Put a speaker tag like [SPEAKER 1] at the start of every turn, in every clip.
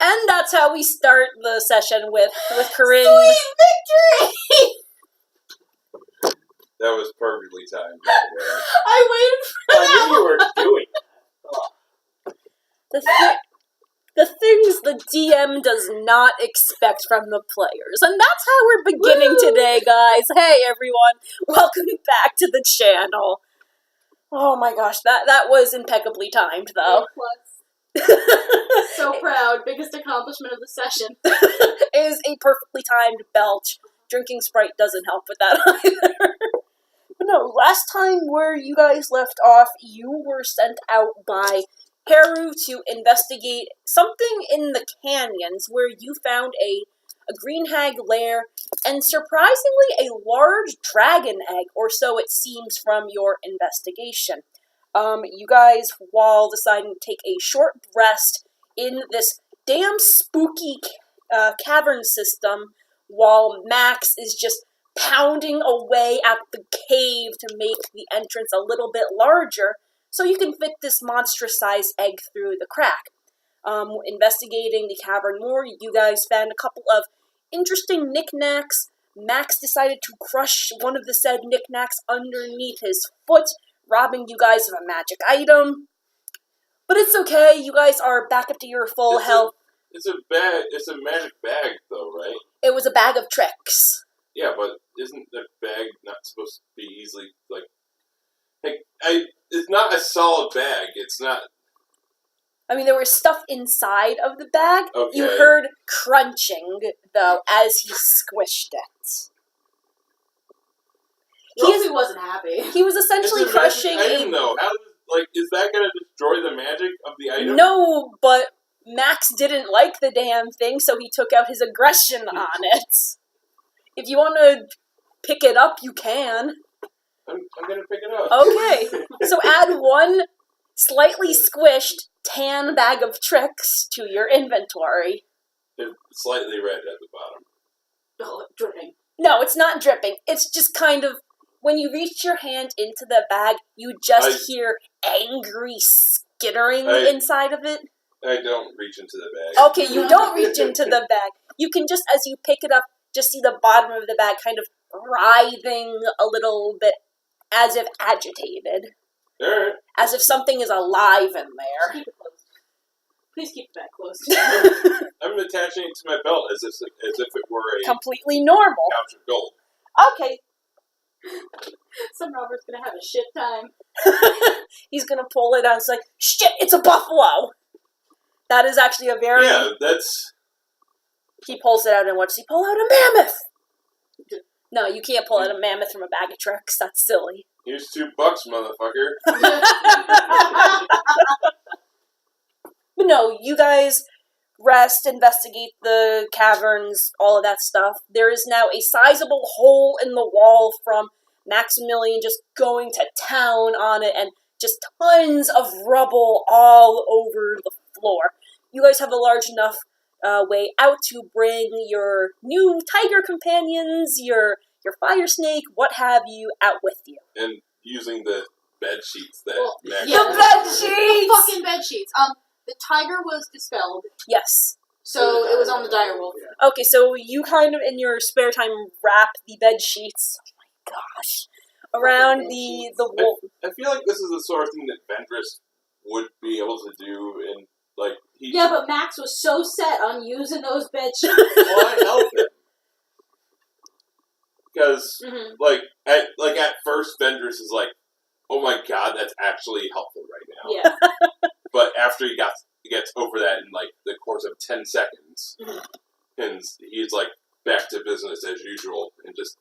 [SPEAKER 1] And that's how we start the session with Corinne.
[SPEAKER 2] Sweet victory!
[SPEAKER 3] That was perfectly timed, by the way.
[SPEAKER 2] I waited for
[SPEAKER 4] I
[SPEAKER 2] that
[SPEAKER 4] knew you were doing
[SPEAKER 1] The things the DM does not expect from the players. And that's how we're beginning today, guys. Hey, everyone. Welcome back to the channel. Oh my gosh, that was impeccably timed, though.
[SPEAKER 2] So proud. Biggest accomplishment of the session.
[SPEAKER 1] It is a perfectly timed belch. Drinking Sprite doesn't help with that either. But no, last time where you guys left off, you were sent out by Haru to investigate something in the canyons where you found a Green Hag lair and surprisingly a large dragon egg, or so it seems from your investigation. You guys, while deciding to take a short rest in this damn spooky cavern system, while Max is just pounding away at the cave to make the entrance a little bit larger, so you can fit this monstrous-sized egg through the crack. Investigating the cavern more, you guys found a couple of interesting knickknacks. Max decided to crush one of the said knickknacks underneath his foot, robbing you guys of a magic item. But it's okay, you guys are back up to your full health.
[SPEAKER 3] It's a magic bag, though, right?
[SPEAKER 1] It was a bag of tricks.
[SPEAKER 3] Yeah, but isn't the bag not supposed to be easily, it's not a solid bag. It's not...
[SPEAKER 1] I mean, there was stuff inside of the bag.
[SPEAKER 3] Okay.
[SPEAKER 1] You heard crunching, though, as he squished it.
[SPEAKER 2] He wasn't happy.
[SPEAKER 1] He was essentially
[SPEAKER 3] It's a
[SPEAKER 1] crushing
[SPEAKER 3] magic item, though. How does, is that going to destroy the magic of the item?
[SPEAKER 1] No, but Max didn't like the damn thing, so he took out his aggression on it. If you want to pick it up, you can.
[SPEAKER 3] I'm going to pick it up.
[SPEAKER 1] Okay, so add one slightly squished tan bag of tricks to your inventory.
[SPEAKER 3] It's slightly red at the bottom.
[SPEAKER 2] Oh, dripping.
[SPEAKER 1] No, it's not dripping. It's just kind of, when you reach your hand into the bag, you just hear angry skittering inside of it.
[SPEAKER 3] I don't reach into the bag.
[SPEAKER 1] Okay, you don't reach into the bag. You can just, as you pick it up, just see the bottom of the bag kind of writhing a little bit, as if agitated.
[SPEAKER 3] Alright.
[SPEAKER 1] As if something is alive in there.
[SPEAKER 2] Keep it closed. Please keep the bag closed.
[SPEAKER 3] I'm attaching it to my belt as if it were a
[SPEAKER 1] Completely normal.
[SPEAKER 3] pouch of gold.
[SPEAKER 1] Okay.
[SPEAKER 2] Some robber's gonna have a shit time.
[SPEAKER 1] He's gonna pull it out and it's like, shit, it's a buffalo! That is actually a very...
[SPEAKER 3] Yeah, that's...
[SPEAKER 1] He pulls it out and what does he pull out? A mammoth! No, you can't pull out a mammoth from a bag of tricks. That's silly.
[SPEAKER 3] Here's $2, motherfucker.
[SPEAKER 1] But no, you guys rest, investigate the caverns, all of that stuff. There is now a sizable hole in the wall from Maximilian just going to town on it, and just tons of rubble all over the floor. You guys have a large enough way out to bring your new tiger companions, your fire snake, what have you, out with you.
[SPEAKER 3] And using the bed sheets that Max...
[SPEAKER 1] The bed sheets!
[SPEAKER 2] The fucking bed sheets. The tiger was dispelled.
[SPEAKER 1] Yes.
[SPEAKER 2] So it was on the dire wolf.
[SPEAKER 3] Yeah.
[SPEAKER 1] Okay, so you kind of, in your spare time, wrap the bed sheets, oh my gosh, around the wolf.
[SPEAKER 3] I feel like this is the sort of thing that Ventress would be able to do in,
[SPEAKER 2] Yeah, but Max was so set on using those bed sheets.
[SPEAKER 3] Well, I helped him. Because, at first, Ventress is like, oh my god, that's actually helpful right now.
[SPEAKER 2] Yeah.
[SPEAKER 3] But after he gets over that in, the course of 10 seconds, and he's, back to business as usual, and just...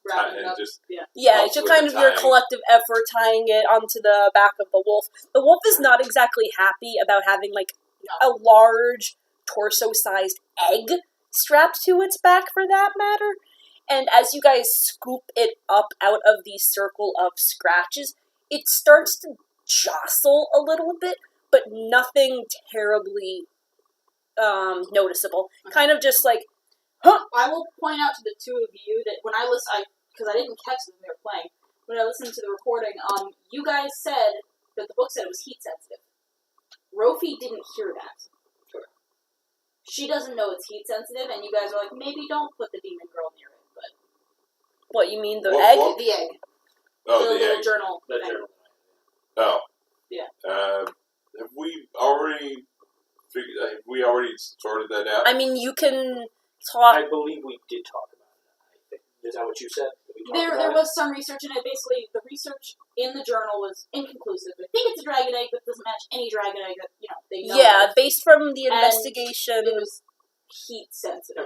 [SPEAKER 1] Yeah, it's just kind of your collective effort tying it onto the back of the wolf. The wolf is not exactly happy about having, a large torso-sized egg strapped to its back, for that matter. And as you guys scoop it up out of the circle of scratches, it starts to jostle a little bit, but nothing terribly noticeable. Kind of just huh?
[SPEAKER 2] I will point out to the two of you that when I listen, because I didn't catch them when they were playing, when I listened to the recording, you guys said that the book said it was heat sensitive. Rofi didn't hear that. she doesn't know it's heat sensitive, and you guys are like, maybe don't put the demon girl near it. But
[SPEAKER 1] What, you mean the
[SPEAKER 3] What-
[SPEAKER 1] egg?
[SPEAKER 3] what?
[SPEAKER 2] the egg,
[SPEAKER 3] Oh,
[SPEAKER 2] the
[SPEAKER 3] the
[SPEAKER 2] little
[SPEAKER 3] egg.
[SPEAKER 2] journal.
[SPEAKER 4] That
[SPEAKER 2] thing.
[SPEAKER 4] journal.
[SPEAKER 3] Oh.
[SPEAKER 2] Yeah.
[SPEAKER 3] Have we already sorted that out?
[SPEAKER 1] I mean, you can talk...
[SPEAKER 4] I believe we did talk about it. I think. Is that what you said? That we talked
[SPEAKER 2] There
[SPEAKER 4] about it?
[SPEAKER 2] was some research in it. Basically, the research in the journal was inconclusive. I think it's a dragon egg, but it doesn't match any dragon egg that they know.
[SPEAKER 1] Yeah,
[SPEAKER 2] of.
[SPEAKER 1] based from the
[SPEAKER 2] And
[SPEAKER 1] investigation...
[SPEAKER 2] It was heat sensitive.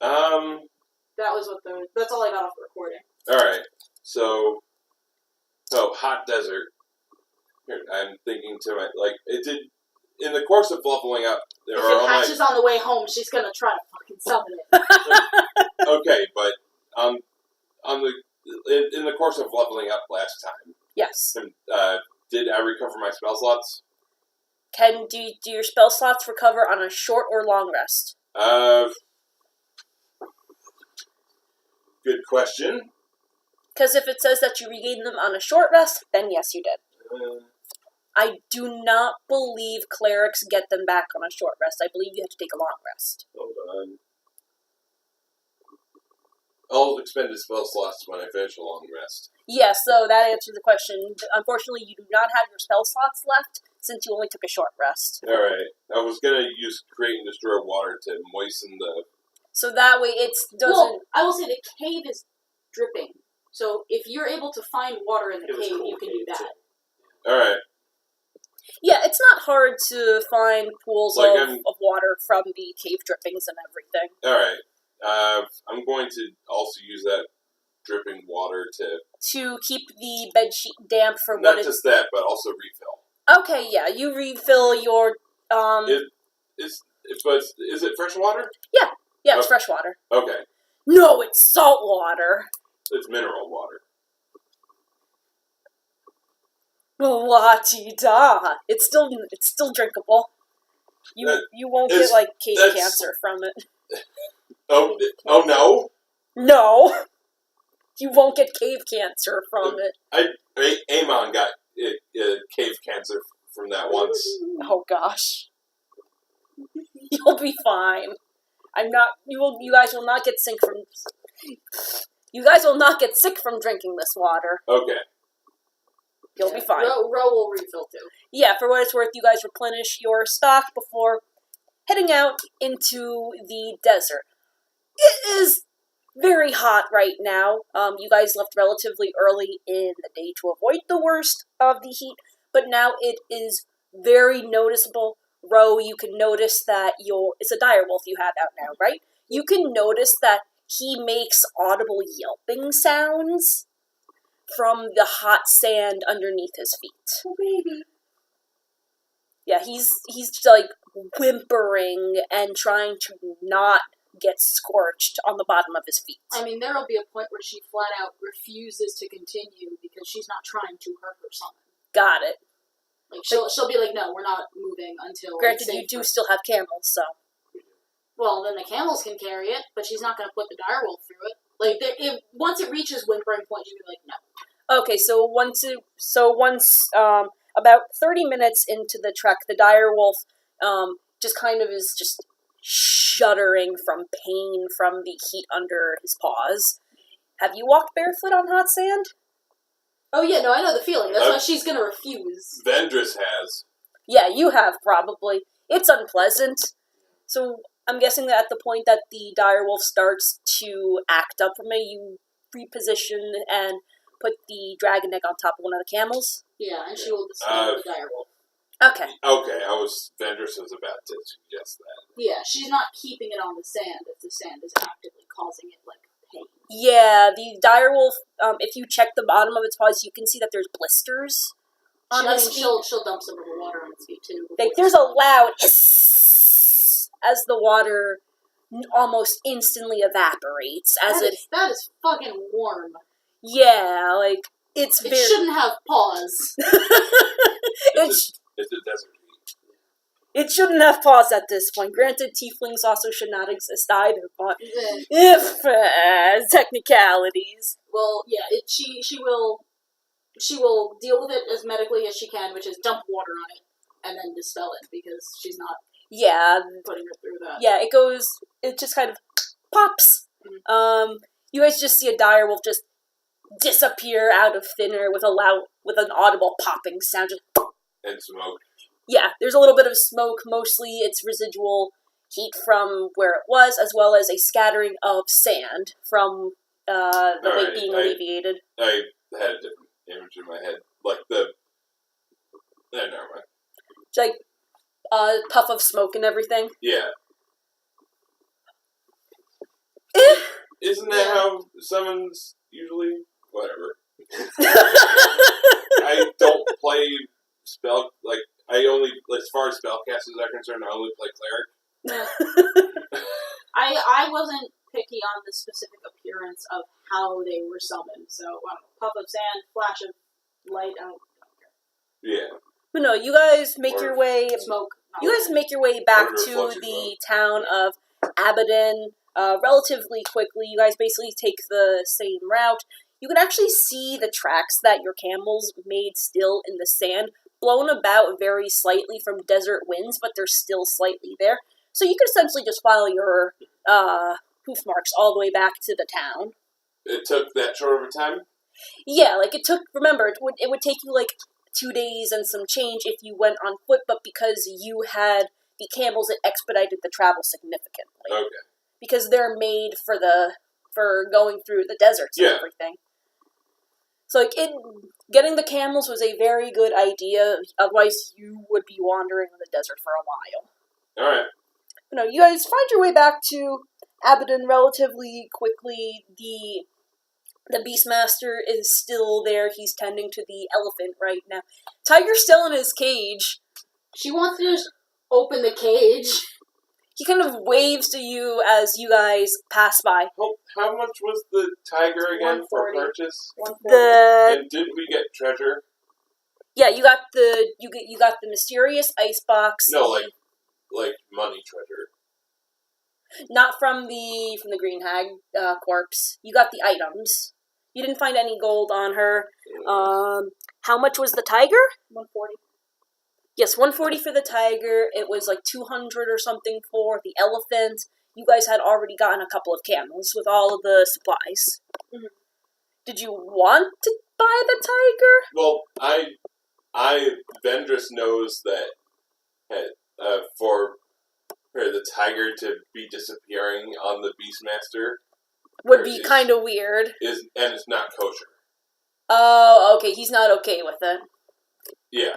[SPEAKER 3] Okay.
[SPEAKER 2] That was that's all I got off the recording.
[SPEAKER 3] Alright. So hot desert. Here, I'm thinking to my, it did, in the course of leveling up, there
[SPEAKER 2] If
[SPEAKER 3] are
[SPEAKER 2] it
[SPEAKER 3] all
[SPEAKER 2] hatches on the way home, she's gonna try to fucking summon it.
[SPEAKER 3] okay, but, in the course of leveling up last time,
[SPEAKER 1] Yes.
[SPEAKER 3] did I recover my spell slots?
[SPEAKER 1] Do your spell slots recover on a short or long rest?
[SPEAKER 3] Good question.
[SPEAKER 1] Because if it says that you regain them on a short rest, then yes, you did. I do not believe clerics get them back on a short rest. I believe you have to take a long rest.
[SPEAKER 3] Hold on. I'll expend the spell slots when I finish a long rest.
[SPEAKER 1] Yeah, so that answers the question. Unfortunately, you do not have your spell slots left since you only took a short rest.
[SPEAKER 3] Alright. I was gonna use create and destroy water to moisten the...
[SPEAKER 1] So that way it doesn't...
[SPEAKER 2] Well, I will say the cave is dripping. So if you're able to find water in the
[SPEAKER 4] It was
[SPEAKER 2] cave,
[SPEAKER 4] cool
[SPEAKER 2] you can do
[SPEAKER 4] cave,
[SPEAKER 2] that.
[SPEAKER 3] Alright.
[SPEAKER 1] Yeah, it's not hard to find pools
[SPEAKER 3] Like,
[SPEAKER 1] of water from the cave drippings and everything.
[SPEAKER 3] Alright. I'm going to also use that dripping water
[SPEAKER 1] To keep the bedsheet damp for
[SPEAKER 3] not
[SPEAKER 1] what it's...
[SPEAKER 3] just that, but also refill.
[SPEAKER 1] Okay, yeah, you refill your...
[SPEAKER 3] Is it fresh water?
[SPEAKER 1] Yeah, it's fresh water.
[SPEAKER 3] Okay.
[SPEAKER 1] No, it's salt water.
[SPEAKER 3] It's mineral water.
[SPEAKER 1] La-ti-da. It's still drinkable. You won't get cave cancer from it.
[SPEAKER 3] Oh no?
[SPEAKER 1] No, you won't get cave cancer from it.
[SPEAKER 3] Amon got cave cancer from that once.
[SPEAKER 1] Oh gosh, you'll be fine. I'm not. You guys will not get sick from. You guys will not get sick from drinking this water.
[SPEAKER 3] Okay.
[SPEAKER 1] You'll be fine.
[SPEAKER 2] Ro will refill too.
[SPEAKER 1] Yeah, for what it's worth, you guys replenish your stock before heading out into the desert. It is very hot right now. You guys left relatively early in the day to avoid the worst of the heat, but now it is very noticeable. Ro, you can notice that it's a direwolf you have out now, right? You can notice that he makes audible yelping sounds from the hot sand underneath his feet.
[SPEAKER 2] Oh, baby.
[SPEAKER 1] Yeah, he's like whimpering and trying to not get scorched on the bottom of his feet.
[SPEAKER 2] I mean, there will be a point where she flat out refuses to continue because she's not trying to hurt her son.
[SPEAKER 1] Got it.
[SPEAKER 2] Like she'll be like, no, we're not moving until.
[SPEAKER 1] Granted, you do still have camels, so.
[SPEAKER 2] Well, then the camels can carry it, but she's not going to put the direwolf through it. Like, once it reaches whimpering point, she'll be like, no.
[SPEAKER 1] Okay, so once about 30 minutes into the trek, the direwolf just kind of is just shuddering from pain from the heat under his paws. Have you walked barefoot on hot sand?
[SPEAKER 2] Oh yeah, no, I know the feeling. That's why she's going to refuse.
[SPEAKER 3] Vendress has.
[SPEAKER 1] Yeah, you have probably. It's unpleasant. So I'm guessing that at the point that the direwolf starts to act up from it, you reposition and put the dragon egg on top of one of the camels?
[SPEAKER 2] Yeah, and she will dispel the direwolf.
[SPEAKER 1] Okay.
[SPEAKER 3] Okay, Vendress was about to suggest that.
[SPEAKER 2] Yeah, she's not keeping it on the sand if the sand is actively causing it, like, pain.
[SPEAKER 1] Yeah, the direwolf, if you check the bottom of its paws, you can see that there's blisters on its feet.
[SPEAKER 2] She'll dump some of the water on its feet, too.
[SPEAKER 1] There's a loud hiss as the water almost instantly evaporates.
[SPEAKER 2] That is fucking warm.
[SPEAKER 1] Yeah, it
[SPEAKER 2] shouldn't have paws.
[SPEAKER 3] It's a desert heat.
[SPEAKER 1] It shouldn't have paws at this point. Granted, tieflings also should not exist either, but technicalities.
[SPEAKER 2] Well, yeah, she will deal with it as medically as she can, which is dump water on it and then dispel it because she's not putting her through that.
[SPEAKER 1] Yeah, it just kind of pops. You guys just see a dire wolf just disappear out of thin air with an audible popping sound. Just,
[SPEAKER 3] And smoke.
[SPEAKER 1] yeah, there's a little bit of smoke. Mostly it's residual heat from where it was, as well as a scattering of sand from the weight being alleviated.
[SPEAKER 3] I had a different image in my head. Like the... never mind.
[SPEAKER 1] It's like a puff of smoke and everything.
[SPEAKER 3] Yeah. Isn't that how summons usually? Whatever. I don't play spell... Like, I only... As far as spellcasters are concerned, I only play cleric.
[SPEAKER 2] I wasn't picky on the specific appearance of how they were summoned. So, puff of sand, flash of light, I don't care.
[SPEAKER 3] Yeah.
[SPEAKER 1] But no, you guys make your way...
[SPEAKER 2] Smoke.
[SPEAKER 1] You guys make your way back
[SPEAKER 3] Or
[SPEAKER 1] to
[SPEAKER 3] reflection
[SPEAKER 1] the town of Abaddon relatively quickly. You guys basically take the same route. You can actually see the tracks that your camels made still in the sand, blown about very slightly from desert winds, but they're still slightly there. So you can essentially just follow your hoof marks all the way back to the town.
[SPEAKER 3] It took that short of a time?
[SPEAKER 1] Yeah, like it took, remember, it would take you like 2 days and some change if you went on foot, but because you had the camels, it expedited the travel significantly.
[SPEAKER 3] Okay.
[SPEAKER 1] Because they're made for going through the deserts and everything. So like getting the camels was a very good idea, otherwise you would be wandering in the desert for a while.
[SPEAKER 3] Alright.
[SPEAKER 1] No, you guys find your way back to Abaddon relatively quickly. The Beastmaster is still there. He's tending to the elephant right now. Tiger's still in his cage.
[SPEAKER 2] She wants to just open the cage.
[SPEAKER 1] He kind of waves to you as you guys pass by.
[SPEAKER 3] How much was the tiger again for
[SPEAKER 2] 140.
[SPEAKER 3] purchase?
[SPEAKER 2] 140.
[SPEAKER 3] And didn't we get treasure?
[SPEAKER 1] Yeah, you got the mysterious icebox.
[SPEAKER 3] No, like money treasure.
[SPEAKER 1] Not from the Green Hag corpse. You got the items. You didn't find any gold on her. How much was the tiger?
[SPEAKER 2] 140.
[SPEAKER 1] Yes, 140 for the tiger. It was like 200 or something for the elephant. You guys had already gotten a couple of camels with all of the supplies.
[SPEAKER 2] Mm-hmm.
[SPEAKER 1] Did you want to buy the tiger?
[SPEAKER 3] Well, Vendress knows that for the tiger to be disappearing on the Beastmaster
[SPEAKER 1] Would be kind of weird.
[SPEAKER 3] And it's not kosher.
[SPEAKER 1] Oh, okay. He's not okay with it.
[SPEAKER 3] Yeah.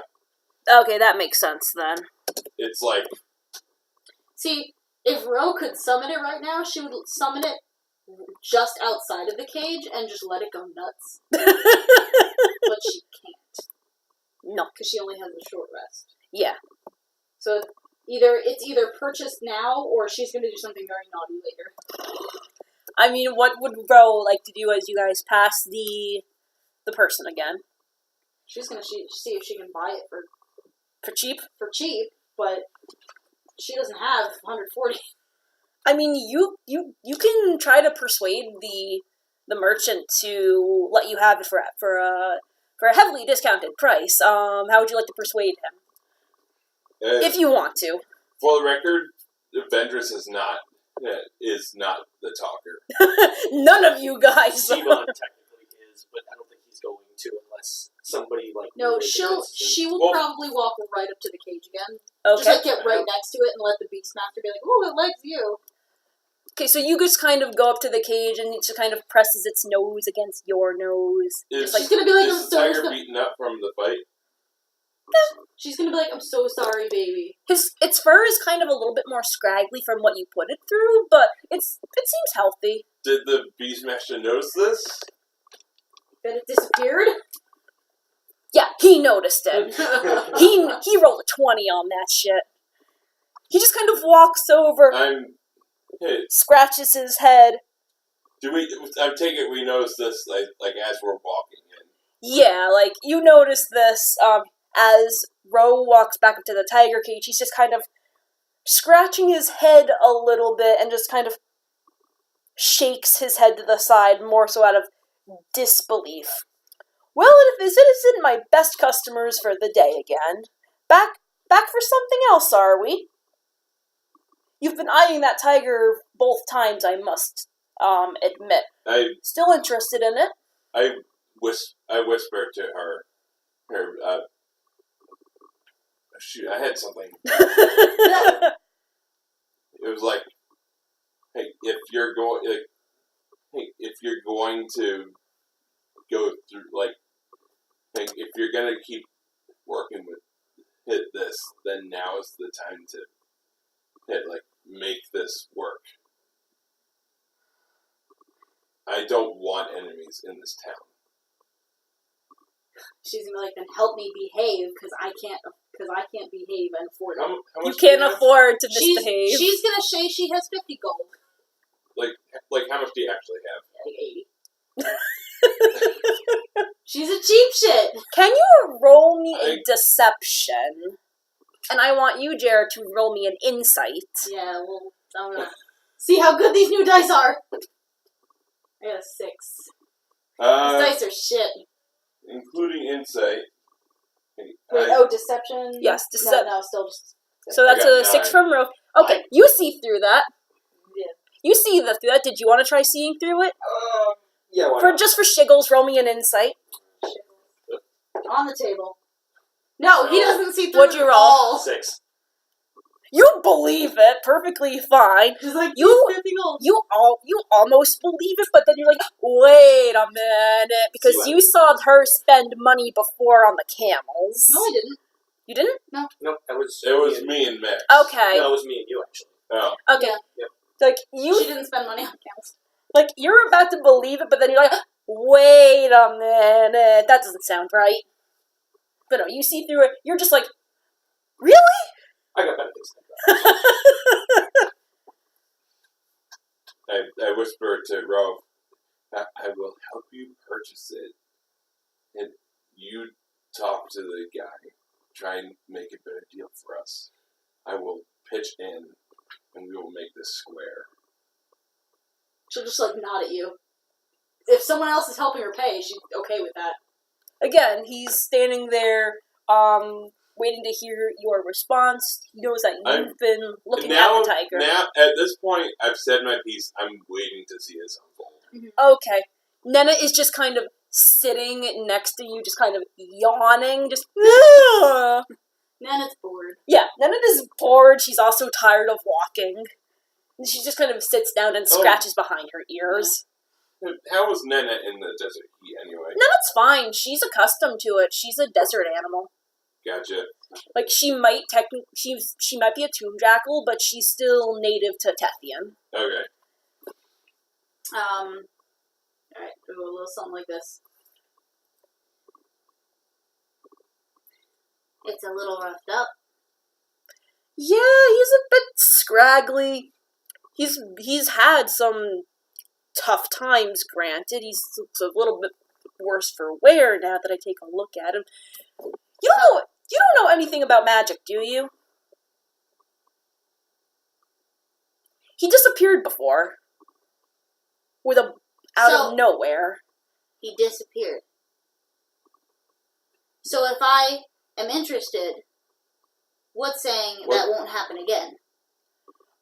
[SPEAKER 1] Okay, that makes sense then.
[SPEAKER 3] It's like...
[SPEAKER 2] See, if Ro could summon it right now, she would summon it just outside of the cage and just let it go nuts. But she can't.
[SPEAKER 1] No.
[SPEAKER 2] Because she only has a short rest.
[SPEAKER 1] Yeah.
[SPEAKER 2] So it's either purchased now, or she's going to do something very naughty later.
[SPEAKER 1] I mean, what would Ro like to do as you guys pass the person again?
[SPEAKER 2] She's going to see if she can buy it for
[SPEAKER 1] cheap?
[SPEAKER 2] For cheap, but she doesn't have 140.
[SPEAKER 1] I mean, you can try to persuade the merchant to let you have it for a heavily discounted price. How would you like to persuade him? If you want to.
[SPEAKER 3] For the record, Vendress is not the talker.
[SPEAKER 1] None of you guys.
[SPEAKER 4] Simon technically is, but I don't think he's going to unless somebody like.
[SPEAKER 2] No,
[SPEAKER 4] really
[SPEAKER 2] she will probably walk right up to the cage again.
[SPEAKER 1] Okay.
[SPEAKER 2] Just get right next to it and let the Beastmaster be like, "Oh, it likes you."
[SPEAKER 1] Okay, so you just kind of go up to the cage and it just kind of presses its nose against your nose.
[SPEAKER 2] She's gonna be like,
[SPEAKER 3] is the tiger beaten up from the fight?
[SPEAKER 2] She's gonna be like, "I'm so sorry, baby."
[SPEAKER 1] Its fur is kind of a little bit more scraggly from what you put it through, but it seems healthy.
[SPEAKER 3] Did the Beastmaster notice this?
[SPEAKER 2] That it disappeared?
[SPEAKER 1] Yeah, he noticed it. he rolled a 20 on that shit. He just kind of walks over, scratches his head.
[SPEAKER 3] I take it we notice this like as we're walking in.
[SPEAKER 1] Yeah, like you notice this as Ro walks back up to the tiger cage. He's just kind of scratching his head a little bit and just kind of shakes his head to the side, more so out of disbelief. Well, this isn't my best customers for the day again. Back for something else, are we? You've been eyeing that tiger both times, I must admit. Still interested in it.
[SPEAKER 3] I whispered to her, shoot, I had something. It was like, hey, if you're going to go through, like, hey, if you're gonna keep working with this, then now is the time to make this work. I don't want enemies in this town.
[SPEAKER 2] She's gonna be like, then help me behave, because I can't behave and afford it.
[SPEAKER 3] How
[SPEAKER 1] You
[SPEAKER 3] much
[SPEAKER 1] can't
[SPEAKER 3] do you have?
[SPEAKER 1] afford to misbehave.
[SPEAKER 2] She's gonna say she has 50 gold.
[SPEAKER 3] Like how much do you actually have?
[SPEAKER 2] Like 80. She's a cheap shit.
[SPEAKER 1] Can you roll me a deception? And I want you, Jared, to roll me an insight.
[SPEAKER 2] Yeah, well, I'm gonna see how good these new dice are. I got a 6. These dice are shit.
[SPEAKER 3] Including insight.
[SPEAKER 2] Wait, deception?
[SPEAKER 1] Yes,
[SPEAKER 2] No, still just...
[SPEAKER 1] So that's
[SPEAKER 3] I got
[SPEAKER 1] a 6
[SPEAKER 3] 9.
[SPEAKER 1] from Rogue. Okay, you see through that.
[SPEAKER 2] Yeah.
[SPEAKER 1] You see through that. Did you want to try seeing through it?
[SPEAKER 4] Yeah, why not?
[SPEAKER 1] Just for shiggles, roll me an insight.
[SPEAKER 2] On the table. No, he doesn't see through
[SPEAKER 1] What'd you
[SPEAKER 2] it
[SPEAKER 1] roll?
[SPEAKER 2] all.
[SPEAKER 4] 6.
[SPEAKER 1] You believe it perfectly fine.
[SPEAKER 2] She's like,
[SPEAKER 1] You-
[SPEAKER 2] 50 gold.
[SPEAKER 1] You almost believe it, but then you're like, wait a minute, because
[SPEAKER 4] See what?
[SPEAKER 1] you saw her spend money before on the camels.
[SPEAKER 2] No, I didn't.
[SPEAKER 1] You didn't?
[SPEAKER 4] No, that was...
[SPEAKER 3] It was me and Max.
[SPEAKER 1] Okay.
[SPEAKER 4] No, it was me and you, actually.
[SPEAKER 3] Oh.
[SPEAKER 1] Okay.
[SPEAKER 2] Yeah.
[SPEAKER 1] Like
[SPEAKER 2] She didn't spend money on camels.
[SPEAKER 1] like you're about to believe it, but then you're like, wait a minute, that doesn't sound right. But no, you see through it. You're just like, really?
[SPEAKER 4] I got better things to do.
[SPEAKER 3] I whispered to Rove, I will help you purchase it. And you talk to the guy. Try and make a better deal for us. I will pitch in, and we will make this square.
[SPEAKER 2] She'll just, like, nod at you. If someone else is helping her pay, she's okay with that.
[SPEAKER 1] Again, he's standing there, waiting to hear your response. He knows that you've been looking at the tiger.
[SPEAKER 3] Now, at this point, I've said my piece. I'm waiting to see this unfold.
[SPEAKER 1] Okay. Nena is just kind of sitting next to you, just kind of yawning, just...
[SPEAKER 2] Nana's bored.
[SPEAKER 1] Yeah, Nena is bored. She's also tired of walking. And she just kind of sits down and scratches behind her ears.
[SPEAKER 3] How was Nena in the desert heat anyway?
[SPEAKER 1] Nena's fine. She's accustomed to it. She's a desert animal.
[SPEAKER 3] Gotcha.
[SPEAKER 1] Like, she might she might be a tomb jackal, but she's still native to Tethian.
[SPEAKER 3] Okay.
[SPEAKER 2] Alright, do a little something like this. It's a little roughed up.
[SPEAKER 1] Yeah, he's a bit scraggly. He's had some tough times, granted. He's a little bit worse for wear now that I take a look at him. You don't know anything about magic, do you? He disappeared before. Out of nowhere.
[SPEAKER 2] He disappeared. So if I am interested, what's saying that won't happen again?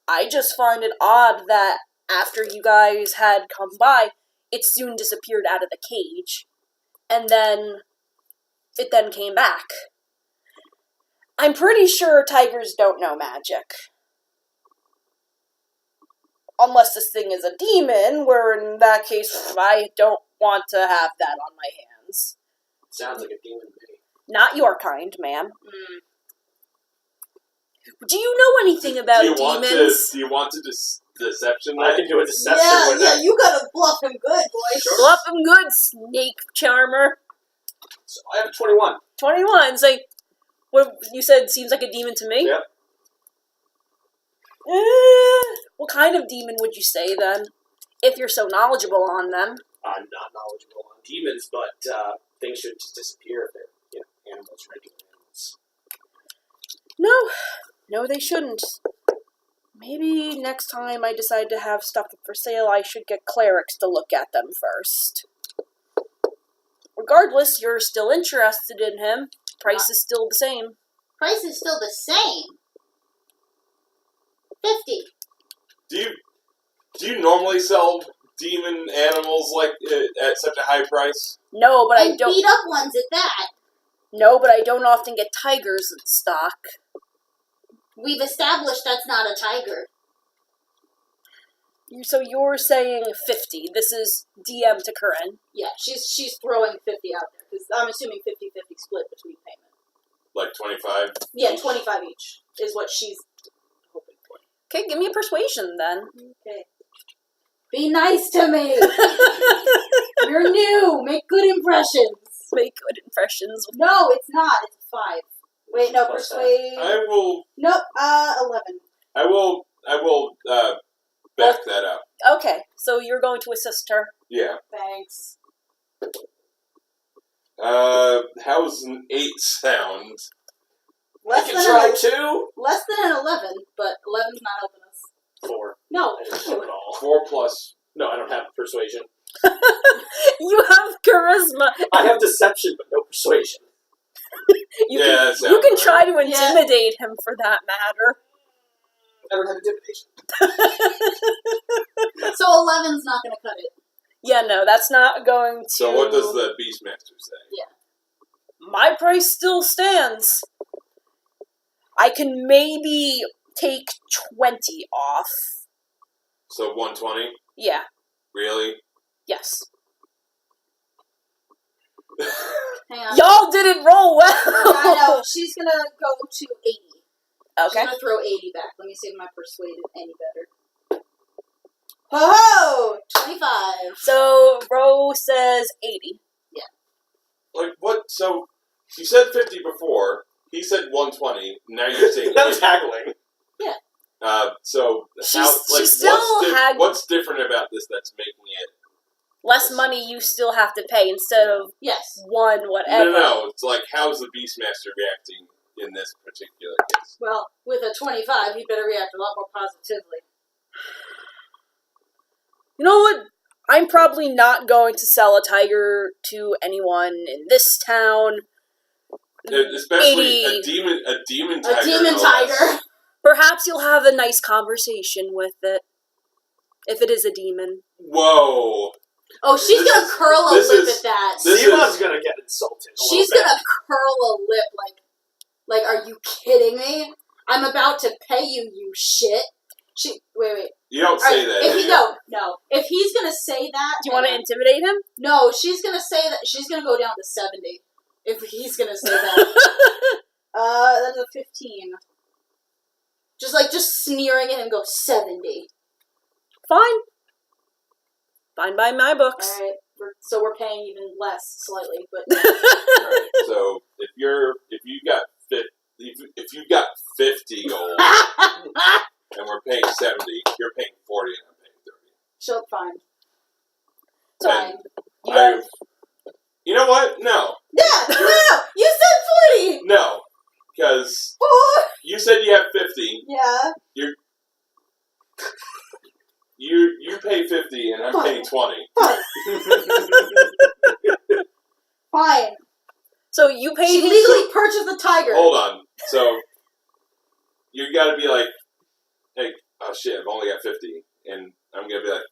[SPEAKER 1] I just find it odd that after you guys had come by, it soon disappeared out of the cage. And then it then came back. I'm pretty sure tigers don't know magic. Unless this thing is a demon, where in that case, I don't want to have that on my hands.
[SPEAKER 4] Sounds like a demon to me.
[SPEAKER 1] Not your kind, ma'am. Do you know anything about demons?
[SPEAKER 3] Do you want to deception?
[SPEAKER 4] I can do a deception with
[SPEAKER 2] Yeah,
[SPEAKER 4] that.
[SPEAKER 2] you gotta bluff him good, boy.
[SPEAKER 4] Sure.
[SPEAKER 1] Bluff him good, snake charmer.
[SPEAKER 4] So I have a 21.
[SPEAKER 1] 21. So, what you said seems like a demon to me?
[SPEAKER 4] Yep.
[SPEAKER 1] What kind of demon would you say, then? If you're so knowledgeable on them.
[SPEAKER 4] I'm not knowledgeable on demons, but things should just disappear if they're, animals, regular animals.
[SPEAKER 1] No, they shouldn't. Maybe next time I decide to have stuff up for sale, I should get clerics to look at them first. Regardless, you're still interested in him. Price is still the same.
[SPEAKER 2] Price is still the same. 50.
[SPEAKER 3] Do you normally sell demon animals like at such a high price?
[SPEAKER 1] No, but I
[SPEAKER 2] And
[SPEAKER 1] don't.
[SPEAKER 2] beat up ones at that.
[SPEAKER 1] No, but I don't often get tigers in stock.
[SPEAKER 2] We've established that's not a tiger.
[SPEAKER 1] So you're saying 50. This is DM to Corinne.
[SPEAKER 2] Yeah, she's throwing 50 out there, because I'm assuming 50-50 split between payment.
[SPEAKER 3] Like 25?
[SPEAKER 2] Yeah, 25 each is what she's hoping for.
[SPEAKER 1] Okay, give me a persuasion then.
[SPEAKER 2] Okay. Be nice to me! You're new! Make good impressions!
[SPEAKER 1] Make good impressions.
[SPEAKER 2] No, it's not. It's 5. Wait, no,
[SPEAKER 4] What's that?
[SPEAKER 2] persuade...
[SPEAKER 3] I will...
[SPEAKER 2] Nope, 11.
[SPEAKER 3] I will back that up.
[SPEAKER 1] Okay, so you're going to assist her.
[SPEAKER 3] Yeah.
[SPEAKER 2] Thanks.
[SPEAKER 3] How's an 8 sound?
[SPEAKER 4] I can try 2.
[SPEAKER 2] Less than an 11, but 11's not helping us.
[SPEAKER 4] 4.
[SPEAKER 2] No.
[SPEAKER 4] I didn't show it all.
[SPEAKER 3] 4 plus...
[SPEAKER 4] No, I don't have persuasion.
[SPEAKER 1] You have charisma.
[SPEAKER 4] I have deception, but no persuasion.
[SPEAKER 1] You
[SPEAKER 3] Yeah,
[SPEAKER 1] can,
[SPEAKER 3] that sounds
[SPEAKER 1] you can
[SPEAKER 3] right.
[SPEAKER 1] try to intimidate him for that matter.
[SPEAKER 4] Never had intimidation.
[SPEAKER 2] So 11's not gonna cut it.
[SPEAKER 1] Yeah, no, that's not going to...
[SPEAKER 3] So what does the Beastmaster say?
[SPEAKER 1] My price still stands. I can maybe take 20 off.
[SPEAKER 3] So 120?
[SPEAKER 1] Yeah,
[SPEAKER 3] Really?
[SPEAKER 1] yes.
[SPEAKER 2] Hang on.
[SPEAKER 1] Y'all didn't roll well!
[SPEAKER 2] I know. She's gonna go to 80. She's
[SPEAKER 1] Okay.
[SPEAKER 2] gonna throw 80 back. Let me see if my persuaded any better. Ho-ho! 25.
[SPEAKER 1] So, Ro says 80.
[SPEAKER 3] Like, what? So, you said 50 before, he said 120, now you're saying
[SPEAKER 4] That was
[SPEAKER 3] 80.
[SPEAKER 4] haggling.
[SPEAKER 3] So,
[SPEAKER 1] She's still
[SPEAKER 3] what's different about this that's making it...
[SPEAKER 1] Less money you still have to pay instead of
[SPEAKER 2] Yes.
[SPEAKER 1] one whatever.
[SPEAKER 3] No, it's like, how's the Beastmaster reacting in this particular case?
[SPEAKER 2] Well, with a 25, he better react a lot more positively.
[SPEAKER 1] You know what? I'm probably not going to sell a tiger to anyone in this town.
[SPEAKER 3] Especially
[SPEAKER 1] 80.
[SPEAKER 3] a demon tiger.
[SPEAKER 2] A demon
[SPEAKER 3] no less.
[SPEAKER 2] tiger.
[SPEAKER 1] Perhaps you'll have a nice conversation with it. If it is a demon.
[SPEAKER 3] Whoa.
[SPEAKER 2] Oh, she's
[SPEAKER 3] This
[SPEAKER 2] gonna
[SPEAKER 3] is-
[SPEAKER 2] curl a
[SPEAKER 3] this
[SPEAKER 2] lip
[SPEAKER 3] is-
[SPEAKER 2] at that.
[SPEAKER 3] this
[SPEAKER 4] Simon's gonna get insulted.
[SPEAKER 2] She's gonna curl a lip like, are you kidding me? I'm about to pay you, you shit. Wait.
[SPEAKER 3] You don't say that.
[SPEAKER 2] If
[SPEAKER 3] do
[SPEAKER 2] he,
[SPEAKER 3] you?
[SPEAKER 2] no. If he's gonna say that,
[SPEAKER 1] Do you want to intimidate him?
[SPEAKER 2] No, she's gonna say that. She's gonna go down to 70. If he's gonna say that. That's a 15. Just sneering at him. Go 70.
[SPEAKER 1] Fine. Fine by my books.
[SPEAKER 2] All right. So we're paying even less, slightly, but
[SPEAKER 3] Alright, so if you got 50 gold and we're paying 70, you're paying 40 and I'm paying 30.
[SPEAKER 2] she'll fine.
[SPEAKER 3] And
[SPEAKER 1] You guys,
[SPEAKER 3] you know what? No.
[SPEAKER 2] Yeah, no, you said 40.
[SPEAKER 3] No. Because you said you have 50.
[SPEAKER 2] Yeah.
[SPEAKER 3] You pay 50 and I'm paying 20.
[SPEAKER 2] Fine.
[SPEAKER 1] so you paid
[SPEAKER 2] She
[SPEAKER 1] him.
[SPEAKER 2] legally purchased the tiger.
[SPEAKER 3] Hold on. So you gotta be like, hey, oh shit, I've only got 50. And I'm gonna be like,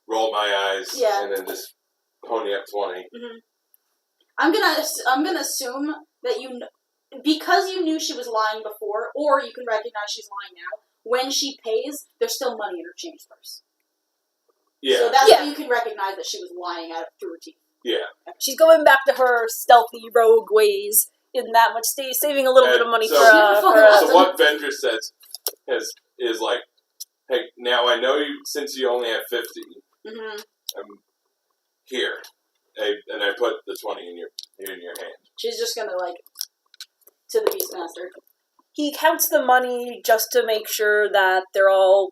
[SPEAKER 3] roll my eyes
[SPEAKER 2] Yeah.
[SPEAKER 3] and then just pony up 20.
[SPEAKER 2] Mm-hmm. I'm gonna assume that because you knew she was lying before, or you can recognize she's lying now. When she pays, there's still money in her change purse.
[SPEAKER 3] Yeah.
[SPEAKER 2] So that's
[SPEAKER 1] Yeah.
[SPEAKER 2] when you can recognize that she was lying out through her teeth.
[SPEAKER 3] Yeah.
[SPEAKER 1] She's going back to her stealthy rogue ways in that much state, saving a little bit of money
[SPEAKER 3] So-
[SPEAKER 1] for
[SPEAKER 3] So what Vendor says is like, hey, now I know you, since you only have 50,
[SPEAKER 2] Mm-hmm.
[SPEAKER 3] I'm here. And I put the 20 in your hand.
[SPEAKER 2] She's just gonna to the Beastmaster.
[SPEAKER 1] He counts the money just to make sure that you're all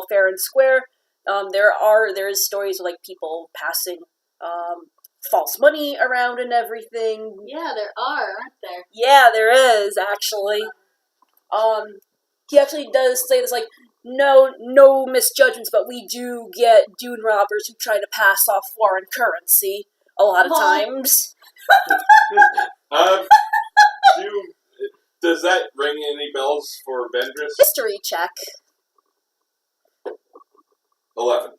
[SPEAKER 1] fair and square. There is stories of people passing false money around and everything.
[SPEAKER 2] Yeah, there are, aren't there?
[SPEAKER 1] Yeah, there is actually. He actually does say this no misjudgments, but we do get dune robbers who try to pass off foreign currency a lot of times.
[SPEAKER 3] Does that ring any bells for Vendress?
[SPEAKER 1] History check.
[SPEAKER 3] 11.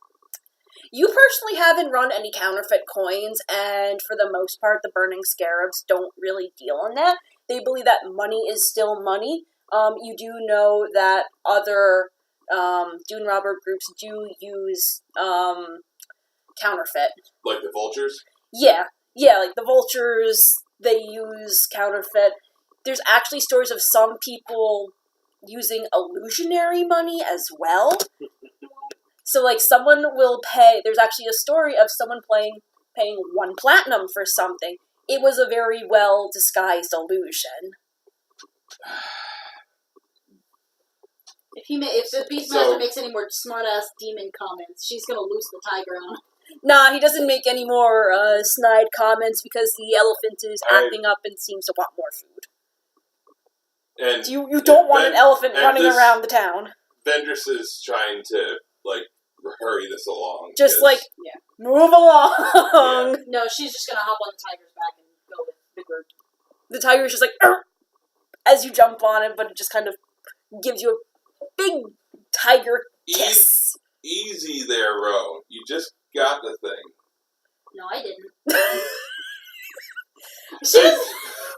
[SPEAKER 1] You personally haven't run any counterfeit coins, and for the most part, the Burning Scarabs don't really deal in that. They believe that money is still money. You do know that other Dune robber groups do use counterfeit.
[SPEAKER 3] Like the vultures?
[SPEAKER 1] Yeah, like the vultures, they use counterfeit. There's actually stories of some people using illusionary money as well. So, like, someone will pay... There's actually a story of someone paying 1 platinum for something. It was a very well-disguised illusion.
[SPEAKER 2] If the Beastmaster makes any more smart-ass demon comments, she's gonna loose the tiger on him.
[SPEAKER 1] Nah, he doesn't make any more snide comments because the elephant is acting up and seems to want more food.
[SPEAKER 3] And
[SPEAKER 1] you don't want an elephant running around the town.
[SPEAKER 3] Vendress is trying to, like, hurry this along.
[SPEAKER 1] Just, move along! Yeah.
[SPEAKER 2] No, she's just gonna hop on the tiger's back and go with the group.
[SPEAKER 1] The tiger is just like, "Arr!" as you jump on it, but it just kind of gives you a big tiger kiss.
[SPEAKER 3] Easy there, Ro. You just got the thing.
[SPEAKER 2] No, I didn't.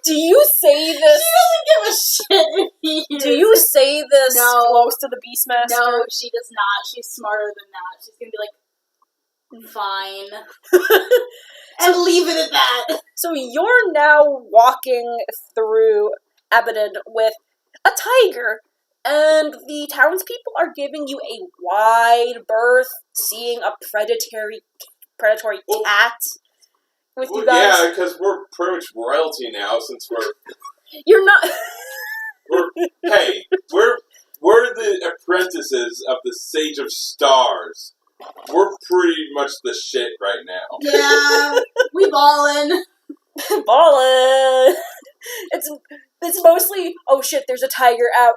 [SPEAKER 1] Do you say this?
[SPEAKER 2] She doesn't give a shit if he is.
[SPEAKER 1] Do you say this close to the Beastmaster?
[SPEAKER 2] No, she does not. She's smarter than that. She's gonna be like, fine. And leave it at that.
[SPEAKER 1] So you're now walking through Abaddon with a tiger, and the townspeople are giving you a wide berth, seeing a predatory cat with you guys.
[SPEAKER 3] Yeah, because we're pretty much royalty now, since we're...
[SPEAKER 1] You're not...
[SPEAKER 3] we're the apprentices of the Sage of Stars. We're pretty much the shit right now.
[SPEAKER 2] Yeah, we ballin'.
[SPEAKER 1] Ballin'. It's mostly, oh shit, there's a tiger out.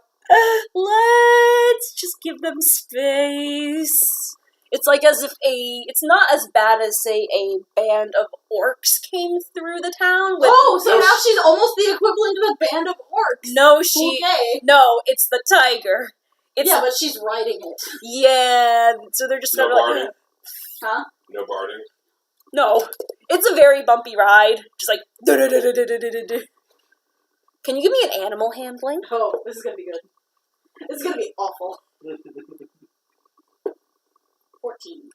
[SPEAKER 1] Let's just give them space. It's like as if it's not as bad as, say, a band of orcs came through the town.
[SPEAKER 2] So now she's almost the equivalent of a band of orcs.
[SPEAKER 1] No, it's the tiger.
[SPEAKER 2] But she's riding it.
[SPEAKER 1] Yeah, so they're just
[SPEAKER 3] no
[SPEAKER 1] kind of
[SPEAKER 3] barding?
[SPEAKER 1] like...
[SPEAKER 2] Huh?
[SPEAKER 3] No barding?
[SPEAKER 1] No. It's a very bumpy ride. Just like... Can you give me an animal handling?
[SPEAKER 2] Oh, this is gonna be good. This is gonna be awful. 14.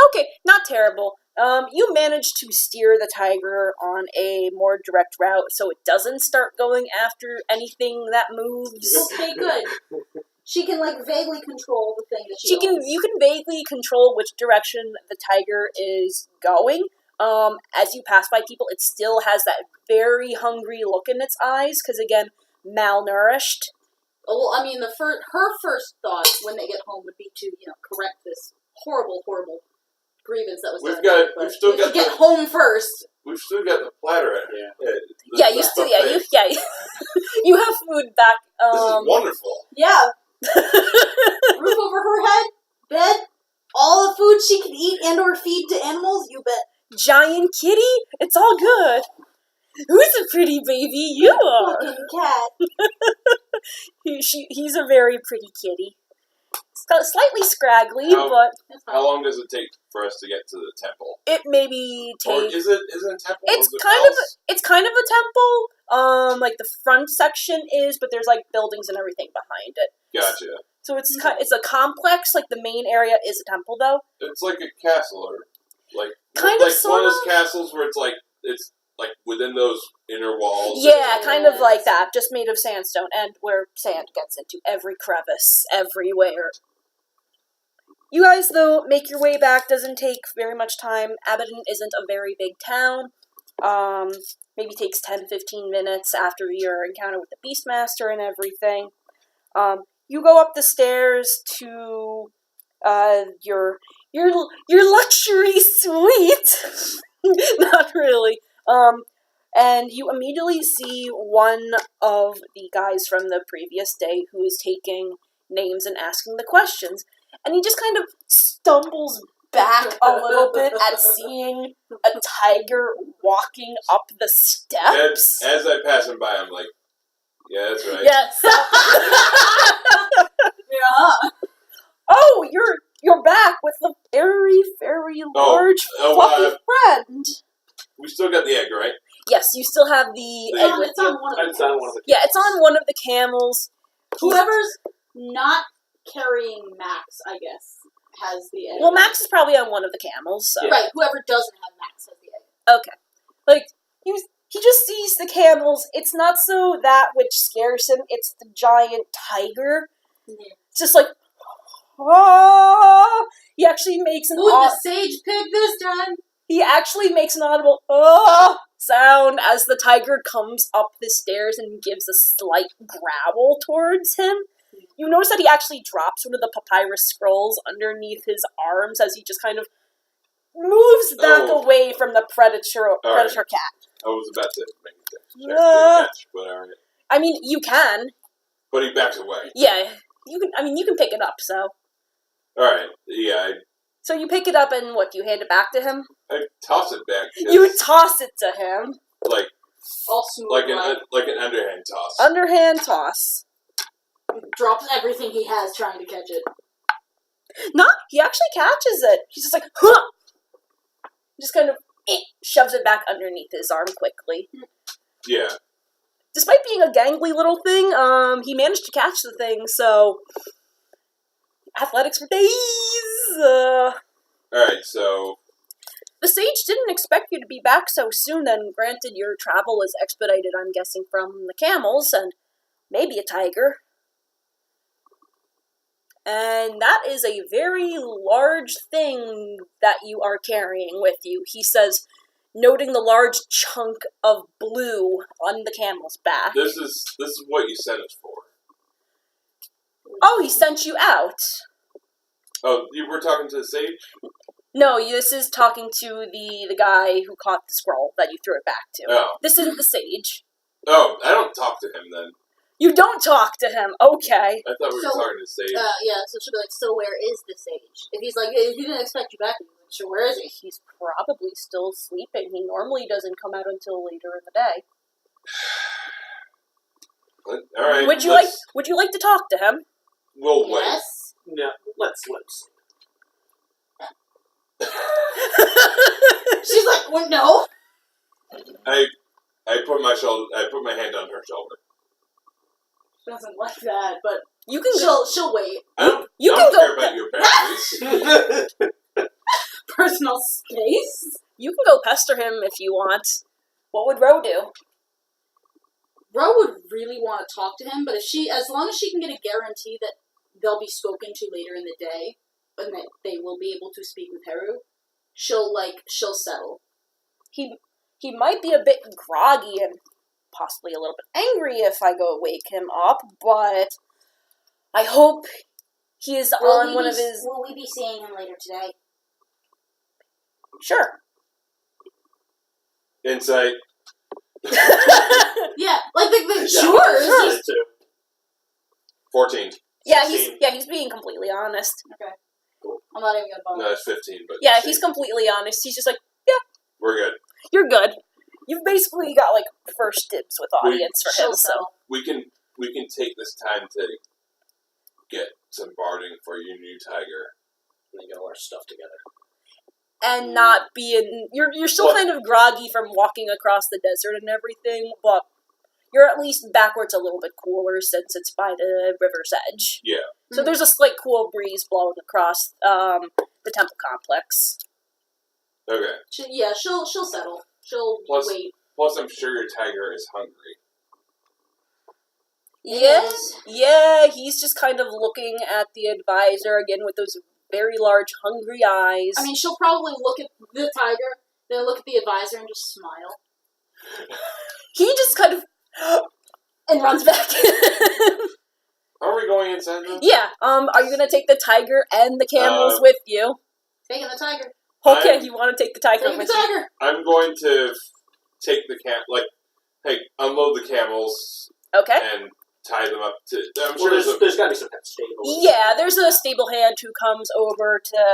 [SPEAKER 1] Okay, not terrible. You managed to steer the tiger on a more direct route so it doesn't start going after anything that moves.
[SPEAKER 2] Okay, good. She can, vaguely control the thing that she owns.
[SPEAKER 1] You can vaguely control which direction the tiger is going. As you pass by people, it still has that very hungry look in its eyes, because, again, malnourished.
[SPEAKER 2] Well, I mean, her first thought when they get home would be to, correct this horrible, horrible grievance that was done.
[SPEAKER 3] We've still got
[SPEAKER 2] get home first.
[SPEAKER 3] We've still got the platter at
[SPEAKER 1] You have food back.
[SPEAKER 3] This is wonderful.
[SPEAKER 2] Yeah. Roof over her head, bed, all the food she can eat and or feed to animals, you bet.
[SPEAKER 1] Giant kitty? It's all good. Who's a pretty baby? You are.
[SPEAKER 2] Fucking cat.
[SPEAKER 1] He's a very pretty kitty. Slightly scraggly, but...
[SPEAKER 3] How long does it take for us to get to the temple?
[SPEAKER 1] It maybe takes...
[SPEAKER 3] Or is it a temple?
[SPEAKER 1] It's kind of a temple. Like the front section is, but there's buildings and everything behind it.
[SPEAKER 3] Gotcha.
[SPEAKER 1] So it's a complex. Like the main area is a temple, though.
[SPEAKER 3] It's like a castle, or one of those castles where it's within those inner walls.
[SPEAKER 1] Yeah, kind of like that, just made of sandstone, and where sand gets into every crevice, everywhere. You guys, though, make your way back. Doesn't take very much time. Abaddon isn't a very big town. Maybe takes 10-15 minutes after your encounter with the Beastmaster and everything. You go up the stairs to your luxury suite. Not really. And you immediately see one of the guys from the previous day who is taking names and asking the questions. And he just kind of stumbles back a little bit at seeing a tiger walking up the steps.
[SPEAKER 3] As I pass him by, I'm like, yeah, that's right.
[SPEAKER 1] Yes.
[SPEAKER 2] Yeah.
[SPEAKER 1] Oh, you're back with the very, very large, fluffy friend.
[SPEAKER 3] We still got the egg, right?
[SPEAKER 1] Yes, you still have the egg with
[SPEAKER 2] It's
[SPEAKER 1] you.
[SPEAKER 2] on one of the
[SPEAKER 4] It's on one of the
[SPEAKER 1] Yeah, it's on one of the camels.
[SPEAKER 2] Whoever's not carrying Max, I guess, has the egg.
[SPEAKER 1] Well, Max is probably on one of the camels, so.
[SPEAKER 2] Right, whoever doesn't have Max has the egg.
[SPEAKER 1] Okay. Like, he just sees the camels. It's not so that which scares him, it's the giant tiger.
[SPEAKER 2] Yeah.
[SPEAKER 1] It's just like, ah! He actually makes an
[SPEAKER 2] Ooh, the sage pig this time!
[SPEAKER 1] He actually makes an audible "ah" sound as the tiger comes up the stairs and gives a slight growl towards him. You notice that he actually drops one of the papyrus scrolls underneath his arms as he just kind of moves back away from the predator cat.
[SPEAKER 3] I was about to make a catch, but alright.
[SPEAKER 1] I mean, you can.
[SPEAKER 3] But he backs away.
[SPEAKER 1] Yeah, you can. I mean, you can pick it up. So.
[SPEAKER 3] Alright, yeah.
[SPEAKER 1] So you pick it up and what? You hand it back to him?
[SPEAKER 3] I toss it back.
[SPEAKER 1] You toss it to him.
[SPEAKER 2] All smooth.
[SPEAKER 3] Like an underhand toss.
[SPEAKER 1] Underhand toss.
[SPEAKER 2] Drops everything he has trying to catch it.
[SPEAKER 1] No, he actually catches it. He's just like, huh! Just kind of shoves it back underneath his arm quickly.
[SPEAKER 3] Yeah.
[SPEAKER 1] Despite being a gangly little thing, he managed to catch the thing, so... Athletics for days!
[SPEAKER 3] Alright, so...
[SPEAKER 1] The sage didn't expect you to be back so soon, and granted your travel was expedited, I'm guessing, from the camels, and maybe a tiger. And that is a very large thing that you are carrying with you, he says, noting the large chunk of blue on the camel's back.
[SPEAKER 3] This is what you sent us for.
[SPEAKER 1] Oh, he sent you out.
[SPEAKER 3] Oh, you were talking to the sage?
[SPEAKER 1] No, this is talking to the guy who caught the scroll that you threw it back to.
[SPEAKER 3] Oh.
[SPEAKER 1] This isn't the sage.
[SPEAKER 3] Oh, I don't talk to him then.
[SPEAKER 1] You don't talk to him, okay.
[SPEAKER 3] I thought we were talking to the sage.
[SPEAKER 2] Yeah, so she'll be like, so where is the sage? If he's like, he didn't expect you back, so where is he?
[SPEAKER 1] He's probably still sleeping. He normally doesn't come out until later in the day.
[SPEAKER 3] Alright.
[SPEAKER 1] Would you like to talk to him?
[SPEAKER 3] We'll wait.
[SPEAKER 2] Yes?
[SPEAKER 4] No, let's sleep.
[SPEAKER 2] She's like, well, no.
[SPEAKER 3] I put my hand on her shoulder.
[SPEAKER 2] She doesn't like that, but
[SPEAKER 1] You can
[SPEAKER 2] she'll wait.
[SPEAKER 3] I don't
[SPEAKER 1] can
[SPEAKER 3] care
[SPEAKER 1] go
[SPEAKER 3] about your boundaries.
[SPEAKER 2] Personal space?
[SPEAKER 1] You can go pester him if you want. What would Ro do?
[SPEAKER 2] Ro would really want to talk to him, but as long as she can get a guarantee that they'll be spoken to later in the day, and that they will be able to speak with Heru, she'll settle.
[SPEAKER 1] He might be a bit groggy and possibly a little bit angry if I go wake him up, but I hope he is on one of his...
[SPEAKER 2] Will we be seeing him later today?
[SPEAKER 1] Sure.
[SPEAKER 3] Insight.
[SPEAKER 2] Yeah, like sure.
[SPEAKER 3] 14.
[SPEAKER 1] He's being completely honest.
[SPEAKER 2] Okay. Cool. I'm not even gonna bother.
[SPEAKER 3] No, it's 15, but...
[SPEAKER 1] Yeah, he's completely honest. He's just like, yeah.
[SPEAKER 3] We're good.
[SPEAKER 1] You're good. You've basically got, like, first dibs with audience for him, so...
[SPEAKER 3] We can take this time to get some barding for your new tiger.
[SPEAKER 4] And then get all our stuff together.
[SPEAKER 1] And not being... You're still kind of groggy from walking across the desert and everything, but you're at least backwards a little bit cooler since it's by the river's edge.
[SPEAKER 3] Yeah.
[SPEAKER 1] So there's a slight cool breeze blowing across the temple complex.
[SPEAKER 3] Okay.
[SPEAKER 2] She'll settle. She'll wait.
[SPEAKER 3] Plus, I'm sure your tiger is hungry.
[SPEAKER 1] Yeah, he's just kind of looking at the advisor again with those very large, hungry eyes.
[SPEAKER 2] I mean, she'll probably look at the tiger, then look at the advisor and just smile.
[SPEAKER 1] He just kind of and runs back.
[SPEAKER 3] Are we going inside though?
[SPEAKER 1] Yeah. Are you gonna take the tiger and the camels with you?
[SPEAKER 2] Taking the tiger.
[SPEAKER 1] Okay, you want to take the tiger
[SPEAKER 2] Taking
[SPEAKER 1] with
[SPEAKER 2] the tiger.
[SPEAKER 1] you?
[SPEAKER 3] I'm going to take the unload the camels.
[SPEAKER 1] Okay.
[SPEAKER 3] And tie them up to... I'm
[SPEAKER 4] Well,
[SPEAKER 3] sure
[SPEAKER 4] there's got to be some kind of stable.
[SPEAKER 1] Yeah, there's a stable hand who comes over to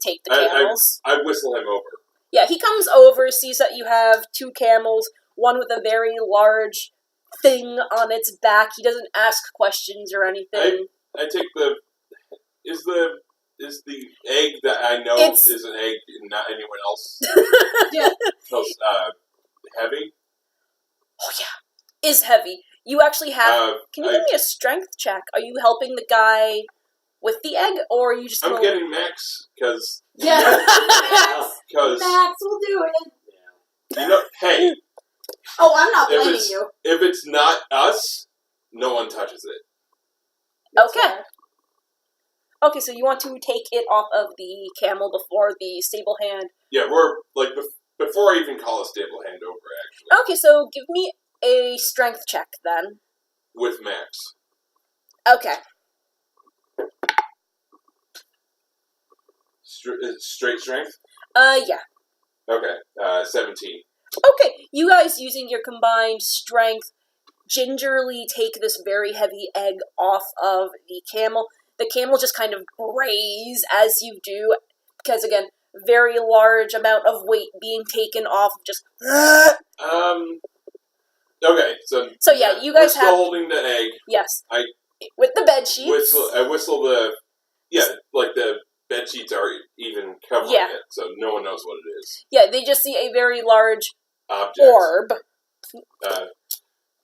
[SPEAKER 1] take the camels.
[SPEAKER 3] I whistle him over.
[SPEAKER 1] Yeah, he comes over, sees that you have two camels, one with a very large thing on its back. He doesn't ask questions or anything.
[SPEAKER 3] I take the... Is is the egg that I know
[SPEAKER 1] It's-
[SPEAKER 3] is an egg and not anyone else
[SPEAKER 2] Yeah.
[SPEAKER 3] heavy?
[SPEAKER 1] Oh yeah, is heavy. You actually have. Can you give me a strength check? Are you helping the guy with the egg, or are you just?
[SPEAKER 3] I'm getting Max because
[SPEAKER 2] Yeah. Max.
[SPEAKER 3] because
[SPEAKER 2] Max will do it.
[SPEAKER 3] you know. Hey,
[SPEAKER 2] Oh, I'm not
[SPEAKER 3] if
[SPEAKER 2] blaming
[SPEAKER 3] it's
[SPEAKER 2] you.
[SPEAKER 3] if it's not us, no one touches it.
[SPEAKER 2] That's
[SPEAKER 1] Okay.
[SPEAKER 2] fair.
[SPEAKER 1] Okay, so you want to take it off of the camel before the stable hand.
[SPEAKER 3] Yeah, we're like before I even call a stable hand over. Actually,
[SPEAKER 1] Okay, so give me a strength check then.
[SPEAKER 3] with Max.
[SPEAKER 1] Okay.
[SPEAKER 3] Straight strength.
[SPEAKER 1] Yeah.
[SPEAKER 3] Okay, 17.
[SPEAKER 1] Okay, you guys using your combined strength gingerly take this very heavy egg off of the camel. The camel just kind of brays as you do, because again, very large amount of weight being taken off. Just
[SPEAKER 3] Okay, so
[SPEAKER 1] yeah, you
[SPEAKER 3] we're
[SPEAKER 1] guys
[SPEAKER 3] still
[SPEAKER 1] have
[SPEAKER 3] holding the egg.
[SPEAKER 1] yes,
[SPEAKER 3] I
[SPEAKER 1] with the bed sheets.
[SPEAKER 3] I whistle the like the bed sheets are even covering
[SPEAKER 1] Yeah.
[SPEAKER 3] it, so no one knows what it is.
[SPEAKER 1] Yeah, they just see a very large
[SPEAKER 3] Objects.
[SPEAKER 1] orb.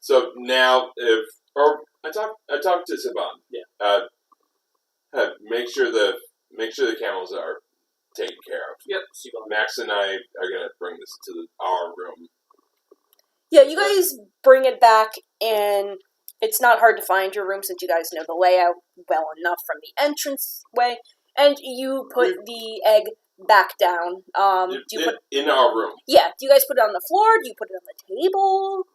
[SPEAKER 3] So now, I talked to Saban.
[SPEAKER 4] Yeah.
[SPEAKER 3] Make sure the camels are taken care of.
[SPEAKER 4] Yep. So you
[SPEAKER 3] Max and I are gonna bring this to our room.
[SPEAKER 1] Yeah, you guys bring it back, and it's not hard to find your room since you guys know the layout well enough from the entrance way. And you put the egg back down. Do you put
[SPEAKER 3] in our room?
[SPEAKER 1] Yeah. Do you guys put it on the floor? Do you put it on the table?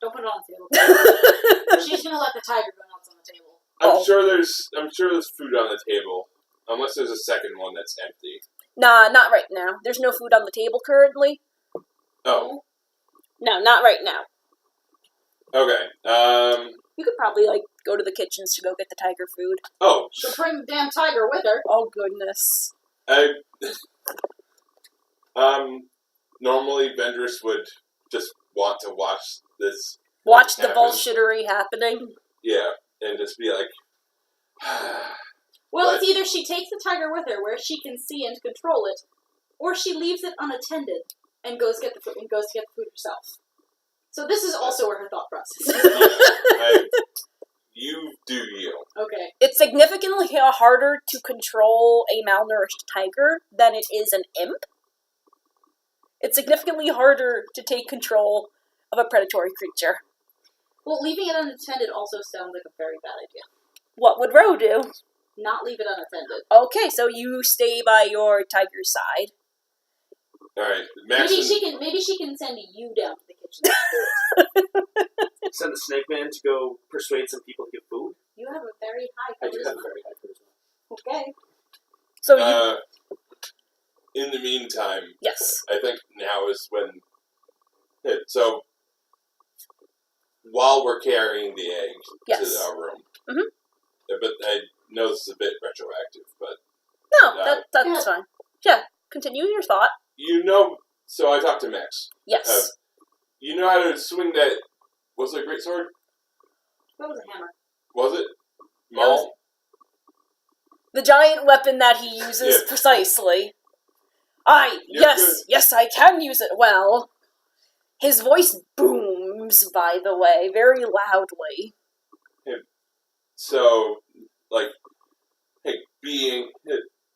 [SPEAKER 2] Don't put it on the table. She's gonna let the tiger go nuts on the table.
[SPEAKER 3] I'm sure there's food on the table, unless there's a second one that's empty.
[SPEAKER 1] Nah, not right now. There's no food on the table currently.
[SPEAKER 3] Oh,
[SPEAKER 1] No, not right now.
[SPEAKER 3] okay.
[SPEAKER 1] You could probably go to the kitchens to go get the tiger food.
[SPEAKER 3] Oh,
[SPEAKER 2] She'll bring the damn tiger with her.
[SPEAKER 1] Oh goodness.
[SPEAKER 3] Normally Vendress would just want to watch this.
[SPEAKER 1] Watch the
[SPEAKER 3] happen.
[SPEAKER 1] bullshittery happening.
[SPEAKER 3] Yeah, and just be like,
[SPEAKER 2] Well,
[SPEAKER 3] But-
[SPEAKER 2] it's either she takes the tiger with her, where she can see and control it, or she leaves it unattended and goes to get the food herself. So this is also where her thought process is.
[SPEAKER 3] you do you.
[SPEAKER 2] Okay.
[SPEAKER 1] It's significantly harder to control a malnourished tiger than it is an imp. It's significantly harder to take control of a predatory creature.
[SPEAKER 2] Well, leaving it unattended also sounds like a very bad idea.
[SPEAKER 1] What would Ro do?
[SPEAKER 2] Not leave it unattended.
[SPEAKER 1] Okay, so you stay by your tiger's side.
[SPEAKER 3] Alright, Max
[SPEAKER 2] Maybe she can send you down to the kitchen to do it.
[SPEAKER 4] send the snake man to go persuade some people to get food.
[SPEAKER 2] You have a very high
[SPEAKER 4] I do have a
[SPEAKER 2] charisma.
[SPEAKER 4] very high charisma.
[SPEAKER 2] Okay.
[SPEAKER 1] So you
[SPEAKER 3] in the meantime,
[SPEAKER 1] yes.
[SPEAKER 3] I think now is when. So, while we're carrying the egg
[SPEAKER 1] Yes.
[SPEAKER 3] to our room,
[SPEAKER 1] Mhm.
[SPEAKER 3] But I know this is a bit retroactive, but
[SPEAKER 1] No, that's fine. Yeah, continue your thought.
[SPEAKER 3] so I talked to Max.
[SPEAKER 1] Yes.
[SPEAKER 3] You know how to swing that? Was it a great sword?
[SPEAKER 2] That was a hammer.
[SPEAKER 3] Was it?
[SPEAKER 1] was- The giant weapon that he uses
[SPEAKER 3] Yeah.
[SPEAKER 1] precisely.
[SPEAKER 3] You're good.
[SPEAKER 1] Yes, I can use it well. His voice booms, by the way, very loudly.
[SPEAKER 3] So,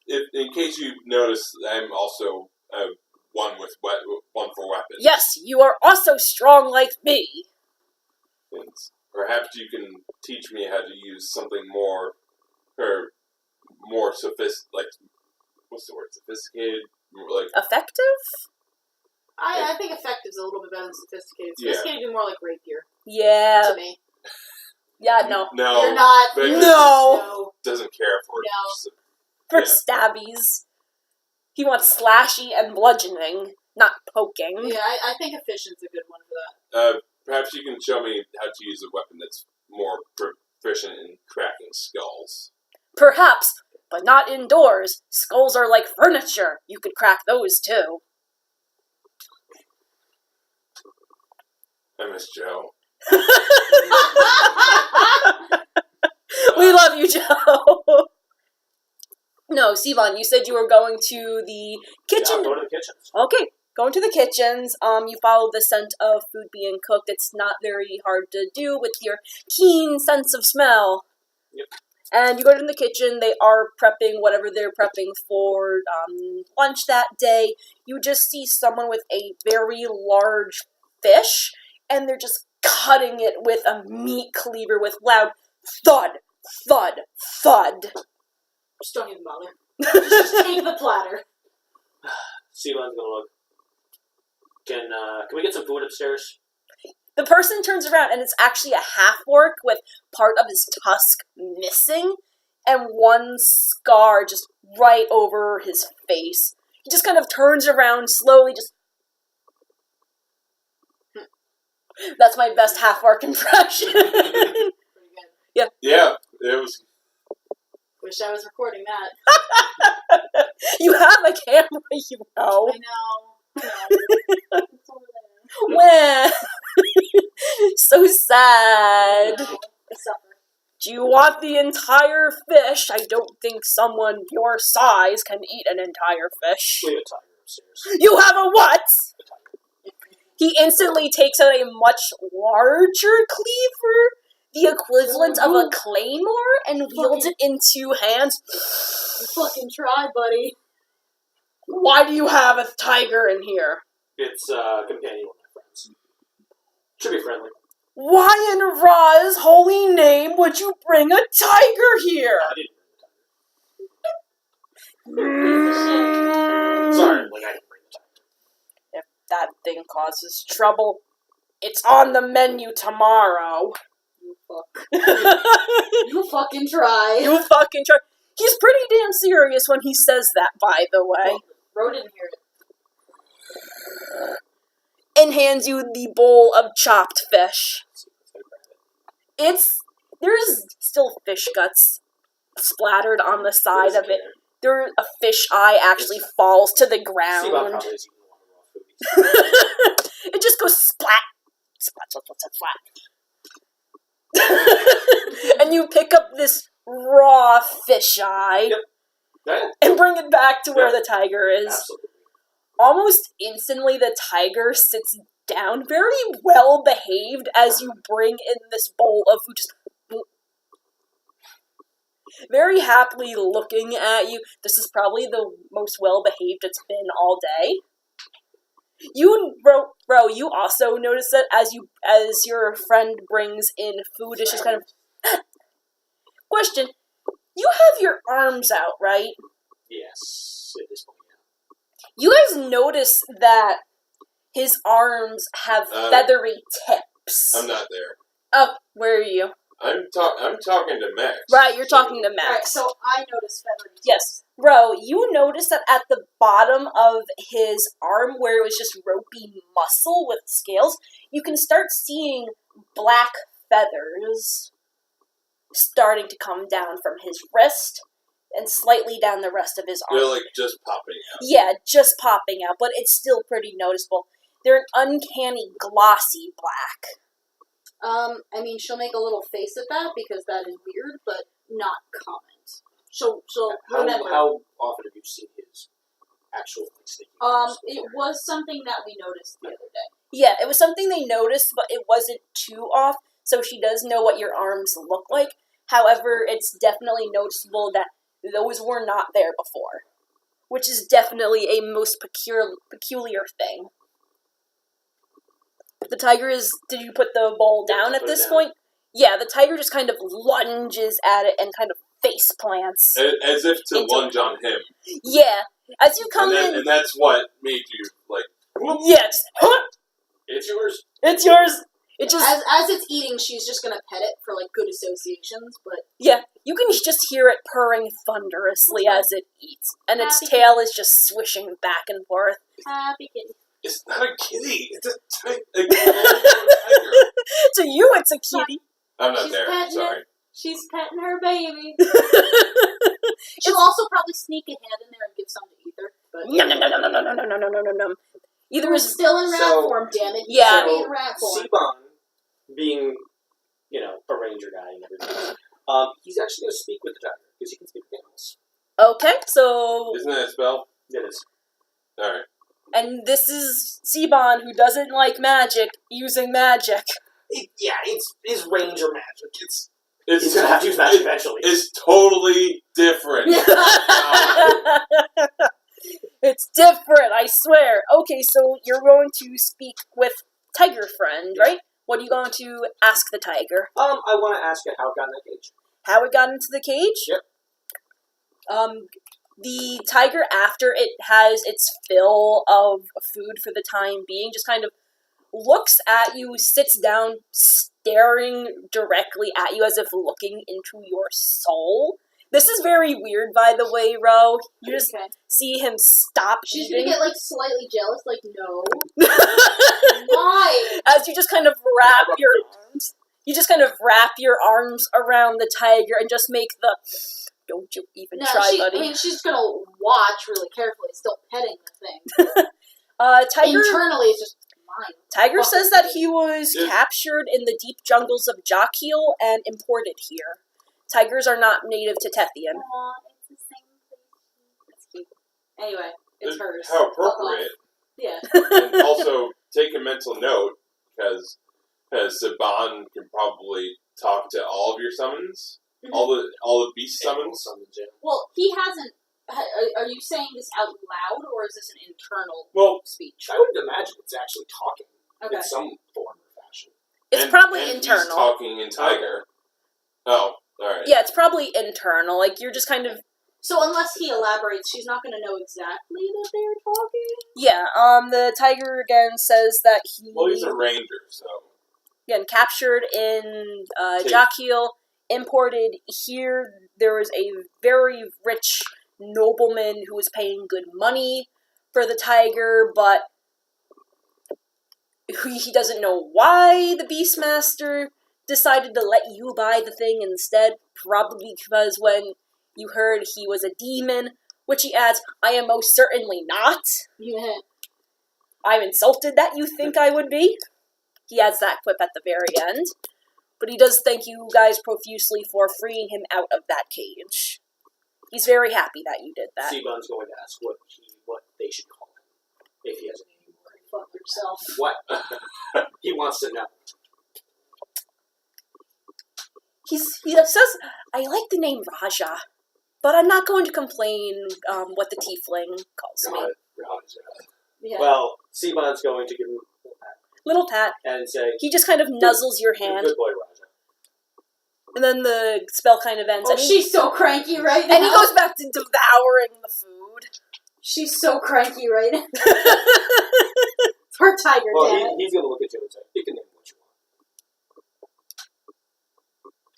[SPEAKER 3] if in case you notice, I'm also one for weapons.
[SPEAKER 1] Yes, you are also strong like me.
[SPEAKER 3] And perhaps you can teach me how to use something more sophisticated. What's the word? Sophisticated.
[SPEAKER 1] Effective?
[SPEAKER 2] I think effective's a little bit better than sophisticated.
[SPEAKER 3] Yeah.
[SPEAKER 2] Sophisticated would be more like rapier
[SPEAKER 1] Yeah.
[SPEAKER 2] to me.
[SPEAKER 1] Yeah, no.
[SPEAKER 3] No,
[SPEAKER 2] You're not.
[SPEAKER 3] Vendress
[SPEAKER 1] No.
[SPEAKER 3] doesn't care for it.
[SPEAKER 2] No.
[SPEAKER 3] So,
[SPEAKER 1] For
[SPEAKER 3] yeah.
[SPEAKER 1] stabbies. He wants slashy and bludgeoning, not poking.
[SPEAKER 2] Yeah, I think efficient's a good one for that.
[SPEAKER 3] Perhaps you can show me how to use a weapon that's more proficient in cracking skulls.
[SPEAKER 1] Perhaps, but not indoors. Skulls are like furniture. You could crack those too.
[SPEAKER 3] I miss Joe.
[SPEAKER 1] We love you, Joe. No, Sivan, you said you were going to the kitchen.
[SPEAKER 4] Yeah, go to the kitchens.
[SPEAKER 1] Okay, going to the kitchens. You follow the scent of food being cooked. It's not very hard to do with your keen sense of smell.
[SPEAKER 4] Yep.
[SPEAKER 1] And you go to the kitchen. They are prepping whatever they're prepping for lunch that day. You just see someone with a very large fish, and they're just cutting it with a meat cleaver with loud thud, thud, thud.
[SPEAKER 2] Just don't even bother. Just take the platter.
[SPEAKER 4] Sivan's gonna look. Can we get some food upstairs?
[SPEAKER 1] The person turns around, and it's actually a half-orc with part of his tusk missing, and one scar just right over his face. He just kind of turns around slowly, just... That's my best half-orc impression.
[SPEAKER 2] Pretty good.
[SPEAKER 3] Yeah, it was.
[SPEAKER 2] Wish I was recording that.
[SPEAKER 1] You have a camera, you know.
[SPEAKER 2] I know. It's over there.
[SPEAKER 1] Wah. So sad.
[SPEAKER 2] I suffer.
[SPEAKER 1] Do you want the entire fish? I don't think someone your size can eat an entire fish.
[SPEAKER 4] We have a tiger upstairs.
[SPEAKER 1] You have a what? He instantly takes out a much larger cleaver, the equivalent of a claymore, and wields it in two hands.
[SPEAKER 2] You fucking try, buddy.
[SPEAKER 1] Why do you have a tiger in here?
[SPEAKER 4] It's a companion with my friends. Should be friendly.
[SPEAKER 1] Why in Ra's holy name would you bring a tiger here?
[SPEAKER 4] I didn't bring the tiger. Sorry, I didn't bring the tiger.
[SPEAKER 1] If that thing causes trouble, it's on the menu tomorrow.
[SPEAKER 2] You fuck. You fucking try.
[SPEAKER 1] You fucking try. He's pretty damn serious when he says that, by the way.
[SPEAKER 2] Ro didn't hear it.
[SPEAKER 1] And hands you the bowl of chopped fish. There's still fish guts splattered on the side of it. A fish eye actually falls to the ground. It just goes splat, splat, splat, splat, splat. And you pick up this raw fish eye and bring it back to where the tiger is.
[SPEAKER 4] Absolutely.
[SPEAKER 1] Almost instantly, the tiger sits down, very well behaved, as you bring in this bowl of food, just very happily looking at you. This is probably the most well behaved it's been all day. You, Ro, you also notice that as your friend brings in food, it's just kind of question. You have your arms out, right?
[SPEAKER 4] Yes, at this point.
[SPEAKER 1] You guys notice that his arms have feathery tips.
[SPEAKER 3] I'm not there.
[SPEAKER 1] Oh, where are you?
[SPEAKER 3] I'm talking to Max.
[SPEAKER 1] Right, you're talking to Max.
[SPEAKER 2] Alright, so I noticed feathery tips.
[SPEAKER 1] Yes. Ro, you notice that at the bottom of his arm, where it was just ropey muscle with scales, you can start seeing black feathers starting to come down from his wrist and slightly down the rest of his arm.
[SPEAKER 3] They're like just popping out.
[SPEAKER 1] Yeah, just popping out, but it's still pretty noticeable. They're an uncanny glossy black.
[SPEAKER 2] I mean, she'll make a little face at that because that is weird, but not comment. So remember.
[SPEAKER 4] How often have you seen his actual face?
[SPEAKER 2] It was something that we noticed the other day.
[SPEAKER 1] Yeah, it was something they noticed, but it wasn't too off, so she does know what your arms look like. However, it's definitely noticeable that those were not there before, which is definitely a most peculiar thing. The tiger is... Did you put the bowl down at this point? Yeah, the tiger just kind of lunges at it and kind of face plants.
[SPEAKER 3] As if to lunge on him.
[SPEAKER 1] Yeah. As you come in...
[SPEAKER 3] And that's what made you, like... Whoop.
[SPEAKER 1] Yeah, just...
[SPEAKER 4] It's yours.
[SPEAKER 1] It's yours. It just...
[SPEAKER 2] As it's eating, she's just gonna pet it for, like, good associations, but...
[SPEAKER 1] Yeah, you can just hear it purring thunderously as it eats, and its tail is just swishing back and forth.
[SPEAKER 2] Happy kitty.
[SPEAKER 3] It's not a kitty. It's a tiger.
[SPEAKER 1] To you, it's a kitty.
[SPEAKER 3] I'm not
[SPEAKER 2] She's
[SPEAKER 3] there.
[SPEAKER 2] petting
[SPEAKER 3] Sorry.
[SPEAKER 2] it. She's petting her baby. She'll also probably sneak a hand in there and give some to Ether. But
[SPEAKER 1] No. Either
[SPEAKER 2] We're
[SPEAKER 1] is
[SPEAKER 2] still in rat form, damn it.
[SPEAKER 1] Yeah.
[SPEAKER 2] Be in rat form.
[SPEAKER 4] Sivan, being, a ranger guy and everything, he's actually going to speak with the tiger, because he can speak with animals.
[SPEAKER 1] Okay, so...
[SPEAKER 3] Isn't that a spell?
[SPEAKER 4] It is.
[SPEAKER 3] Alright.
[SPEAKER 1] And this is Seabon, who doesn't like magic, using magic.
[SPEAKER 4] It's ranger magic. He's gonna have to use magic eventually.
[SPEAKER 3] It's totally different.
[SPEAKER 1] It's different, I swear. Okay, so you're going to speak with Tiger Friend, right? What are you going to ask the tiger?
[SPEAKER 4] I want to ask it how it got in that cage.
[SPEAKER 1] How it got into the cage?
[SPEAKER 4] Yep.
[SPEAKER 1] The tiger, after it has its fill of food for the time being, just kind of looks at you, sits down, staring directly at you as if looking into your soul. This is very weird, by the way, Ro. You just see him stop
[SPEAKER 2] She's
[SPEAKER 1] eating.
[SPEAKER 2] gonna get, slightly jealous, no. Why?
[SPEAKER 1] As you just kind of wrap your arms. You just kind of wrap your arms around the tiger and just make the... Don't you even try, buddy.
[SPEAKER 2] I mean, she's gonna watch really carefully, still petting the thing.
[SPEAKER 1] Tiger...
[SPEAKER 2] Internally, it's just mine.
[SPEAKER 1] Tiger says that he was captured in the deep jungles of Jokhiel and imported here. Tigers are not native to Tethian.
[SPEAKER 2] Aw, it's the same place. That's cute. Anyway, it's hers.
[SPEAKER 3] How appropriate.
[SPEAKER 2] Yeah.
[SPEAKER 3] And also, take a mental note, because Saban can probably talk to all of your summons.
[SPEAKER 2] Mm-hmm.
[SPEAKER 3] All the beast summons.
[SPEAKER 2] Well, he hasn't... Are you saying this out loud, or is this an internal speech?
[SPEAKER 4] I would imagine it's actually talking in some form or fashion.
[SPEAKER 1] It's probably
[SPEAKER 3] and
[SPEAKER 1] internal.
[SPEAKER 3] He's talking in Tiger. Oh, alright.
[SPEAKER 1] Yeah, it's probably internal. You're just kind of...
[SPEAKER 2] So unless he elaborates, she's not going to know exactly that they're talking?
[SPEAKER 1] Yeah, the tiger again says that he...
[SPEAKER 3] Well, he's a ranger, so...
[SPEAKER 1] Again, captured in Jokhiel, imported here. There was a very rich nobleman who was paying good money for the tiger, but he doesn't know why the Beastmaster decided to let you buy the thing instead, probably because when you heard he was a demon, which he adds, I am most certainly not.
[SPEAKER 2] Yeah.
[SPEAKER 1] I'm insulted that you think I would be. He adds that quip at the very end. But he does thank you guys profusely for freeing him out of that cage. He's very happy that you did that.
[SPEAKER 4] Seabon's going to ask what they should call him, if he has a name.
[SPEAKER 2] Fuck yourself.
[SPEAKER 4] What? He wants to know.
[SPEAKER 1] He says, I like the name Raja, but I'm not going to complain what the tiefling calls me.
[SPEAKER 2] Yeah.
[SPEAKER 4] Well, Seabon's going to give him
[SPEAKER 1] Little pat.
[SPEAKER 4] and say,
[SPEAKER 1] He just kind of nuzzles your hand,
[SPEAKER 4] good boy, Raja.
[SPEAKER 1] and then the spell kind of ends.
[SPEAKER 2] Oh,
[SPEAKER 1] and
[SPEAKER 2] she's so cranky right now.
[SPEAKER 1] And he goes back to devouring the food.
[SPEAKER 2] She's so cranky right now. Her tiger
[SPEAKER 4] Well,
[SPEAKER 2] dad.
[SPEAKER 4] he's going to look at you and say, you can name what you want.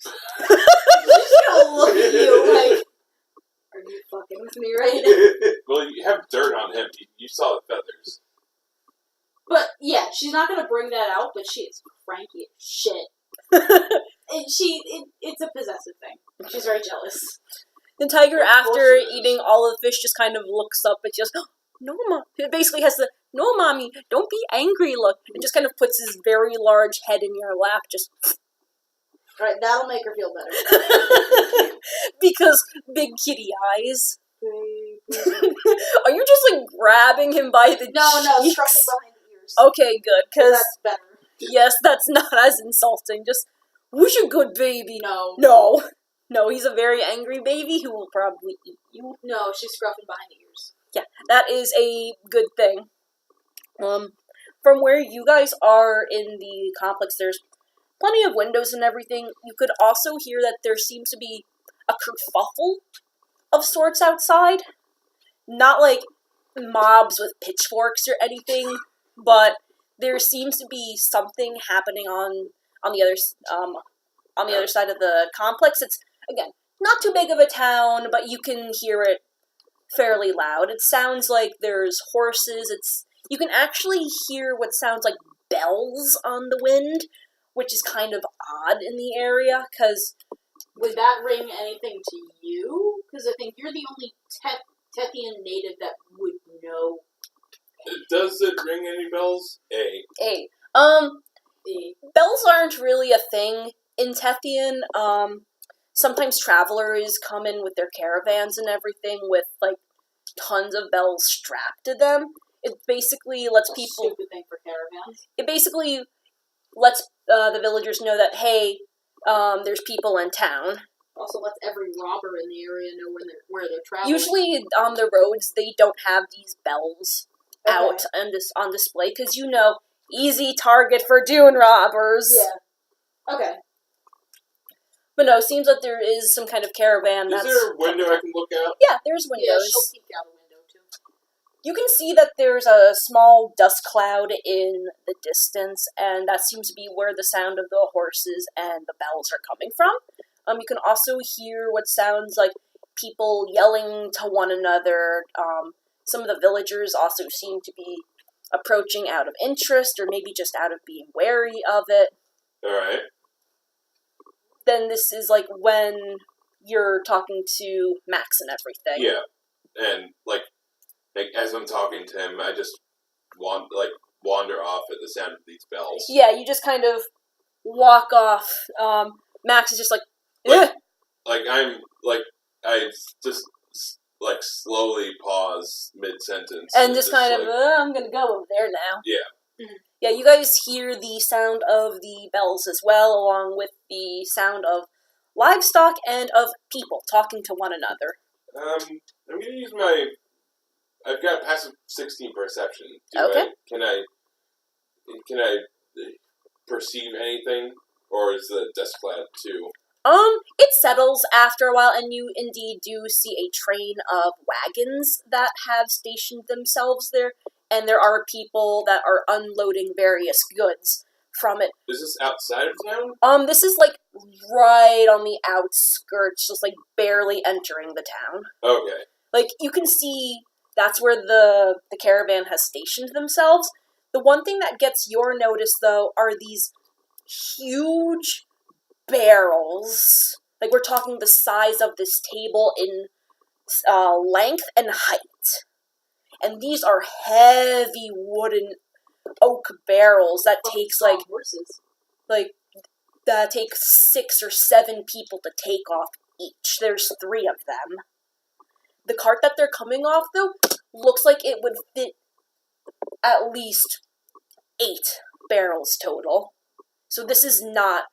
[SPEAKER 2] She's gonna look at you like, are you fucking with me right now?
[SPEAKER 3] Well, you have dirt on him. You saw the feathers.
[SPEAKER 2] But, yeah, she's not gonna bring that out, but she is cranky as shit. It's a possessive thing. She's very jealous.
[SPEAKER 1] The tiger, after eating all of the fish, just kind of looks up and just, no, Mom. It basically has the, no, Mommy, don't be angry look. And just kind of puts his very large head in your lap, just...
[SPEAKER 2] Right, that'll make her feel better.
[SPEAKER 1] Because big kitty eyes. Are you just, grabbing him by the
[SPEAKER 2] No,
[SPEAKER 1] cheeks?
[SPEAKER 2] stroking behind the ears.
[SPEAKER 1] Okay, good, because...
[SPEAKER 2] That's better.
[SPEAKER 1] Yes, that's not as insulting. Just, who's your good baby?
[SPEAKER 2] No.
[SPEAKER 1] No, he's a very angry baby who will probably eat you.
[SPEAKER 2] No, she's scruffing behind the ears.
[SPEAKER 1] Yeah, that is a good thing. From where you guys are in the complex, there's plenty of windows and everything. You could also hear that there seems to be a kerfuffle of sorts outside. Not like mobs with pitchforks or anything, but there seems to be something happening on the other side of the complex. It's, again, not too big of a town, but you can hear it fairly loud. It sounds like there's horses. You can actually hear what sounds like bells on the wind, which is kind of odd in the area, because...
[SPEAKER 2] Would that ring anything to you? Because I think you're the only Tethian native that would know.
[SPEAKER 3] Does it ring any bells?
[SPEAKER 1] Bells aren't really a thing in Tethian. sometimes travelers come in with their caravans and everything with, like, tons of bells strapped to them. It basically lets
[SPEAKER 2] That's a
[SPEAKER 1] people...
[SPEAKER 2] stupid thing for caravans.
[SPEAKER 1] It basically lets the villagers know that, hey, there's people in town.
[SPEAKER 2] Also lets every robber in the area know where they're traveling.
[SPEAKER 1] Usually on the roads, they don't have these bells out on display, because, easy target for dune robbers.
[SPEAKER 2] Yeah. Okay.
[SPEAKER 1] But no, it seems that there is some kind of caravan
[SPEAKER 3] Is there a window I can look out?
[SPEAKER 1] Yeah, there's windows.
[SPEAKER 2] Yeah, she'll peek out a window, too.
[SPEAKER 1] You can see that there's a small dust cloud in the distance, and that seems to be where the sound of the horses and the bells are coming from. You can also hear what sounds like people yelling to one another. Some of the villagers also seem to be approaching out of interest, or maybe just out of being wary of it.
[SPEAKER 3] Alright.
[SPEAKER 1] Then this is like when you're talking to Max and everything.
[SPEAKER 3] Yeah. And, like as I'm talking to him, I just wander off at the sound of these bells.
[SPEAKER 1] Yeah, you just kind of walk off. Max is just like,
[SPEAKER 3] I just slowly pause mid-sentence.
[SPEAKER 1] and just kind of, I'm gonna go over there now.
[SPEAKER 3] Yeah.
[SPEAKER 2] Mm-hmm.
[SPEAKER 1] Yeah, you guys hear the sound of the bells as well, along with the sound of livestock and of people talking to one another.
[SPEAKER 3] I'm gonna use I've got passive 16 perception.
[SPEAKER 1] Okay.
[SPEAKER 3] Can I perceive anything? Or is the dust cloud too?
[SPEAKER 1] It settles after a while, and you indeed do see a train of wagons that have stationed themselves there, and there are people that are unloading various goods from it.
[SPEAKER 3] Is this outside of town?
[SPEAKER 1] This is, like, right on the outskirts, just, like, barely entering the town.
[SPEAKER 3] Okay.
[SPEAKER 1] Like, you can see that's where the caravan has stationed themselves. The one thing that gets your notice, though, are these huge barrels. Like, we're talking the size of this table in length and height. And these are heavy wooden oak barrels that takes, like,
[SPEAKER 2] horses.
[SPEAKER 1] That takes 6 or 7 people to take off each. There's 3 of them. The cart that they're coming off, though, looks like it would fit at least 8 barrels total. So this is not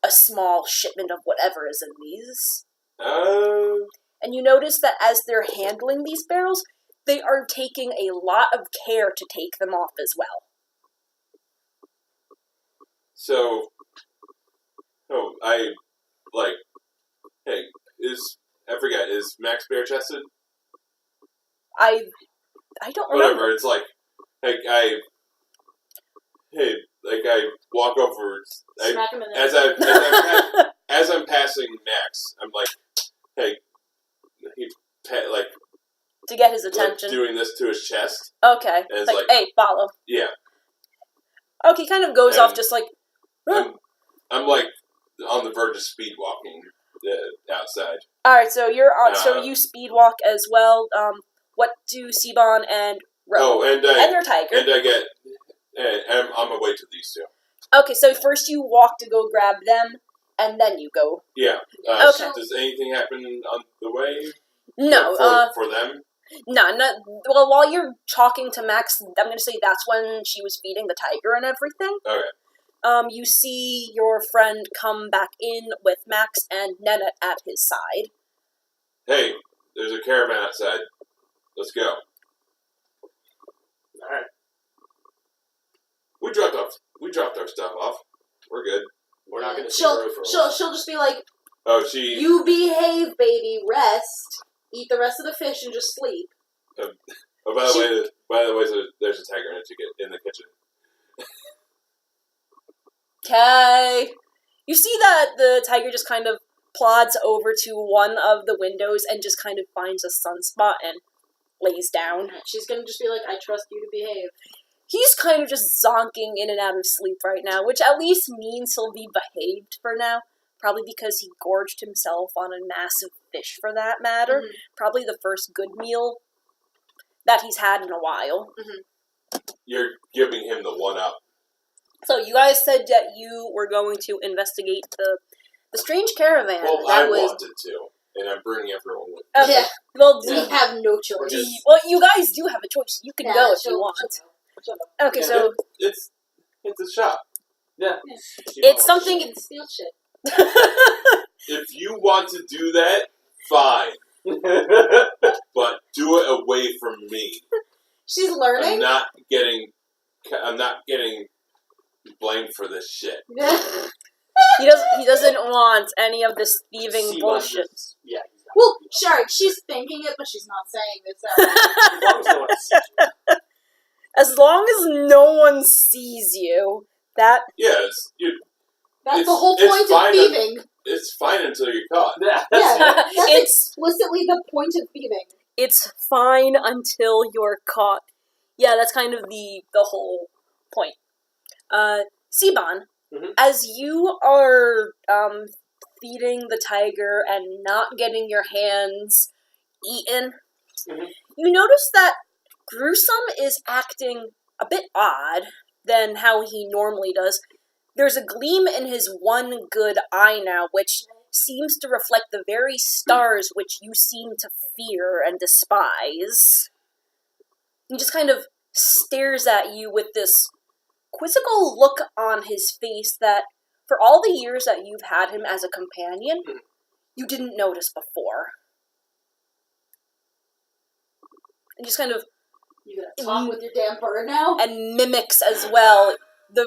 [SPEAKER 1] a small shipment of whatever is in these. And you notice that as they're handling these barrels, they are taking a lot of care to take them off as well.
[SPEAKER 3] So, hey, is Max bare-chested?
[SPEAKER 1] I don't remember.
[SPEAKER 3] Whatever, it's like, I walk over,
[SPEAKER 2] Smack him in the head.
[SPEAKER 3] as I'm passing Max, I'm like, hey,
[SPEAKER 1] to get his attention.
[SPEAKER 3] Doing this to his chest.
[SPEAKER 1] Okay.
[SPEAKER 3] And it's
[SPEAKER 1] Hey, follow.
[SPEAKER 3] Yeah.
[SPEAKER 1] Okay, kind of goes off just like...
[SPEAKER 3] I'm like on the verge of speed walking outside.
[SPEAKER 1] Alright, so you're on. So you speed walk as well. What do Seabon and Ro
[SPEAKER 3] and
[SPEAKER 1] your tiger?
[SPEAKER 3] And I get. And I'm on my way to these two.
[SPEAKER 1] Okay, so first you walk to go grab them, and then you go.
[SPEAKER 3] Yeah.
[SPEAKER 1] Okay.
[SPEAKER 3] Does anything happen on the way?
[SPEAKER 1] No.
[SPEAKER 3] For them?
[SPEAKER 1] No, well, while you're talking to Max, I'm going to say that's when she was feeding the tiger and everything.
[SPEAKER 3] Okay.
[SPEAKER 1] You see your friend come back in with Max and Nennet at his side.
[SPEAKER 3] Hey, there's a caravan outside. Let's go.
[SPEAKER 4] Alright.
[SPEAKER 3] We dropped our stuff off. We're good.
[SPEAKER 4] We're not going to see her for a while.
[SPEAKER 2] She'll just be like,
[SPEAKER 3] Oh, she...
[SPEAKER 2] you behave, baby, rest, eat the rest of the fish, and just sleep.
[SPEAKER 3] Oh, by the way, there's a tiger in the kitchen.
[SPEAKER 1] Okay. You see that the tiger just kind of plods over to one of the windows and just kind of finds a sunspot and lays down.
[SPEAKER 2] She's gonna just be like, I trust you to behave.
[SPEAKER 1] He's kind of just zonking in and out of sleep right now, which at least means he'll be behaved for now. Probably because he gorged himself on a massive fish, for that matter.
[SPEAKER 2] Mm-hmm.
[SPEAKER 1] Probably the first good meal that he's had in a while.
[SPEAKER 2] Mm-hmm.
[SPEAKER 3] You're giving him the one-up.
[SPEAKER 1] So you guys said that you were going to investigate The strange caravan.
[SPEAKER 3] Well,
[SPEAKER 1] that
[SPEAKER 3] I
[SPEAKER 1] was.
[SPEAKER 3] wanted to, and I'm bringing everyone with me.
[SPEAKER 1] Okay.
[SPEAKER 2] Yeah.
[SPEAKER 1] Well,
[SPEAKER 2] We have no choice.
[SPEAKER 1] well, you guys do have a choice. You can go if you want.
[SPEAKER 2] She'll go.
[SPEAKER 1] Okay,
[SPEAKER 4] Yeah.
[SPEAKER 1] so
[SPEAKER 3] It's a shop.
[SPEAKER 4] Yeah.
[SPEAKER 1] it's something.
[SPEAKER 2] She can steal shit.
[SPEAKER 3] If you want to do that, fine. But do it away from me.
[SPEAKER 2] She's learning.
[SPEAKER 3] I'm not getting blamed for this shit.
[SPEAKER 1] He doesn't want any of this thieving bullshit.
[SPEAKER 4] Yeah.
[SPEAKER 2] Well, sure, she's thinking it, but she's not saying this out loud.
[SPEAKER 4] As long as no one sees you.
[SPEAKER 1] As long as no one sees you, that
[SPEAKER 3] Yes,
[SPEAKER 2] That's the whole point of thieving.
[SPEAKER 3] it's fine until you're caught.
[SPEAKER 4] Yeah.
[SPEAKER 2] Yeah, that's
[SPEAKER 1] It's-
[SPEAKER 2] explicitly the point of thieving.
[SPEAKER 1] it's fine until you're caught. Yeah, that's kind of the whole point. Siban,
[SPEAKER 3] Mhm.
[SPEAKER 1] as you are feeding the tiger and not getting your hands eaten,
[SPEAKER 3] Mhm.
[SPEAKER 1] you notice that Gruesome is acting a bit odd than how he normally does. There's a gleam in his one good eye now, which seems to reflect the very stars which you seem to fear and despise. He just kind of stares at you with this quizzical look on his face that, for all the years that you've had him as a companion, you didn't notice before. And just kind of
[SPEAKER 2] You gonna talk with your damn bird now?
[SPEAKER 1] and mimics as well the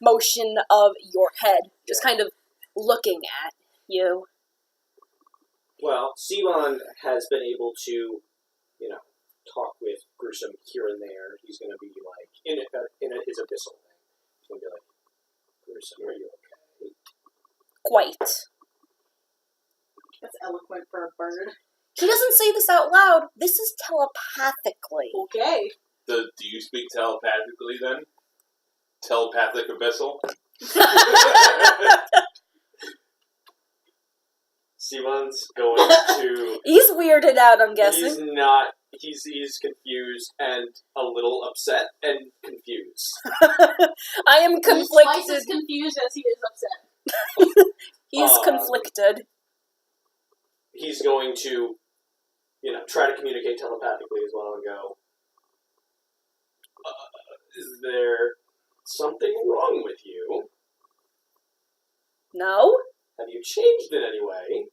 [SPEAKER 1] motion of your head, just kind of looking at you.
[SPEAKER 4] Well, Sivan has been able to, talk with Gruesome here and there. He's going to be like in his abyssal thing. He's going to be like, Gruesome, are you okay?
[SPEAKER 1] Quite.
[SPEAKER 2] That's eloquent for a bird.
[SPEAKER 1] He doesn't say this out loud. This is telepathically.
[SPEAKER 2] Okay.
[SPEAKER 3] Do you speak telepathically then? Telepathic abyssal?
[SPEAKER 4] Sivan's going to.
[SPEAKER 1] He's weirded out, I'm guessing.
[SPEAKER 4] He's not. He's confused and a little upset and confused.
[SPEAKER 1] I am
[SPEAKER 2] He's twice
[SPEAKER 1] conflicted.
[SPEAKER 2] as confused as he is upset.
[SPEAKER 1] He's conflicted.
[SPEAKER 4] He's going to, try to communicate telepathically as well and go, is there something wrong with you?
[SPEAKER 1] No?
[SPEAKER 4] Have you changed in any way?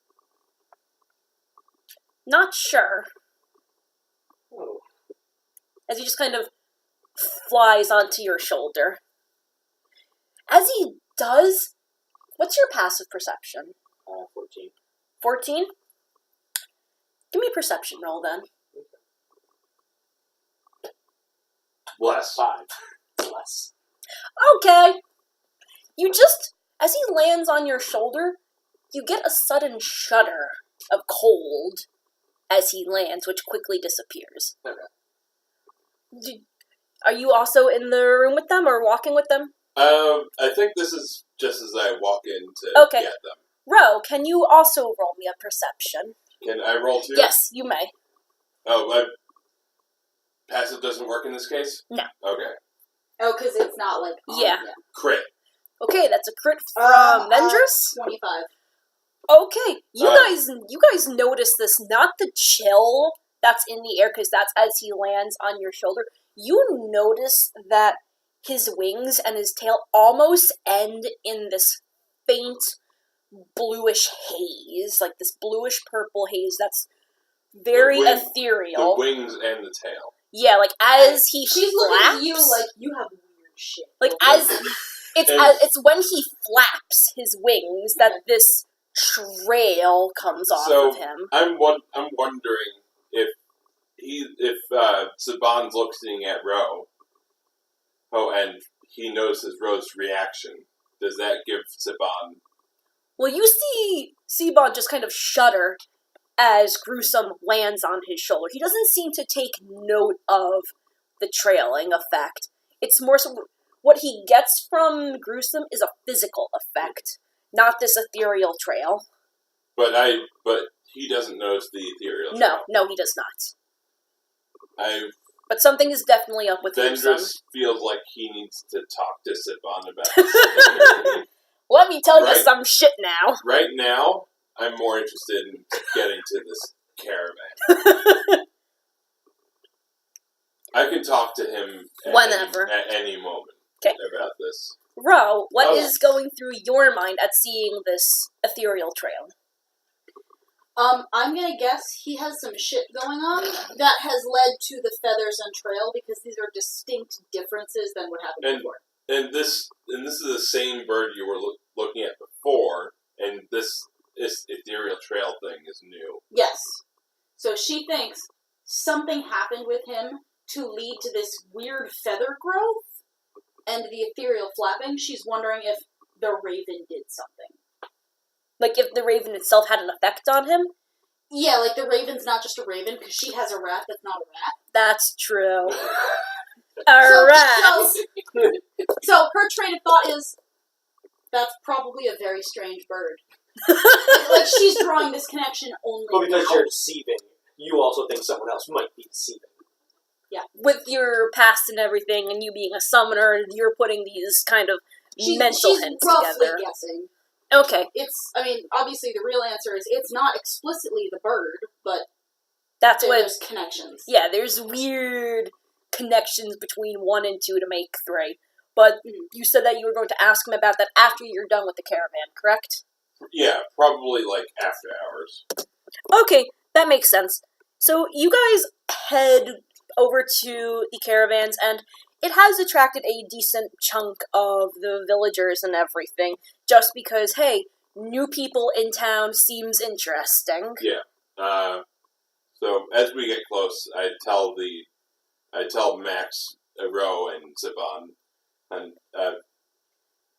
[SPEAKER 1] Not sure.
[SPEAKER 4] Oh,
[SPEAKER 1] As he just kind of flies onto your shoulder. As he does, what's your passive perception?
[SPEAKER 4] 14.
[SPEAKER 1] 14? Give me a perception roll then.
[SPEAKER 3] Less.
[SPEAKER 4] 5. Less.
[SPEAKER 1] Okay. You just, as he lands on your shoulder, you get a sudden shudder of cold as he lands, which quickly disappears.
[SPEAKER 4] Okay.
[SPEAKER 1] Are you also in the room with them or walking with them?
[SPEAKER 3] I think this is just as I walk in to
[SPEAKER 1] Okay.
[SPEAKER 3] get them.
[SPEAKER 1] Ro, can you also roll me a perception?
[SPEAKER 3] Can I roll too?
[SPEAKER 1] Yes, you may.
[SPEAKER 3] Oh, passive doesn't work in this case?
[SPEAKER 1] No.
[SPEAKER 3] Okay.
[SPEAKER 2] Oh, because it's not like
[SPEAKER 1] Yeah.
[SPEAKER 3] Crit.
[SPEAKER 1] Okay, that's a crit from Vendress.
[SPEAKER 2] 25.
[SPEAKER 1] Okay, you guys notice this, not the chill that's in the air, because that's as he lands on your shoulder. You notice that his wings and his tail almost end in this faint bluish haze, like this bluish purple haze that's very
[SPEAKER 3] The
[SPEAKER 1] ethereal.
[SPEAKER 3] The wings and the tail.
[SPEAKER 1] Yeah, like as he
[SPEAKER 2] She's
[SPEAKER 1] flaps,
[SPEAKER 2] looking at you like you have weird shit.
[SPEAKER 1] like as it's when he flaps his wings that this trail comes off of him.
[SPEAKER 3] I'm wondering if Saban's looking at Ro. Oh, and he notices Ro's reaction. Does that give Saban?
[SPEAKER 1] Well, you see Seabon just kind of shudder as Gruesome lands on his shoulder. He doesn't seem to take note of the trailing effect. It's more so what he gets from Gruesome is a physical effect, not this ethereal trail.
[SPEAKER 3] But he doesn't notice the ethereal.
[SPEAKER 1] No, he does not.
[SPEAKER 3] I
[SPEAKER 1] But something is definitely up with Gruesome.
[SPEAKER 3] Vendress feels like he needs to talk to Saban about this.
[SPEAKER 1] Let me tell you
[SPEAKER 3] Right.
[SPEAKER 1] some shit now.
[SPEAKER 3] Right now, I'm more interested in getting to this caravan. I can talk to him
[SPEAKER 1] Whenever.
[SPEAKER 3] at any moment
[SPEAKER 1] 'Kay.
[SPEAKER 3] about this.
[SPEAKER 1] Ro, what is
[SPEAKER 3] Oh.
[SPEAKER 1] going through your mind at seeing this ethereal trail?
[SPEAKER 2] I'm gonna guess he has some shit going on that has led to the feathers and trail because these are distinct differences than what happened before.
[SPEAKER 3] And this is the same bird you were looking at before, and this ethereal trail thing is new.
[SPEAKER 2] Yes. So she thinks something happened with him to lead to this weird feather growth and the ethereal flapping. She's wondering if the raven did something.
[SPEAKER 1] Like if the raven itself had an effect on him?
[SPEAKER 2] Yeah, like the raven's not just a raven because she has a rat that's not a rat.
[SPEAKER 1] That's true.
[SPEAKER 2] So,
[SPEAKER 1] Alright.
[SPEAKER 2] so her train of thought is, that's probably a very strange bird. Like she's drawing this connection only
[SPEAKER 4] Well, because
[SPEAKER 2] now.
[SPEAKER 4] you're deceiving, you also think someone else might be deceiving.
[SPEAKER 1] With your past and everything, and you being a summoner, you're putting these kind of
[SPEAKER 2] She's
[SPEAKER 1] mental hints
[SPEAKER 2] roughly
[SPEAKER 1] together.
[SPEAKER 2] guessing.
[SPEAKER 1] Okay,
[SPEAKER 2] Obviously the real answer is it's not explicitly the bird, but
[SPEAKER 1] that's
[SPEAKER 2] there's
[SPEAKER 1] what.
[SPEAKER 2] connections.
[SPEAKER 1] Yeah, there's weird connections between 1 and 2 to make 3. But you said that you were going to ask him about that after you're done with the caravan, correct?
[SPEAKER 3] Yeah, probably like after hours.
[SPEAKER 1] Okay, that makes sense. So you guys head over to the caravans, and it has attracted a decent chunk of the villagers and everything, just because, hey, new people in town seems interesting.
[SPEAKER 3] Yeah. So as we get close, I tell Max, Ro, and Sivan, and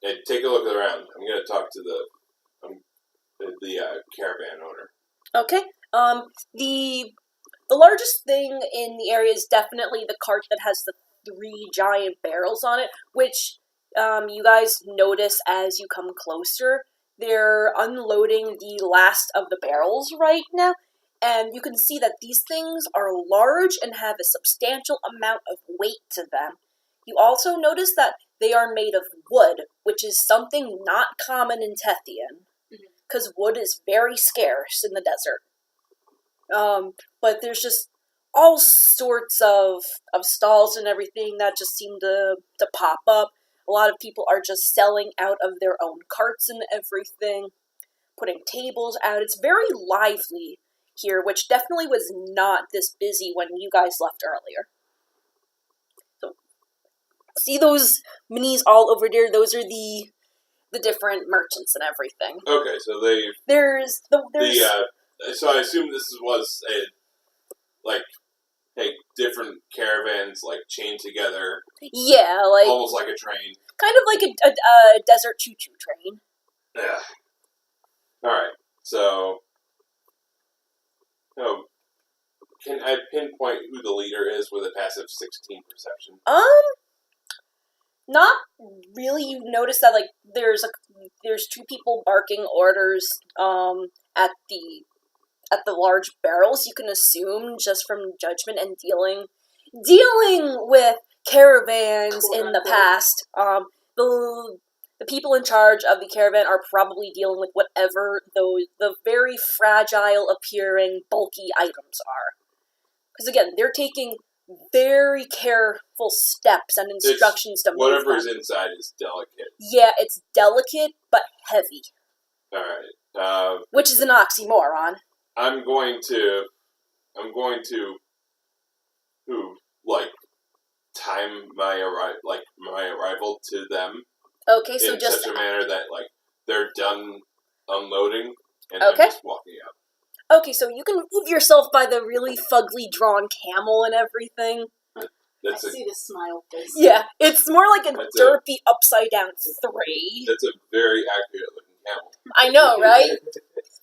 [SPEAKER 3] hey, take a look around. I'm gonna talk to the caravan owner.
[SPEAKER 1] Okay, the largest thing in the area is definitely the cart that has the 3 giant barrels on it, which you guys notice as you come closer. They're unloading the last of the barrels right now, and you can see that these things are large and have a substantial amount of weight to them. You also notice that they are made of wood, which is something not common in Tethian, because wood is very scarce in the desert. But there's just all sorts of stalls and everything that just seem to pop up. A lot of people are just selling out of their own carts and everything, putting tables out. It's very lively here, which definitely was not this busy when you guys left earlier. So, see those minis all over there? Those are the different merchants and everything.
[SPEAKER 3] Okay, so
[SPEAKER 1] There's
[SPEAKER 3] so I assume this was different caravans chained together,
[SPEAKER 1] yeah, like
[SPEAKER 3] almost like a train.
[SPEAKER 1] kind of like a desert choo-choo train.
[SPEAKER 3] Yeah. All right. So, can I pinpoint who the leader is with a passive 16 perception?
[SPEAKER 1] Not really. You notice that there's 2 people barking orders at the large barrels. You can assume just from judgment and dealing with caravans in the past. The people in charge of the caravan are probably dealing with whatever the very fragile appearing bulky items are. Because again, they're taking very careful steps and instructions to move
[SPEAKER 3] Whatever's
[SPEAKER 1] them.
[SPEAKER 3] inside is delicate.
[SPEAKER 1] Yeah, it's delicate but heavy,
[SPEAKER 3] All right.
[SPEAKER 1] which is an oxymoron.
[SPEAKER 3] I'm going to time my arrival to them
[SPEAKER 1] Okay, so
[SPEAKER 3] in
[SPEAKER 1] just
[SPEAKER 3] such a manner that they're done unloading and
[SPEAKER 1] Okay.
[SPEAKER 3] I'm just walking out.
[SPEAKER 1] okay, so you can move yourself by the really fugly drawn camel and everything.
[SPEAKER 3] That's
[SPEAKER 2] I see the smile face.
[SPEAKER 1] Yeah, it's more like a
[SPEAKER 3] That's
[SPEAKER 1] derpy upside down 3.
[SPEAKER 3] a very accurate looking camel.
[SPEAKER 1] I know, right?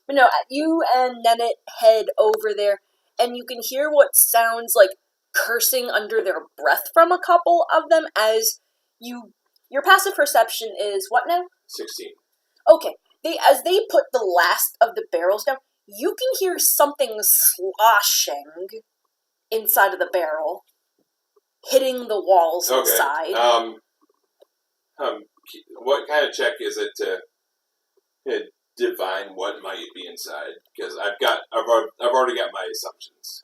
[SPEAKER 1] But no, you and Nennet head over there, and you can hear what sounds like cursing under their breath from a couple of them as your passive perception is what now?
[SPEAKER 3] 16.
[SPEAKER 1] Okay, as they put the last of the barrels down, you can hear something sloshing inside of the barrel, hitting the walls
[SPEAKER 3] Okay.
[SPEAKER 1] inside.
[SPEAKER 3] What kind of check is it to divine what might be inside? Because I've already got my assumptions.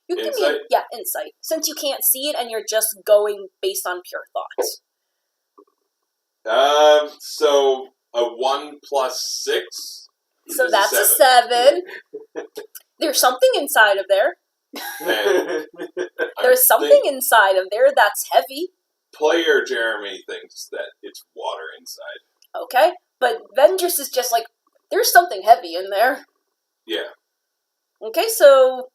[SPEAKER 1] You can
[SPEAKER 3] Insight?
[SPEAKER 1] insight. Since you can't see it and you're just going based on pure thoughts.
[SPEAKER 3] So a 1 plus 6.
[SPEAKER 1] So
[SPEAKER 3] is
[SPEAKER 1] that's a 7. There's something inside of there.
[SPEAKER 3] And
[SPEAKER 1] There's something inside of there that's heavy.
[SPEAKER 3] Player Jeremy thinks that it's water inside.
[SPEAKER 1] Okay, but Ventress is just like, there's something heavy in there.
[SPEAKER 3] Yeah.
[SPEAKER 1] Okay, so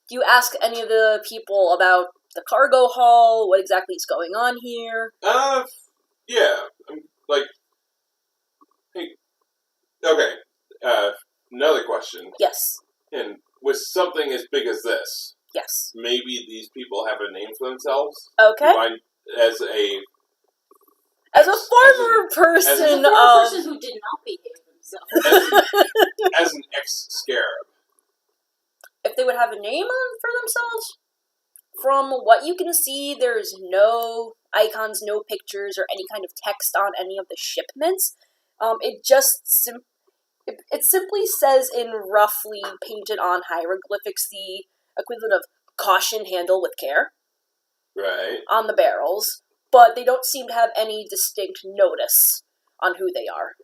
[SPEAKER 1] do you ask any of the people about the cargo hull? What exactly is going on here?
[SPEAKER 3] Yeah. I'm like, hey, okay. Another question.
[SPEAKER 1] Yes.
[SPEAKER 3] And with something as big as this,
[SPEAKER 1] Yes.
[SPEAKER 3] maybe these people have a name for themselves?
[SPEAKER 1] Okay.
[SPEAKER 3] As
[SPEAKER 1] a former person
[SPEAKER 2] who did not behave himself.
[SPEAKER 3] as an ex-scarab.
[SPEAKER 1] If they would have a name for themselves, from what you can see, there's no icons, no pictures, or any kind of text on any of the shipments. It just simply says in roughly painted on hieroglyphics the equivalent of caution, handle with care.
[SPEAKER 3] Right.
[SPEAKER 1] On the barrels, but they don't seem to have any distinct notice on who they are.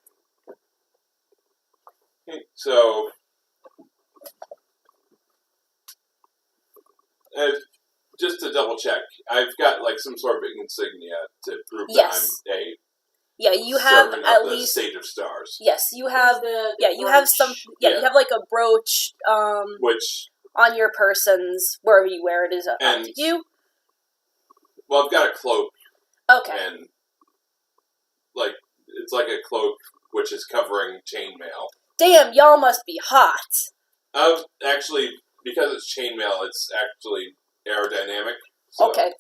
[SPEAKER 3] Okay, so just to double check, I've got like some sort of insignia to prove
[SPEAKER 1] Yes.
[SPEAKER 3] that I'm a
[SPEAKER 1] Yeah, you have
[SPEAKER 3] servant
[SPEAKER 1] at
[SPEAKER 3] of the
[SPEAKER 1] least
[SPEAKER 3] Sage of Stars.
[SPEAKER 1] Yes, you have you have some
[SPEAKER 3] Yeah.
[SPEAKER 1] you have like a brooch
[SPEAKER 3] Which
[SPEAKER 1] on your persons wherever you wear it is up
[SPEAKER 3] And-
[SPEAKER 1] to you.
[SPEAKER 3] well, I've got a cloak
[SPEAKER 1] Okay.
[SPEAKER 3] and like it's like a cloak which is covering chainmail.
[SPEAKER 1] Damn, y'all must be hot.
[SPEAKER 3] Actually, because it's chainmail, it's actually aerodynamic. So,
[SPEAKER 1] Okay.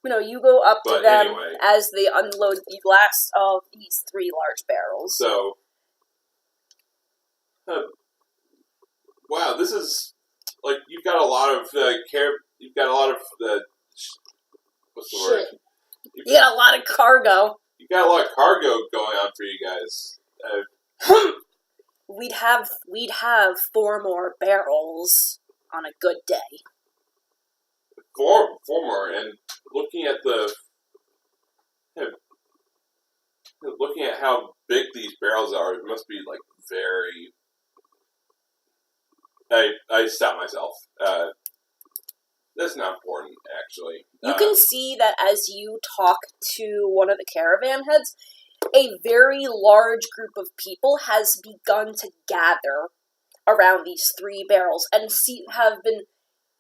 [SPEAKER 1] You go up to
[SPEAKER 3] But
[SPEAKER 1] them
[SPEAKER 3] anyway.
[SPEAKER 1] as they unload the last of these 3 large barrels.
[SPEAKER 3] So, wow, this is like you've got a lot of You've got a lot of what's the word?
[SPEAKER 1] You got a lot of cargo.
[SPEAKER 3] You've got a lot of cargo going on for you guys.
[SPEAKER 1] We'd have 4 more barrels on a good day.
[SPEAKER 3] Four more, and looking at looking at how big these barrels are, it must be like very. I stopped myself. That's not important, actually.
[SPEAKER 1] You can see that as you talk to one of the caravan heads, a very large group of people has begun to gather around these 3 barrels and have been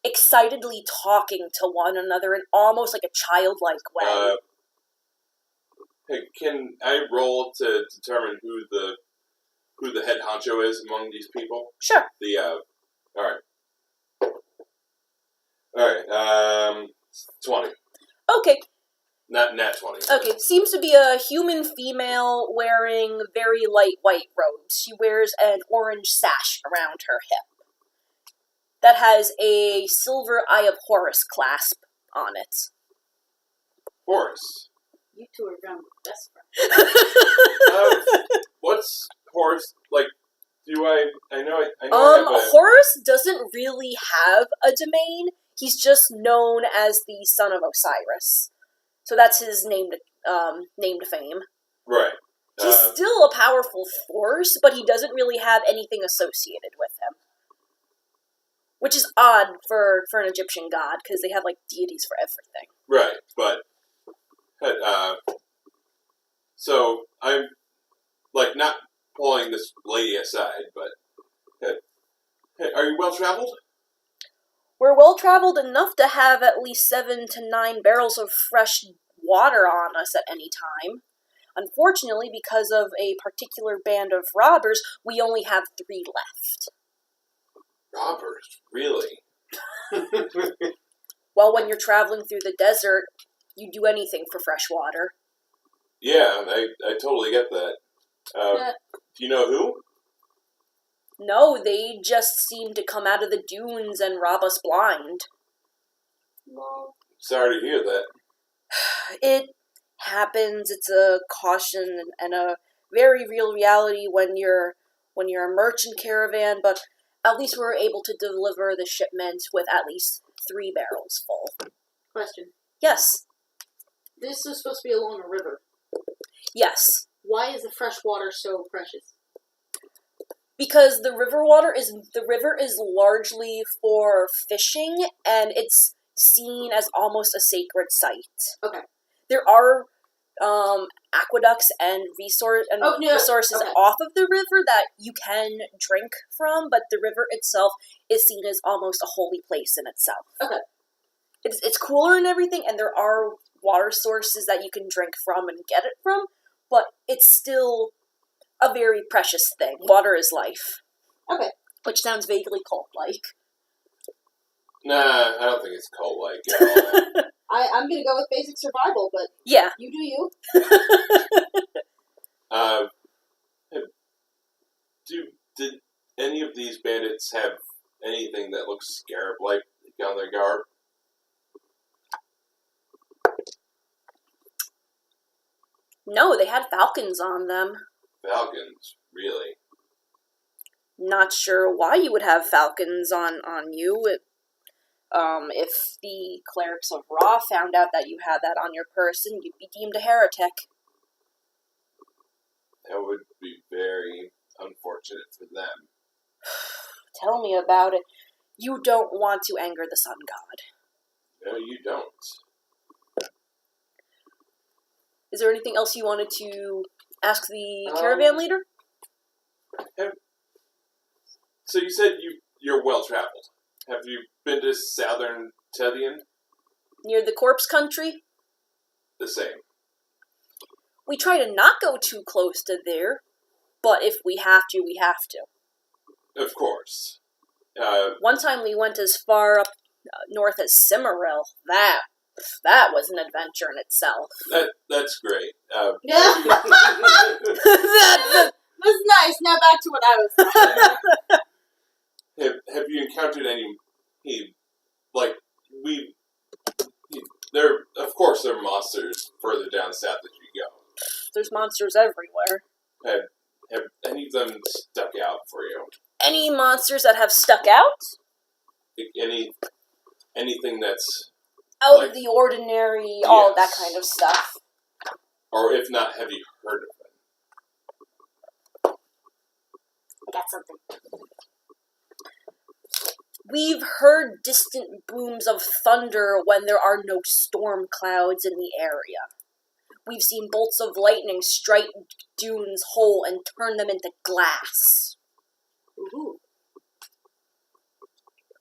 [SPEAKER 1] excitedly talking to one another in almost like a childlike way.
[SPEAKER 3] Hey, can I roll to determine who the head honcho is among these people?
[SPEAKER 1] Sure.
[SPEAKER 3] All right. 20.
[SPEAKER 1] Okay.
[SPEAKER 3] Not nat 20.
[SPEAKER 1] Okay. Seems to be a human female wearing very light white robes. She wears an orange sash around her hip that has a silver Eye of Horus clasp on it.
[SPEAKER 3] Horus.
[SPEAKER 2] You two are around best friends.
[SPEAKER 3] What's Horus like? Do I know I have a...
[SPEAKER 1] Horus doesn't really have a domain. He's just known as the son of Osiris. So that's his named fame.
[SPEAKER 3] Right.
[SPEAKER 1] He's still a powerful force, but he doesn't really have anything associated with him. Which is odd for an Egyptian god, because they have, like, deities for everything.
[SPEAKER 3] Right, but... so, I'm, like, not pulling this lady aside, but... are you well-traveled?
[SPEAKER 1] We're well-traveled enough to have at least 7 to 9 barrels of fresh water on us at any time. Unfortunately, because of a particular band of robbers, we only have 3 left.
[SPEAKER 3] Robbers? Really?
[SPEAKER 1] Well, when you're traveling through the desert, you do anything for fresh water.
[SPEAKER 3] Yeah, I totally get that. Do you know who?
[SPEAKER 1] No, they just seem to come out of the dunes and rob us blind.
[SPEAKER 2] Well,
[SPEAKER 3] Sorry to hear that.
[SPEAKER 1] It happens. It's a caution and a very real reality when you're a merchant caravan, but at least we were able to deliver the shipment with at least 3 barrels full.
[SPEAKER 2] Question.
[SPEAKER 1] Yes.
[SPEAKER 2] This is supposed to be along a river.
[SPEAKER 1] Yes.
[SPEAKER 2] Why is the fresh water so precious?
[SPEAKER 1] Because the river is largely for fishing, and it's seen as almost a sacred site.
[SPEAKER 2] Okay.
[SPEAKER 1] There are aqueducts and resources off of the river that you can drink from, but the river itself is seen as almost a holy place in itself.
[SPEAKER 2] Okay.
[SPEAKER 1] It's cooler and everything, and there are water sources that you can drink from and get it from, but it's still a very precious thing. Water is life.
[SPEAKER 2] Okay.
[SPEAKER 1] Which sounds vaguely cult-like.
[SPEAKER 3] Nah, I don't think it's cult-like at all.
[SPEAKER 2] I'm gonna go with basic survival, but
[SPEAKER 1] yeah.
[SPEAKER 2] You do you.
[SPEAKER 3] Did any of these bandits have anything that looks scarab-like on their garb?
[SPEAKER 1] No, they had falcons on them.
[SPEAKER 3] Falcons? Really?
[SPEAKER 1] Not sure why you would have falcons on you. If the clerics of Ra found out that you had that on your person, you'd be deemed a heretic.
[SPEAKER 3] That would be very unfortunate for them.
[SPEAKER 1] Tell me about it. You don't want to anger the sun god.
[SPEAKER 3] No, you don't.
[SPEAKER 1] Is there anything else you wanted to ask the caravan leader?
[SPEAKER 3] So you said you're well-traveled. Have you been to southern Tedian?
[SPEAKER 1] Near the corpse country?
[SPEAKER 3] The same.
[SPEAKER 1] We try to not go too close to there, but if we have to, we have to.
[SPEAKER 3] Of course.
[SPEAKER 1] One time we went as far up north as Cimmeril. That was an adventure in itself.
[SPEAKER 3] That's great.
[SPEAKER 2] Yeah. That's nice. Now back to what I was saying.
[SPEAKER 3] Have you encountered any, of course there are monsters further down south that you go.
[SPEAKER 1] There's monsters everywhere.
[SPEAKER 3] Have any of them stuck out for you?
[SPEAKER 1] Any monsters that have stuck out?
[SPEAKER 3] Anything that's
[SPEAKER 1] out of the ordinary, all of that kind of stuff.
[SPEAKER 3] Or if not, have you heard of them?
[SPEAKER 1] I got something. We've heard distant booms of thunder when there are no storm clouds in the area. We've seen bolts of lightning strike dunes whole and turn them into glass.
[SPEAKER 2] Ooh.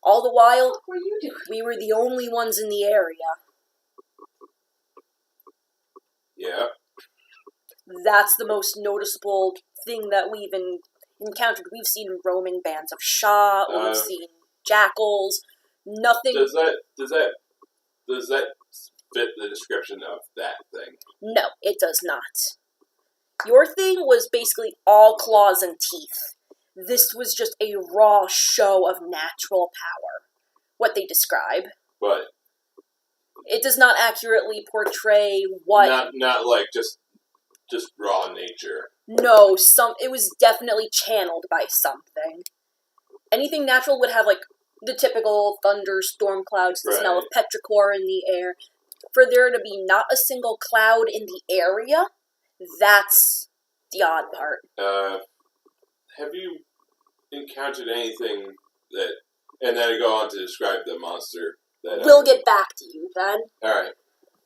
[SPEAKER 1] All the while,
[SPEAKER 2] What were you doing?
[SPEAKER 1] we were the only ones in the area.
[SPEAKER 3] Yeah.
[SPEAKER 1] That's the most noticeable thing that we've encountered. We've seen roaming bands of Shah, we've seen jackals, nothing...
[SPEAKER 3] Does that fit the description of that thing?
[SPEAKER 1] No, it does not. Your thing was basically all claws and teeth. This was just a raw show of natural power, what they describe.
[SPEAKER 3] But
[SPEAKER 1] it does not accurately portray what...
[SPEAKER 3] Not like just raw nature.
[SPEAKER 1] No, it was definitely channeled by something. Anything natural would have, the typical thunder, storm clouds, the smell of petrichor in the air. For there to be not a single cloud in the area, that's the odd part.
[SPEAKER 3] Have you encountered anything that... And then I go on to describe the monster that...
[SPEAKER 1] We'll get back to you, then.
[SPEAKER 3] Alright.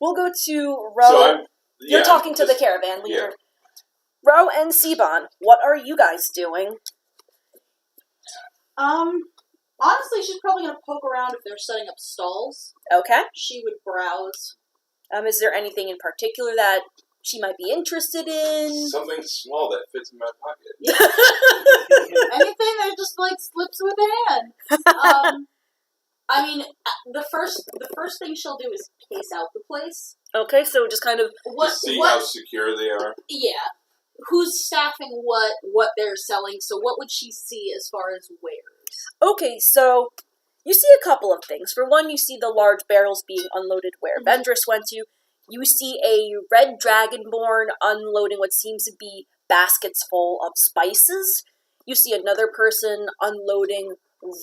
[SPEAKER 1] We'll go to Ro. You're talking to the caravan leader. Yeah. Ro and Siban, what are you guys doing?
[SPEAKER 2] Honestly, she's probably going to poke around if they're setting up stalls.
[SPEAKER 1] Okay.
[SPEAKER 2] She would browse.
[SPEAKER 1] Is there anything in particular that she might be interested in?
[SPEAKER 3] Something small that fits in my pocket.
[SPEAKER 2] Anything that just, slips with a hand. The first thing she'll do is case out the place.
[SPEAKER 1] Okay, so just kind of...
[SPEAKER 3] See how secure they are?
[SPEAKER 2] Yeah. Who's staffing what they're selling, so what would she see as far as wares?
[SPEAKER 1] Okay, so you see a couple of things. For one, you see the large barrels being unloaded where Vendress went to. You see a red dragonborn unloading what seems to be baskets full of spices. You see another person unloading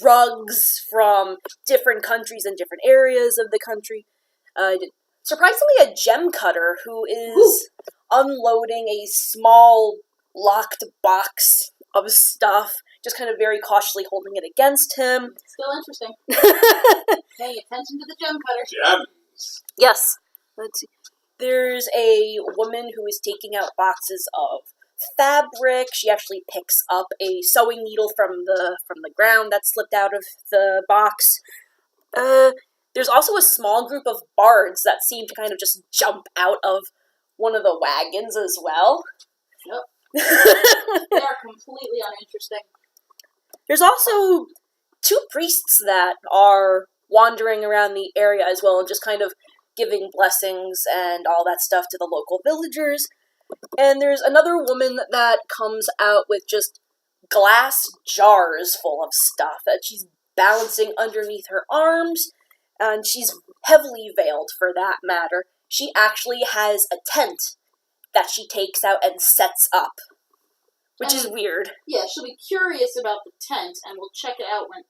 [SPEAKER 1] rugs from different countries and different areas of the country. Surprisingly, a gem cutter who is unloading a small locked box of stuff, just kind of very cautiously holding it against him.
[SPEAKER 2] Still interesting. Paying attention to the gem cutter.
[SPEAKER 3] Gems.
[SPEAKER 1] Yes. Let's see. There's a woman who is taking out boxes of fabric. She actually picks up a sewing needle from the ground that slipped out of the box. There's also a small group of bards that seem to kind of just jump out of one of the wagons as well.
[SPEAKER 2] Yep. They are completely uninteresting.
[SPEAKER 1] There's also 2 priests that are wandering around the area as well, just kind of giving blessings and all that stuff to the local villagers. And there's another woman that comes out with just glass jars full of stuff that she's balancing underneath her arms, and she's heavily veiled for that matter. She actually has a tent that she takes out and sets up, which is weird.
[SPEAKER 2] Yeah, she'll be curious about the tent, and we'll check it out when,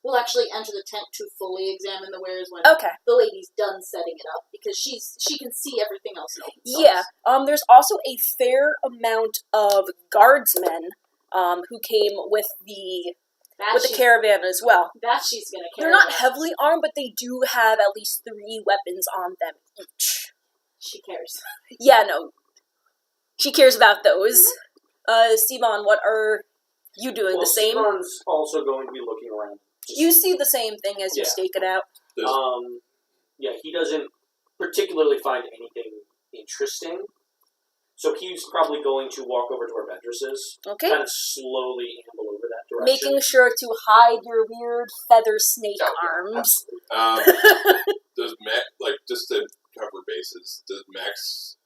[SPEAKER 2] we'll actually enter the tent to fully examine the wares when the lady's done setting it up, because she can see everything else in open source.
[SPEAKER 1] Yeah, there's also a fair amount of guardsmen who came with the caravan as well.
[SPEAKER 2] That she's gonna care
[SPEAKER 1] They're not
[SPEAKER 2] about.
[SPEAKER 1] heavily armed, but they do have at least 3 weapons on them each.
[SPEAKER 2] She cares.
[SPEAKER 1] Yeah, no. She cares about those. Sivan, what are you doing? The same?
[SPEAKER 4] Sivan's also going to be looking around.
[SPEAKER 1] You see the same thing as you stake it out.
[SPEAKER 4] Yeah, he doesn't particularly find anything interesting. So he's probably going to walk over to where Ventress is.
[SPEAKER 1] Okay.
[SPEAKER 4] Kind of slowly amble over that direction.
[SPEAKER 1] Making sure to hide your weird feather snake arms.
[SPEAKER 3] Does Max, just to cover bases, does Max...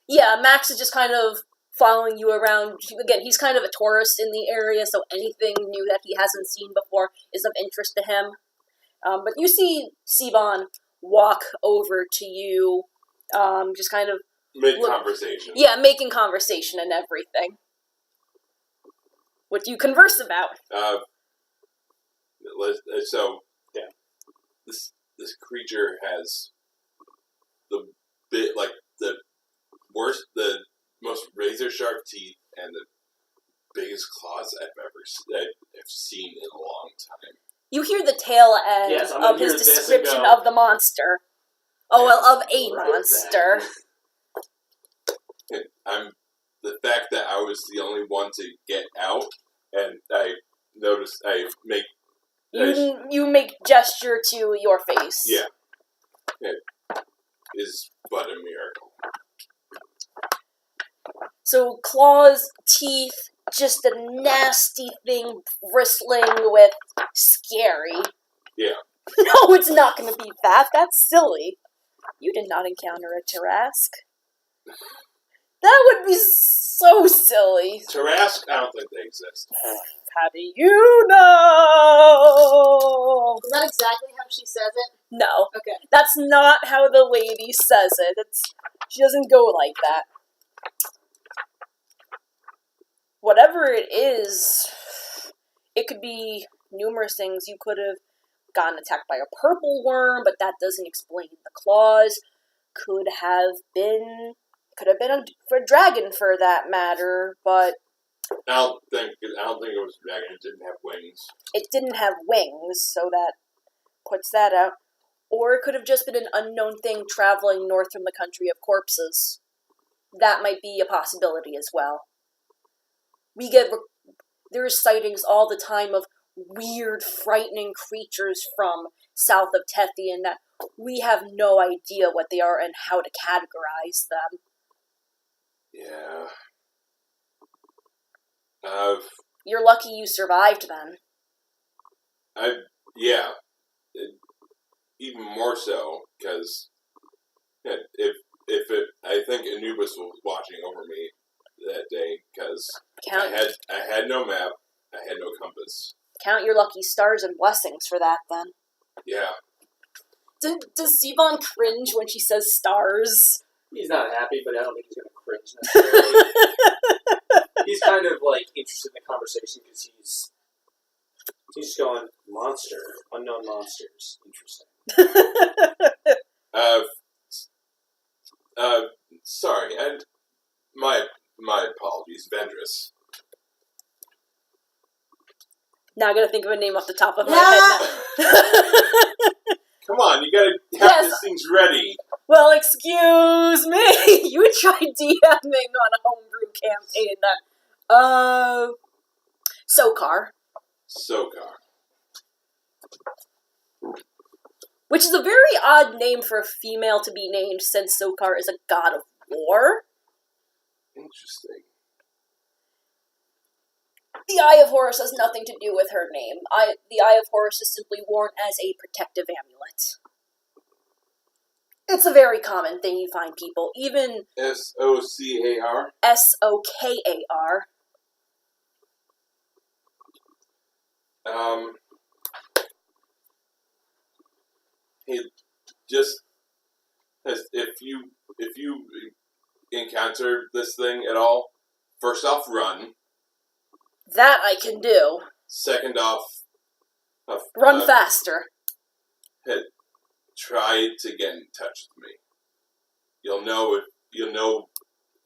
[SPEAKER 1] Yeah, Max is just kind of following you around. Again, he's kind of a tourist in the area, so anything new that he hasn't seen before is of interest to him. But you see Sivan walk over to you, just kind of...
[SPEAKER 3] Mid-conversation.
[SPEAKER 1] Yeah, making conversation and everything. What do you converse about?
[SPEAKER 3] This creature has the most razor-sharp teeth and the biggest claws I've seen in a long time.
[SPEAKER 1] You hear the tail end of his description of the monster. Oh, well, of a monster.
[SPEAKER 3] The fact that I was the only one to get out, and I noticed
[SPEAKER 1] You make gesture to your face.
[SPEAKER 3] Yeah. It is but a miracle.
[SPEAKER 1] So claws, teeth, just a nasty thing bristling with scary.
[SPEAKER 3] Yeah.
[SPEAKER 1] No, it's not going to be that. That's silly. You did not encounter a Tarask. That would be so silly.
[SPEAKER 3] Tarask? I don't think they exist.
[SPEAKER 1] How do you know?
[SPEAKER 2] Is that exactly how she says it?
[SPEAKER 1] No.
[SPEAKER 2] Okay.
[SPEAKER 1] That's not how the lady says it. She doesn't go like that. Whatever it is, it could be numerous things. You could have gotten attacked by a purple worm, but that doesn't explain the claws. Could have been a dragon for that matter, but
[SPEAKER 3] I don't think it was a dragon. It didn't have wings.
[SPEAKER 1] It didn't have wings, so that puts that out. Or it could have just been an unknown thing traveling north from the country of corpses. That might be a possibility as well. There's sightings all the time of weird, frightening creatures from south of Tethian that we have no idea what they are and how to categorize them.
[SPEAKER 3] Yeah.
[SPEAKER 1] You're lucky you survived then.
[SPEAKER 3] Even more so, because I think Anubis was watching over me that day, because I had no map, I had no compass.
[SPEAKER 1] Count your lucky stars and blessings for that then.
[SPEAKER 3] Yeah.
[SPEAKER 1] Does Sivan cringe when she says stars?
[SPEAKER 4] He's not happy, but I don't think he's going to cringe necessarily. He's kind of like interested in the conversation because he's just going monster, unknown monsters, interesting.
[SPEAKER 3] Sorry, and my apologies, Vendress.
[SPEAKER 1] Now I gotta think of a name off the top of my head now.
[SPEAKER 3] Come on, you gotta have these things ready.
[SPEAKER 1] Well, excuse me. You tried DMing on a homebrew campaign then. Sokar.
[SPEAKER 3] Sokar.
[SPEAKER 1] Which is a very odd name for a female to be named, since Sokar is a god of war.
[SPEAKER 3] Interesting.
[SPEAKER 1] The Eye of Horus has nothing to do with her name. The Eye of Horus is simply worn as a protective amulet. It's a very common thing you find people, even
[SPEAKER 3] Sokar.
[SPEAKER 1] Sokar.
[SPEAKER 3] Hey, just if you encounter this thing at all, first off, run.
[SPEAKER 1] That I can do.
[SPEAKER 3] Second off,
[SPEAKER 1] Run faster.
[SPEAKER 3] Try to get in touch with me. You'll know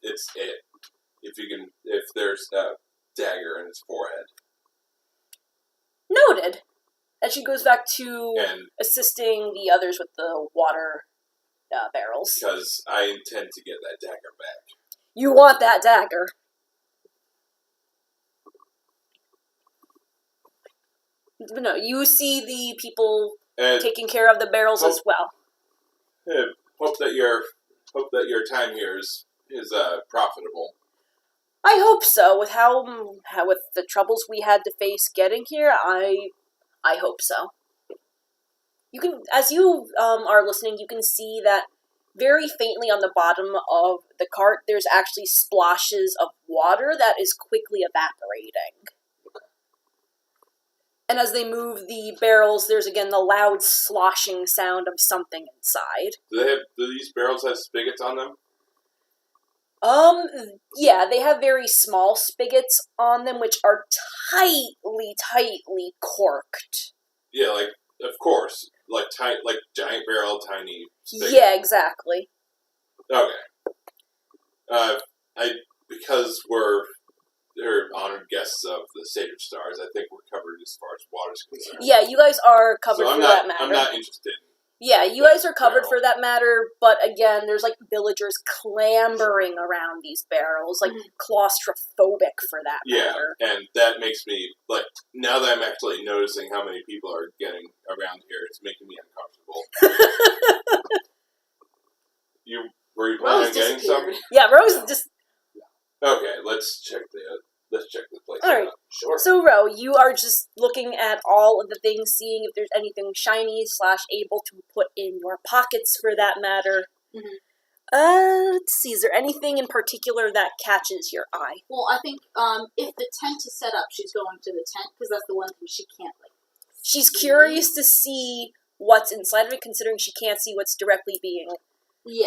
[SPEAKER 3] it's it if there's a dagger in its forehead.
[SPEAKER 1] Noted. And she goes back to
[SPEAKER 3] And
[SPEAKER 1] assisting the others with the water barrels.
[SPEAKER 3] because I intend to get that dagger back.
[SPEAKER 1] You want that dagger. But no, you see the people
[SPEAKER 3] And
[SPEAKER 1] taking care of the barrels as well.
[SPEAKER 3] hope that your time here is profitable.
[SPEAKER 1] I hope so. With with the troubles we had to face getting here, I hope so. You can, as you are listening, you can see that very faintly on the bottom of the cart, there's actually splashes of water that is quickly evaporating. And as they move the barrels, there's again the loud sloshing sound of something inside.
[SPEAKER 3] Do these barrels have spigots on them?
[SPEAKER 1] Yeah, they have very small spigots on them, which are tightly corked.
[SPEAKER 3] Yeah, like of course, like giant barrel, tiny spigot.
[SPEAKER 1] Yeah, exactly.
[SPEAKER 3] Okay. Because they're honored guests of the Sage of Stars, I think we're covered as far as water's concerned.
[SPEAKER 1] Yeah, you guys are covered
[SPEAKER 3] So
[SPEAKER 1] that matter.
[SPEAKER 3] I'm not interested.
[SPEAKER 1] Yeah, you guys are covered for that matter, but again, there's like villagers clambering around these barrels, like claustrophobic for that matter.
[SPEAKER 3] Yeah, and that makes me, like, now that I'm actually noticing how many people are getting around here, it's making me uncomfortable. Were you planning on getting some?
[SPEAKER 1] Yeah, Rose just...
[SPEAKER 3] Okay, let's check the place
[SPEAKER 1] Alright.
[SPEAKER 3] out. Sure.
[SPEAKER 1] So, Ro, you are just looking at all of the things, seeing if there's anything shiny / able to put in your pockets for that matter.
[SPEAKER 2] Mm-hmm.
[SPEAKER 1] Let's see, is there anything in particular that catches your eye?
[SPEAKER 2] Well, I think if the tent is set up, she's going to the tent, because that's the one thing she can't,
[SPEAKER 1] She's curious to see what's inside of it, considering she can't see what's directly being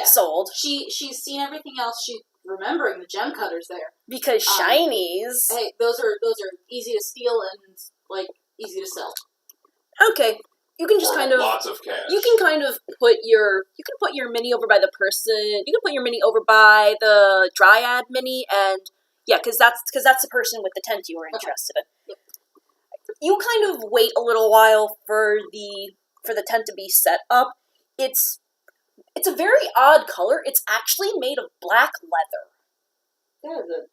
[SPEAKER 1] sold.
[SPEAKER 2] She's seen everything else. She's remembering the gem cutters there.
[SPEAKER 1] Because shinies...
[SPEAKER 2] Hey, those are easy to steal and, easy to sell.
[SPEAKER 1] Okay. You can just kind of...
[SPEAKER 3] Lots of cash.
[SPEAKER 1] You can kind of put your mini over by the person. You can put your mini over by the Dryad mini, and yeah, because that's the person with the tent you were interested in.
[SPEAKER 2] Yep.
[SPEAKER 1] You kind of wait a little while for the tent to be set up. It's a very odd color. It's actually made of black leather.
[SPEAKER 2] That is a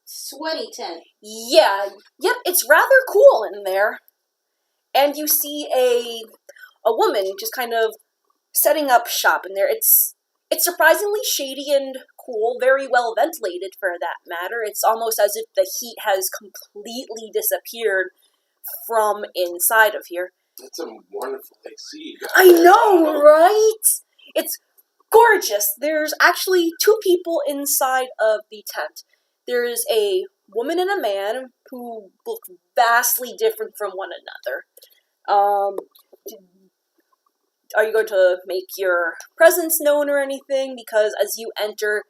[SPEAKER 2] sweaty tent.
[SPEAKER 1] Yeah. Yep. It's rather cool in there. And you see a woman just kind of setting up shop in there. It's surprisingly shady and cool, very well ventilated for that matter. It's almost as if the heat has completely disappeared from inside of here.
[SPEAKER 3] That's a wonderful AC.
[SPEAKER 1] I know, right? It's gorgeous. There's actually 2 people inside of the tent. There's a woman and a man who look vastly different from one another. are you going to make your presence known or anything? Because as you enter,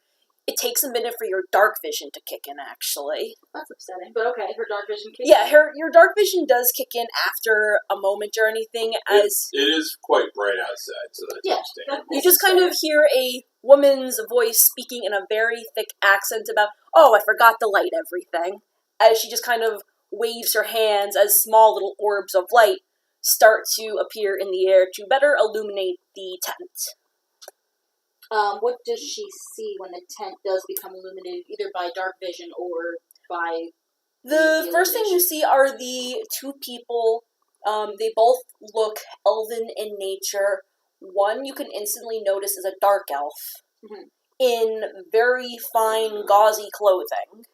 [SPEAKER 1] it takes a minute for your dark vision to kick in, actually.
[SPEAKER 2] That's upsetting, but okay, her dark vision kicks
[SPEAKER 1] Yeah,
[SPEAKER 2] in.
[SPEAKER 1] your dark vision does kick in after a moment or anything, as
[SPEAKER 3] It is quite bright outside, so that's understandable.
[SPEAKER 1] you just kind of hear a woman's voice speaking in a very thick accent about, oh, I forgot to light everything, as she just kind of waves her hands as small little orbs of light start to appear in the air to better illuminate the tent.
[SPEAKER 2] What does she see when the tent does become illuminated, either by dark vision or by...
[SPEAKER 1] The first thing you see are the two people. They both look elven in nature. One you can instantly notice is a dark elf in very fine, gauzy clothing.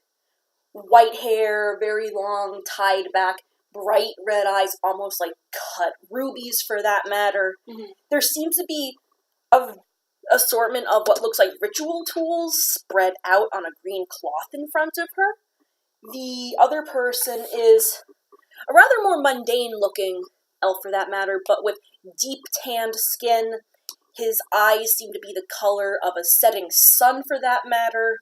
[SPEAKER 1] White hair, very long, tied back, bright red eyes, almost like cut rubies for that matter. There seems to be a assortment of what looks like ritual tools spread out on a green cloth in front of her. The other person is a rather more mundane-looking elf for that matter, but with deep tanned skin. His eyes seem to be the color of a setting sun for that matter.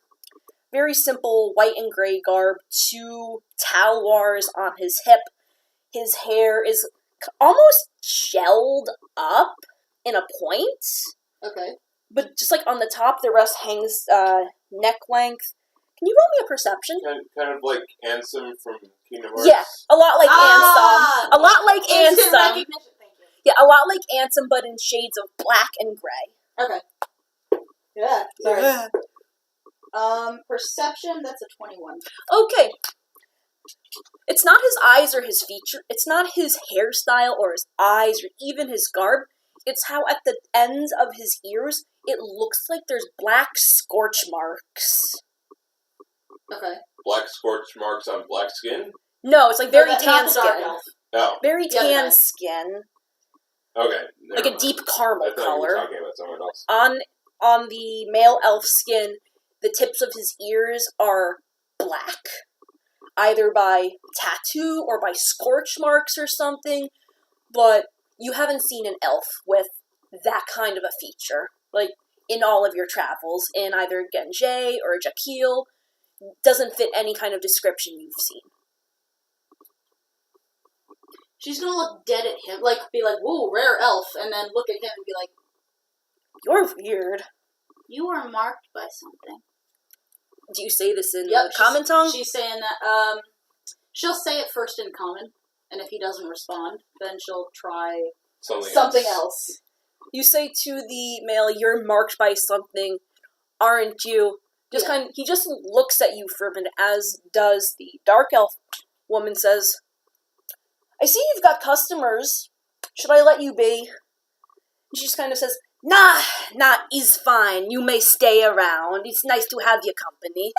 [SPEAKER 1] Very simple white and gray garb, 2 talwars on his hip. His hair is almost shelled up in a point.
[SPEAKER 2] Okay.
[SPEAKER 1] But just like on the top, the rest hangs neck length. Can you roll me a perception?
[SPEAKER 3] Kind of like Ansem from Kingdom Hearts.
[SPEAKER 1] Yeah, a lot like Ansem. A lot like
[SPEAKER 2] Instant
[SPEAKER 1] Ansem.
[SPEAKER 2] recognition, thank you.
[SPEAKER 1] Yeah, a lot like Ansem, but in shades of black and gray.
[SPEAKER 2] Okay. Yeah, sorry. Perception, that's a 21.
[SPEAKER 1] Okay. It's not his eyes or his feature. It's not his hairstyle or his eyes or even his garb. It's how at the ends of his ears, it looks like there's black scorch marks.
[SPEAKER 2] Okay.
[SPEAKER 3] Black scorch marks on black skin?
[SPEAKER 1] No, it's like very
[SPEAKER 2] Not
[SPEAKER 1] tan
[SPEAKER 2] the dark
[SPEAKER 1] skin.
[SPEAKER 2] elf.
[SPEAKER 3] Oh,
[SPEAKER 1] Very
[SPEAKER 2] Yeah,
[SPEAKER 1] tan
[SPEAKER 2] okay.
[SPEAKER 1] skin.
[SPEAKER 3] okay.
[SPEAKER 1] Like a deep caramel
[SPEAKER 3] I thought you were
[SPEAKER 1] color.
[SPEAKER 3] talking about someone else.
[SPEAKER 1] On the male elf skin, the tips of his ears are black. Either by tattoo or by scorch marks or something. But you haven't seen an elf with that kind of a feature. Like, in all of your travels, in either Genjie or Jakil, doesn't fit any kind of description you've seen.
[SPEAKER 2] She's gonna look dead at him, like, be like, whoa, rare elf, and then look at him and be like,
[SPEAKER 1] You're weird.
[SPEAKER 2] you are marked by something.
[SPEAKER 1] Do you say this in
[SPEAKER 2] Yep,
[SPEAKER 1] the common tongue?
[SPEAKER 2] She's saying that, she'll say it first in common, and if he doesn't respond, then she'll try something else.
[SPEAKER 1] You say to the male, you're marked by something, aren't you? Just
[SPEAKER 2] Yeah.
[SPEAKER 1] he just looks at you for a minute, as does the dark elf woman says, I see you've got customers. Should I let you be? And she just kind of says, Nah, is fine. You may stay around. It's nice to have your company.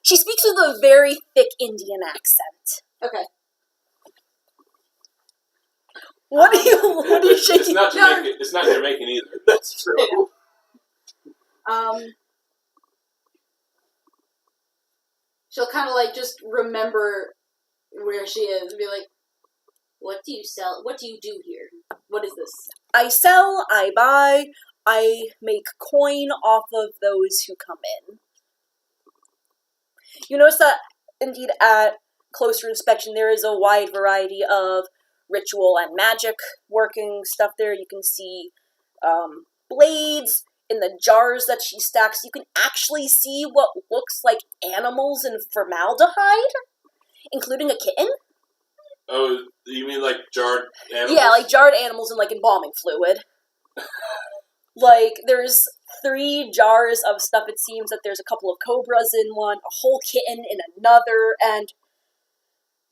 [SPEAKER 1] She speaks with a very thick Indian accent.
[SPEAKER 2] Okay.
[SPEAKER 1] What are you shaking?
[SPEAKER 3] It's not Jamaican. It's not Jamaican either. That's true.
[SPEAKER 2] She'll kind of like just remember where she is and be like, what do you sell? What do you do here? What is this?
[SPEAKER 1] I sell, I buy, I make coin off of those who come in. You notice that, indeed, at closer inspection, there is a wide variety of ritual and magic working stuff there. You can see blades in the jars that she stacks. You can actually see what looks like animals in formaldehyde, including a kitten.
[SPEAKER 3] Oh, you mean like jarred animals?
[SPEAKER 1] Yeah, like jarred animals in like embalming fluid. Like, there's 3 jars of stuff. It seems that there's a couple of cobras in one, a whole kitten in another, and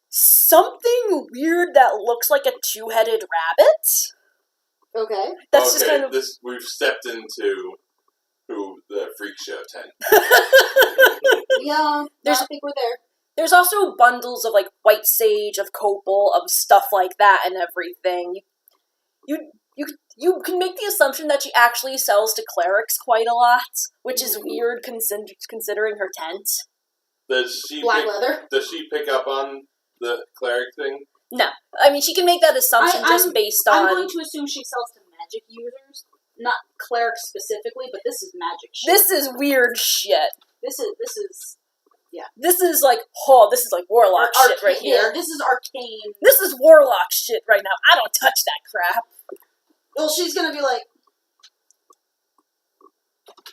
[SPEAKER 1] something weird that looks like a 2-headed rabbit.
[SPEAKER 2] Okay.
[SPEAKER 1] That's just kind of...
[SPEAKER 3] We've stepped into the freak show tent.
[SPEAKER 2] Yeah, I think we're there.
[SPEAKER 1] There's also bundles of, like, white sage, of copal, of stuff like that and everything. You can make the assumption that she actually sells to clerics quite a lot, which is weird considering her tent.
[SPEAKER 3] Does she
[SPEAKER 2] leather?
[SPEAKER 3] Does she pick up on the cleric thing?
[SPEAKER 1] No. I mean, she can make that assumption just based on...
[SPEAKER 2] I'm going to assume she sells to magic users. Not clerics specifically, but this is magic shit.
[SPEAKER 1] This is weird shit.
[SPEAKER 2] This is
[SPEAKER 1] This is like warlock shit right here.
[SPEAKER 2] Yeah, this is arcane.
[SPEAKER 1] This is warlock shit right now. I don't touch that crap.
[SPEAKER 2] Well, she's gonna be like,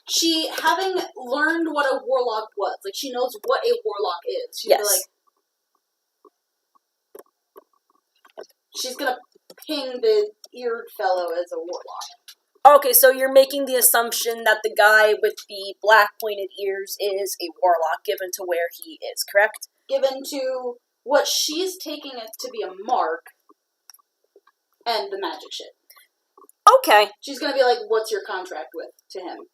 [SPEAKER 2] she, having learned what a warlock was, like, she knows what a warlock is. She's she's gonna ping the eared fellow as a warlock.
[SPEAKER 1] Okay, so you're making the assumption that the guy with the black pointed ears is a warlock, given to where he is, correct?
[SPEAKER 2] Given to what she's taking it to be a mark, and the magic shit.
[SPEAKER 1] Okay.
[SPEAKER 2] She's gonna be like, what's your contract with to him?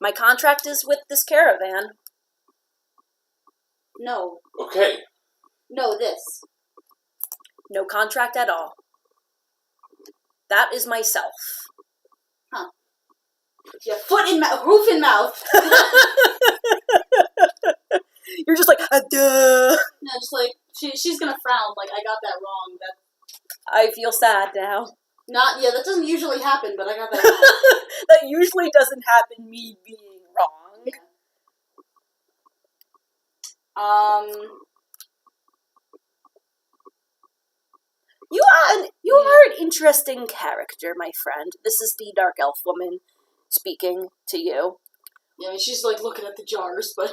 [SPEAKER 1] My contract is with this caravan.
[SPEAKER 2] No.
[SPEAKER 3] Okay.
[SPEAKER 2] No, this.
[SPEAKER 1] No contract at all. That is myself.
[SPEAKER 2] Huh. Yeah, foot in mouth, roof in mouth.
[SPEAKER 1] You're just like, duh.
[SPEAKER 2] No, just like, she's gonna frown, like, I got that wrong. That
[SPEAKER 1] I feel sad now.
[SPEAKER 2] that doesn't usually happen, but I got that wrong.
[SPEAKER 1] That usually doesn't happen, me being wrong.
[SPEAKER 2] Yeah.
[SPEAKER 1] You are an interesting character, my friend. This is the dark elf woman speaking to you.
[SPEAKER 2] Yeah, I mean, she's like looking at the jars, but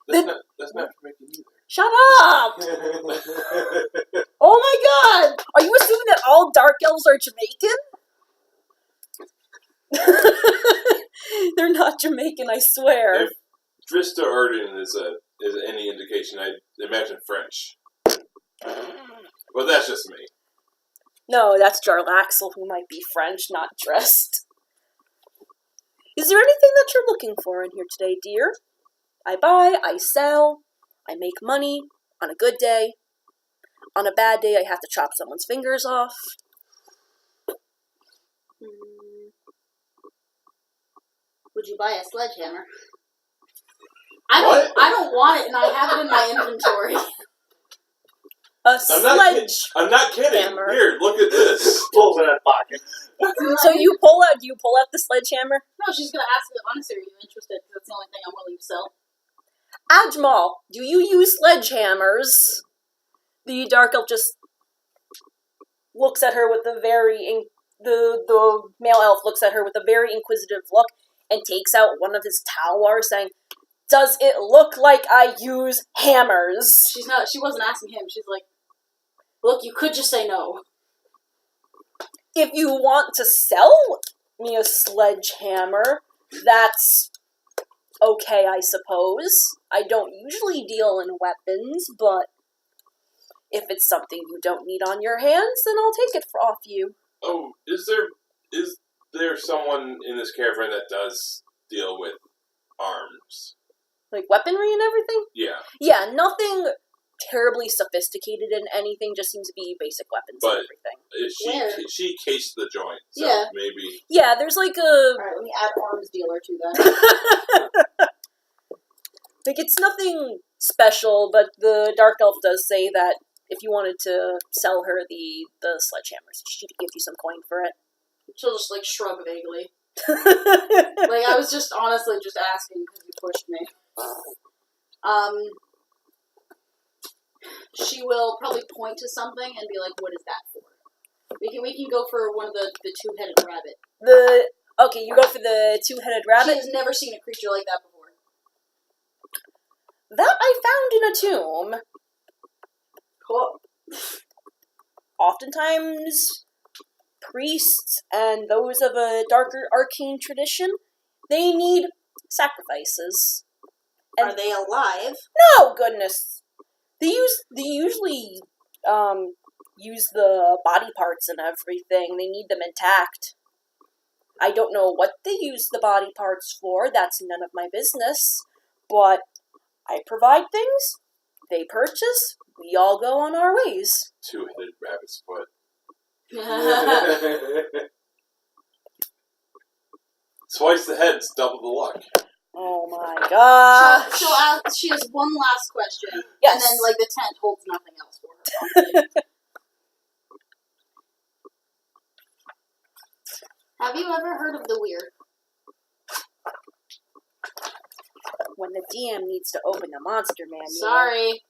[SPEAKER 3] That's not for making either.
[SPEAKER 1] Shut up! Oh my god! Are you assuming that all dark elves are Jamaican? They're not Jamaican, I swear.
[SPEAKER 3] If Drista Arden is any indication, I imagine French. Well, that's just me.
[SPEAKER 1] No, that's Jarlaxle, who might be French, not dressed. Is there anything that you're looking for in here today, dear? I buy, I sell, I make money on a good day. On a bad day, I have to chop someone's fingers off.
[SPEAKER 2] would you buy a sledgehammer? I don't want it, and I have it in my inventory.
[SPEAKER 3] I'm not kidding.
[SPEAKER 1] Hammer.
[SPEAKER 3] Here, look at this.
[SPEAKER 4] Pulls it out of pocket.
[SPEAKER 1] So do you pull out the sledgehammer?
[SPEAKER 2] No, she's gonna ask me, honestly, are you interested? Because that's the only thing I'm willing to sell.
[SPEAKER 1] Ajmal, do you use sledgehammers? The dark elf just looks at her with a the male elf looks at her with a very inquisitive look and takes out one of his talwars, saying, "Does it look like I use hammers?"
[SPEAKER 2] She wasn't asking him. She's like, look, you could just say no.
[SPEAKER 1] If you want to sell me a sledgehammer, that's okay, I suppose. I don't usually deal in weapons, but if it's something you don't need on your hands, then I'll take it off you.
[SPEAKER 3] Oh, is there someone in this caravan that does deal with arms?
[SPEAKER 1] Like weaponry and everything?
[SPEAKER 3] Yeah.
[SPEAKER 1] Yeah, nothing terribly sophisticated in anything, just seems to be basic weapons and everything.
[SPEAKER 2] Where?
[SPEAKER 3] She cased the joint, so
[SPEAKER 2] Yeah.
[SPEAKER 3] maybe.
[SPEAKER 1] Yeah, there's like a...
[SPEAKER 2] Alright, let me add arms dealer to that.
[SPEAKER 1] Like, it's nothing special, but the Dark Elf does say that if you wanted to sell her the sledgehammers, she could give you some coin for it.
[SPEAKER 2] She'll just, like, shrug vaguely. Like, I was just honestly just asking because you pushed me. She will probably point to something and be like, what is that for? We can go for one of the two-headed rabbit.
[SPEAKER 1] Okay, you go for the two-headed rabbit?
[SPEAKER 2] She has never seen a creature like that before.
[SPEAKER 1] That I found in a tomb.
[SPEAKER 2] Cool.
[SPEAKER 1] Oftentimes, priests and those of a darker arcane tradition, they need sacrifices. And
[SPEAKER 2] Are they alive?
[SPEAKER 1] no, goodness. They usually use the body parts and everything. They need them intact. I don't know what they use the body parts for. That's none of my business. But I provide things. They purchase. We all go on our ways.
[SPEAKER 3] Two-headed rabbit's foot. Twice the heads, double the luck.
[SPEAKER 1] Oh my god.
[SPEAKER 2] She'll ask, she has one last question.
[SPEAKER 1] Yes.
[SPEAKER 2] And then, like, the tent holds nothing else for her. Have you ever heard of the Weir?
[SPEAKER 1] When the DM needs to open the monster manual.
[SPEAKER 2] Sorry.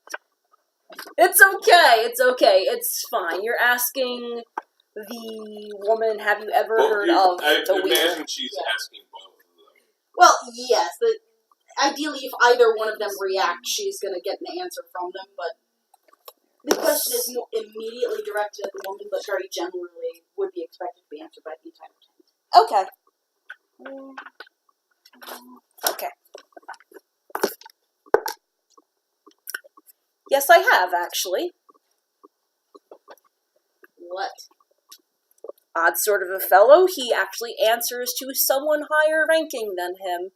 [SPEAKER 1] It's okay. It's okay. It's fine. You're asking the woman, have you ever heard of
[SPEAKER 3] I
[SPEAKER 1] the Weir?
[SPEAKER 3] imagine she's asking both of them.
[SPEAKER 2] Well, yes. Ideally, if either one of them react, she's going to get an answer from them, but the question is more immediately directed at the woman, but very generally would be expected to be answered by the entire tent.
[SPEAKER 1] Okay. Okay. Yes, I have, actually.
[SPEAKER 2] What?
[SPEAKER 1] Odd sort of a fellow. He actually answers to someone higher ranking than him.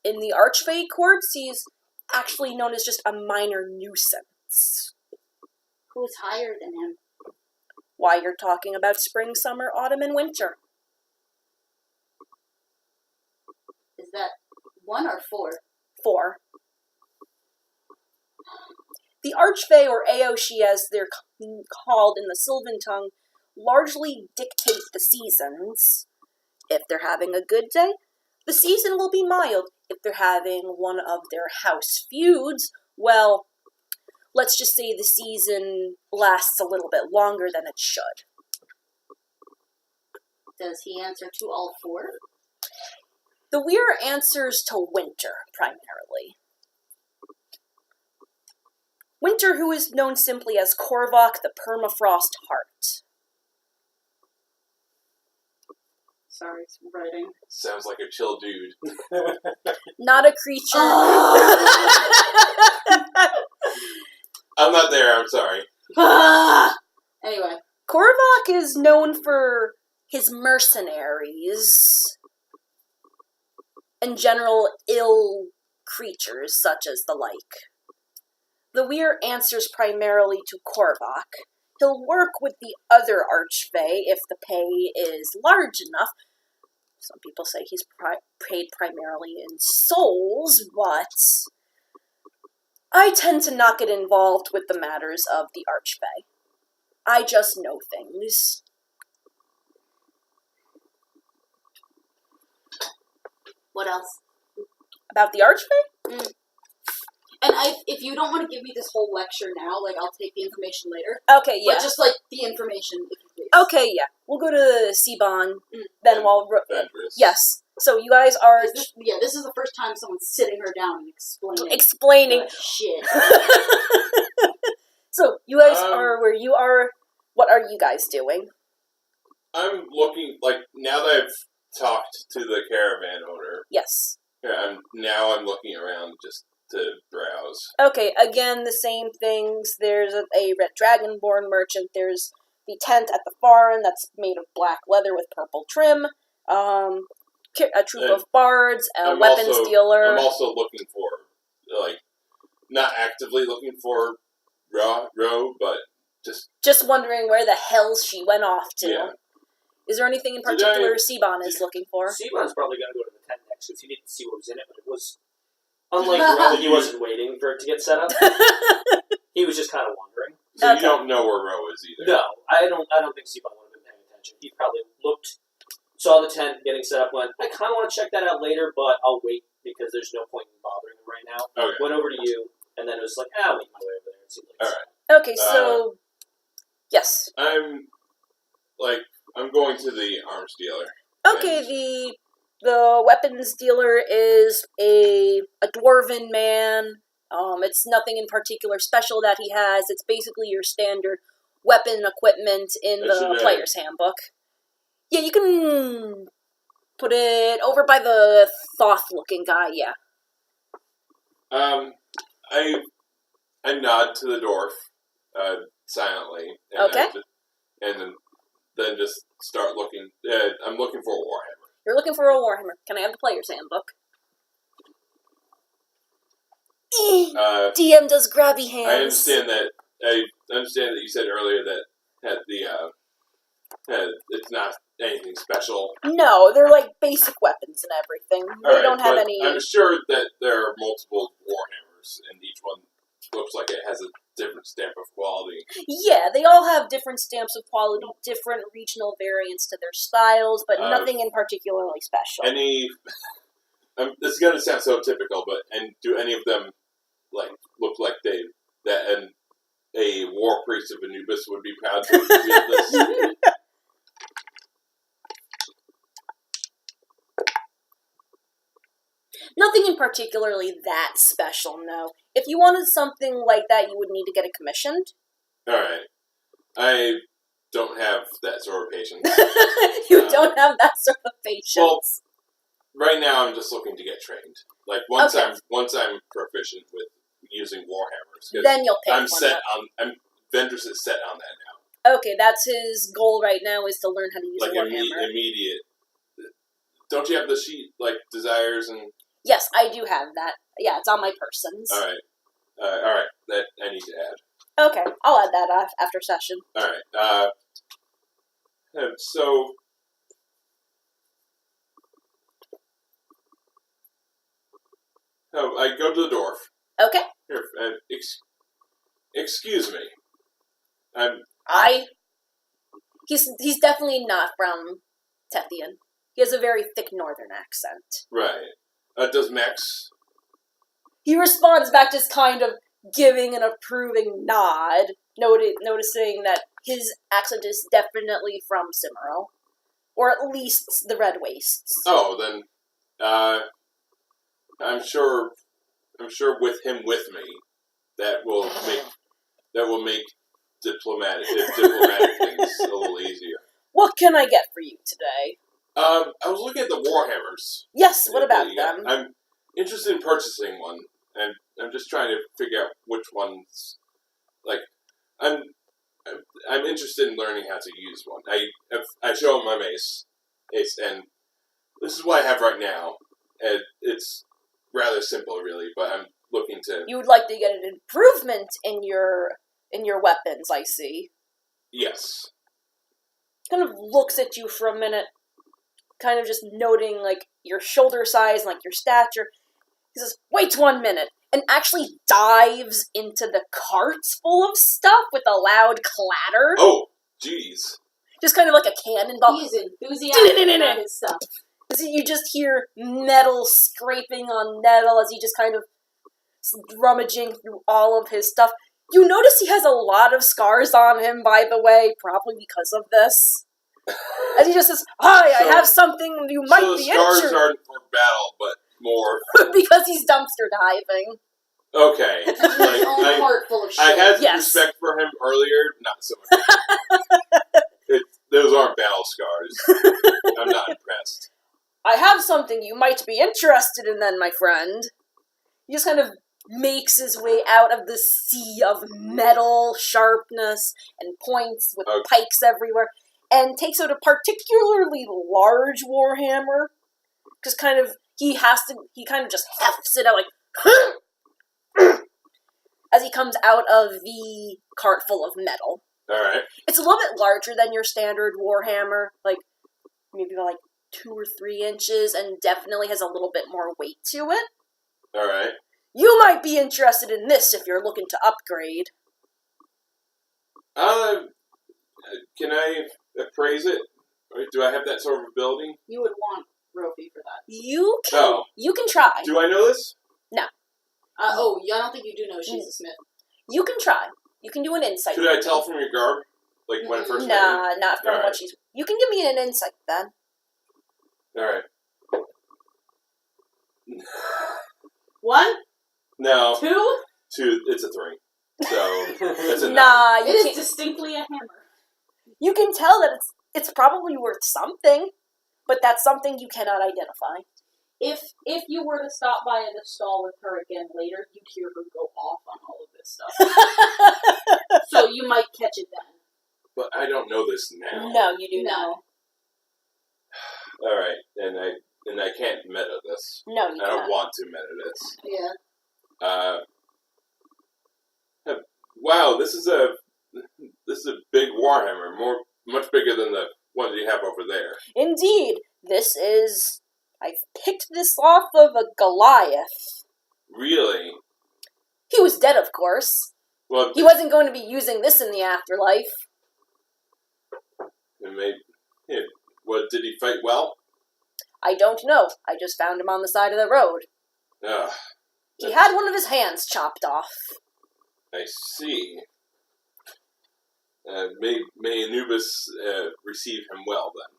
[SPEAKER 1] In the Archfey courts, he's actually known as just a minor nuisance.
[SPEAKER 2] Who's higher than him?
[SPEAKER 1] Why, you're talking about spring, summer, autumn, and winter.
[SPEAKER 2] Is that 1 or 4?
[SPEAKER 1] 4. The Archfey, or Aoshi as they're called in the Sylvan tongue, largely dictate the seasons. If they're having a good day, the season will be mild. If they're having one of their house feuds, well, let's just say the season lasts a little bit longer than it should.
[SPEAKER 2] Does he answer to all 4?
[SPEAKER 1] The Weir answers to Winter, primarily. Winter, who is known simply as Korvok, the Permafrost Heart.
[SPEAKER 2] Sorry, it's writing.
[SPEAKER 3] Sounds like a chill dude.
[SPEAKER 1] Not a creature.
[SPEAKER 3] I'm not there, I'm sorry.
[SPEAKER 2] Anyway.
[SPEAKER 1] Korvok is known for his mercenaries and general ill creatures such as the like. The Weir answers primarily to Korvok. He'll work with the other Archfey if the pay is large enough. Some people say he's paid primarily in souls, but I tend to not get involved with the matters of the Archfey. I just know things.
[SPEAKER 2] What else?
[SPEAKER 1] About the Archfey?
[SPEAKER 2] And if you don't want to give me this whole lecture now, I'll take the information later.
[SPEAKER 1] Okay, yeah.
[SPEAKER 2] But just, the information, if you please.
[SPEAKER 1] Okay, yeah. We'll go to Seabon, then while...
[SPEAKER 3] Ventress.
[SPEAKER 1] Yes. So you guys are...
[SPEAKER 2] This is the first time someone's sitting her down and
[SPEAKER 1] explaining.
[SPEAKER 2] Shit.
[SPEAKER 1] So, you guys are where you are. What are you guys doing?
[SPEAKER 3] I'm looking, now that I've talked to the caravan owner...
[SPEAKER 1] Yes.
[SPEAKER 3] I'm looking around just to browse.
[SPEAKER 1] Okay, again, the same things. There's a red dragonborn merchant. There's the tent at the far end that's made of black leather with purple trim. A troop of bards, a weapons dealer.
[SPEAKER 3] I'm also looking for, not actively looking for Ro, but
[SPEAKER 1] just wondering where the hell she went off to.
[SPEAKER 3] Yeah.
[SPEAKER 1] Is there anything in particular Seabon is looking for?
[SPEAKER 4] Seabon's probably going to go to the tent next because he didn't see what was in it, but it was... Unlike Ro, he wasn't waiting for it to get set up. He was just kind of wandering.
[SPEAKER 3] So you don't know where Ro is either?
[SPEAKER 4] No, I don't think Seabon would have been paying attention. He probably saw the tent getting set up, went, I kind of want to check that out later, but I'll wait because there's no point in bothering him right now.
[SPEAKER 3] Okay.
[SPEAKER 4] Went over to you, and then it was like, I'll make my way over there and see what it's
[SPEAKER 3] Alright.
[SPEAKER 1] Okay, so... yes.
[SPEAKER 3] I'm going to the arms dealer.
[SPEAKER 1] Okay, the weapons dealer is a dwarven man. It's nothing in particular special that he has. It's basically your standard weapon equipment in the player's handbook. Yeah, you can put it over by the Thoth-looking guy, yeah.
[SPEAKER 3] I nod to the dwarf, silently.
[SPEAKER 1] Okay.
[SPEAKER 3] And then just start looking. I'm looking for a warhammer.
[SPEAKER 1] You're looking for a warhammer. Can I have the player's handbook? DM does grabby hands.
[SPEAKER 3] I understand that you said earlier that it's not anything special.
[SPEAKER 1] No, they're like basic weapons and everything. They don't have any...
[SPEAKER 3] I'm sure that there are multiple warhammers, and each one looks like it has a different stamp of quality.
[SPEAKER 1] Yeah, they all have different stamps of quality, different regional variants to their styles, but nothing in particularly special.
[SPEAKER 3] Any... this is going to sound so typical, but do any of them look like a war priest of Anubis would be proud to wield this?
[SPEAKER 1] Nothing in particularly that special, no. If you wanted something like that, you would need to get it commissioned.
[SPEAKER 3] Alright. I don't have that sort of patience.
[SPEAKER 1] You don't have that sort of patience.
[SPEAKER 3] Well, right now I'm just looking to get trained. Once
[SPEAKER 1] Okay.
[SPEAKER 3] I'm proficient with using warhammers.
[SPEAKER 1] Then you'll pick
[SPEAKER 3] Ventress is set on that now.
[SPEAKER 1] Okay, that's his goal right now, is to learn how to use a warhammer.
[SPEAKER 3] Immediate. Don't you have the sheet, desires and...
[SPEAKER 1] Yes, I do have that. Yeah, it's on my persons.
[SPEAKER 3] Alright. Alright, that I need to add.
[SPEAKER 1] Okay, I'll add that after session.
[SPEAKER 3] Alright, so... Oh, I go to the dwarf.
[SPEAKER 1] Okay.
[SPEAKER 3] Here, excuse me.
[SPEAKER 1] He's definitely not from Tethian. He has a very thick northern accent.
[SPEAKER 3] Right. Does Max...
[SPEAKER 1] He responds back just kind of giving an approving nod, noticing that his accent is definitely from Cimmeral. Or at least the Red Wastes.
[SPEAKER 3] Oh, then, I'm sure with him with me, that will make diplomatic things a little easier.
[SPEAKER 1] What can I get for you today?
[SPEAKER 3] I was looking at the warhammers.
[SPEAKER 1] Yes, what about them?
[SPEAKER 3] I'm interested in purchasing one, and I'm just trying to figure out which ones. I'm interested in learning how to use one. I show him my mace, and this is what I have right now, and it's rather simple, really. But I'm looking to.
[SPEAKER 1] You would like to get an improvement in your weapons, I see.
[SPEAKER 3] Yes.
[SPEAKER 1] Kind of looks at you for a minute, kind of just noting your shoulder size and your stature. He says, "Wait 1 minute," and actually dives into the carts full of stuff with a loud clatter.
[SPEAKER 3] Oh, jeez.
[SPEAKER 1] Just kind of like a cannonball.
[SPEAKER 2] He's enthusiastic about his stuff.
[SPEAKER 1] You just hear metal scraping on metal as he just kind of rummaging through all of his stuff. You notice he has a lot of scars on him, by the way, probably because of this. As he just says, "Hi, I have something you might be interested."
[SPEAKER 3] So the scars aren't for battle, but more
[SPEAKER 1] because he's dumpster diving.
[SPEAKER 3] Okay.
[SPEAKER 2] His own heart full of shit.
[SPEAKER 3] I had
[SPEAKER 1] Yes.
[SPEAKER 3] respect for him earlier, not so much. Those aren't battle scars. I'm not impressed.
[SPEAKER 1] "I have something you might be interested in then, my friend." He just kind of makes his way out of the sea of metal sharpness and points with pikes everywhere, and takes out a particularly large warhammer. Just kind of, he kind of just hefts it out as he comes out of the cart full of metal.
[SPEAKER 3] Alright.
[SPEAKER 1] It's a little bit larger than your standard warhammer, maybe 2 or 3 inches, and definitely has a little bit more weight to it.
[SPEAKER 3] Alright.
[SPEAKER 1] You might be interested in this if you're looking to upgrade.
[SPEAKER 3] Can I appraise it? Or do I have that sort of ability?
[SPEAKER 2] You would want Rofi for that.
[SPEAKER 1] You can try.
[SPEAKER 3] Do I know this?
[SPEAKER 2] I don't think you do know she's a smith.
[SPEAKER 1] You can try. You can do an insight.
[SPEAKER 3] Could I tell from your garb? When I first met you?
[SPEAKER 1] Nah, not from what she's... You can give me an insight then.
[SPEAKER 3] Alright.
[SPEAKER 2] 1?
[SPEAKER 3] No.
[SPEAKER 2] 2?
[SPEAKER 3] 2, it's a 3. So, that's a 9.
[SPEAKER 1] Nah,
[SPEAKER 2] It is distinctly a hammer.
[SPEAKER 1] You can tell that it's probably worth something, but that's something you cannot identify.
[SPEAKER 2] If you were to stop by at the stall with her again later, you'd hear her go off on all of this stuff. So you might catch it then.
[SPEAKER 3] But I don't know this now.
[SPEAKER 1] No, you do not.
[SPEAKER 3] No. Alright, and I can't meta this.
[SPEAKER 1] No, you
[SPEAKER 3] I don't
[SPEAKER 1] cannot.
[SPEAKER 3] want to meta this.
[SPEAKER 2] Yeah.
[SPEAKER 3] Wow, this is a big warhammer, much bigger than the one that you have over there.
[SPEAKER 1] Indeed, this is... I've picked this off of a Goliath.
[SPEAKER 3] Really?
[SPEAKER 1] He was dead, of course.
[SPEAKER 3] Well,
[SPEAKER 1] He wasn't going to be using this in the afterlife.
[SPEAKER 3] What, did he fight well?
[SPEAKER 1] I don't know. I just found him on the side of the road. He had one of his hands chopped off.
[SPEAKER 3] I see. May Anubis receive him well, then.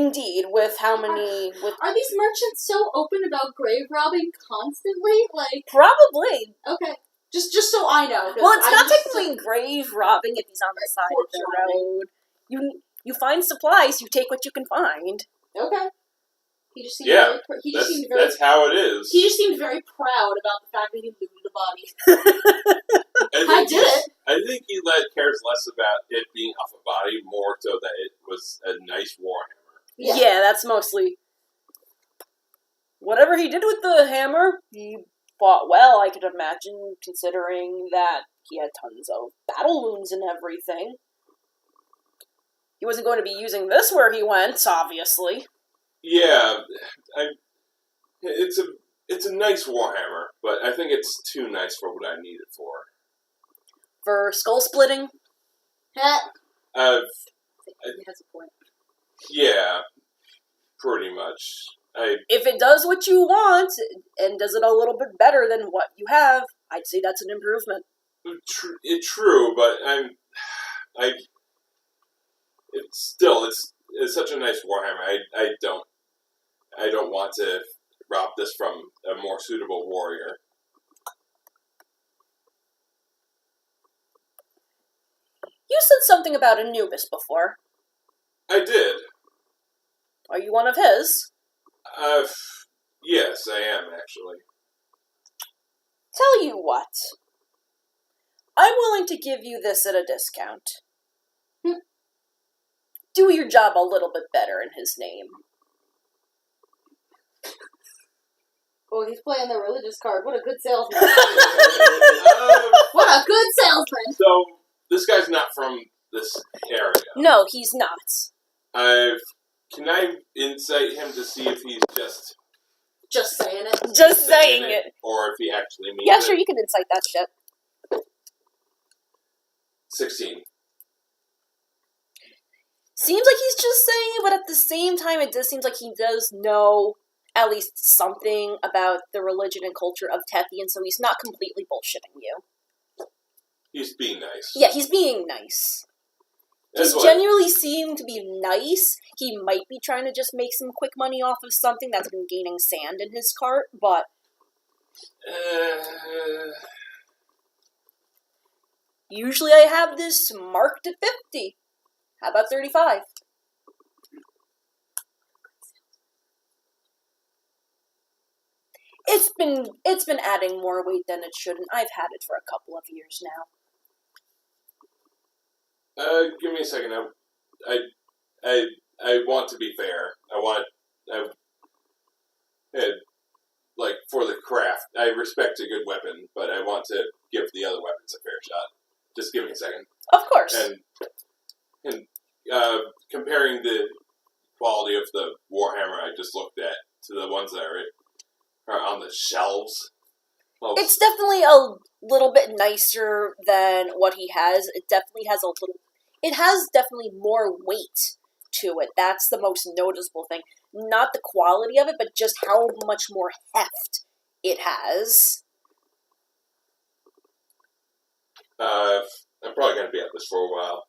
[SPEAKER 1] Indeed, with how many...
[SPEAKER 2] Are these merchants so open about grave robbing constantly? Like,
[SPEAKER 1] Probably.
[SPEAKER 2] okay. Just so I know.
[SPEAKER 1] Well, it's not technically grave robbing if he's on the side of the road. You find supplies, you take what you can find.
[SPEAKER 2] Okay. He just seemed
[SPEAKER 3] that's how it is.
[SPEAKER 2] He just seemed very proud about the fact that he looted a body. I did it.
[SPEAKER 3] I think he cares less about it being off a body, more so that it was a nice warhammer.
[SPEAKER 1] Yeah, that's mostly... Whatever he did with the hammer, he fought well, I could imagine, considering that he had tons of battle wounds and everything. He wasn't going to be using this where he went, obviously.
[SPEAKER 3] Yeah, it's a nice warhammer, but I think it's too nice for what I need it for.
[SPEAKER 1] For skull splitting?
[SPEAKER 2] He has a point.
[SPEAKER 3] Yeah, pretty much.
[SPEAKER 1] If it does what you want, and does it a little bit better than what you have, I'd say that's an improvement.
[SPEAKER 3] True, but it's such a nice warhammer. I don't want to rob this from a more suitable warrior.
[SPEAKER 1] You said something about Anubis before.
[SPEAKER 3] I did.
[SPEAKER 1] Are you one of his?
[SPEAKER 3] Yes, I am, actually.
[SPEAKER 1] Tell you what. I'm willing to give you this at a discount. Do your job a little bit better in his name.
[SPEAKER 2] Oh, he's playing the religious card. What a good salesman. What a good salesman.
[SPEAKER 3] So, this guy's not from this area.
[SPEAKER 1] No, he's not.
[SPEAKER 3] Can I incite him to see if he's just
[SPEAKER 2] saying it?
[SPEAKER 1] Just saying it.
[SPEAKER 3] Or if he actually means it?
[SPEAKER 1] Yeah, sure, you can incite that shit.
[SPEAKER 3] 16.
[SPEAKER 1] Seems like he's just saying it, but at the same time, it does seem like he does know at least something about the religion and culture of Tethian, so he's not completely bullshitting you.
[SPEAKER 3] He's being nice.
[SPEAKER 1] Yeah, he's being nice. He's genuinely seeming to be nice. He might be trying to just make some quick money off of something that's been gaining sand in his cart, but... Usually I have this marked at 50. How about 35? It's been adding more weight than it should, and I've had it for a couple of years now.
[SPEAKER 3] Give me a second. I want to be fair. For the craft, I respect a good weapon, but I want to give the other weapons a fair shot. Just give me a second.
[SPEAKER 1] Of course.
[SPEAKER 3] And comparing the quality of the Warhammer I just looked at to the ones that are on the shelves. Well,
[SPEAKER 1] it's definitely a little bit nicer than what he has. It definitely has it has definitely more weight to it. That's the most noticeable thing. Not the quality of it, but just how much more heft it has.
[SPEAKER 3] I'm probably going to be at this for a while.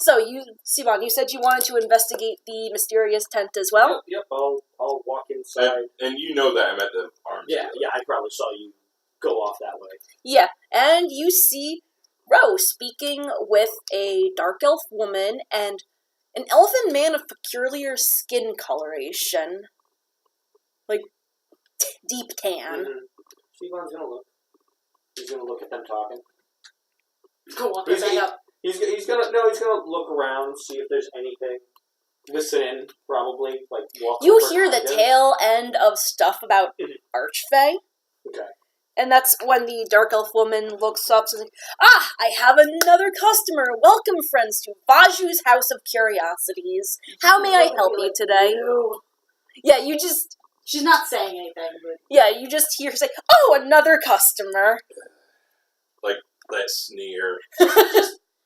[SPEAKER 1] So, Sivan, you said you wanted to investigate the mysterious tent as well?
[SPEAKER 4] Yep, I'll walk inside.
[SPEAKER 3] And you know that I'm at the arms.
[SPEAKER 4] Yeah, I probably saw you go off that way.
[SPEAKER 1] Yeah, and you see Ro speaking with a dark elf woman and an elfin man of peculiar skin coloration. Like, deep tan.
[SPEAKER 4] Mm-hmm. Sivan's gonna look. He's gonna look at them talking.
[SPEAKER 2] Go walk his head up.
[SPEAKER 4] He's gonna look around, see if there's anything. Listen in, probably, like walk.
[SPEAKER 1] You hear the tail end of stuff about Archfey.
[SPEAKER 4] Okay.
[SPEAKER 1] And that's when the dark elf woman looks up and is like, "Ah, I have another customer. Welcome, friends, to Vaju's House of Curiosities. How may I help you today?" Yeah,
[SPEAKER 2] She's not saying anything, but...
[SPEAKER 1] Yeah, you just hear her say, "Oh, another customer."
[SPEAKER 3] Like, that sneer.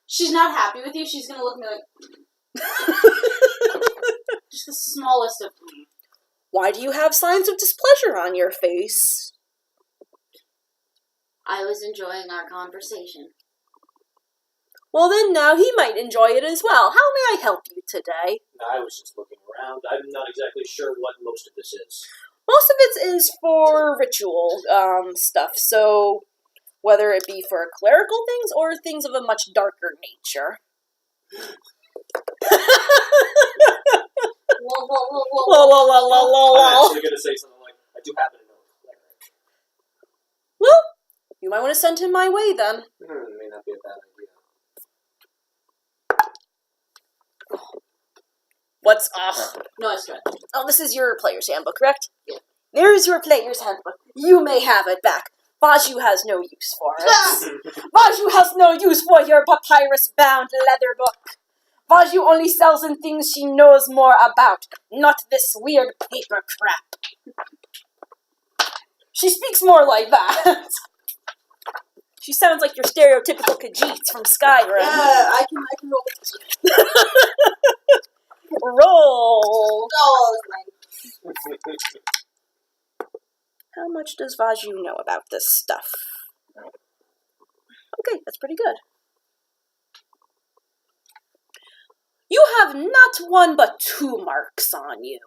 [SPEAKER 2] She's not happy with you. She's gonna look at me like... just the smallest of...
[SPEAKER 1] Why do you have signs of displeasure on your face?
[SPEAKER 2] I was enjoying our conversation.
[SPEAKER 1] Well, then now he might enjoy it as well. How may I help you today?
[SPEAKER 4] I was just looking around. I'm not exactly sure what most of this is.
[SPEAKER 1] Most of it is for ritual stuff, so whether it be for clerical things or things of a much darker nature.
[SPEAKER 2] Whoa, whoa, whoa, whoa.
[SPEAKER 1] Lol, lol, lol, lol, lol,
[SPEAKER 4] I'm
[SPEAKER 1] lol.
[SPEAKER 4] actually going to say something like, I do happen to know a cleric.
[SPEAKER 1] Well, you might want to send him my way then.
[SPEAKER 4] May not be a bad idea.
[SPEAKER 1] What's
[SPEAKER 2] No, I stretch.
[SPEAKER 1] Oh, this is your player's handbook, correct?
[SPEAKER 2] Yeah.
[SPEAKER 1] There's your player's handbook. You may have it back. Vaju has no use for it. Vaju has no use for your papyrus-bound leather book. Vaju only sells in things she knows more about, not this weird paper crap. She speaks more like that. She sounds like your stereotypical Khajiit from Skyrim.
[SPEAKER 2] I can roll with this.
[SPEAKER 1] Roll!
[SPEAKER 2] Oh,
[SPEAKER 1] How much does Vaju know about this stuff? Okay, that's pretty good. You have not one but 2 marks on you.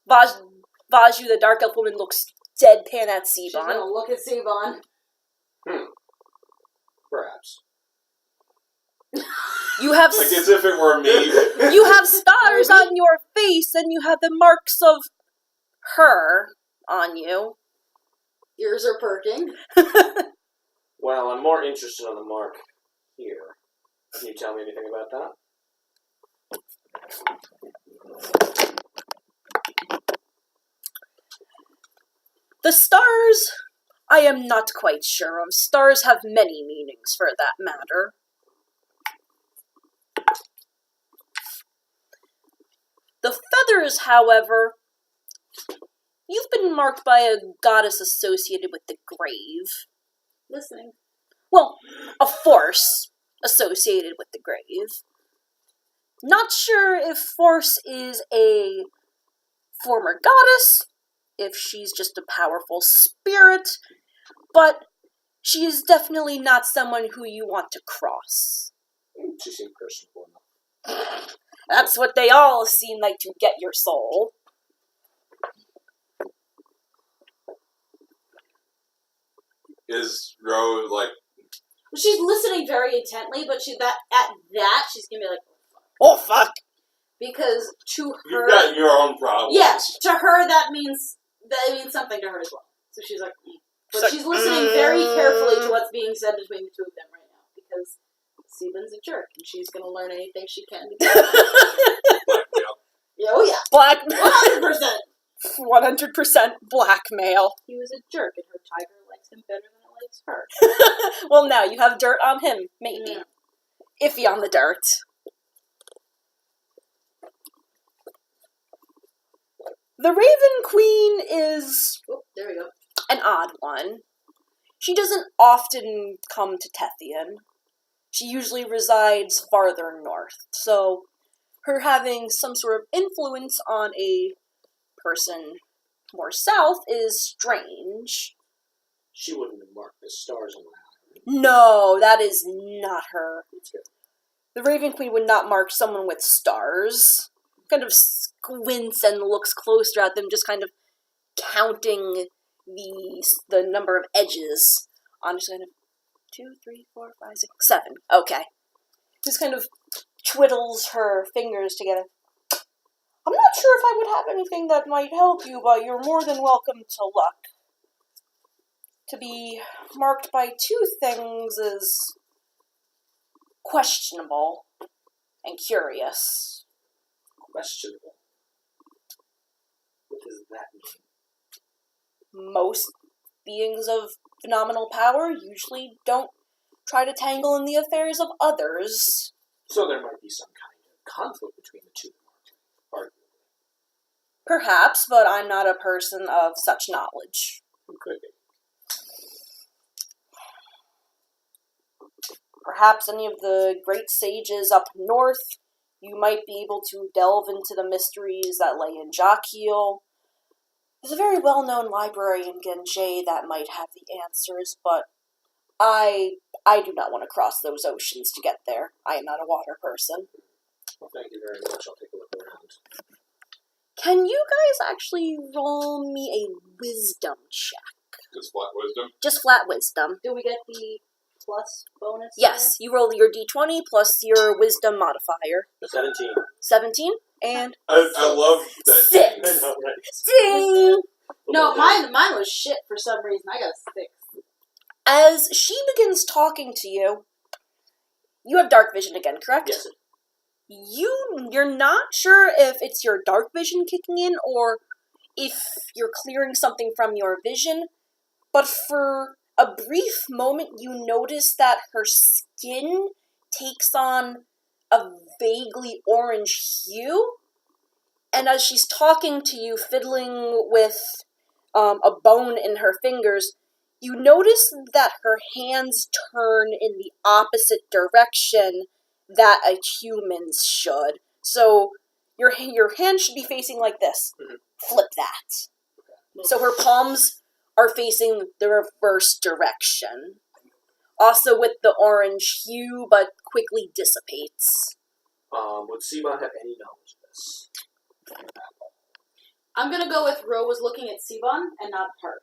[SPEAKER 1] Vaju, the dark elf woman, looks deadpan at
[SPEAKER 2] she's gonna
[SPEAKER 1] Sebon.
[SPEAKER 2] look at Sebon.
[SPEAKER 4] Perhaps.
[SPEAKER 1] You have
[SPEAKER 3] Like as if it were me.
[SPEAKER 1] you have stars on your face, and you have the marks of her on you.
[SPEAKER 2] Ears are perking.
[SPEAKER 4] Well, I'm more interested on the mark here. Can you tell me anything about that?
[SPEAKER 1] The stars, I am not quite sure of. Stars have many meanings for that matter. The feathers, however, you've been marked by a goddess associated with the grave.
[SPEAKER 2] Listening.
[SPEAKER 1] Well, a force associated with the grave. Not sure if Force is a former goddess, if she's just a powerful spirit, but she is definitely not someone who you want to cross.
[SPEAKER 4] She seemed personable enough.
[SPEAKER 1] That's what they all seem like to get your soul.
[SPEAKER 3] Is Ro like...
[SPEAKER 2] She's listening very intently, but she's gonna be like,
[SPEAKER 1] Oh, fuck!
[SPEAKER 2] because to her,
[SPEAKER 3] You've got your own problems.
[SPEAKER 2] yes, to her that means something to her as well. So she's like, but she's listening very carefully to what's being said between the two of them right now, because Sebon's a jerk, and she's gonna learn anything she can.
[SPEAKER 3] Blackmail.
[SPEAKER 2] Yeah, oh yeah,
[SPEAKER 1] Blackmail.
[SPEAKER 2] 100%.
[SPEAKER 1] 100% blackmail.
[SPEAKER 2] He was a jerk, and her tiger likes him better than it likes her.
[SPEAKER 1] Well, now you have dirt on him, maybe.
[SPEAKER 2] Yeah.
[SPEAKER 1] Iffy on the dirt. The Raven Queen is
[SPEAKER 2] Oh, there we go.
[SPEAKER 1] an odd one. She doesn't often come to Tethian. She usually resides farther north, so her having some sort of influence on a person more south is strange.
[SPEAKER 4] She wouldn't have marked the stars on my eye.
[SPEAKER 1] No, that is not her.
[SPEAKER 4] That's good.
[SPEAKER 1] The Raven Queen would not mark someone with stars. Kind of squints and looks closer at them, just kind of counting the number of edges on just kind of 2, 3, 4, 5, 6, 7. Okay. Just kind of twiddles her fingers together. I'm not sure if I would have anything that might help you, but you're more than welcome to luck. To be marked by 2 things is questionable and curious.
[SPEAKER 4] Questionable. What does that mean?
[SPEAKER 1] Most beings of phenomenal power usually don't try to tangle in the affairs of others.
[SPEAKER 4] So there might be some kind of conflict between the two, arguably.
[SPEAKER 1] Perhaps, but I'm not a person of such knowledge.
[SPEAKER 4] Who could be?
[SPEAKER 1] Perhaps any of the great sages up north, you might be able to delve into the mysteries that lay in Jacquiel. There's a very well-known library in Genjie that might have the answers, but I do not want to cross those oceans to get there. I am not a water person.
[SPEAKER 4] Well, thank you very much. I'll take a look around.
[SPEAKER 1] Can you guys actually roll me a wisdom check?
[SPEAKER 3] Just flat wisdom.
[SPEAKER 1] Just flat wisdom.
[SPEAKER 2] Do we get the plus bonus?
[SPEAKER 1] Yes, you roll your d20 plus your wisdom modifier.
[SPEAKER 4] 17.
[SPEAKER 1] 17 and
[SPEAKER 3] I love that.
[SPEAKER 1] 6.
[SPEAKER 4] I know, right?
[SPEAKER 1] Ding!
[SPEAKER 2] No, mine was shit for some reason. I got a 6.
[SPEAKER 1] As she begins talking to you, you have dark vision again, correct?
[SPEAKER 4] Yes.
[SPEAKER 1] You're not sure if it's your dark vision kicking in or if you're clearing something from your vision, but for a brief moment you notice that her skin takes on a vaguely orange hue, and as she's talking to you, fiddling with a bone in her fingers, you notice that her hands turn in the opposite direction that a human's should. So your hand should be facing like this.
[SPEAKER 4] Mhm.
[SPEAKER 1] Flip that. So her palms are facing the reverse direction. Also with the orange hue, but quickly dissipates.
[SPEAKER 4] Would Siban have any knowledge of this?
[SPEAKER 2] I'm gonna go with Ro was looking at Sivan and not her.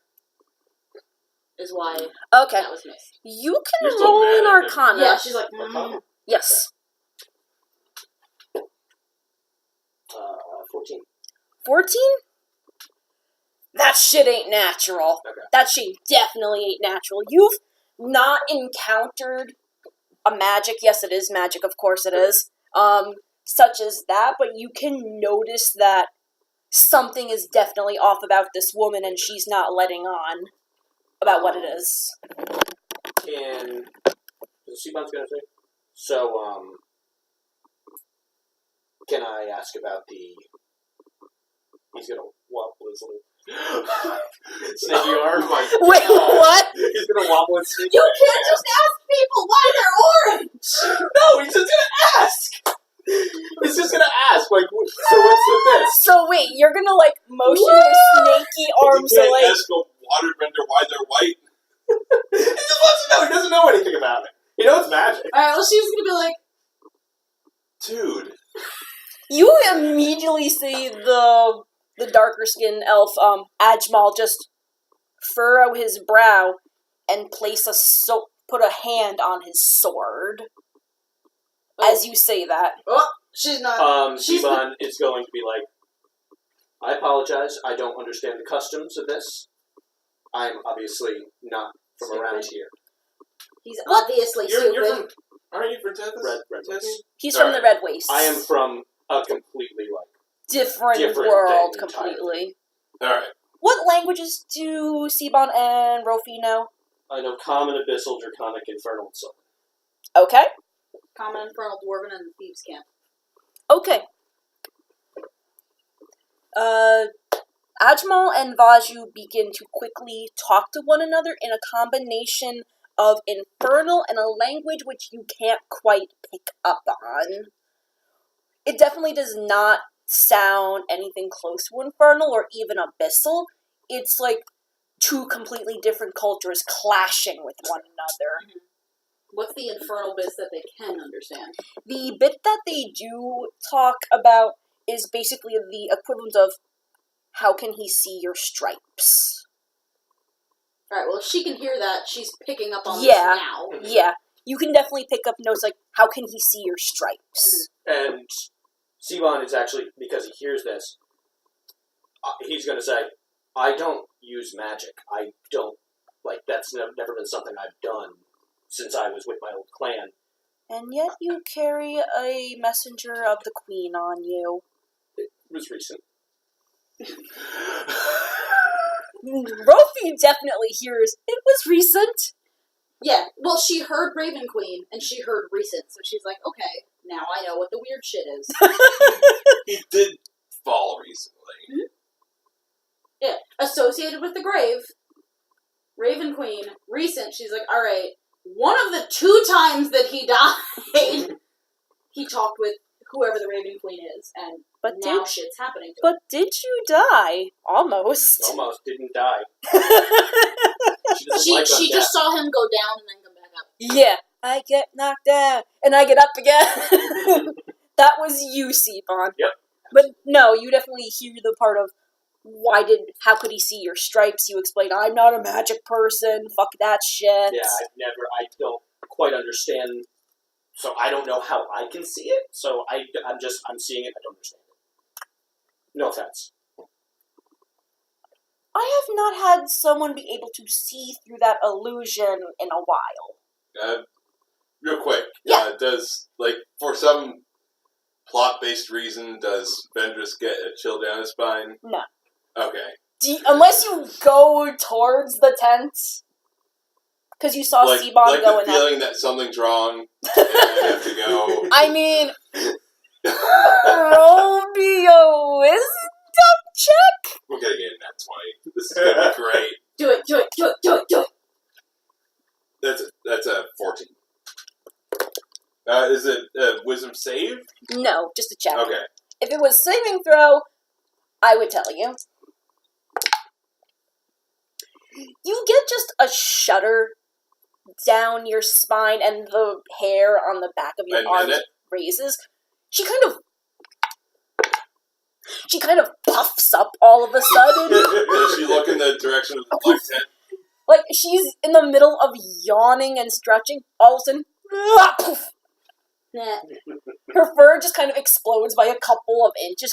[SPEAKER 2] Is why
[SPEAKER 1] Okay.
[SPEAKER 2] that was missed.
[SPEAKER 1] You
[SPEAKER 3] You're
[SPEAKER 1] can
[SPEAKER 3] still
[SPEAKER 1] roll
[SPEAKER 3] mad
[SPEAKER 1] an
[SPEAKER 3] at him.
[SPEAKER 1] Arcana.
[SPEAKER 2] Yeah, she's like,
[SPEAKER 4] Arcana?
[SPEAKER 1] Yes.
[SPEAKER 4] 14.
[SPEAKER 1] 14? That shit ain't natural.
[SPEAKER 4] Okay.
[SPEAKER 1] That shit definitely ain't natural. You've not encountered a magic. Yes, it is magic. Of course it is. Such as that, but you can notice that something is definitely off about this woman, and she's not letting on about what it is.
[SPEAKER 4] And is Siban's gonna say? So, can I ask about the? He's gonna wobble his little snaky arm. Like,
[SPEAKER 1] Wait, what?
[SPEAKER 4] He's gonna wobble his snaky
[SPEAKER 2] You
[SPEAKER 4] arm.
[SPEAKER 2] can't just ask people why they're orange!
[SPEAKER 4] No, he's just gonna ask. He's just gonna ask. Like, so what's with this?
[SPEAKER 1] So wait, you're gonna like motion your snaky arm
[SPEAKER 3] You
[SPEAKER 1] so
[SPEAKER 3] can't
[SPEAKER 1] like
[SPEAKER 3] ask a waterbender why they're white.
[SPEAKER 4] He just wants to know. He doesn't know anything about it. He knows magic.
[SPEAKER 2] Alright, well, she's gonna be like,
[SPEAKER 3] Dude.
[SPEAKER 1] you immediately see the darker skinned elf, Ajmal, just furrow his brow and place put a hand on his sword. As you say that.
[SPEAKER 2] oh, she's not. She's
[SPEAKER 4] Siban is going to be like, I apologize. I don't understand the customs of this. I'm obviously not from
[SPEAKER 2] Stupid.
[SPEAKER 4] around here.
[SPEAKER 2] He's obviously
[SPEAKER 3] You're
[SPEAKER 2] stupid.
[SPEAKER 3] from, aren't you from Texas?
[SPEAKER 4] Red West.
[SPEAKER 1] He's from the
[SPEAKER 3] Alright.
[SPEAKER 1] Red Wastes.
[SPEAKER 4] I am from a completely
[SPEAKER 1] different
[SPEAKER 4] different
[SPEAKER 1] world
[SPEAKER 4] thing entirely.
[SPEAKER 1] completely.
[SPEAKER 3] Alright.
[SPEAKER 1] What languages do Siban and Rofi know?
[SPEAKER 4] I know Common, Abyssal, Draconic, Infernal, and so on.
[SPEAKER 1] Okay.
[SPEAKER 2] Common, Infernal, Dwarven, and Thieves' Camp.
[SPEAKER 1] Okay. Ajmal and Vaju begin to quickly talk to one another in a combination of Infernal and a language which you can't quite pick up on. It definitely does not sound anything close to Infernal or even Abyssal. It's like two completely different cultures clashing with one another.
[SPEAKER 2] What's the infernal bits that they can understand?
[SPEAKER 1] The bit that they do talk about is basically the equivalent of, how can he see your stripes?
[SPEAKER 2] Alright, well, if she can hear that, she's picking up on
[SPEAKER 1] Yeah.
[SPEAKER 2] this now.
[SPEAKER 1] Yeah, you can definitely pick up notes like, how can he see your stripes?
[SPEAKER 4] And Siban is actually, because he hears this, he's going to say, I don't use magic. I don't, like, that's never been something I've done since I was with my old clan.
[SPEAKER 1] And yet you carry a messenger of the queen on you.
[SPEAKER 4] It was recent.
[SPEAKER 1] Rofi definitely hears, it was recent.
[SPEAKER 2] Yeah, well, she heard Raven Queen, and she heard recent, so she's like, okay, now I know what the weird shit is.
[SPEAKER 3] He did fall recently.
[SPEAKER 2] associated with the grave, Raven Queen, recent, she's like, alright, one of the 2 times that he died, he talked with whoever the Raven Queen is, and now shit's happening to him.
[SPEAKER 1] But did you die? Almost.
[SPEAKER 4] Almost didn't die.
[SPEAKER 2] She just saw him go down and then come back up.
[SPEAKER 1] Yeah, I get knocked down, and I get up again. That was you, Seabon.
[SPEAKER 4] Yep.
[SPEAKER 1] But no, you definitely hear the part of, how could he see your stripes? You explain, I'm not a magic person, fuck that shit.
[SPEAKER 4] Yeah, I don't quite understand, so I don't know how I can see it, so I'm seeing it, I don't understand it. No offense.
[SPEAKER 1] I have not had someone be able to see through that illusion in a while.
[SPEAKER 3] Real quick.
[SPEAKER 1] Yeah.
[SPEAKER 3] Does, for some plot-based reason, does Vendress get a chill down his spine?
[SPEAKER 1] No.
[SPEAKER 3] Okay.
[SPEAKER 1] Unless you go towards the tent, because you saw Seabon go in that.
[SPEAKER 3] The feeling that something's wrong, and I have to go.
[SPEAKER 1] I mean, roll me a wisdom check?
[SPEAKER 3] We're gonna get in that 20. This is gonna be great.
[SPEAKER 2] Do it.
[SPEAKER 3] That's a 14. Is it a wisdom save?
[SPEAKER 1] No, just a check.
[SPEAKER 3] Okay.
[SPEAKER 1] If it was saving throw, I would tell you. You get just a shudder down your spine, and the hair on the back of your arms raises. She kind of puffs up all of a sudden.
[SPEAKER 3] Does she look in the direction of the black tent?
[SPEAKER 1] Like, she's in the middle of yawning and stretching. All of a sudden, poof. Her fur just kind of explodes by a couple of inches.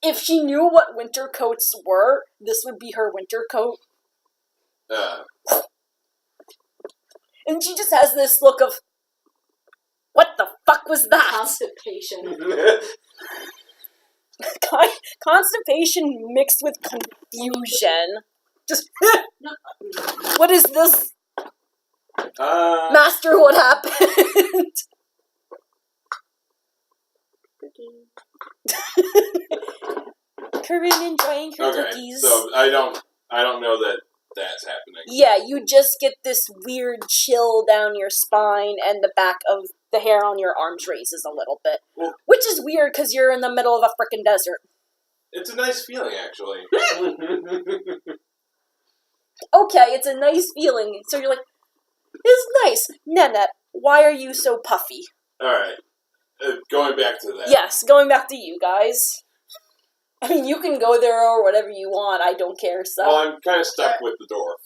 [SPEAKER 1] If she knew what winter coats were, this would be her winter coat. And she just has this look of, what the fuck was that?
[SPEAKER 2] Constipation.
[SPEAKER 1] Constipation mixed with confusion. Just, what is this? Master, what happened? Corinne enjoying her cookies.
[SPEAKER 3] So I don't know that that's happening.
[SPEAKER 1] Yeah, you just get this weird chill down your spine, and the back of the hair on your arms raises a little bit.
[SPEAKER 3] Well,
[SPEAKER 1] which is weird, because you're in the middle of a frickin' desert.
[SPEAKER 3] It's a nice feeling, actually.
[SPEAKER 1] Okay, it's a nice feeling. So you're like, it's nice. Nanette, why are you so puffy?
[SPEAKER 3] Alright. Going back to that.
[SPEAKER 1] Yes, going back to you guys. I mean, you can go there or whatever you want. I don't care, so.
[SPEAKER 3] Well, I'm kind of stuck with the dwarf.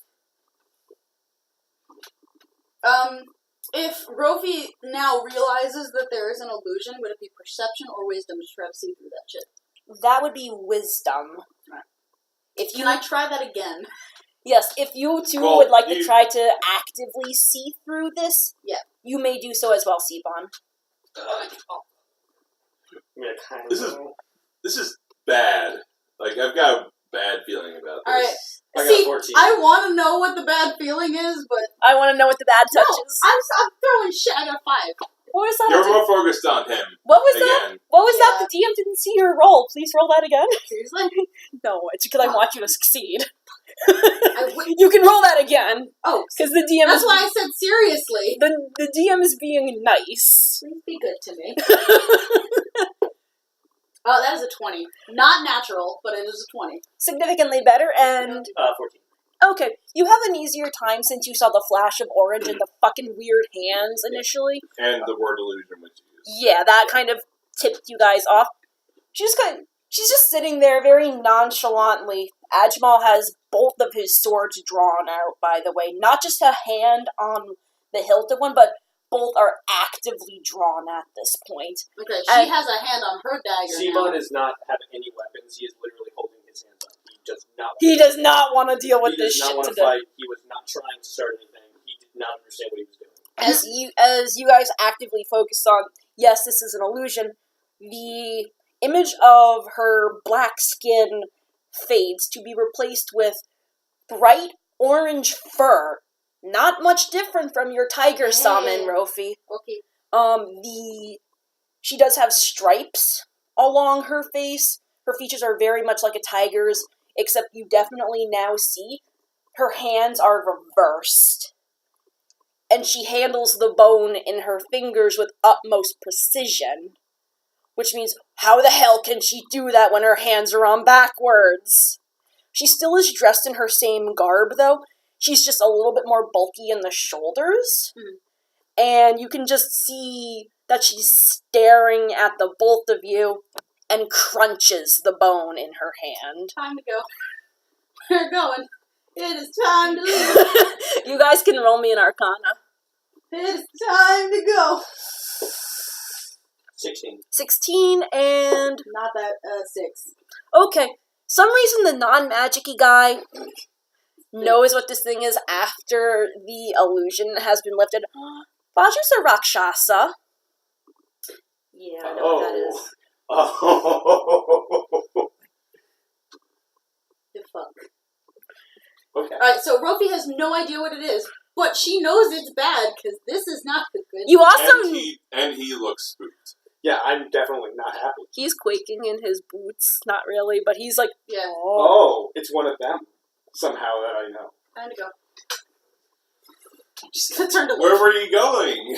[SPEAKER 2] If Rofi now realizes that there is an illusion, would it be perception or wisdom to try to see through that shit?
[SPEAKER 1] That would be wisdom.
[SPEAKER 2] Right.
[SPEAKER 1] Can
[SPEAKER 2] I try that again?
[SPEAKER 1] Yes, if you two would like to try to actively see through this, you may do so as well, Seabon.
[SPEAKER 3] This is bad. Like, I've got a bad feeling about this.
[SPEAKER 2] Alright.
[SPEAKER 4] I got 14.
[SPEAKER 2] I want to know what the bad feeling is, but...
[SPEAKER 1] I want to know what the bad touch is.
[SPEAKER 2] I'm throwing shit. I got 5.
[SPEAKER 1] What was that?
[SPEAKER 3] You're more focused on him.
[SPEAKER 1] What was that? What was that? The DM didn't see your roll. Please roll that again.
[SPEAKER 2] Seriously?
[SPEAKER 1] No, it's because I want you to succeed. You can roll that again.
[SPEAKER 2] Oh,
[SPEAKER 1] because the DM.
[SPEAKER 2] That's why I said seriously.
[SPEAKER 1] The DM is being nice.
[SPEAKER 2] Please be good to me. Oh, that is a 20. Not natural, but it is a 20.
[SPEAKER 1] Significantly better, and
[SPEAKER 4] 14.
[SPEAKER 1] Okay, you have an easier time since you saw the flash of orange and the fucking weird hands initially.
[SPEAKER 3] And the word illusion was used.
[SPEAKER 1] Yeah, that kind of tipped you guys off. She's just sitting there very nonchalantly. Ajmal has both of his swords drawn out, by the way. Not just a hand on the hilt of one, but both are actively drawn at this point.
[SPEAKER 2] Okay, she has a hand on her dagger.
[SPEAKER 4] Seabon does not have any weapons. He is literally holding his hands up.
[SPEAKER 1] He does not want to deal with this shit today.
[SPEAKER 4] He does not want to fight. He was not trying to start anything. He did not understand what he was doing.
[SPEAKER 1] As you guys actively focus on, yes, this is an illusion, the image of her black skin fades to be replaced with bright orange fur. Not much different from your tiger summon, Rofi.
[SPEAKER 2] Okay.
[SPEAKER 1] She does have stripes along her face. Her features are very much like a tiger's, except you definitely now see her hands are reversed. And she handles the bone in her fingers with utmost precision. Which means, how the hell can she do that when her hands are on backwards? She still is dressed in her same garb, though. She's just a little bit more bulky in the shoulders. And you can just see that she's staring at the both of you and crunches the bone in her hand.
[SPEAKER 2] Time to go. We're going. It is time to leave.
[SPEAKER 1] You guys can roll me an Arcana.
[SPEAKER 2] It's time to go.
[SPEAKER 4] 16.
[SPEAKER 1] 16 and...
[SPEAKER 2] Not that, 6.
[SPEAKER 1] Okay. Some reason the non-magic-y guy knows what this thing is after the illusion has been lifted. Vaju's a Rakshasa.
[SPEAKER 2] Yeah, I know what that is.
[SPEAKER 4] Oh.
[SPEAKER 2] The fuck.
[SPEAKER 4] Okay.
[SPEAKER 2] Alright, so Rofi has no idea what it is, but she knows it's bad, because this is not the good.
[SPEAKER 1] You also...
[SPEAKER 3] And he looks spooked.
[SPEAKER 4] Yeah, I'm definitely not happy.
[SPEAKER 1] He's quaking in his boots. Not really, but he's like...
[SPEAKER 2] Yeah.
[SPEAKER 4] Oh, it's one of them. Somehow that I know.
[SPEAKER 2] Time to go. Just gonna turn to leave.
[SPEAKER 3] Where were you going?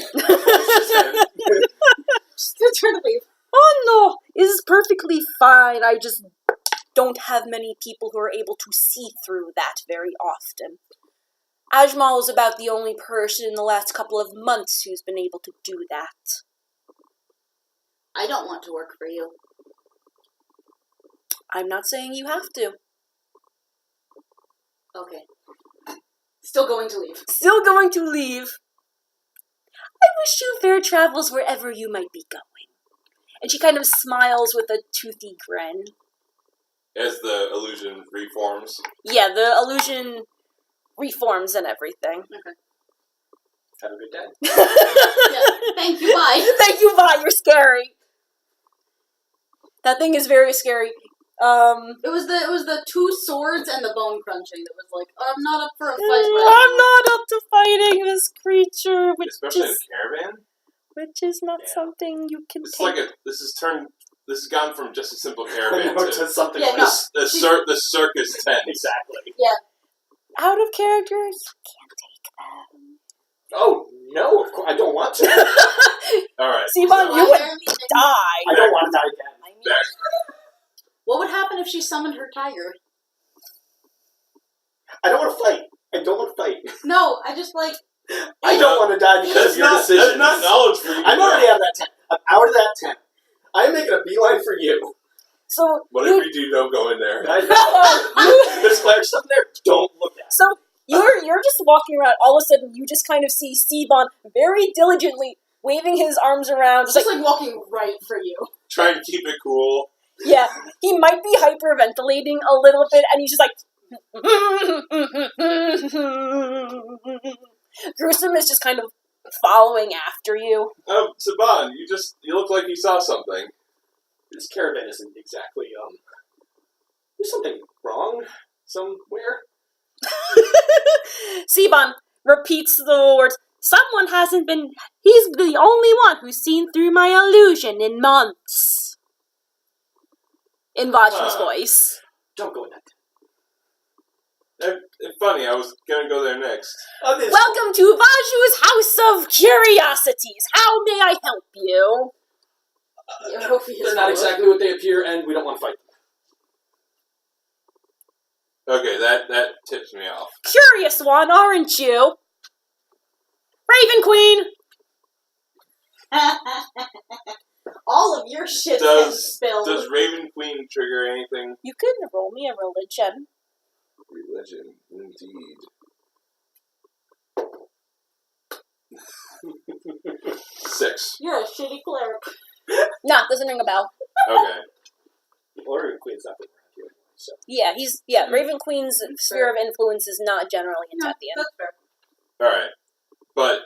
[SPEAKER 2] Just gonna turn to leave.
[SPEAKER 1] Oh no, it is perfectly fine. I just don't have many people who are able to see through that very often. Ajmal is about the only person in the last couple of months who's been able to do that.
[SPEAKER 2] I don't want to work for you.
[SPEAKER 1] I'm not saying you have to.
[SPEAKER 2] Okay. Still going to leave.
[SPEAKER 1] Still going to leave. I wish you fair travels wherever you might be going. And she kind of smiles with a toothy grin.
[SPEAKER 3] As the illusion reforms.
[SPEAKER 1] Yeah, the illusion reforms and everything.
[SPEAKER 2] Okay.
[SPEAKER 4] Have a good day.
[SPEAKER 2] Yeah. Thank you, bye.
[SPEAKER 1] Thank you, bye, you're scary. That thing is very scary.
[SPEAKER 2] It was the 2 swords and the bone crunching that was like, I'm not up for a fight right
[SPEAKER 1] I'm not up to fighting this creature,
[SPEAKER 3] Especially in a caravan.
[SPEAKER 1] which is not something you can
[SPEAKER 3] It's
[SPEAKER 1] take.
[SPEAKER 3] like this has gone from just a simple caravan
[SPEAKER 4] No,
[SPEAKER 3] to
[SPEAKER 4] to something
[SPEAKER 2] Yeah,
[SPEAKER 4] else.
[SPEAKER 2] no.
[SPEAKER 3] the circus tent.
[SPEAKER 4] Exactly.
[SPEAKER 1] Out of character, you can't take them.
[SPEAKER 4] Oh, no, of course, I don't want to.
[SPEAKER 3] Alright.
[SPEAKER 1] Simon,
[SPEAKER 2] So
[SPEAKER 1] you would
[SPEAKER 2] I
[SPEAKER 1] die.
[SPEAKER 4] I don't want to die again.
[SPEAKER 1] I mean,
[SPEAKER 2] What would happen if she summoned her tiger?
[SPEAKER 4] I don't want to fight. I don't want to fight.
[SPEAKER 2] No, I just like...
[SPEAKER 4] I don't want to die because of your decisions.
[SPEAKER 3] That's not knowledge for you.
[SPEAKER 4] I'm already out of that tent. I'm out of that tent. I'm making a beeline for you.
[SPEAKER 1] so
[SPEAKER 3] Whatever you do, don't go in there.
[SPEAKER 4] I know. There's fire stuff there. Don't look at it.
[SPEAKER 1] So you're just walking around. All of a sudden, you just kind of see Steban very diligently waving his arms around,
[SPEAKER 2] Just like walking right for you.
[SPEAKER 3] Try and keep it cool.
[SPEAKER 1] yeah, he might be hyperventilating a little bit, and he's just like. Gruesome is just kind of following after you.
[SPEAKER 3] Oh, Saban, you look like you saw something.
[SPEAKER 4] This caravan isn't exactly, there's something wrong somewhere.
[SPEAKER 1] Siban repeats the words, someone hasn't been, he's the only one who's seen through my illusion in months. In Vaju's voice.
[SPEAKER 4] Don't go in that tent.
[SPEAKER 3] It's funny, I was gonna go there next.
[SPEAKER 1] Welcome to Vaju's House of Curiosities. How may I help you?
[SPEAKER 4] They're not exactly what they appear, and we don't want to fight them.
[SPEAKER 3] Okay, that tips me off.
[SPEAKER 1] Curious one, aren't you? Raven Queen!
[SPEAKER 2] All of your shit has
[SPEAKER 3] Does
[SPEAKER 2] spilled.
[SPEAKER 3] Raven Queen trigger anything?
[SPEAKER 1] You can roll me a religion.
[SPEAKER 3] Religion, indeed. 6.
[SPEAKER 2] You're a shitty cleric.
[SPEAKER 1] Nah, doesn't ring a bell.
[SPEAKER 3] Okay.
[SPEAKER 4] Or Queen's not been around here, so.
[SPEAKER 1] Yeah, Raven Queen's sphere of influence is not generally in Tethian.
[SPEAKER 2] That's fair.
[SPEAKER 3] Alright. But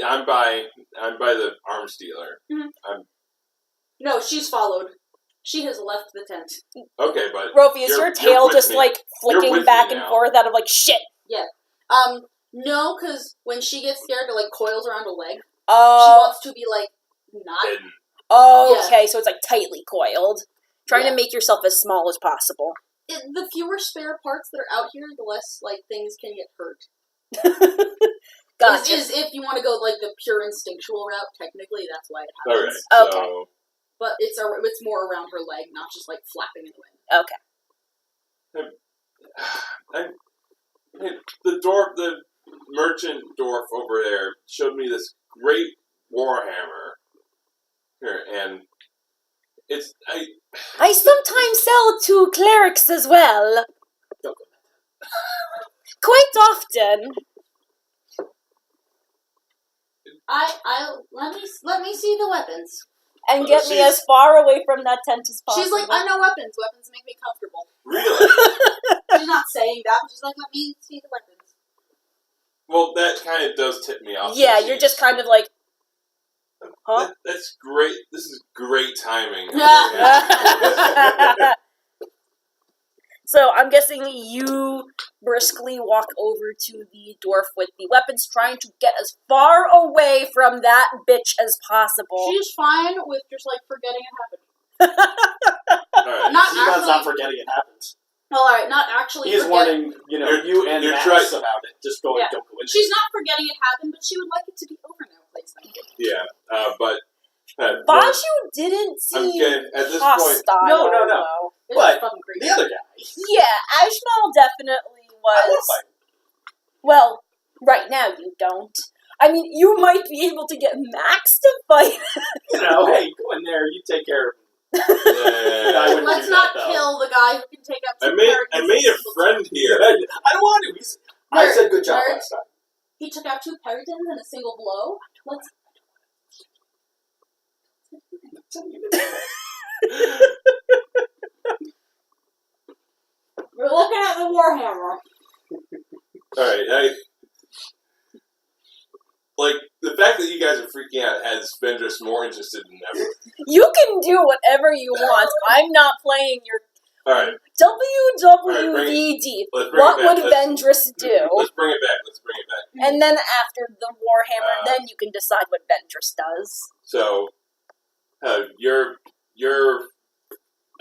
[SPEAKER 3] I'm by the arms dealer.
[SPEAKER 2] Mm-hmm. No, she's followed. She has left the tent.
[SPEAKER 3] Okay, but
[SPEAKER 1] Rofi, is your tail
[SPEAKER 3] with
[SPEAKER 1] just
[SPEAKER 3] me.
[SPEAKER 1] like
[SPEAKER 3] You're
[SPEAKER 1] flicking
[SPEAKER 3] with
[SPEAKER 1] back
[SPEAKER 3] me
[SPEAKER 1] and
[SPEAKER 3] now.
[SPEAKER 1] forth out of like shit?
[SPEAKER 2] No, because when she gets scared, it like coils around a leg. She
[SPEAKER 1] Oh,
[SPEAKER 2] wants to be like not.
[SPEAKER 3] hidden.
[SPEAKER 1] okay, so it's like tightly coiled. Trying to make yourself as small as possible.
[SPEAKER 2] the fewer spare parts that are out here, the less like things can get hurt.
[SPEAKER 1] Gotcha.
[SPEAKER 2] Is if you want to go like the pure instinctual route, technically that's why it happens.
[SPEAKER 3] Okay.
[SPEAKER 1] Okay.
[SPEAKER 3] So
[SPEAKER 2] But it's more around her leg, not just like flapping in the wind.
[SPEAKER 1] Okay.
[SPEAKER 3] the merchant dwarf over there showed me this great warhammer here, and it's
[SPEAKER 1] I sometimes sell to clerics as well.
[SPEAKER 4] Don't go
[SPEAKER 1] Quite often.
[SPEAKER 2] Let me see the weapons.
[SPEAKER 1] And get me as far away from that tent as possible.
[SPEAKER 2] She's like, I know weapons. Weapons make me comfortable.
[SPEAKER 3] really
[SPEAKER 2] She's not saying that, but she's like, let me see the weapons.
[SPEAKER 3] well. That kind of does tip me off.
[SPEAKER 1] Yeah, you're just kind of like, huh?
[SPEAKER 3] That's great. This is great timing.
[SPEAKER 1] So I'm guessing you briskly walk over to the dwarf with the weapons, trying to get as far away from that bitch as possible.
[SPEAKER 2] She's fine with just like forgetting it happened.
[SPEAKER 3] Alright.
[SPEAKER 2] Not
[SPEAKER 4] Simon's
[SPEAKER 2] actually.
[SPEAKER 4] not forgetting it happens.
[SPEAKER 2] Well, all right, not actually.
[SPEAKER 4] He is warning, you and
[SPEAKER 3] you're
[SPEAKER 4] Max
[SPEAKER 3] trying-
[SPEAKER 4] about it. Just don't go in there.
[SPEAKER 2] She's not forgetting it happened, but she would like it to be over now, please. Thank you.
[SPEAKER 3] Yeah, but
[SPEAKER 1] Baju didn't
[SPEAKER 3] I'm
[SPEAKER 1] seem
[SPEAKER 3] getting at this point.
[SPEAKER 1] hostile.
[SPEAKER 4] No.
[SPEAKER 1] though.
[SPEAKER 2] It's
[SPEAKER 4] But
[SPEAKER 2] fucking crazy.
[SPEAKER 4] The other guy.
[SPEAKER 1] Yeah, Ashmal definitely
[SPEAKER 4] I want
[SPEAKER 1] was.
[SPEAKER 4] to fight.
[SPEAKER 1] Well, right now you don't. I mean, you might be able to get Max to fight.
[SPEAKER 4] Hey, go in there. You take care of him. I
[SPEAKER 3] Yeah.
[SPEAKER 4] wouldn't
[SPEAKER 2] Let's
[SPEAKER 4] do
[SPEAKER 2] not
[SPEAKER 4] that, though.
[SPEAKER 2] kill the guy who can take out
[SPEAKER 3] I
[SPEAKER 2] two
[SPEAKER 3] made
[SPEAKER 2] pelicans
[SPEAKER 3] a
[SPEAKER 2] in single
[SPEAKER 3] friend
[SPEAKER 2] time.
[SPEAKER 3] here.
[SPEAKER 4] I don't want to. I said good job
[SPEAKER 2] Nerd.
[SPEAKER 4] last time.
[SPEAKER 2] He took out two pelicans in a single blow. Let's. We're looking at the Warhammer.
[SPEAKER 3] Alright, like, the fact that you guys are freaking out has Vendress more interested than ever.
[SPEAKER 1] You can do whatever you want. I'm not playing your
[SPEAKER 3] Alright,
[SPEAKER 1] WWVD.
[SPEAKER 3] let's bring
[SPEAKER 1] What
[SPEAKER 3] it back.
[SPEAKER 1] would Vendress do?
[SPEAKER 3] Let's bring it back.
[SPEAKER 1] And then after the Warhammer, then you can decide what Vendress does.
[SPEAKER 3] So, your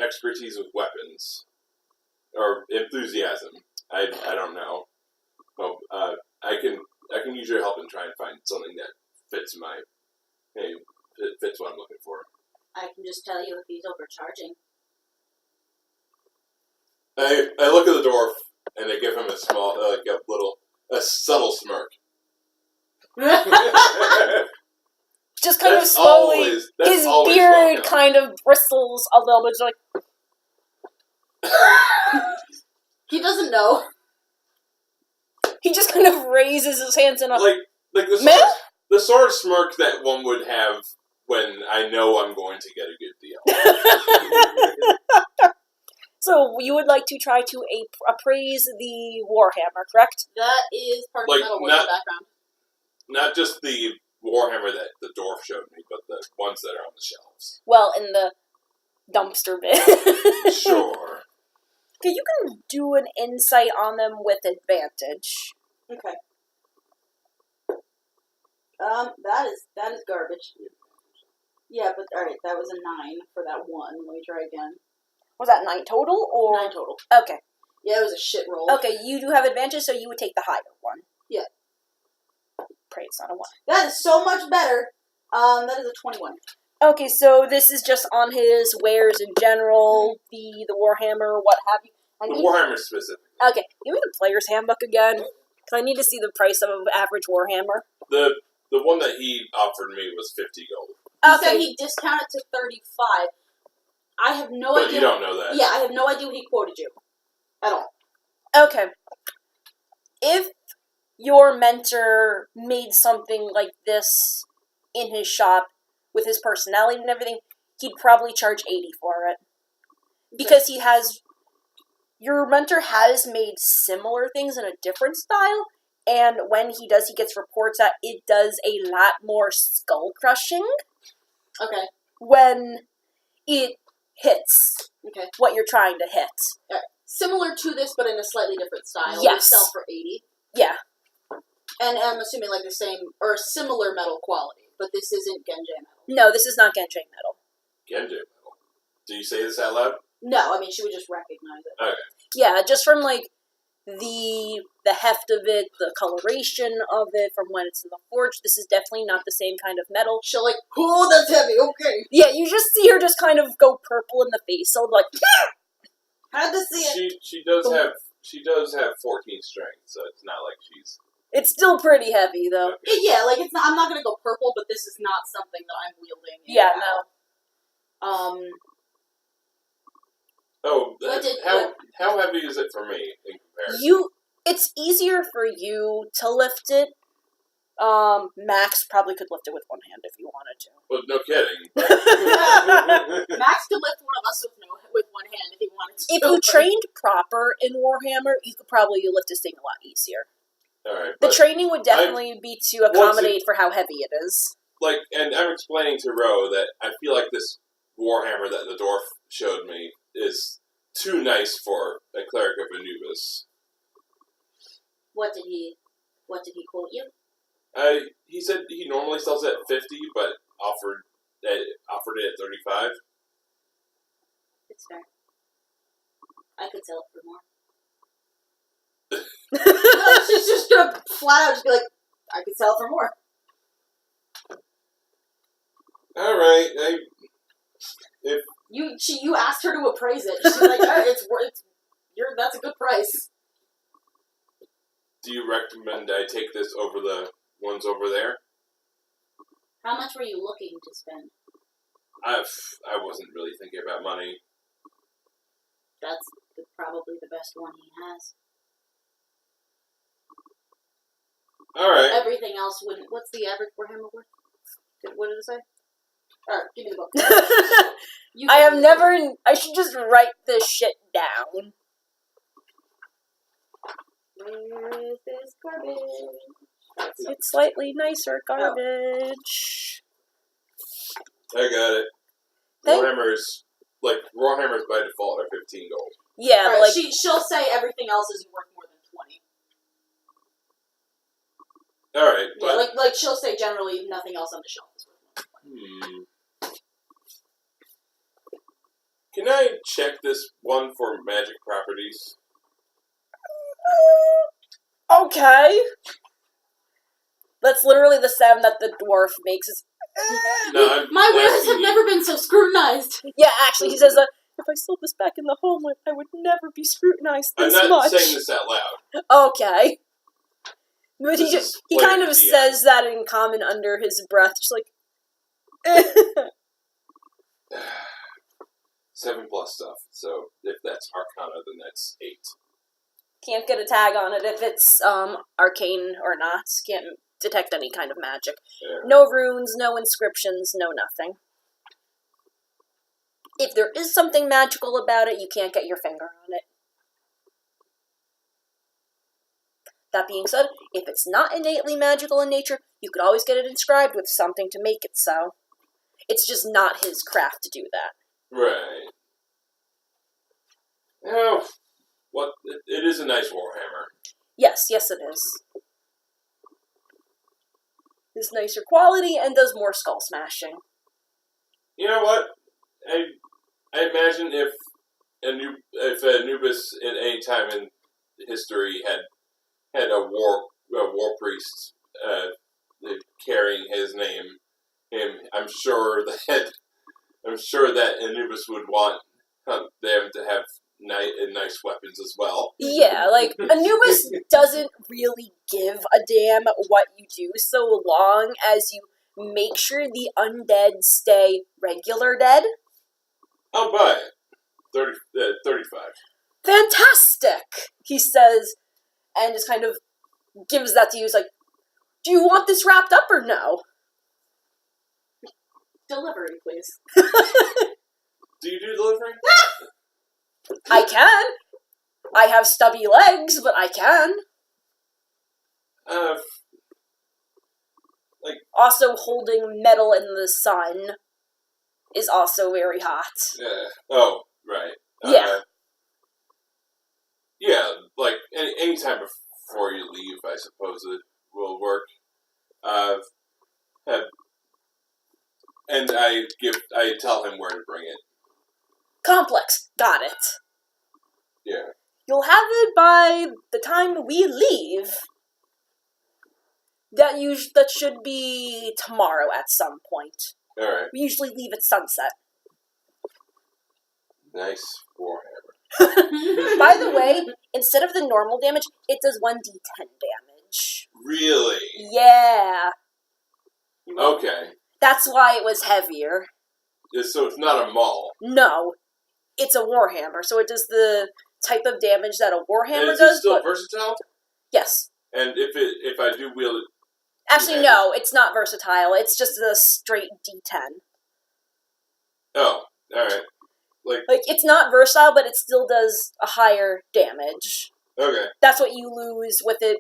[SPEAKER 3] expertise with weapons, or enthusiasm, I don't know. Well, I can use your help and try and find something that fits fits what I'm looking for.
[SPEAKER 2] I can just tell you if he's overcharging.
[SPEAKER 3] I look at the dwarf and I give him a small, a subtle smirk.
[SPEAKER 1] Just kind of
[SPEAKER 3] That's
[SPEAKER 1] slowly,
[SPEAKER 3] always- that's
[SPEAKER 1] his
[SPEAKER 3] always
[SPEAKER 1] beard
[SPEAKER 3] welcome.
[SPEAKER 1] kind of bristles a little bit, just like,
[SPEAKER 2] He doesn't know.
[SPEAKER 1] he just kind of raises his hands in a...
[SPEAKER 3] like the sort of smirk that one would have when I know I'm going to get a good deal.
[SPEAKER 1] So, you would like to try to appraise the Warhammer, correct?
[SPEAKER 2] That is part of
[SPEAKER 3] Like,
[SPEAKER 2] the metal work
[SPEAKER 3] not-
[SPEAKER 2] background.
[SPEAKER 3] Not just the Warhammer that the dwarf showed me, but the ones that are on the shelves.
[SPEAKER 1] Well, in the dumpster bin.
[SPEAKER 3] Sure.
[SPEAKER 1] Okay, you can do an insight on them with advantage.
[SPEAKER 2] Okay. That is garbage. Yeah, but alright, that was a 9 for that one. Let me try again.
[SPEAKER 1] Was that 9 total, or...?
[SPEAKER 2] 9 total.
[SPEAKER 1] Okay.
[SPEAKER 2] Yeah, it was a shit roll.
[SPEAKER 1] Okay, you do have advantage, so you would take the higher one.
[SPEAKER 2] Yeah.
[SPEAKER 1] Pray it's not a 1.
[SPEAKER 2] That is so much better. That is a 21.
[SPEAKER 1] Okay, so this is just on his wares in general, the Warhammer, what have you.
[SPEAKER 3] The Warhammer specific.
[SPEAKER 1] Okay, give me the player's handbook again, because I need to see the price of an average Warhammer.
[SPEAKER 3] The one that he offered me was 50 gold.
[SPEAKER 2] He said he discounted to 35. I have no
[SPEAKER 3] But
[SPEAKER 2] idea.
[SPEAKER 3] you don't know that.
[SPEAKER 2] Yeah, I have no idea what he quoted you. At all.
[SPEAKER 1] Okay. If your mentor made something like this in his shop, with his personality and everything, he'd probably charge 80 for it. Because he has... Your mentor has made similar things in a different style, and when he does, he gets reports that it does a lot more skull-crushing
[SPEAKER 2] Okay.
[SPEAKER 1] when it hits
[SPEAKER 2] Okay.
[SPEAKER 1] what you're trying to hit.
[SPEAKER 2] Similar to this, but in a slightly different style.
[SPEAKER 1] Yes.
[SPEAKER 2] We sell for 80.
[SPEAKER 1] Yeah.
[SPEAKER 2] And I'm assuming like the same, or similar metal quality. But this isn't Genjai metal.
[SPEAKER 1] No, this is not Genjai metal.
[SPEAKER 3] Genjai metal. Do you say this out loud?
[SPEAKER 2] No, I mean, she would just recognize it.
[SPEAKER 3] Okay.
[SPEAKER 1] Yeah, just from like the heft of it, the coloration of it, from when it's in the forge, this is definitely not the same kind of metal.
[SPEAKER 2] She'll like, oh, that's heavy. Okay.
[SPEAKER 1] Yeah, you just see her just kind of go purple in the face, so like,
[SPEAKER 2] Had to see it.
[SPEAKER 3] She does have 14 strength, so it's not like she's.
[SPEAKER 1] it's still pretty heavy though.
[SPEAKER 2] Yeah, like it's not. I'm not gonna go purple, but this is not something that I'm wielding.
[SPEAKER 1] Yeah,
[SPEAKER 2] no.
[SPEAKER 3] Oh,
[SPEAKER 2] What did-
[SPEAKER 3] how heavy is it for me in comparison?
[SPEAKER 1] It's easier for you to lift it. Max probably could lift it with one hand if you wanted to.
[SPEAKER 3] Well, no kidding.
[SPEAKER 2] Max could lift one of us with one hand if he wanted to.
[SPEAKER 1] If you trained proper in Warhammer, you could probably lift this thing a lot easier.
[SPEAKER 3] All right,
[SPEAKER 1] The training would definitely be to accommodate for how heavy it is.
[SPEAKER 3] like, and I'm explaining to Ro that I feel like this Warhammer that the dwarf showed me is too nice for a cleric of Anubis.
[SPEAKER 2] What did he quote you?
[SPEAKER 3] He said he normally sells it at 50, but offered it at 35.
[SPEAKER 2] It's fair. I could sell it for more. She's just gonna flat out just be like, I could sell it for more.
[SPEAKER 3] All right,
[SPEAKER 2] You asked her to appraise it. She's like, all right, that's a good price.
[SPEAKER 3] do you recommend I take this over the ones over there?
[SPEAKER 2] How much were you looking to spend?
[SPEAKER 3] I wasn't really thinking about money.
[SPEAKER 2] That's probably the best one he has.
[SPEAKER 3] All right.
[SPEAKER 2] Everything else wouldn't. What's the average Warhammer worth? What did it say? Alright, give me the book.
[SPEAKER 1] I should just write this shit down.
[SPEAKER 2] Where is this garbage?
[SPEAKER 1] It's slightly nicer garbage.
[SPEAKER 3] I got it. Warhammers by default are 15 gold.
[SPEAKER 1] Yeah,
[SPEAKER 2] Right,
[SPEAKER 1] but like
[SPEAKER 2] she'll say everything else isn't worth more than 20.
[SPEAKER 3] All right,
[SPEAKER 2] Yeah,
[SPEAKER 3] but
[SPEAKER 2] like she'll say generally nothing else on the shelf is worth more than 20.
[SPEAKER 3] Can I check this one for magic properties?
[SPEAKER 1] okay. That's literally the sound that the dwarf makes. Is
[SPEAKER 3] No,
[SPEAKER 2] My wares
[SPEAKER 3] asking
[SPEAKER 2] have
[SPEAKER 3] you.
[SPEAKER 2] never been so scrutinized.
[SPEAKER 1] yeah, actually, he says that if I sold this back in the homeland, I would never be scrutinized
[SPEAKER 3] I'm
[SPEAKER 1] this
[SPEAKER 3] not
[SPEAKER 1] much.
[SPEAKER 3] saying this out loud.
[SPEAKER 1] Okay. But
[SPEAKER 3] This is
[SPEAKER 1] he kind of
[SPEAKER 3] playing DM.
[SPEAKER 1] says that in common under his breath, just like
[SPEAKER 3] 7+ stuff. So if that's Arcana, then that's 8.
[SPEAKER 1] can't get a tag on it if it's arcane or not. Can't detect any kind of magic.
[SPEAKER 3] Yeah.
[SPEAKER 1] No runes, no inscriptions, no nothing. If there is something magical about it, you can't get your finger on it. That being said, if it's not innately magical in nature, you could always get it inscribed with something to make it so. It's just not his craft to do that.
[SPEAKER 3] Right. Oh, it is a nice Warhammer.
[SPEAKER 1] Yes, yes it is. It's nicer quality and does more skull smashing.
[SPEAKER 3] You know what? I imagine if Anubis at any time in history had a war priest carrying his name, I'm sure that Anubis would want them to have nice weapons as well.
[SPEAKER 1] Yeah, like, Anubis doesn't really give a damn what you do so long as you make sure the undead stay regular dead.
[SPEAKER 3] I'll buy it. 35.
[SPEAKER 1] Fantastic! He says, and just kind of gives that to you. He's like, do you want this wrapped up or no?
[SPEAKER 2] Delivery, please.
[SPEAKER 3] Do you do delivery?
[SPEAKER 1] I can. I have stubby legs, but I can. Also, holding metal in the sun is also very hot.
[SPEAKER 3] Oh, right.
[SPEAKER 1] Yeah.
[SPEAKER 3] Yeah, like any time before you leave, I suppose it will work. And I tell him where to bring it.
[SPEAKER 1] Complex. Got it.
[SPEAKER 3] Yeah.
[SPEAKER 1] You'll have it by the time we leave. That should be tomorrow at some point.
[SPEAKER 3] Alright.
[SPEAKER 1] We usually leave at sunset.
[SPEAKER 3] Nice warhammer.
[SPEAKER 1] By the way, instead of the normal damage, it does 1d10 damage.
[SPEAKER 3] Really?
[SPEAKER 1] Yeah.
[SPEAKER 3] Okay.
[SPEAKER 1] That's why it was heavier.
[SPEAKER 3] So it's not a maul.
[SPEAKER 1] No. It's a warhammer, so it does the type of damage that a warhammer
[SPEAKER 3] Is
[SPEAKER 1] does.
[SPEAKER 3] it still
[SPEAKER 1] but
[SPEAKER 3] versatile?
[SPEAKER 1] yes.
[SPEAKER 3] And if I do wield it...
[SPEAKER 1] Actually, no, it's not versatile. It's just a straight d10.
[SPEAKER 3] Oh, alright.
[SPEAKER 1] Like, it's not versatile, but it still does a higher damage.
[SPEAKER 3] Okay.
[SPEAKER 1] That's what you lose with it.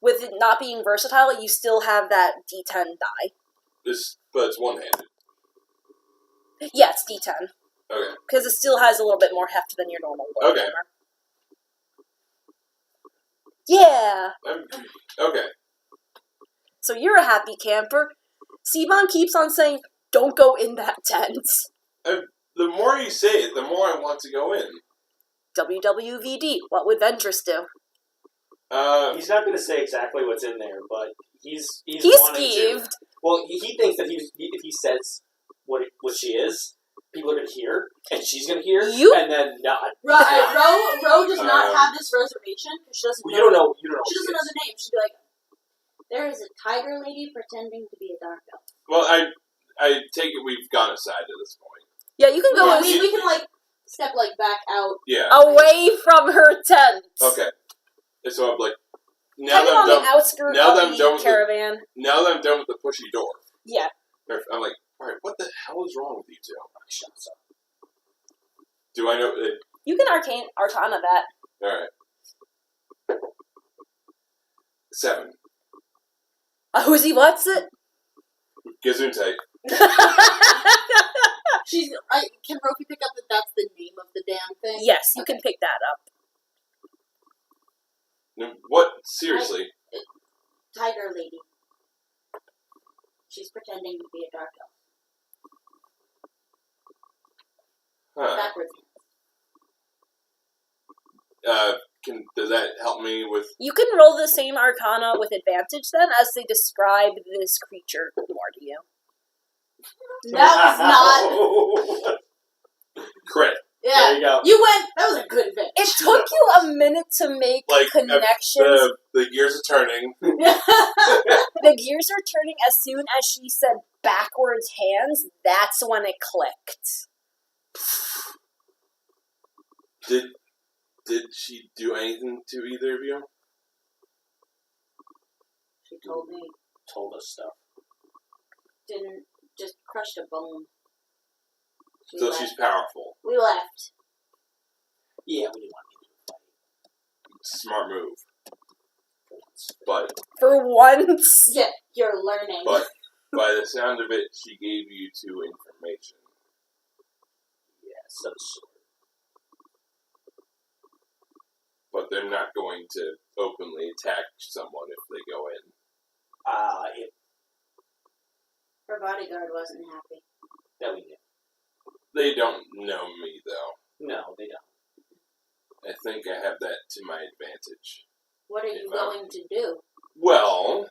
[SPEAKER 1] With it not being versatile, you still have that d10 die.
[SPEAKER 3] But it's one-handed.
[SPEAKER 1] Yeah, it's d10.
[SPEAKER 3] Okay.
[SPEAKER 1] Because it still has a little bit more heft than your normal warhammer.
[SPEAKER 3] Okay.
[SPEAKER 1] Yeah!
[SPEAKER 3] Okay.
[SPEAKER 1] So you're a happy camper. Sivan keeps on saying, don't go in that tent.
[SPEAKER 3] The more you say it, the more I want to go in.
[SPEAKER 1] WWVD, what would Ventress do?
[SPEAKER 4] He's not going to say exactly what's in there, but he's wanting
[SPEAKER 1] skeeved.
[SPEAKER 4] to. Well, he thinks that if he says what she is, people are going to hear, and she's going to hear, and then not.
[SPEAKER 2] Ro does not have this reservation because she doesn't.
[SPEAKER 4] Well, you don't know.
[SPEAKER 2] She doesn't know the name. She'd be like, "There is a tiger lady pretending to be a dark elf."
[SPEAKER 3] Well, I take it we've gone aside at this point.
[SPEAKER 1] Yeah, you can go
[SPEAKER 2] Yeah,
[SPEAKER 1] in.
[SPEAKER 2] we can step back out.
[SPEAKER 3] Yeah.
[SPEAKER 1] Away from her tent.
[SPEAKER 3] Okay. And so I'm like, now
[SPEAKER 1] Kind
[SPEAKER 3] that
[SPEAKER 1] of
[SPEAKER 3] I'm
[SPEAKER 1] on
[SPEAKER 3] done.
[SPEAKER 1] the outskirts
[SPEAKER 3] now that
[SPEAKER 1] of
[SPEAKER 3] I'm done
[SPEAKER 1] the
[SPEAKER 3] with
[SPEAKER 1] caravan.
[SPEAKER 3] Now that I'm done with the pushy door,
[SPEAKER 1] Yeah.
[SPEAKER 3] I'm like, all right, what the hell is wrong with you two?
[SPEAKER 4] Shut up.
[SPEAKER 3] Do I know?
[SPEAKER 1] You can Arcana that.
[SPEAKER 3] All right. 7.
[SPEAKER 1] Who's what's it?
[SPEAKER 3] Gesundheit.
[SPEAKER 2] Can Rofi pick up that that's the name of the damn thing?
[SPEAKER 1] Yes, you can pick that up.
[SPEAKER 3] No, what? Seriously?
[SPEAKER 2] Tiger lady. She's pretending to be a dark elf.
[SPEAKER 3] Huh.
[SPEAKER 2] Backwards.
[SPEAKER 3] Does that help me with?
[SPEAKER 1] You can roll the same Arcana with advantage then, as they describe this creature more to you.
[SPEAKER 2] That was not.
[SPEAKER 3] Crit.
[SPEAKER 2] Yeah.
[SPEAKER 4] There you go.
[SPEAKER 2] You went. That was a good advantage.
[SPEAKER 1] It took you a minute to make connections.
[SPEAKER 3] The gears are turning.
[SPEAKER 1] The gears are turning as soon as she said backwards hands. That's when it clicked.
[SPEAKER 3] Did she do anything to either of you?
[SPEAKER 2] She told me.
[SPEAKER 4] Told us stuff.
[SPEAKER 2] Didn't just crushed a bone.
[SPEAKER 3] So she's powerful.
[SPEAKER 2] We left.
[SPEAKER 4] Yeah, we didn't want to do it.
[SPEAKER 3] Smart move. But
[SPEAKER 1] For once.
[SPEAKER 2] Yeah, you're learning.
[SPEAKER 3] But by the sound of it, she gave you 2 information.
[SPEAKER 4] Yeah, some sort.
[SPEAKER 3] But they're not going to openly attack someone if they go in.
[SPEAKER 2] Her bodyguard wasn't happy.
[SPEAKER 4] That we knew.
[SPEAKER 3] They don't know me, though.
[SPEAKER 4] No, they don't.
[SPEAKER 3] I think I have that to my advantage.
[SPEAKER 2] What are you going to do?
[SPEAKER 3] Well,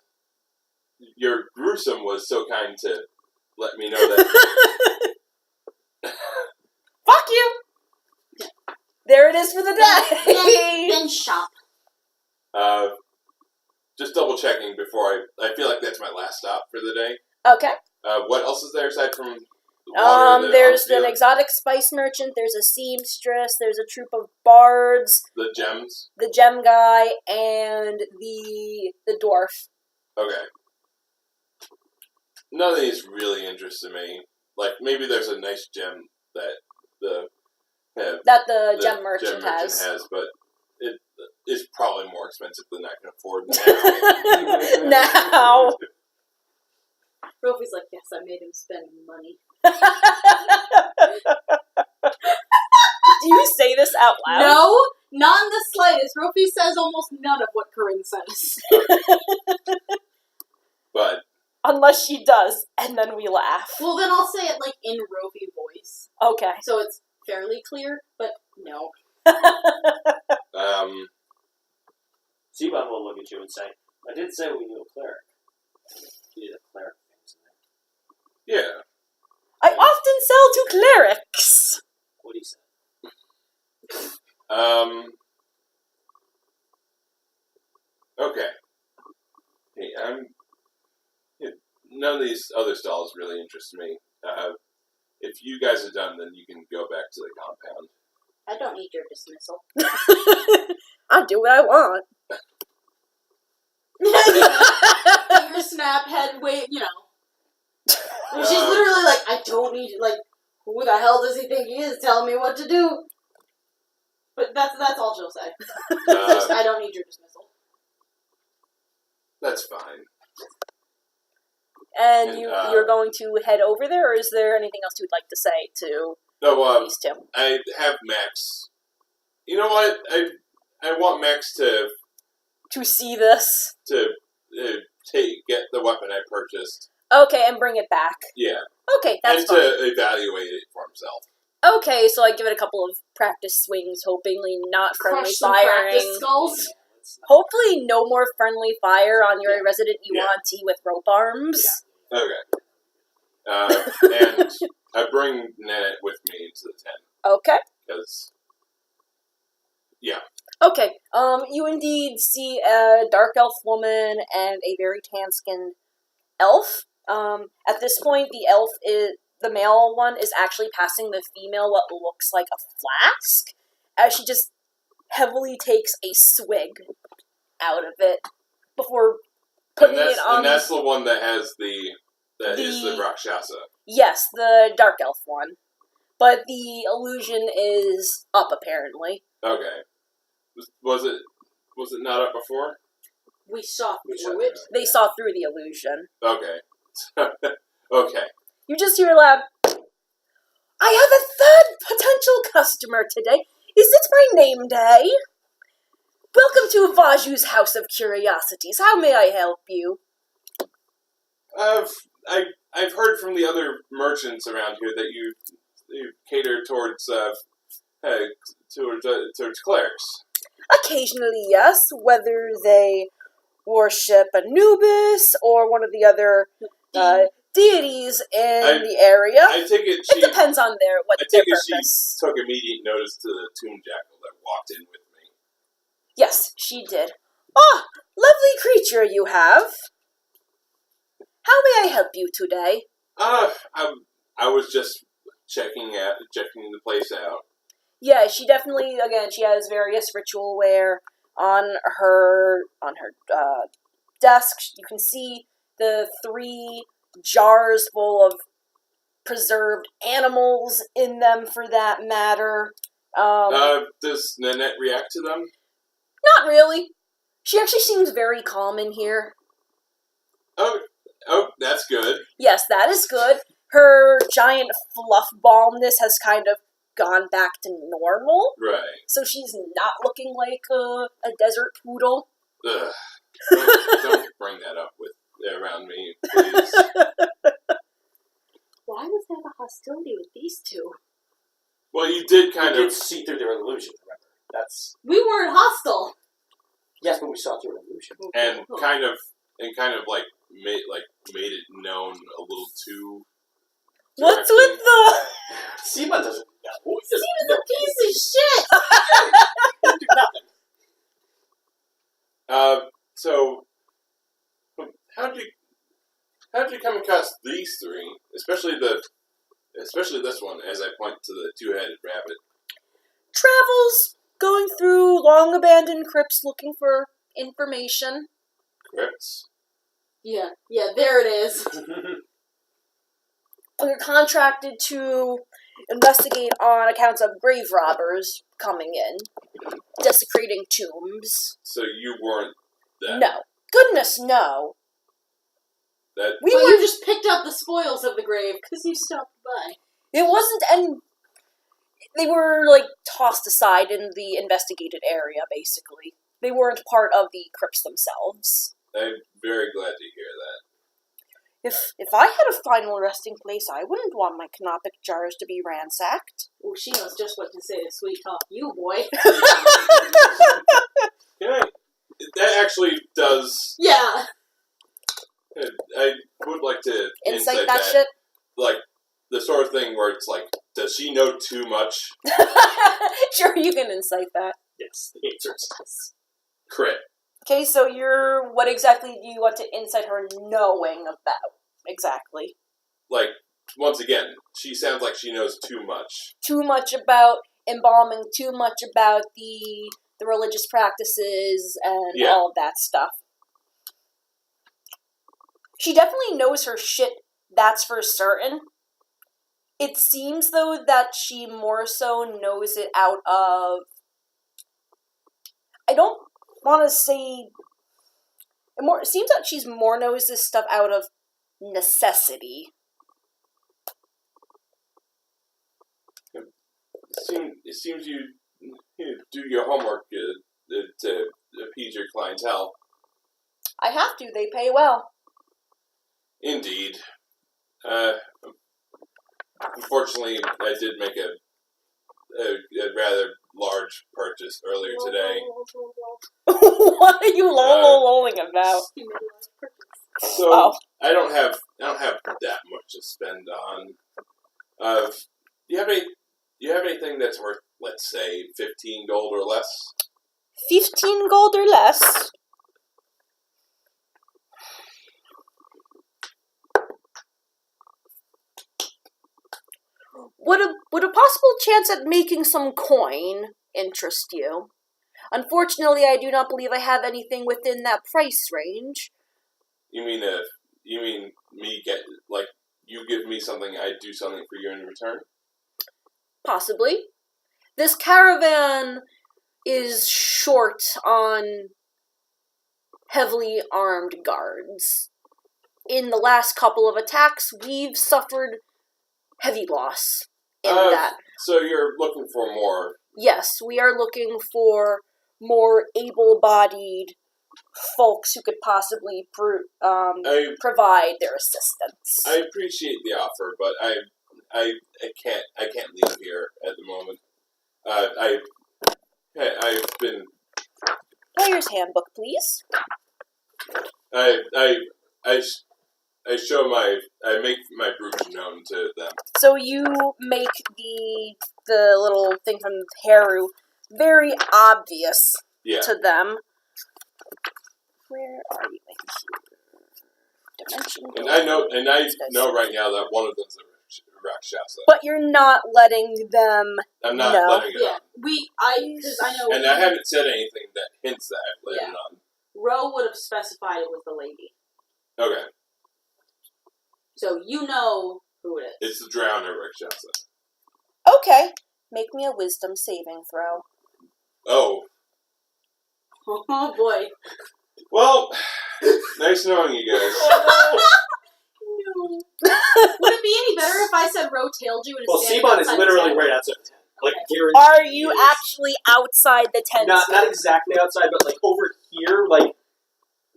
[SPEAKER 3] your gruesome was so kind to let me know that.
[SPEAKER 1] Fuck you! There it is for the day!
[SPEAKER 2] Then shop.
[SPEAKER 3] Just double checking before I feel like that's my last stop for the day.
[SPEAKER 1] Okay.
[SPEAKER 3] What else is there aside from the water?
[SPEAKER 1] There's an exotic spice merchant, there's a seamstress, there's a troop of bards,
[SPEAKER 3] The gems?
[SPEAKER 1] the gem guy, and the dwarf.
[SPEAKER 3] Okay. None of these really interested me. Like, maybe there's a nice gem that the
[SPEAKER 1] Gem merchant has.
[SPEAKER 3] but it is probably more expensive than I can afford now.
[SPEAKER 1] Now.
[SPEAKER 2] Rofi's like, yes, I made him spend money.
[SPEAKER 1] Do you say this out loud?
[SPEAKER 2] No, not in the slightest. Rofi says almost none of what Corinne says.
[SPEAKER 3] But
[SPEAKER 1] Unless she does, and then we laugh.
[SPEAKER 2] Well, then I'll say it like in Rofi voice.
[SPEAKER 1] Okay.
[SPEAKER 2] So it's fairly clear, but no.
[SPEAKER 4] Sivan will look at you and say, I did say we knew a cleric. He did a cleric things in there.
[SPEAKER 3] Yeah.
[SPEAKER 1] I often sell to clerics.
[SPEAKER 4] What he said.
[SPEAKER 3] Okay. Hey, none of these other stalls really interest me. If you guys are done, then you can go back to the compound.
[SPEAKER 2] I don't need your dismissal.
[SPEAKER 1] I do what I want.
[SPEAKER 2] Finger snap, head wave, you know. And she's literally like, I don't need, like, who the hell does he think he is telling me what to do? But that's all she'll say. Just, I don't need your dismissal.
[SPEAKER 3] That's fine.
[SPEAKER 1] And you're going to head over there, or is there anything else you'd like to say to these two?
[SPEAKER 3] I have Max. You know what? I want Max to
[SPEAKER 1] see this.
[SPEAKER 3] To get the weapon I purchased.
[SPEAKER 1] Okay, and bring it back.
[SPEAKER 3] Yeah.
[SPEAKER 1] Okay, that's
[SPEAKER 3] fine.
[SPEAKER 1] fine.
[SPEAKER 3] To evaluate it for himself.
[SPEAKER 1] Okay, so I give it a couple of practice swings, hopefully not friendly
[SPEAKER 2] Crush some
[SPEAKER 1] firing.
[SPEAKER 2] practice skulls.
[SPEAKER 1] Hopefully no more friendly fire on your resident Yuan-Ti with rope arms.
[SPEAKER 3] Yeah. Okay. And I bring Nanette with me into the tent.
[SPEAKER 1] Okay.
[SPEAKER 3] Because, yeah.
[SPEAKER 1] Okay, you indeed see a dark elf woman and a very tan-skinned elf. At this point, the male one is actually passing the female what looks like a flask, as she just heavily takes a swig out of it before putting it on.
[SPEAKER 3] And that's the one that has is the Rakshasa.
[SPEAKER 1] Yes, the dark elf one. But the illusion is up, apparently.
[SPEAKER 3] Okay. Was it not up before?
[SPEAKER 2] We saw through it.
[SPEAKER 1] They saw through the illusion.
[SPEAKER 3] Okay. Okay.
[SPEAKER 1] You just hear loud, I have a third potential customer today. Is it my name day? Welcome to Vaju's House of Curiosities. How may I help you?
[SPEAKER 3] I've heard from the other merchants around here that you cater towards clerics.
[SPEAKER 1] Occasionally, yes. Whether they worship Anubis or one of the other deities in the area.
[SPEAKER 3] I take it
[SPEAKER 1] it depends on their purpose.
[SPEAKER 3] She took immediate notice to the tomb jackal that walked in with me.
[SPEAKER 1] Yes, she did. Ah, lovely creature you have. How may I help you today?
[SPEAKER 3] I was just checking the place out.
[SPEAKER 1] Yeah, she definitely, again, she has various ritual wear on her desk. You can see the 3 jars full of preserved animals in them, for that matter.
[SPEAKER 3] Does Nanette react to them?
[SPEAKER 1] Not really. She actually seems very calm in here.
[SPEAKER 3] Oh, that's good.
[SPEAKER 1] Yes, that is good. Her giant fluff ballness has kind of gone back to normal.
[SPEAKER 3] Right.
[SPEAKER 1] So she's not looking like a desert poodle.
[SPEAKER 3] Ugh. Don't bring that up around me, please.
[SPEAKER 2] Why was there the hostility with these two?
[SPEAKER 3] Well, you did
[SPEAKER 4] We did see through their illusion, remember?
[SPEAKER 2] We weren't hostile.
[SPEAKER 4] Yes, but we saw through an illusion.
[SPEAKER 3] And kind of made it known a little too.
[SPEAKER 1] What's with the?
[SPEAKER 4] Seaman doesn't know.
[SPEAKER 2] Seaman's a piece of shit.
[SPEAKER 4] He'll do nothing.
[SPEAKER 3] So how'd you come across these 3, especially this one? As I point to the 2-headed rabbit.
[SPEAKER 1] Travels, going through long abandoned crypts looking for information.
[SPEAKER 3] Crypts.
[SPEAKER 2] Yeah, there it is.
[SPEAKER 1] We're contracted to investigate on accounts of grave robbers coming in, desecrating tombs.
[SPEAKER 3] So you weren't that.
[SPEAKER 1] No. Goodness, no.
[SPEAKER 3] That
[SPEAKER 2] You just picked up the spoils of the grave because you stopped by.
[SPEAKER 1] It wasn't, and they were, tossed aside in the investigated area, basically. They weren't part of the crypts themselves.
[SPEAKER 3] I'm very glad to hear that.
[SPEAKER 1] If I had a final resting place, I wouldn't want my canopic jars to be ransacked.
[SPEAKER 2] Oh, she knows just what to say to sweet talk you, boy.
[SPEAKER 3] That actually does.
[SPEAKER 2] Yeah.
[SPEAKER 3] I would like to
[SPEAKER 1] Insight that shit?
[SPEAKER 3] Like, the sort of thing where it's like, does she know too much?
[SPEAKER 1] Sure, you can insight that.
[SPEAKER 4] Yes, the answer is yes.
[SPEAKER 3] Crit.
[SPEAKER 1] Okay, so what exactly do you want to insight her knowing about? Exactly.
[SPEAKER 3] Like, once again, she sounds like she knows too much.
[SPEAKER 1] Too much about embalming, too much about the religious practices and all of that stuff. She definitely knows her shit, that's for certain. It seems, though, that she more so knows it out of... I don't want to say... It seems that she's more knows this stuff out of necessity.
[SPEAKER 3] It seems you do your homework to appease your clientele.
[SPEAKER 1] I have to. They pay well.
[SPEAKER 3] Indeed. Unfortunately, I did make a rather large purchase earlier today.
[SPEAKER 1] What are you lolling about?
[SPEAKER 3] So I don't have that much to spend on. Do you have anything that's worth, let's say, 15 gold or less?
[SPEAKER 1] 15 gold or less? Would a possible chance at making some coin interest you? Unfortunately, I do not believe I have anything within that price range.
[SPEAKER 3] You mean me you give me something, I do something for you in return?
[SPEAKER 1] Possibly. This caravan is short on heavily armed guards. In the last couple of attacks, we've suffered heavy loss in that.
[SPEAKER 3] So you're looking for more?
[SPEAKER 1] Yes, we are looking for more able-bodied folks who could possibly provide their assistance.
[SPEAKER 3] I appreciate the offer, but I can't leave here at the moment. I've been.
[SPEAKER 1] Player's handbook, please.
[SPEAKER 3] I make my brooch known to them.
[SPEAKER 1] So you make the little thing from Haru very obvious to them. Where are you in here? Dimension.
[SPEAKER 3] And I know right now that one of them's a Rakshasa.
[SPEAKER 1] But you're not letting them.
[SPEAKER 3] I'm not
[SPEAKER 1] know.
[SPEAKER 3] letting it on.
[SPEAKER 2] Because I know.
[SPEAKER 3] And I haven't said anything that hints that I've let it on.
[SPEAKER 2] Ro would have specified it was the lady.
[SPEAKER 3] Okay.
[SPEAKER 2] So you know who it is.
[SPEAKER 3] It's the Drowner Rakshasa.
[SPEAKER 1] Okay. Make me a wisdom saving throw.
[SPEAKER 3] Oh.
[SPEAKER 2] Oh boy.
[SPEAKER 3] Well, nice knowing you guys.
[SPEAKER 2] No. Would it be any better if I said Ro tailed you?
[SPEAKER 4] Well, Seabon is literally right outside the tent. Like, guaranteed.
[SPEAKER 1] Are you actually outside the tent?
[SPEAKER 4] Not exactly outside, but like over here, like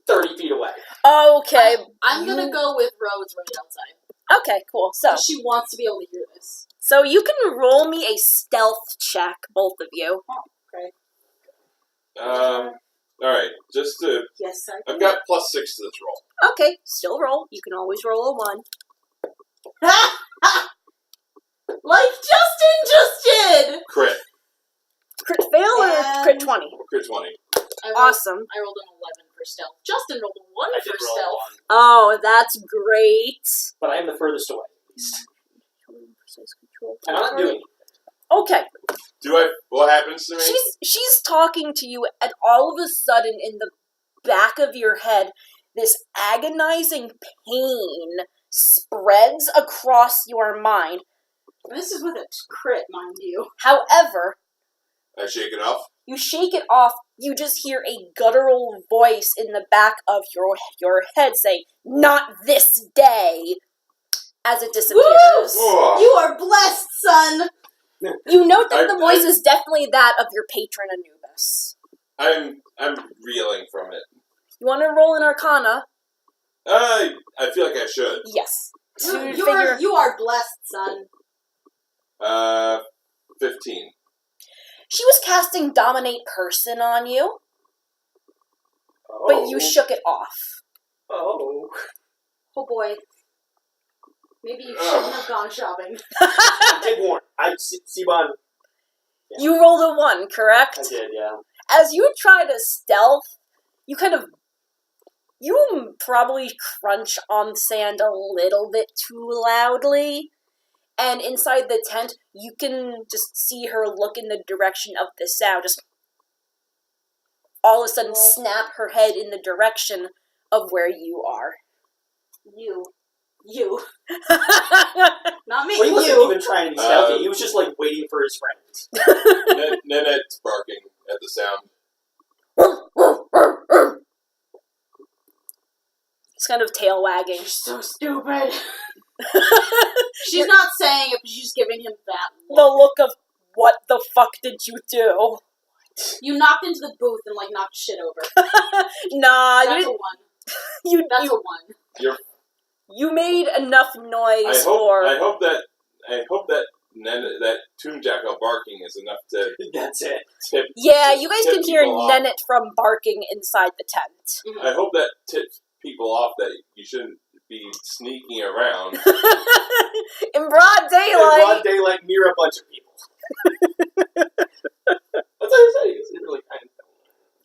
[SPEAKER 4] 30 feet away.
[SPEAKER 1] Okay.
[SPEAKER 2] I'm gonna go with Ro's right outside.
[SPEAKER 1] Okay, cool. So
[SPEAKER 2] she wants to be able to hear this.
[SPEAKER 1] So you can roll me a stealth check, both of you.
[SPEAKER 2] Oh, okay.
[SPEAKER 3] Alright, just to...
[SPEAKER 2] Yes, sir.
[SPEAKER 3] I've got +6 to this roll.
[SPEAKER 1] Okay, still roll. You can always roll a 1.
[SPEAKER 2] Like Justin just did!
[SPEAKER 3] Crit.
[SPEAKER 1] Crit fail or crit 20?
[SPEAKER 3] Crit 20.
[SPEAKER 1] Awesome.
[SPEAKER 2] I rolled an 11 for stealth. Justin rolled a 1
[SPEAKER 4] I
[SPEAKER 2] for
[SPEAKER 4] did roll
[SPEAKER 2] stealth.
[SPEAKER 4] 1.
[SPEAKER 1] Oh, that's great.
[SPEAKER 4] But I am the furthest away, at least. And I'm not doing it.
[SPEAKER 1] Okay.
[SPEAKER 3] What happens to me?
[SPEAKER 1] She's talking to you, and all of a sudden, in the back of your head, this agonizing pain spreads across your mind.
[SPEAKER 2] This is with a crit, mind you.
[SPEAKER 1] However,
[SPEAKER 3] I shake it off?
[SPEAKER 1] you shake it off, you just hear a guttural voice in the back of your head say, "Not this day," as it disappears.
[SPEAKER 3] Oh.
[SPEAKER 2] You are blessed, son!
[SPEAKER 1] You note that the voice is definitely that of your patron Anubis.
[SPEAKER 3] I'm reeling from it.
[SPEAKER 1] You want to roll an Arcana?
[SPEAKER 3] I feel like I should.
[SPEAKER 1] Yes. To
[SPEAKER 2] You are blessed, son.
[SPEAKER 3] 15.
[SPEAKER 1] She was casting Dominate Person on you, but you shook it off.
[SPEAKER 4] Oh.
[SPEAKER 2] Oh boy. Maybe you shouldn't have gone shopping.
[SPEAKER 4] I did warn. Siobhan. Yeah.
[SPEAKER 1] You rolled a 1, correct?
[SPEAKER 4] I did, yeah.
[SPEAKER 1] As you try to stealth, you probably crunch on sand a little bit too loudly. And inside the tent, you can just see her look in the direction of the sound. Just all of a sudden snap her head in the direction of where you are.
[SPEAKER 2] You. Not me,
[SPEAKER 4] Well, he wasn't
[SPEAKER 2] you.
[SPEAKER 4] even trying to be stealthy. He was just, like, waiting for his friends.
[SPEAKER 3] Nanette's barking at the sound.
[SPEAKER 1] It's kind of tail wagging.
[SPEAKER 2] You're so stupid. She's not saying it, but she's giving him that look.
[SPEAKER 1] The look of, what the fuck did you do?
[SPEAKER 2] You knocked into the booth and, like, knocked shit over.
[SPEAKER 1] Nah,
[SPEAKER 2] That's a 1. That's a 1.
[SPEAKER 1] You made enough noise for...
[SPEAKER 3] I hope that that tomb jackal barking is enough to...
[SPEAKER 4] That's it.
[SPEAKER 3] Tip,
[SPEAKER 1] Yeah, you guys
[SPEAKER 3] tip
[SPEAKER 1] can hear
[SPEAKER 3] people off.
[SPEAKER 1] Nennet from barking inside the tent.
[SPEAKER 2] Mm-hmm.
[SPEAKER 3] I hope that tips people off that you shouldn't be sneaking around.
[SPEAKER 1] In broad
[SPEAKER 4] In
[SPEAKER 1] daylight.
[SPEAKER 4] broad daylight near a bunch of people. That's what I'm saying. It's really kind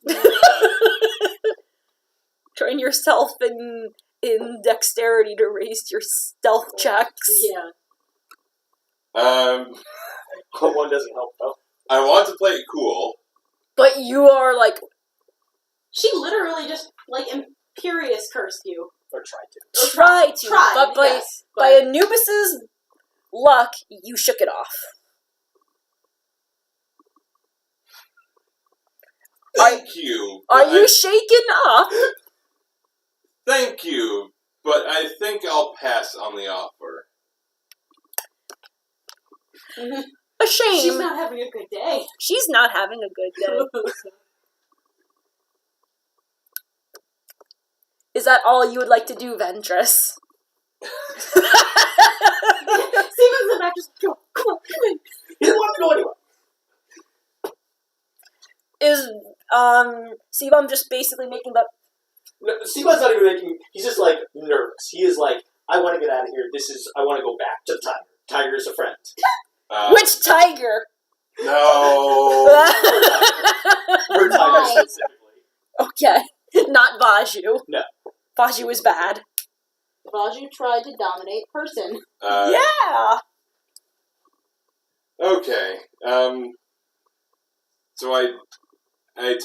[SPEAKER 4] of...
[SPEAKER 1] Train yourself in dexterity to raise your stealth checks.
[SPEAKER 2] Yeah.
[SPEAKER 4] One doesn't help, though.
[SPEAKER 3] I want to play it cool.
[SPEAKER 1] But you are like...
[SPEAKER 2] She literally just, like, imperious cursed you.
[SPEAKER 4] Or tried to.
[SPEAKER 1] Try to.
[SPEAKER 2] Tried,
[SPEAKER 1] but by,
[SPEAKER 2] yes,
[SPEAKER 1] by Anubis's luck, you shook it off.
[SPEAKER 3] Thank you.
[SPEAKER 1] Are you shaken up?
[SPEAKER 3] Thank you, but I think I'll pass on the offer.
[SPEAKER 1] A shame.
[SPEAKER 2] She's not having a good day.
[SPEAKER 1] She's not having a good day. Is that all you would like to do, Ventress?
[SPEAKER 2] Steven's in the back just, come on.
[SPEAKER 4] He didn't want to go anywhere.
[SPEAKER 1] Is, Sibam just basically making the...
[SPEAKER 4] No, Siba's not even making... He's just, like, nervous. He is like, I want to get out of here. I want to go back to the tiger. Tiger is a friend.
[SPEAKER 1] Which tiger?
[SPEAKER 3] No.
[SPEAKER 4] Her tiger specifically.
[SPEAKER 1] Okay. Not Vaju.
[SPEAKER 4] No.
[SPEAKER 1] Vaju is bad.
[SPEAKER 2] Vaju tried to dominate person.
[SPEAKER 1] Yeah!
[SPEAKER 3] Okay. So I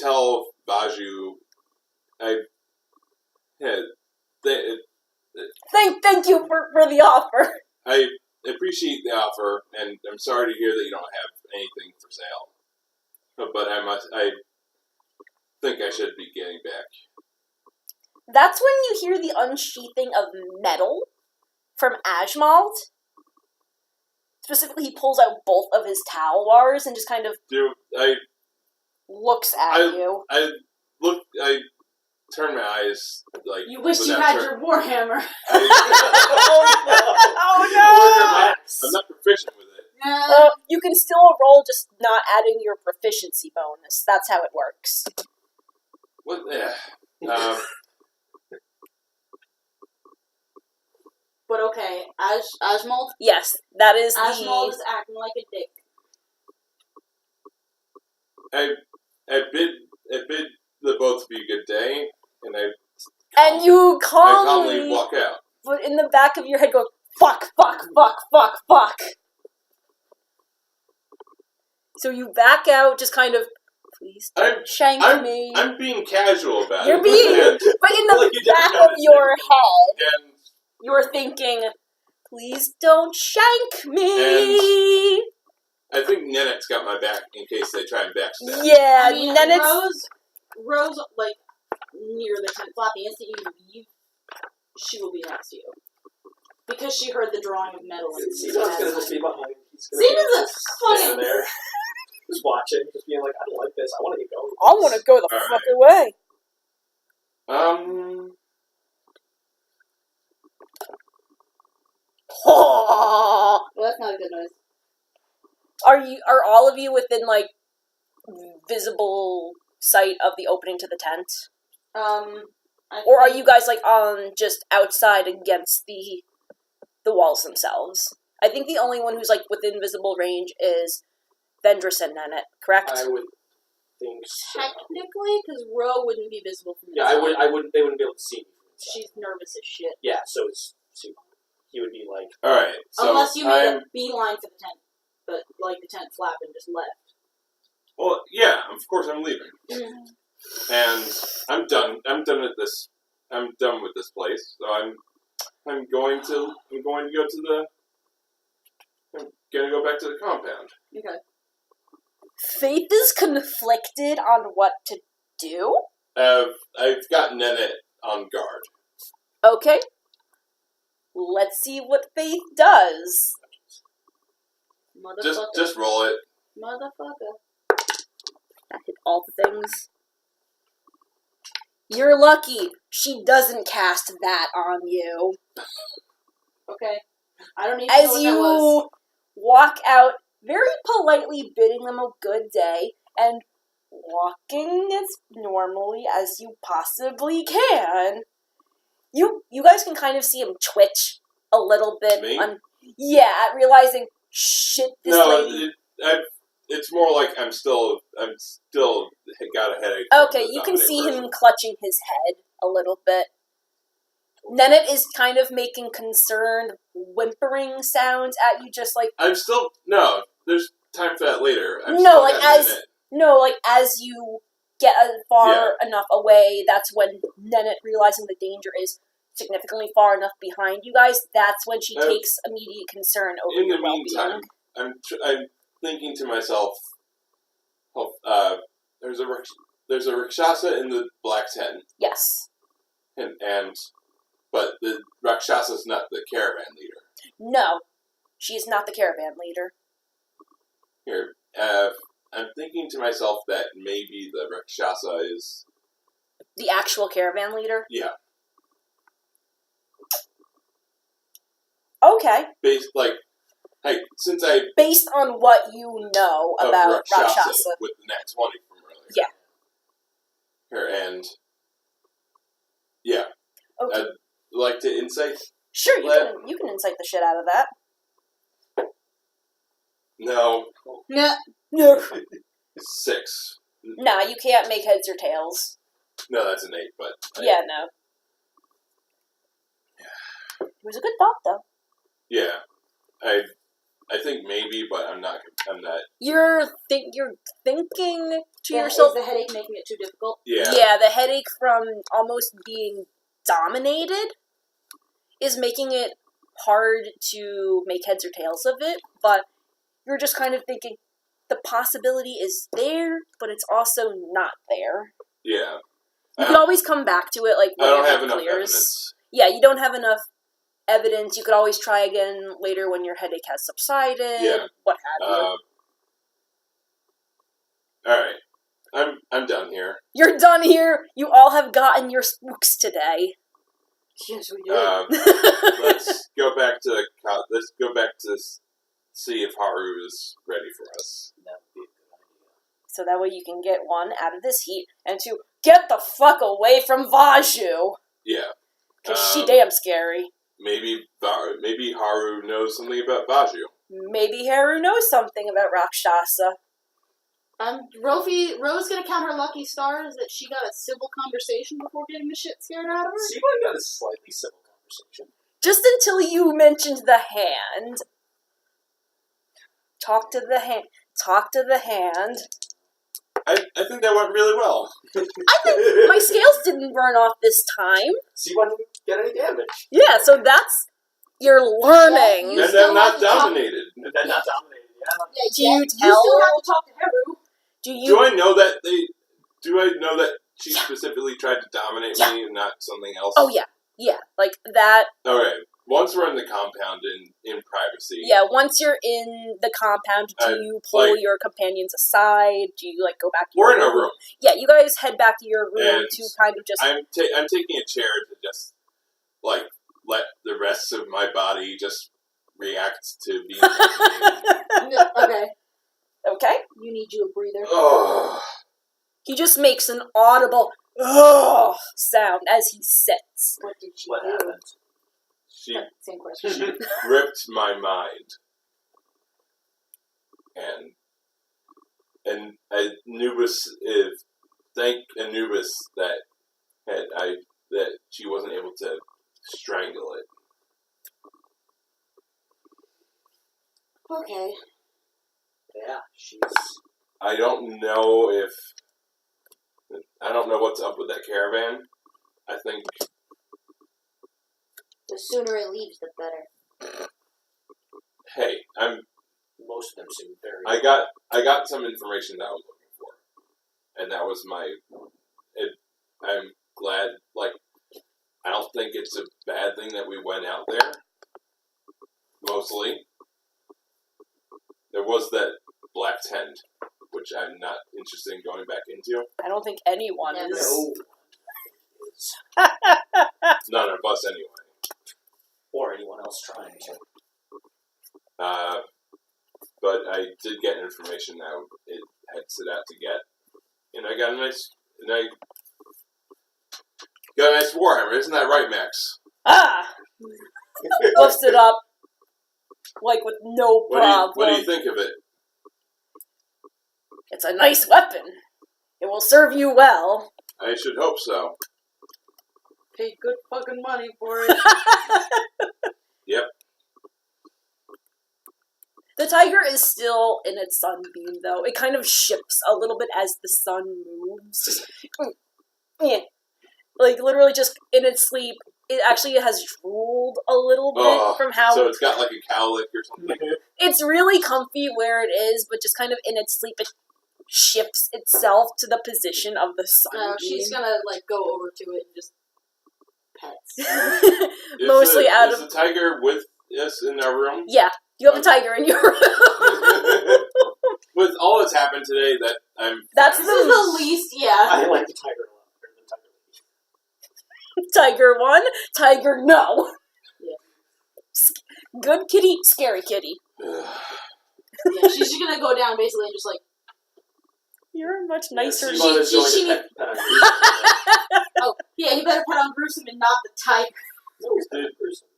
[SPEAKER 3] tell Vaju,
[SPEAKER 1] Thank you for the offer.
[SPEAKER 3] I appreciate the offer, and I'm sorry to hear that you don't have anything for sale. But I think I should be getting back.
[SPEAKER 1] That's when you hear the unsheathing of metal from Ajmald. Specifically, he pulls out both of his talwars and just kind of looks at you.
[SPEAKER 3] I turn my eyes like.
[SPEAKER 2] You wish you had your warhammer.
[SPEAKER 1] Oh no!
[SPEAKER 3] I'm not proficient with it.
[SPEAKER 1] You can still roll, just not adding your proficiency bonus. That's how it works.
[SPEAKER 3] What?
[SPEAKER 2] But okay, Ajmald?
[SPEAKER 1] Yes, that is
[SPEAKER 2] Ajmald is acting like a dick.
[SPEAKER 3] I bid the both of you good day, and
[SPEAKER 1] you
[SPEAKER 3] I
[SPEAKER 1] calmly
[SPEAKER 3] calmly walk out.
[SPEAKER 1] but in the back of your head go, fuck, fuck, fuck, fuck, fuck. So you back out, just kind of, please don't shank me.
[SPEAKER 3] I'm being casual about
[SPEAKER 1] You're
[SPEAKER 3] it.
[SPEAKER 1] being, but in the
[SPEAKER 4] Like you didn't
[SPEAKER 1] back of
[SPEAKER 4] notice
[SPEAKER 1] your
[SPEAKER 4] it.
[SPEAKER 1] head,
[SPEAKER 3] And
[SPEAKER 1] you're thinking, please don't shank me.
[SPEAKER 3] I think Nenet's got my back in case they try and backstab.
[SPEAKER 1] Yeah,
[SPEAKER 2] I mean,
[SPEAKER 1] then it's...
[SPEAKER 2] Rose, like, near the tent flap, the instant you leave, she will be next to you. Because she heard the drawing of metal.
[SPEAKER 4] Steven's going to just be behind.
[SPEAKER 2] Steven's a fucking...
[SPEAKER 4] there. Just watching, just being like, I don't like this. I want to get going.
[SPEAKER 1] I want to go the
[SPEAKER 3] All
[SPEAKER 1] fuck away. Are
[SPEAKER 2] Well, that's not a good noise.
[SPEAKER 1] all of you within like visible sight of the opening to the tent? Or are you guys like on just outside against the walls themselves? I think the only one who's like within visible range is Vendress and Nanette, correct?
[SPEAKER 4] I would think so.
[SPEAKER 2] Technically, because Ro wouldn't be visible from
[SPEAKER 4] Yeah,
[SPEAKER 2] inside.
[SPEAKER 4] I wouldn't. They wouldn't be able to see me from inside.
[SPEAKER 2] She's nervous as shit.
[SPEAKER 4] Yeah, so he would be like.
[SPEAKER 3] All right. So
[SPEAKER 2] Unless you made a beeline for the tent, but like the tent flap and just left.
[SPEAKER 3] Well, yeah. Of course, I'm leaving, and I'm done. I'm done with this. I'm done with this place. So I'm going to go to the. I'm gonna go back to the compound.
[SPEAKER 2] Okay.
[SPEAKER 1] Faith is conflicted on what to do.
[SPEAKER 3] I've got Nennet on guard.
[SPEAKER 1] Okay. Let's see what Faith does.
[SPEAKER 2] Motherfucker.
[SPEAKER 3] Just roll it.
[SPEAKER 2] Motherfucker.
[SPEAKER 1] I hit all the things. You're lucky. She doesn't cast that on you.
[SPEAKER 2] Okay. I don't need to know
[SPEAKER 1] As
[SPEAKER 2] what that was.
[SPEAKER 1] you walk out, very politely bidding them a good day, and walking as normally as you possibly can, you guys can kind of see him twitch a little bit.
[SPEAKER 3] Me?
[SPEAKER 1] At realizing, shit, this lady...
[SPEAKER 3] It's more like I'm still got a headache.
[SPEAKER 1] Okay, you can see him clutching his head a little bit. Nennet is kind of making concerned, whimpering sounds at you, just like...
[SPEAKER 3] No, there's time for that later.
[SPEAKER 1] As you get far enough away, that's when Nennet, realizing the danger is significantly far enough behind you guys, that's when she takes immediate concern over your well-being.
[SPEAKER 3] In the meantime, I'm thinking to myself, there's a Rakshasa in the black tent.
[SPEAKER 1] Yes.
[SPEAKER 3] But the Rakshasa's not the caravan leader.
[SPEAKER 1] No, she's not the caravan leader.
[SPEAKER 3] Here, I'm thinking to myself that maybe the Rakshasa is...
[SPEAKER 1] The actual caravan leader?
[SPEAKER 3] Yeah.
[SPEAKER 1] Okay.
[SPEAKER 3] Based
[SPEAKER 1] on what you know about Rakshasa.
[SPEAKER 3] With the nat 20 from earlier.
[SPEAKER 1] Yeah.
[SPEAKER 3] Here, and... Yeah.
[SPEAKER 1] Okay.
[SPEAKER 3] I'd like to insight...
[SPEAKER 1] Sure, you can insight the shit out of that.
[SPEAKER 3] No.
[SPEAKER 1] No.
[SPEAKER 3] 6.
[SPEAKER 1] Nah, you can't make heads or tails.
[SPEAKER 3] No, that's an 8, but...
[SPEAKER 1] Yeah, no. It was a good thought, though.
[SPEAKER 3] Yeah. I think maybe, but I'm not...
[SPEAKER 1] You're thinking to yourself...
[SPEAKER 2] Is the headache making it too difficult?
[SPEAKER 3] Yeah.
[SPEAKER 1] Yeah, the headache from almost being dominated is making it hard to make heads or tails of it, but you're just kind of thinking the possibility is there, but it's also not there.
[SPEAKER 3] Yeah.
[SPEAKER 1] You can always come back to it, like, when
[SPEAKER 3] I don't
[SPEAKER 1] it
[SPEAKER 3] have enough
[SPEAKER 1] clears.
[SPEAKER 3] evidence.
[SPEAKER 1] Yeah, you don't have enough evidence. You could always try again later when your headache has subsided, what have you.
[SPEAKER 3] Alright. I'm done here.
[SPEAKER 1] You're done here! You all have gotten your spooks today.
[SPEAKER 2] Yes, we did.
[SPEAKER 3] Let's go back to see if Haru is ready for us.
[SPEAKER 4] That would be a good idea.
[SPEAKER 1] So that way you can get one, out of this heat, and two, get the fuck away from Vaju!
[SPEAKER 3] Yeah.
[SPEAKER 1] Because she damn scary.
[SPEAKER 3] Maybe Haru knows something about Vaju.
[SPEAKER 1] Maybe Haru knows something about Rakshasa.
[SPEAKER 2] Rose gonna count her lucky stars that she got a civil conversation before getting the shit scared out of her?
[SPEAKER 4] Seaborn got a slightly civil conversation.
[SPEAKER 1] Just until you mentioned the hand. Talk to the hand. Talk to the hand.
[SPEAKER 3] I think that went really well.
[SPEAKER 1] I think my scales didn't burn off this time.
[SPEAKER 4] Seaborn didn't get any damage.
[SPEAKER 1] Yeah, so that's... You're learning.
[SPEAKER 2] You
[SPEAKER 3] And
[SPEAKER 2] still
[SPEAKER 3] then not
[SPEAKER 2] have to talk-
[SPEAKER 3] dominated.
[SPEAKER 4] And then not dominated, yeah.
[SPEAKER 2] Yeah,
[SPEAKER 1] Do you
[SPEAKER 2] You
[SPEAKER 1] tell-
[SPEAKER 2] still have to talk to Haru.
[SPEAKER 3] Do I know that she specifically tried to dominate me and not something else?
[SPEAKER 1] Oh, yeah. Yeah, like that.
[SPEAKER 3] Alright. Once we're in the compound in privacy.
[SPEAKER 1] Yeah, once you're in the compound, do you pull your companions aside? Do you, like, go back to your
[SPEAKER 3] We're in a room.
[SPEAKER 1] Yeah, you guys head back to your room
[SPEAKER 3] And
[SPEAKER 1] to kind of just...
[SPEAKER 3] I'm taking a chair to just, like, let the rest of my body just react to being animated.
[SPEAKER 2] Okay.
[SPEAKER 1] Okay.
[SPEAKER 2] You need you a breather.
[SPEAKER 3] Oh,
[SPEAKER 1] He just makes an audible "ugh" sound as he sits.
[SPEAKER 2] What did she
[SPEAKER 4] What
[SPEAKER 2] do?
[SPEAKER 4] happened?
[SPEAKER 3] she
[SPEAKER 2] Same question.
[SPEAKER 3] ripped my mind. And Anubis is thank Anubis that she wasn't able to strangle it.
[SPEAKER 2] Okay.
[SPEAKER 4] Yeah, she's...
[SPEAKER 3] I don't know what's up with that caravan. I think
[SPEAKER 2] The sooner it leaves, the better.
[SPEAKER 3] hey,
[SPEAKER 4] Most of them seem very...
[SPEAKER 3] I got some information that I was looking for. And that was I'm glad, I don't think it's a bad thing that we went out there. Mostly. There was that black tent, which I'm not interested in going back into.
[SPEAKER 1] I don't think anyone
[SPEAKER 2] Never.
[SPEAKER 1] is.
[SPEAKER 4] No.
[SPEAKER 3] None of us, anyway.
[SPEAKER 4] Or anyone else trying to.
[SPEAKER 3] But I did get information that it had set out to get. And I got a nice Warhammer, isn't that right, Max?
[SPEAKER 1] Ah! Lifts it up. With no problem.
[SPEAKER 3] What do you think of it?
[SPEAKER 1] It's a nice weapon. It will serve you well.
[SPEAKER 3] I should hope so.
[SPEAKER 2] Paid good fucking money for it.
[SPEAKER 3] Yep.
[SPEAKER 1] The tiger is still in its sunbeam, though. It kind of shifts a little bit as the sun moves. Just, yeah. Literally just in its sleep. It actually has drooled a little bit from how...
[SPEAKER 3] So it's got like a cowlick or something?
[SPEAKER 1] It's really comfy where it is, but just kind of in its sleep, it shifts itself to the position of the sunbeam.
[SPEAKER 2] No, she's gonna go over to it and just pets.
[SPEAKER 1] Mostly out
[SPEAKER 3] is
[SPEAKER 1] of...
[SPEAKER 3] the tiger with us in our room?
[SPEAKER 1] Yeah, you have a tiger in your room.
[SPEAKER 3] With all that's happened today,
[SPEAKER 1] That's
[SPEAKER 2] This is the least, yeah.
[SPEAKER 4] I like the tiger a lot better than tiger.
[SPEAKER 1] Tiger 1, Tiger no.
[SPEAKER 2] Yeah.
[SPEAKER 1] Good kitty, scary kitty.
[SPEAKER 2] Yeah, she's just gonna go down basically and just
[SPEAKER 1] You're much nicer.
[SPEAKER 4] Yeah, Simon is going
[SPEAKER 2] she-
[SPEAKER 4] to pet on Gruesome.
[SPEAKER 2] oh, yeah, he better pet on Gruesome and not the tiger.
[SPEAKER 4] No, it's not Gruesome.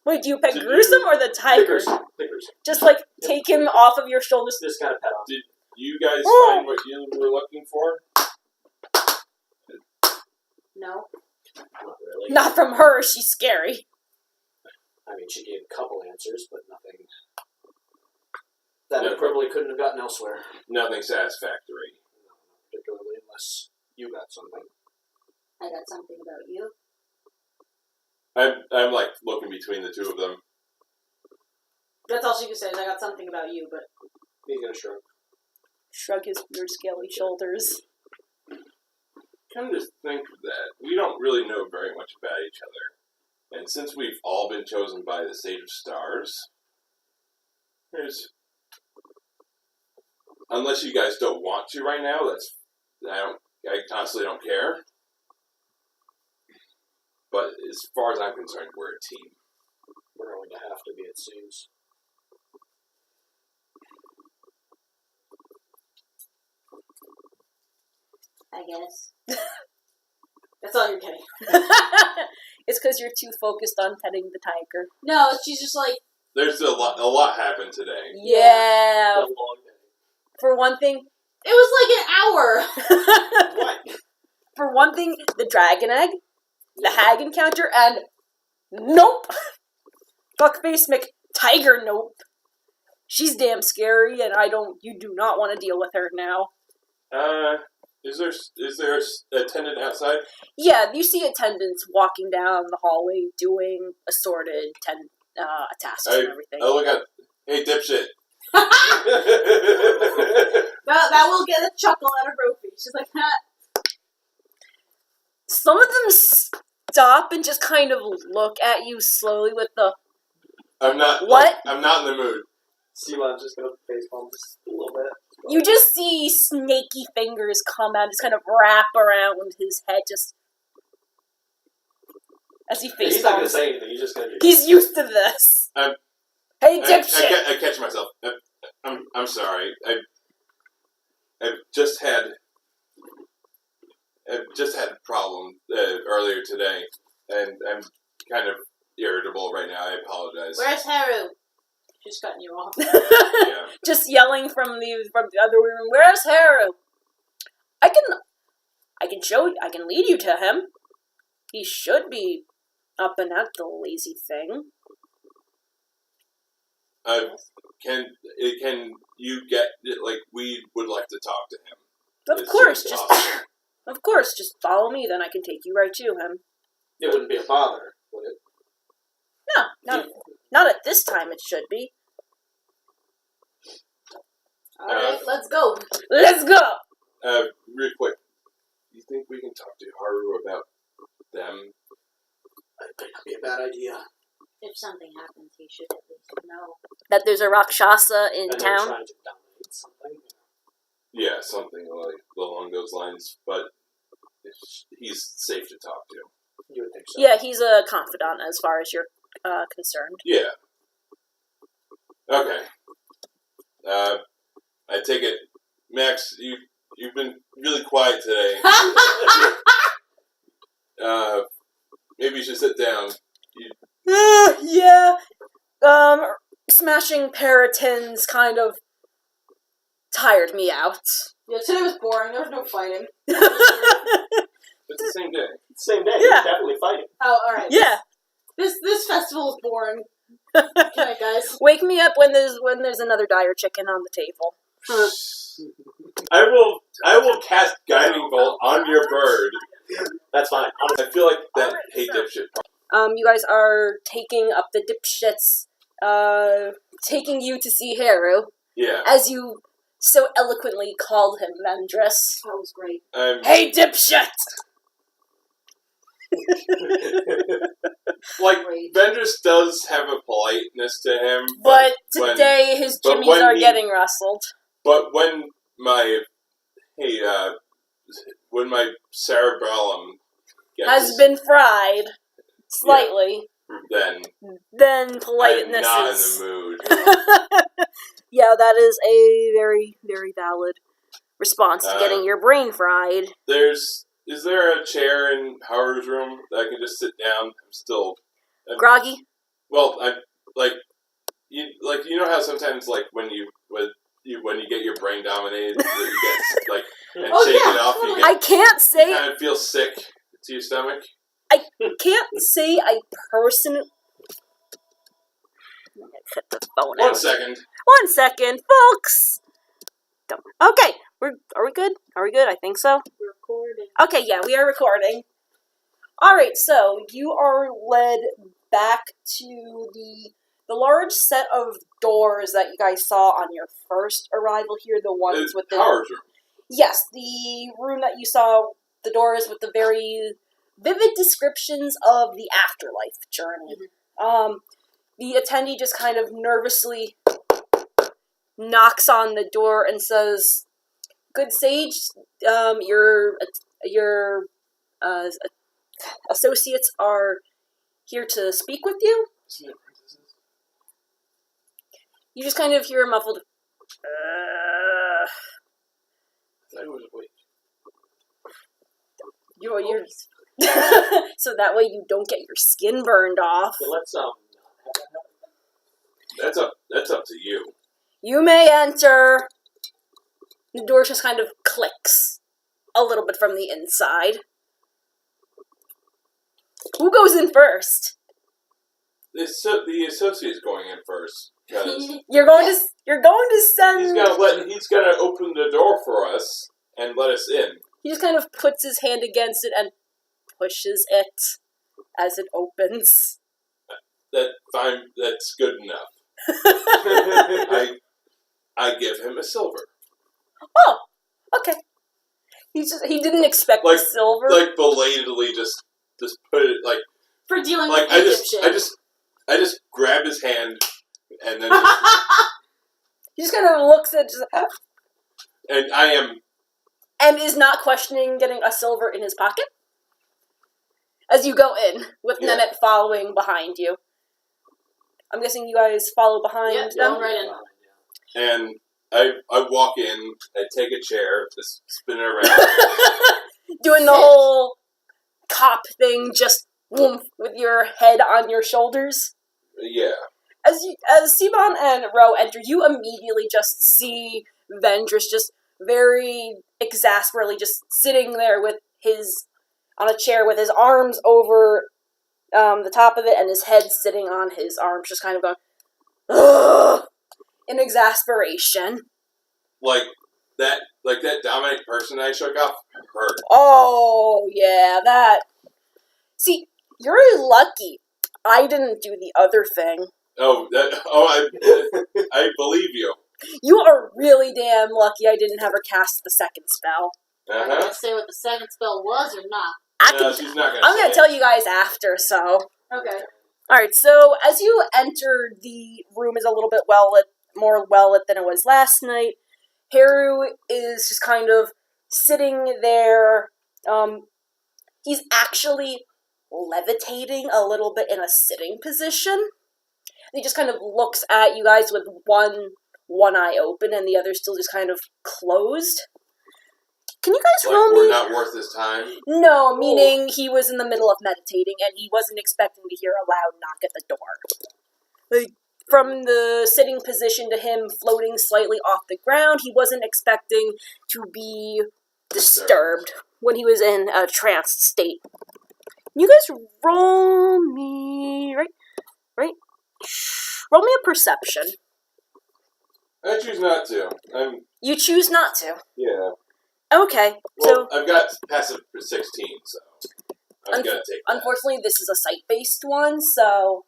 [SPEAKER 1] Wait, do you pet
[SPEAKER 3] Did
[SPEAKER 1] Gruesome
[SPEAKER 3] you-
[SPEAKER 1] or the tiger?
[SPEAKER 4] The Gruesome.
[SPEAKER 1] Just take him off of your shoulders.
[SPEAKER 4] Just kind of pet on.
[SPEAKER 3] Did you guys find what you were looking for?
[SPEAKER 2] No.
[SPEAKER 4] Not really.
[SPEAKER 1] Not from her, she's scary.
[SPEAKER 4] I mean, she gave a couple answers, but nothing that I probably couldn't have gotten elsewhere.
[SPEAKER 3] Nothing satisfactory.
[SPEAKER 4] No, not particularly, unless you got something.
[SPEAKER 2] I got something about you.
[SPEAKER 3] I'm looking between the two of them.
[SPEAKER 2] That's all she can say is I got something about you, but...
[SPEAKER 4] He's gonna shrug.
[SPEAKER 1] Shrug his weird scaly shoulders.
[SPEAKER 3] Come to think of that, we don't really know very much about each other. And since we've all been chosen by the Sage of Stars, unless you guys don't want to right now, I honestly don't care. But as far as I'm concerned, we're a team.
[SPEAKER 4] We're going to have to be, it seems.
[SPEAKER 2] I guess. That's all you're getting.
[SPEAKER 1] It's because you're too focused on petting the tiger.
[SPEAKER 2] No, she's just
[SPEAKER 3] There's a lot happened today.
[SPEAKER 1] Yeah.
[SPEAKER 4] A long day.
[SPEAKER 1] For one thing...
[SPEAKER 2] it was an hour!
[SPEAKER 4] What?
[SPEAKER 1] For one thing, the dragon egg, the hag encounter, and nope! Fuckface McTiger, nope. She's damn scary, and you do not want to deal with her now.
[SPEAKER 3] Is there a attendant outside?
[SPEAKER 1] Yeah, you see attendants walking down the hallway doing assorted tasks and everything.
[SPEAKER 3] Oh, look at... Hey, dipshit.
[SPEAKER 2] That will get a chuckle out of Rofi. She's like, ha.
[SPEAKER 1] Some of them stop and just kind of look at you slowly with the...
[SPEAKER 3] I'm not...
[SPEAKER 1] What?
[SPEAKER 3] I'm not in the mood.
[SPEAKER 4] Simon's just gonna facepalm just a little bit.
[SPEAKER 1] You just see snaky fingers come out, just kind of wrap around his head, just... As he
[SPEAKER 4] He's
[SPEAKER 1] face
[SPEAKER 4] not going to
[SPEAKER 1] palms.
[SPEAKER 4] say anything. He's just going to be...
[SPEAKER 1] He's used to this. Hey, dipshit!
[SPEAKER 3] I catch myself. I'm sorry. I've just had a problem earlier today, and I'm kind of irritable right now. I apologize.
[SPEAKER 2] Where's Haru? She's cutting you off.
[SPEAKER 3] Yeah.
[SPEAKER 1] Just yelling from the other room. Where's Haru? I can lead you to him. He should be up and at the lazy thing.
[SPEAKER 3] Can you get we would like to talk to him?
[SPEAKER 1] Of
[SPEAKER 3] as
[SPEAKER 1] course,
[SPEAKER 3] soon as possible.
[SPEAKER 1] just follow me, then I can take you right to him.
[SPEAKER 4] It wouldn't be a bother, would it?
[SPEAKER 1] No, not at this time. It should be.
[SPEAKER 2] All right, let's go.
[SPEAKER 1] Let's go.
[SPEAKER 3] Real quick, you think we can talk to Haru about them?
[SPEAKER 4] That might not be a bad idea.
[SPEAKER 2] If something happens, he should at least know.
[SPEAKER 1] That there's a Rakshasa in
[SPEAKER 4] And they're
[SPEAKER 1] town.
[SPEAKER 4] trying to dominate something.
[SPEAKER 3] Yeah, something along those lines. But he's safe to talk to.
[SPEAKER 4] You would think so.
[SPEAKER 1] Yeah, he's a confidant as far as you're concerned.
[SPEAKER 3] Yeah. Okay. I take it, Max. You've been really quiet today. Maybe you should sit down.
[SPEAKER 1] Yeah. Smashing paratins kind of tired me out.
[SPEAKER 2] Yeah, today was boring. There was no fighting.
[SPEAKER 3] It's the same day.
[SPEAKER 4] Same day.
[SPEAKER 1] Yeah.
[SPEAKER 4] You're definitely fighting.
[SPEAKER 2] Oh, all right.
[SPEAKER 1] Yeah.
[SPEAKER 2] This festival is boring. Okay, guys.
[SPEAKER 1] Wake me up when there's another dire chicken on the table.
[SPEAKER 3] I will cast Guiding Bolt on your bird.
[SPEAKER 4] That's fine.
[SPEAKER 3] I feel like that hey dipshit.
[SPEAKER 1] You guys are taking up the dipshits, taking you to see Haru,
[SPEAKER 3] Yeah.
[SPEAKER 1] as you so eloquently called him, Vendress.
[SPEAKER 2] That was great.
[SPEAKER 1] Hey, dipshit!
[SPEAKER 3] Like,
[SPEAKER 2] Great.
[SPEAKER 3] Vendress does have a politeness to him,
[SPEAKER 1] But today his
[SPEAKER 3] but
[SPEAKER 1] jimmies
[SPEAKER 3] when
[SPEAKER 1] are
[SPEAKER 3] he-
[SPEAKER 1] getting rustled.
[SPEAKER 3] but when my cerebellum
[SPEAKER 1] Has been fried slightly.
[SPEAKER 3] then
[SPEAKER 1] Then
[SPEAKER 3] I'm
[SPEAKER 1] politeness
[SPEAKER 3] not
[SPEAKER 1] is.
[SPEAKER 3] in the mood.
[SPEAKER 1] Yeah, that is a very, very valid response to getting your brain fried.
[SPEAKER 3] Is there a chair in Haru's room that I can just sit down? I'm still
[SPEAKER 1] Groggy?
[SPEAKER 3] well. You know how sometimes when you get your brain dominated, you get and shake it off. You
[SPEAKER 1] I can't say
[SPEAKER 3] kind of feel sick to your stomach.
[SPEAKER 1] can't say I personally. I'm gonna cut the phone out.
[SPEAKER 3] 1 second.
[SPEAKER 1] 1 second, folks. Okay, are we good? Are we good? I think so.
[SPEAKER 2] Recording.
[SPEAKER 1] Okay, yeah, we are recording. All right, so you are led back to the large set of doors that you guys saw on your first arrival here. The ones with the
[SPEAKER 3] Haru's room.
[SPEAKER 1] yes, the room that you saw. The doors with the very vivid descriptions of the afterlife journey. The attendee just kind of nervously knocks on the door and says, "Good sage, your associates are here to speak with you."
[SPEAKER 3] Isn't it apprentices?
[SPEAKER 1] You just kind of hear a muffled,
[SPEAKER 3] I thought it was a wait.
[SPEAKER 1] you're so that way you don't get your skin burned off.
[SPEAKER 4] Okay, let's
[SPEAKER 3] That's up to you.
[SPEAKER 1] You may enter. The door just kind of clicks a little bit from the inside. Who goes in first?
[SPEAKER 3] The associate's going in first because
[SPEAKER 1] You're going to send.
[SPEAKER 3] he's gonna open the door for us and let us in.
[SPEAKER 1] He just kind of puts his hand against it and pushes it as it opens.
[SPEAKER 3] That's good enough. I give him a silver.
[SPEAKER 1] Oh, okay. He didn't expect the silver.
[SPEAKER 3] Like belatedly just put it like
[SPEAKER 2] For dealing
[SPEAKER 3] like
[SPEAKER 2] with
[SPEAKER 3] I just grab his hand and then
[SPEAKER 1] He just kind of looks at
[SPEAKER 3] and I am
[SPEAKER 1] and is not questioning getting a silver in his pocket. as you go in, with
[SPEAKER 3] Yeah.
[SPEAKER 1] Nanette following behind you. I'm guessing you guys follow behind
[SPEAKER 2] Yeah,
[SPEAKER 1] them?
[SPEAKER 2] going right in.
[SPEAKER 3] And I walk in, I take a chair, just spin it around.
[SPEAKER 1] Doing the whole cop thing, just woof, with your head on your shoulders.
[SPEAKER 3] Yeah.
[SPEAKER 1] As Siobhan and Ro enter, you immediately just see Vendris just very exasperately just sitting there with on a chair with his arms over the top of it and his head sitting on his arms, just kind of going, ugh, in exasperation.
[SPEAKER 3] Like that Dominic person I shook off hurt.
[SPEAKER 1] Oh, yeah, that. See, you're lucky. I didn't do the other thing.
[SPEAKER 3] I believe you.
[SPEAKER 1] You are really damn lucky I didn't have her cast the second spell.
[SPEAKER 2] Are you
[SPEAKER 3] Uh-huh.
[SPEAKER 2] gonna say what the second spell was or not?
[SPEAKER 3] No, she's not gonna
[SPEAKER 1] I'm
[SPEAKER 3] say
[SPEAKER 1] going to
[SPEAKER 3] it.
[SPEAKER 1] tell you guys after, so.
[SPEAKER 2] Okay.
[SPEAKER 1] Alright, so as you enter, the room is a little bit more well-lit than it was last night. Haru is just kind of sitting there. He's actually levitating a little bit in a sitting position. He just kind of looks at you guys with one eye open and the other still just kind of closed. Can you guys
[SPEAKER 3] Like
[SPEAKER 1] roll
[SPEAKER 3] we're
[SPEAKER 1] me?
[SPEAKER 3] not worth his time.
[SPEAKER 1] No, meaning he was in the middle of meditating and he wasn't expecting to hear a loud knock at the door. Like, from the sitting position to him floating slightly off the ground, he wasn't expecting to be disturbed when he was in a tranced state. You guys roll me... Right? Roll me a perception.
[SPEAKER 3] I choose not to.
[SPEAKER 1] You choose not to.
[SPEAKER 3] Yeah.
[SPEAKER 1] Okay,
[SPEAKER 3] Well,
[SPEAKER 1] so
[SPEAKER 3] I've got passive for 16, so I'm gonna take that.
[SPEAKER 1] unfortunately this is a site-based one, so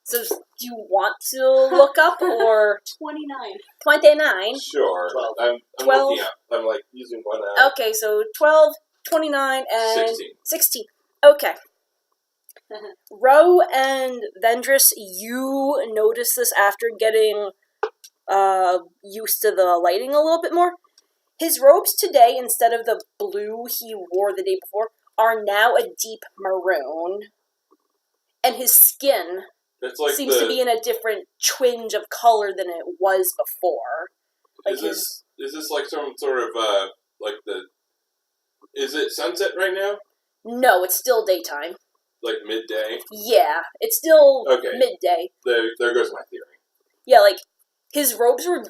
[SPEAKER 1] do you want to look up or
[SPEAKER 2] 29.
[SPEAKER 1] 29?
[SPEAKER 3] Sure.
[SPEAKER 4] 12.
[SPEAKER 3] I'm
[SPEAKER 1] 12.
[SPEAKER 3] looking up. I'm like using one eye.
[SPEAKER 1] Okay, so 12, 29, and
[SPEAKER 3] 16.
[SPEAKER 1] 16. Okay. Ro and Vendris, you notice this after getting used to the lighting a little bit more. His robes today, instead of the blue he wore the day before, are now a deep maroon. And his skin
[SPEAKER 3] It's like
[SPEAKER 1] seems to be in a different twinge of color than it was before. Like
[SPEAKER 3] is this like some sort of like the? Is it sunset right now?
[SPEAKER 1] No, it's still daytime.
[SPEAKER 3] Like midday?
[SPEAKER 1] Yeah, it's still
[SPEAKER 3] Okay.
[SPEAKER 1] midday.
[SPEAKER 3] There goes my theory.
[SPEAKER 1] Yeah, like, his robes were...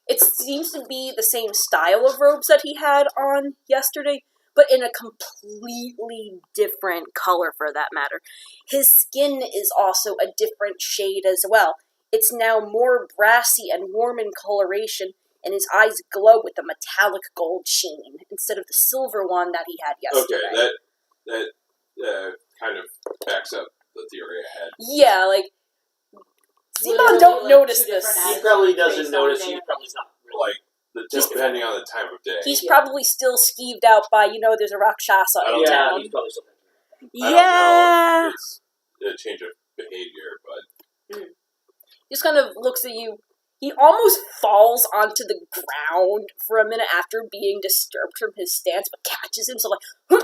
[SPEAKER 1] It seems to be the same style of robes that he had on yesterday, but in a completely different color, for that matter. His skin is also a different shade as well. It's now more brassy and warm in coloration, and his eyes glow with a metallic gold sheen, instead of the silver one that he had yesterday.
[SPEAKER 3] Okay, that kind of backs up the theory I had.
[SPEAKER 1] Yeah, like,
[SPEAKER 2] Literally,
[SPEAKER 1] Simon don't
[SPEAKER 2] like,
[SPEAKER 1] notice
[SPEAKER 2] two
[SPEAKER 1] this.
[SPEAKER 2] different
[SPEAKER 4] He
[SPEAKER 2] eyes.
[SPEAKER 4] probably
[SPEAKER 2] Based
[SPEAKER 4] doesn't
[SPEAKER 2] on
[SPEAKER 4] notice.
[SPEAKER 2] their-
[SPEAKER 4] He probably's not really.
[SPEAKER 3] Like depending on the time of day.
[SPEAKER 1] He's
[SPEAKER 2] Yeah.
[SPEAKER 1] probably still skeeved out by, there's a Rakshasa
[SPEAKER 3] I
[SPEAKER 1] in
[SPEAKER 3] don't
[SPEAKER 4] Yeah,
[SPEAKER 1] town.
[SPEAKER 4] he's probably still thinking.
[SPEAKER 3] I
[SPEAKER 1] Yeah.
[SPEAKER 3] don't know if it's a change of behavior, but
[SPEAKER 1] Just kind of looks at you. He almost falls onto the ground for a minute after being disturbed from his stance, but catches himself like,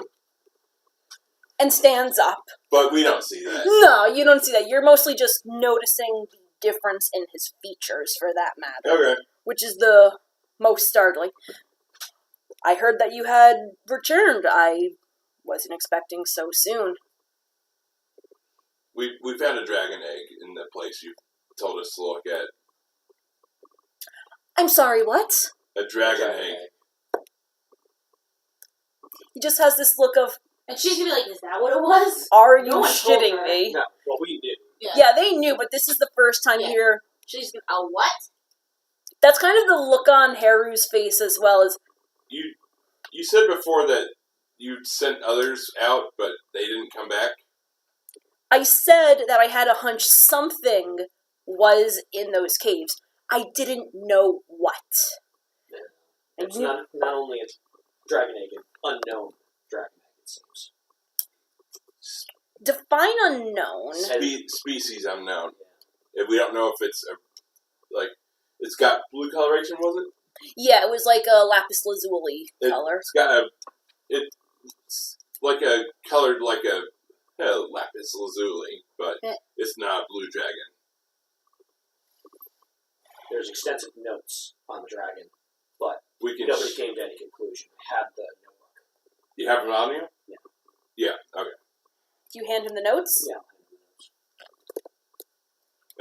[SPEAKER 1] and stands up.
[SPEAKER 3] but we don't see that.
[SPEAKER 1] No, you don't see that. You're mostly just noticing the difference in his features, for that matter,
[SPEAKER 3] Okay.
[SPEAKER 1] which is the most startling. I heard that you had returned. I wasn't expecting so soon.
[SPEAKER 3] We found a dragon egg in the place you told us to look at.
[SPEAKER 1] I'm sorry, what?
[SPEAKER 3] A dragon egg.
[SPEAKER 1] He just has this look of,
[SPEAKER 2] And she's gonna be like, is that what it was?
[SPEAKER 1] are you
[SPEAKER 2] No one told
[SPEAKER 1] shitting
[SPEAKER 2] her.
[SPEAKER 1] me?
[SPEAKER 4] No, well, we did.
[SPEAKER 1] Yeah, they knew, but this is the first time
[SPEAKER 2] Yeah.
[SPEAKER 1] here.
[SPEAKER 2] She's gonna, a what?
[SPEAKER 1] That's kind of the look on Haru's face as well as,
[SPEAKER 3] You said before that you'd sent others out, but they didn't come back.
[SPEAKER 1] I said that I had a hunch something was in those caves. I didn't know what. And
[SPEAKER 4] It's
[SPEAKER 1] you-
[SPEAKER 4] not only a dragon egg, an unknown dragon egg, it seems.
[SPEAKER 1] define unknown.
[SPEAKER 3] Species unknown. If we don't know if it's it's got blue coloration, was it?
[SPEAKER 1] Yeah, it was like a lapis lazuli color.
[SPEAKER 3] It's got like colored like a lapis lazuli, but it's not a blue dragon.
[SPEAKER 4] There's extensive notes on the dragon, but
[SPEAKER 3] We can.
[SPEAKER 4] nobody came to any conclusion. I have the notebook.
[SPEAKER 3] You have it on you?
[SPEAKER 4] Yeah.
[SPEAKER 3] Yeah. Okay.
[SPEAKER 1] Do you hand him the notes?
[SPEAKER 4] Yeah.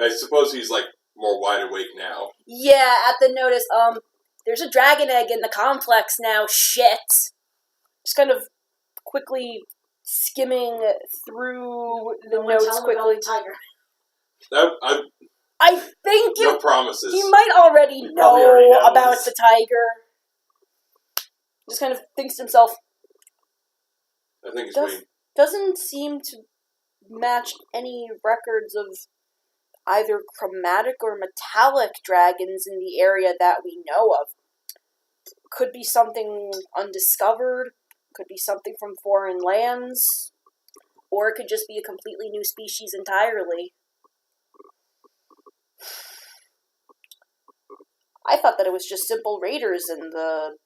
[SPEAKER 3] I suppose he's like more wide awake now.
[SPEAKER 1] Yeah, at the notice, there's a dragon egg in the complex now, shit. Just kind of quickly skimming through the notes quickly.
[SPEAKER 2] Tiger.
[SPEAKER 1] I think
[SPEAKER 3] No promises.
[SPEAKER 1] he might already
[SPEAKER 4] probably already
[SPEAKER 1] know
[SPEAKER 4] knows.
[SPEAKER 1] about the tiger. Just kind of thinks to himself,
[SPEAKER 3] I think he's
[SPEAKER 1] Does-
[SPEAKER 3] waiting.
[SPEAKER 1] doesn't seem to match any records of either chromatic or metallic dragons in the area that we know of. Could be something undiscovered, could be something from foreign lands, or it could just be a completely new species entirely. I thought that it was just simple raiders in the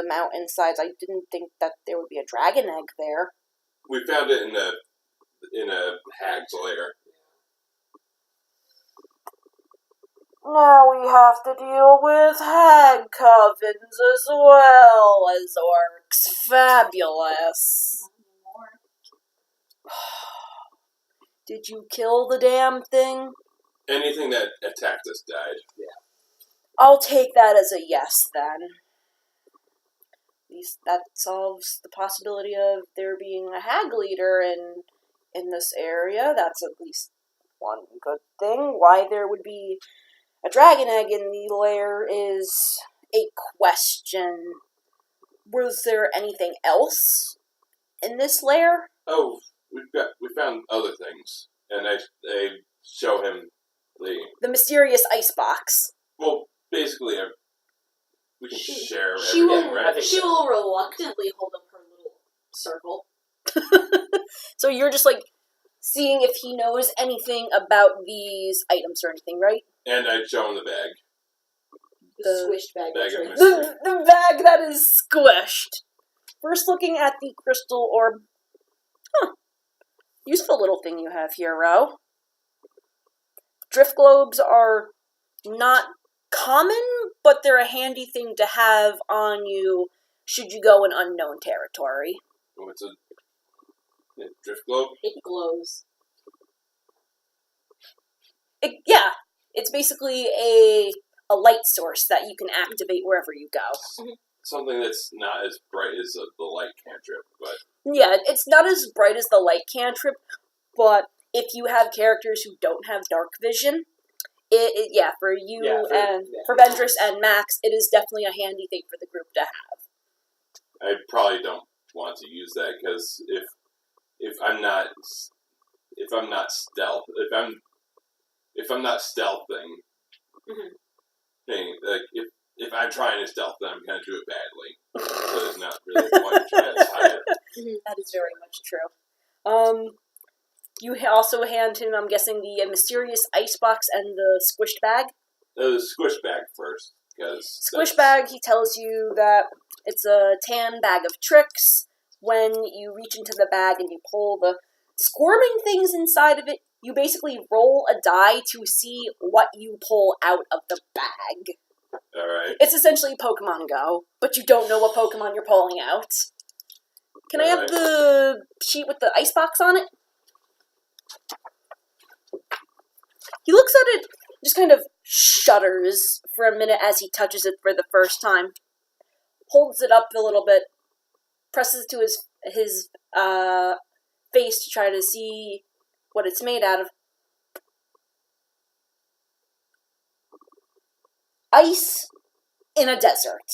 [SPEAKER 1] mountainsides. I didn't think that there would be a dragon egg there.
[SPEAKER 3] We found it in a hag's lair.
[SPEAKER 1] Now we have to deal with hag covens as well as orcs. Fabulous. Did you kill the damn thing?
[SPEAKER 3] Anything that attacked us died.
[SPEAKER 1] I'll take that as a yes, then. At least that solves the possibility of there being a hag leader in this area. That's at least one good thing. Why there would be a dragon egg in the lair is a question. Was there anything else in this lair?
[SPEAKER 3] Oh, we found other things, and I show him
[SPEAKER 1] The mysterious icebox.
[SPEAKER 3] well, basically we can share
[SPEAKER 2] She
[SPEAKER 3] everything,
[SPEAKER 2] will.
[SPEAKER 3] right?
[SPEAKER 2] She will reluctantly hold up her little circle.
[SPEAKER 1] So you're just like seeing if he knows anything about these items or anything, right?
[SPEAKER 3] And I show him the bag.
[SPEAKER 2] The squished bag.
[SPEAKER 3] Bag of
[SPEAKER 2] of
[SPEAKER 3] mystery.
[SPEAKER 2] tricks.
[SPEAKER 1] The bag that is squished. First looking at the crystal orb. Useful little thing you have here, Ro. Drift globes are not common, but they're a handy thing to have on you should you go in unknown territory.
[SPEAKER 3] Oh, it's a drift globe.
[SPEAKER 2] It glows.
[SPEAKER 1] It's basically a light source that you can activate wherever you go.
[SPEAKER 3] Something that's not as bright as the light cantrip, but
[SPEAKER 1] Yeah, it's not as bright as the light cantrip, but if you have characters who don't have dark vision, for you for Vendress and Max, it is definitely a handy thing for the group to have.
[SPEAKER 3] I probably don't want to use that because if I'm not stealthing, like if I'm trying to stealth, then I'm gonna do it badly. So there's not really a point in trying to hide it.
[SPEAKER 1] That is very much true. You also hand him, I'm guessing, the mysterious icebox and the squished bag.
[SPEAKER 3] The squish bag first, because
[SPEAKER 1] Squish bag, he tells you that it's a tan bag of tricks. When you reach into the bag and you pull the squirming things inside of it, you basically roll a die to see what you pull out of the bag.
[SPEAKER 3] All right.
[SPEAKER 1] It's essentially Pokemon Go, but you don't know what Pokemon you're pulling out. Can I have
[SPEAKER 3] Alright.
[SPEAKER 1] the sheet with the icebox on it? He looks at it, just kind of shudders for a minute as he touches it for the first time. Holds it up a little bit, presses it to his face to try to see what it's made out of. Ice in a desert.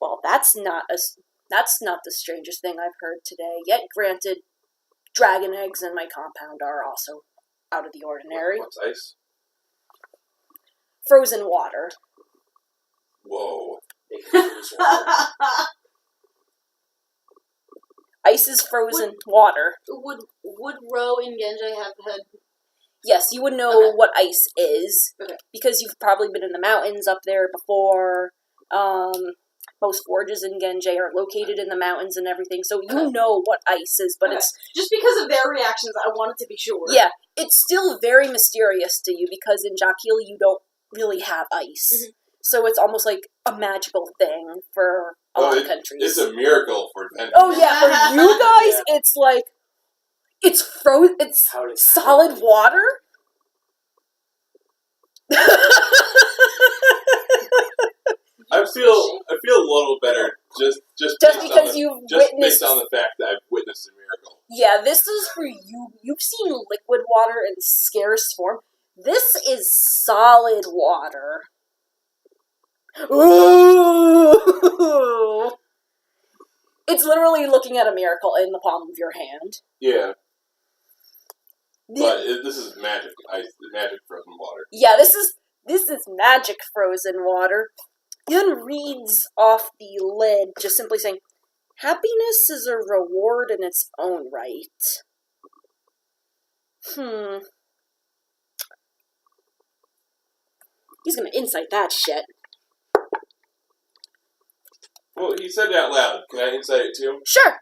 [SPEAKER 1] Well, that's not the strangest thing I've heard today. Yet, granted, dragon eggs in my compound are also out of the ordinary.
[SPEAKER 3] What's ice?
[SPEAKER 1] Frozen water.
[SPEAKER 3] Whoa.
[SPEAKER 1] Ice is frozen water.
[SPEAKER 2] Would Ro and Genji have had?
[SPEAKER 1] Yes, you would know
[SPEAKER 2] Okay.
[SPEAKER 1] what ice is,
[SPEAKER 2] Okay.
[SPEAKER 1] because you've probably been in the mountains up there before. most forges in Genji are located in the mountains and everything, so you know what ice is, but it's...
[SPEAKER 2] Just because of their reactions, I wanted to be sure.
[SPEAKER 1] Yeah, it's still very mysterious to you, because in Jakil you don't really have ice.
[SPEAKER 2] Mm-hmm.
[SPEAKER 1] So it's almost like a magical thing for a lot of countries.
[SPEAKER 3] It's a miracle for Vengeance.
[SPEAKER 1] Oh yeah, for you guys, it's like... It's frozen. It's solid water?
[SPEAKER 3] I feel a little better just
[SPEAKER 1] because you've witnessed...
[SPEAKER 3] based on the fact that I've witnessed a miracle.
[SPEAKER 1] Yeah, this is for you. You've seen liquid water in scarce form. This is solid water. Ooh! It's literally looking at a miracle in the palm of your hand.
[SPEAKER 3] Yeah. But this is magic frozen water.
[SPEAKER 1] Yeah, this is magic frozen water. He then reads off the lid, just simply saying, "Happiness is a reward in its own right." He's gonna insight that shit.
[SPEAKER 3] Well, he said it out loud. Can I insight it too?
[SPEAKER 1] Sure.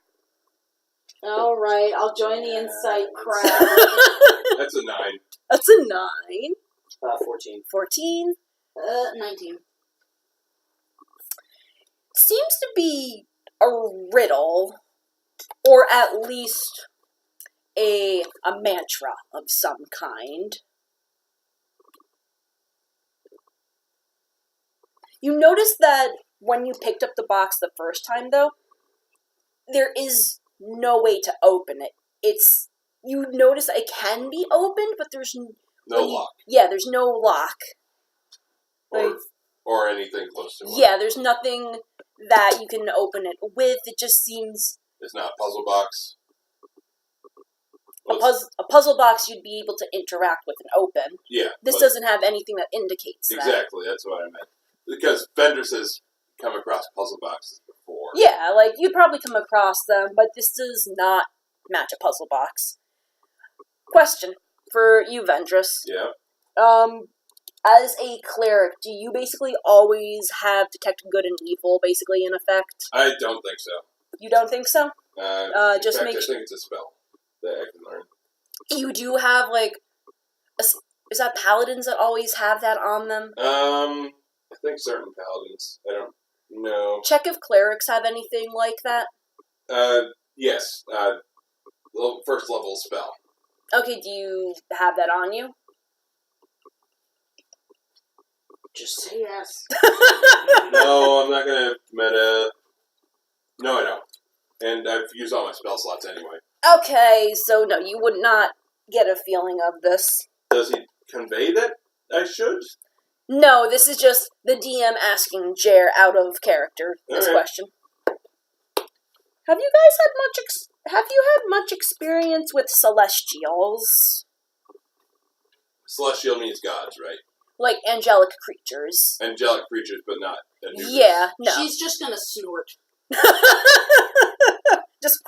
[SPEAKER 2] Alright, I'll join the insight crowd.
[SPEAKER 3] That's a 9.
[SPEAKER 1] That's a 9.
[SPEAKER 4] 14.
[SPEAKER 1] 14.
[SPEAKER 2] 19.
[SPEAKER 1] Seems to be a riddle, or at least a mantra of some kind. You notice that when you picked up the box the first time, though, there is no way to open it. You notice that it can be opened, but there's
[SPEAKER 3] no lock.
[SPEAKER 1] Yeah, there's no lock.
[SPEAKER 3] Or anything close to it.
[SPEAKER 1] Yeah, there's nothing that you can open it with. It just seems...
[SPEAKER 3] It's not a puzzle box.
[SPEAKER 1] A puzzle box you'd be able to interact with and open.
[SPEAKER 3] Yeah.
[SPEAKER 1] This doesn't have anything that indicates that.
[SPEAKER 3] Exactly, that's what I meant. Because Vendors has come across puzzle boxes before.
[SPEAKER 1] Yeah, like, you'd probably come across them, but this does not match a puzzle box. Question for you, Vendress.
[SPEAKER 3] Yeah.
[SPEAKER 1] As a cleric, do you basically always have detect good and evil basically in effect?
[SPEAKER 3] I don't think so.
[SPEAKER 1] You don't think so?
[SPEAKER 3] I think it's a spell that I can learn.
[SPEAKER 1] You do have, like, is that paladins that always have that on them?
[SPEAKER 3] I think certain paladins. I don't know.
[SPEAKER 1] Check if clerics have anything like that.
[SPEAKER 3] Yes. First level spell.
[SPEAKER 1] Okay, do you have that on you?
[SPEAKER 2] Just say yes.
[SPEAKER 3] No, I'm not gonna meta. No, I don't. And I've used all my spell slots anyway.
[SPEAKER 1] Okay, so no, you would not get a feeling of this.
[SPEAKER 3] Does he convey that I should?
[SPEAKER 1] No, this is just the DM asking Jer out of character this question. Have you guys had much experience with celestials?
[SPEAKER 3] Celestial means gods, right?
[SPEAKER 1] Like angelic creatures.
[SPEAKER 3] Angelic creatures, but not Anubis.
[SPEAKER 1] Yeah, no.
[SPEAKER 2] She's just gonna snort.
[SPEAKER 1] just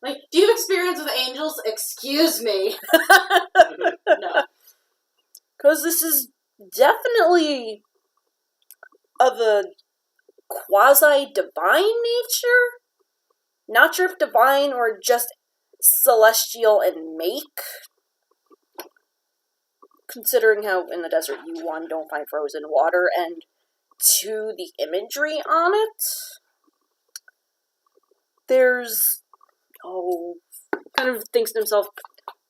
[SPEAKER 2] like, do you have experience with angels? Excuse me. No.
[SPEAKER 1] Because this is definitely of a quasi-divine nature? Not sure if divine or just celestial in make. Considering how in the desert you, 1, don't find frozen water, and 2, the imagery on it. There's... kind of thinks to himself,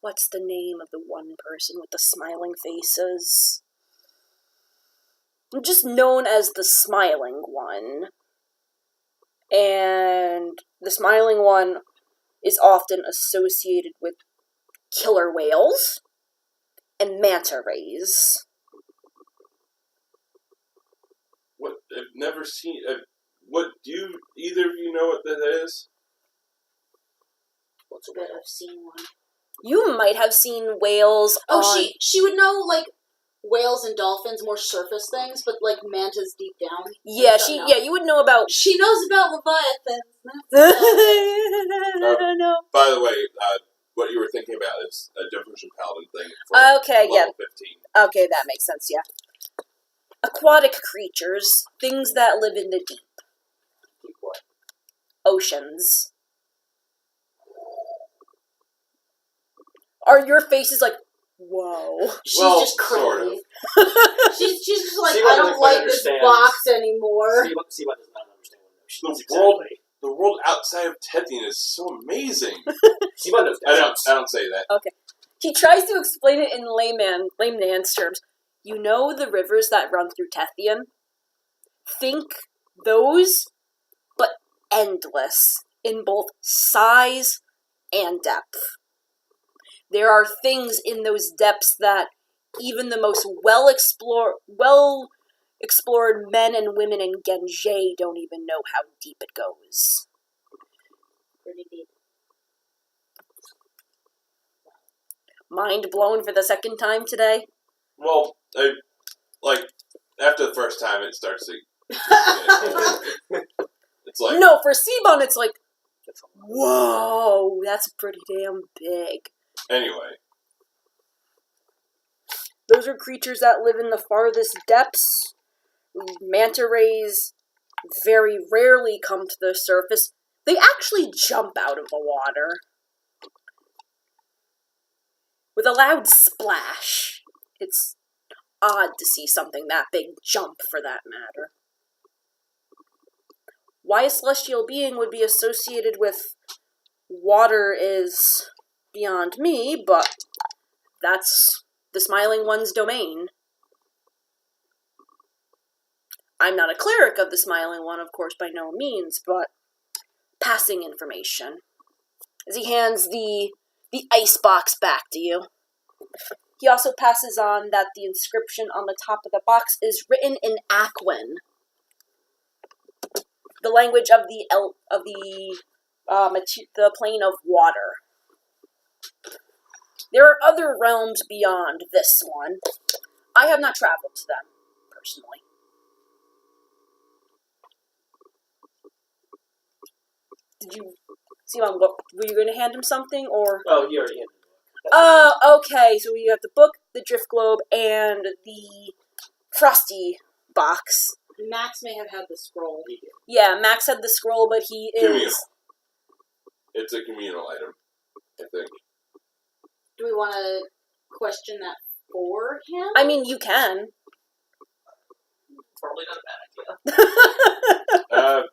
[SPEAKER 1] what's the name of the one person with the smiling faces? I'm just known as the Smiling One. And the Smiling One is often associated with killer whales and manta rays.
[SPEAKER 3] What? I've never seen... what? Do you... Either of you know what that is?
[SPEAKER 2] What's a bit? I've seen one.
[SPEAKER 1] You might have seen whales
[SPEAKER 2] she would know, like, whales and dolphins, more surface things, but, like, mantas deep down.
[SPEAKER 1] Yeah, you would know about...
[SPEAKER 2] She knows about leviathans.
[SPEAKER 1] No.
[SPEAKER 3] By the way, what you were thinking about is a Devotion Paladin thing for
[SPEAKER 1] Okay,
[SPEAKER 3] level 15.
[SPEAKER 1] Okay, that makes sense, yeah. aquatic creatures, things that live in the deep
[SPEAKER 4] Deep what?
[SPEAKER 1] oceans. Are your faces like, whoa?
[SPEAKER 2] She's
[SPEAKER 3] Well,
[SPEAKER 2] just
[SPEAKER 3] sort
[SPEAKER 2] crazy.
[SPEAKER 3] of.
[SPEAKER 2] She's just like,
[SPEAKER 4] Siwa
[SPEAKER 2] I
[SPEAKER 4] doesn't
[SPEAKER 2] don't
[SPEAKER 4] quite
[SPEAKER 2] like this
[SPEAKER 4] understand.
[SPEAKER 2] box anymore.
[SPEAKER 4] Siwa does not understand what ocean is
[SPEAKER 3] The world-
[SPEAKER 4] exactly.
[SPEAKER 3] The world outside of Tethian is so amazing.
[SPEAKER 4] Siwa knows
[SPEAKER 3] I
[SPEAKER 4] that.
[SPEAKER 3] don't say that.
[SPEAKER 1] He tries to explain it in layman's terms. You know the rivers that run through Tethian? Think those, but endless in both size and depth. There are things in those depths that even the most well-explored men and women in Genjie don't even know how deep it goes.
[SPEAKER 2] Pretty deep.
[SPEAKER 1] Mind blown for the second time today?
[SPEAKER 3] Well, after the first time, it starts to. It's like
[SPEAKER 1] No, for Seabon it's like, whoa, that's pretty damn big.
[SPEAKER 3] anyway.
[SPEAKER 1] Those are creatures that live in the farthest depths. Manta rays very rarely come to the surface. They actually jump out of the water with a loud splash. It's odd to see something that big jump, for that matter. Why a celestial being would be associated with water is beyond me, but that's the Smiling One's domain. I'm not a cleric of the Smiling One, of course, by no means, but passing information. As he hands the ice box back to you. He also passes on that the inscription on the top of the box is written in Aquan, the language of the plane of water. There are other realms beyond this one. I have not traveled to them, personally. Did you see were you going to hand him something, or?
[SPEAKER 4] Oh, he already handed it.
[SPEAKER 1] Okay, so we got the book, the drift globe, and the frosty box.
[SPEAKER 2] Max may have had the scroll.
[SPEAKER 1] Yeah, Max had the scroll, but he
[SPEAKER 3] Communal.
[SPEAKER 1] is...
[SPEAKER 3] It's a communal item, I think.
[SPEAKER 2] Do we want to question that for him?
[SPEAKER 1] I mean, you can.
[SPEAKER 4] Probably not a bad idea.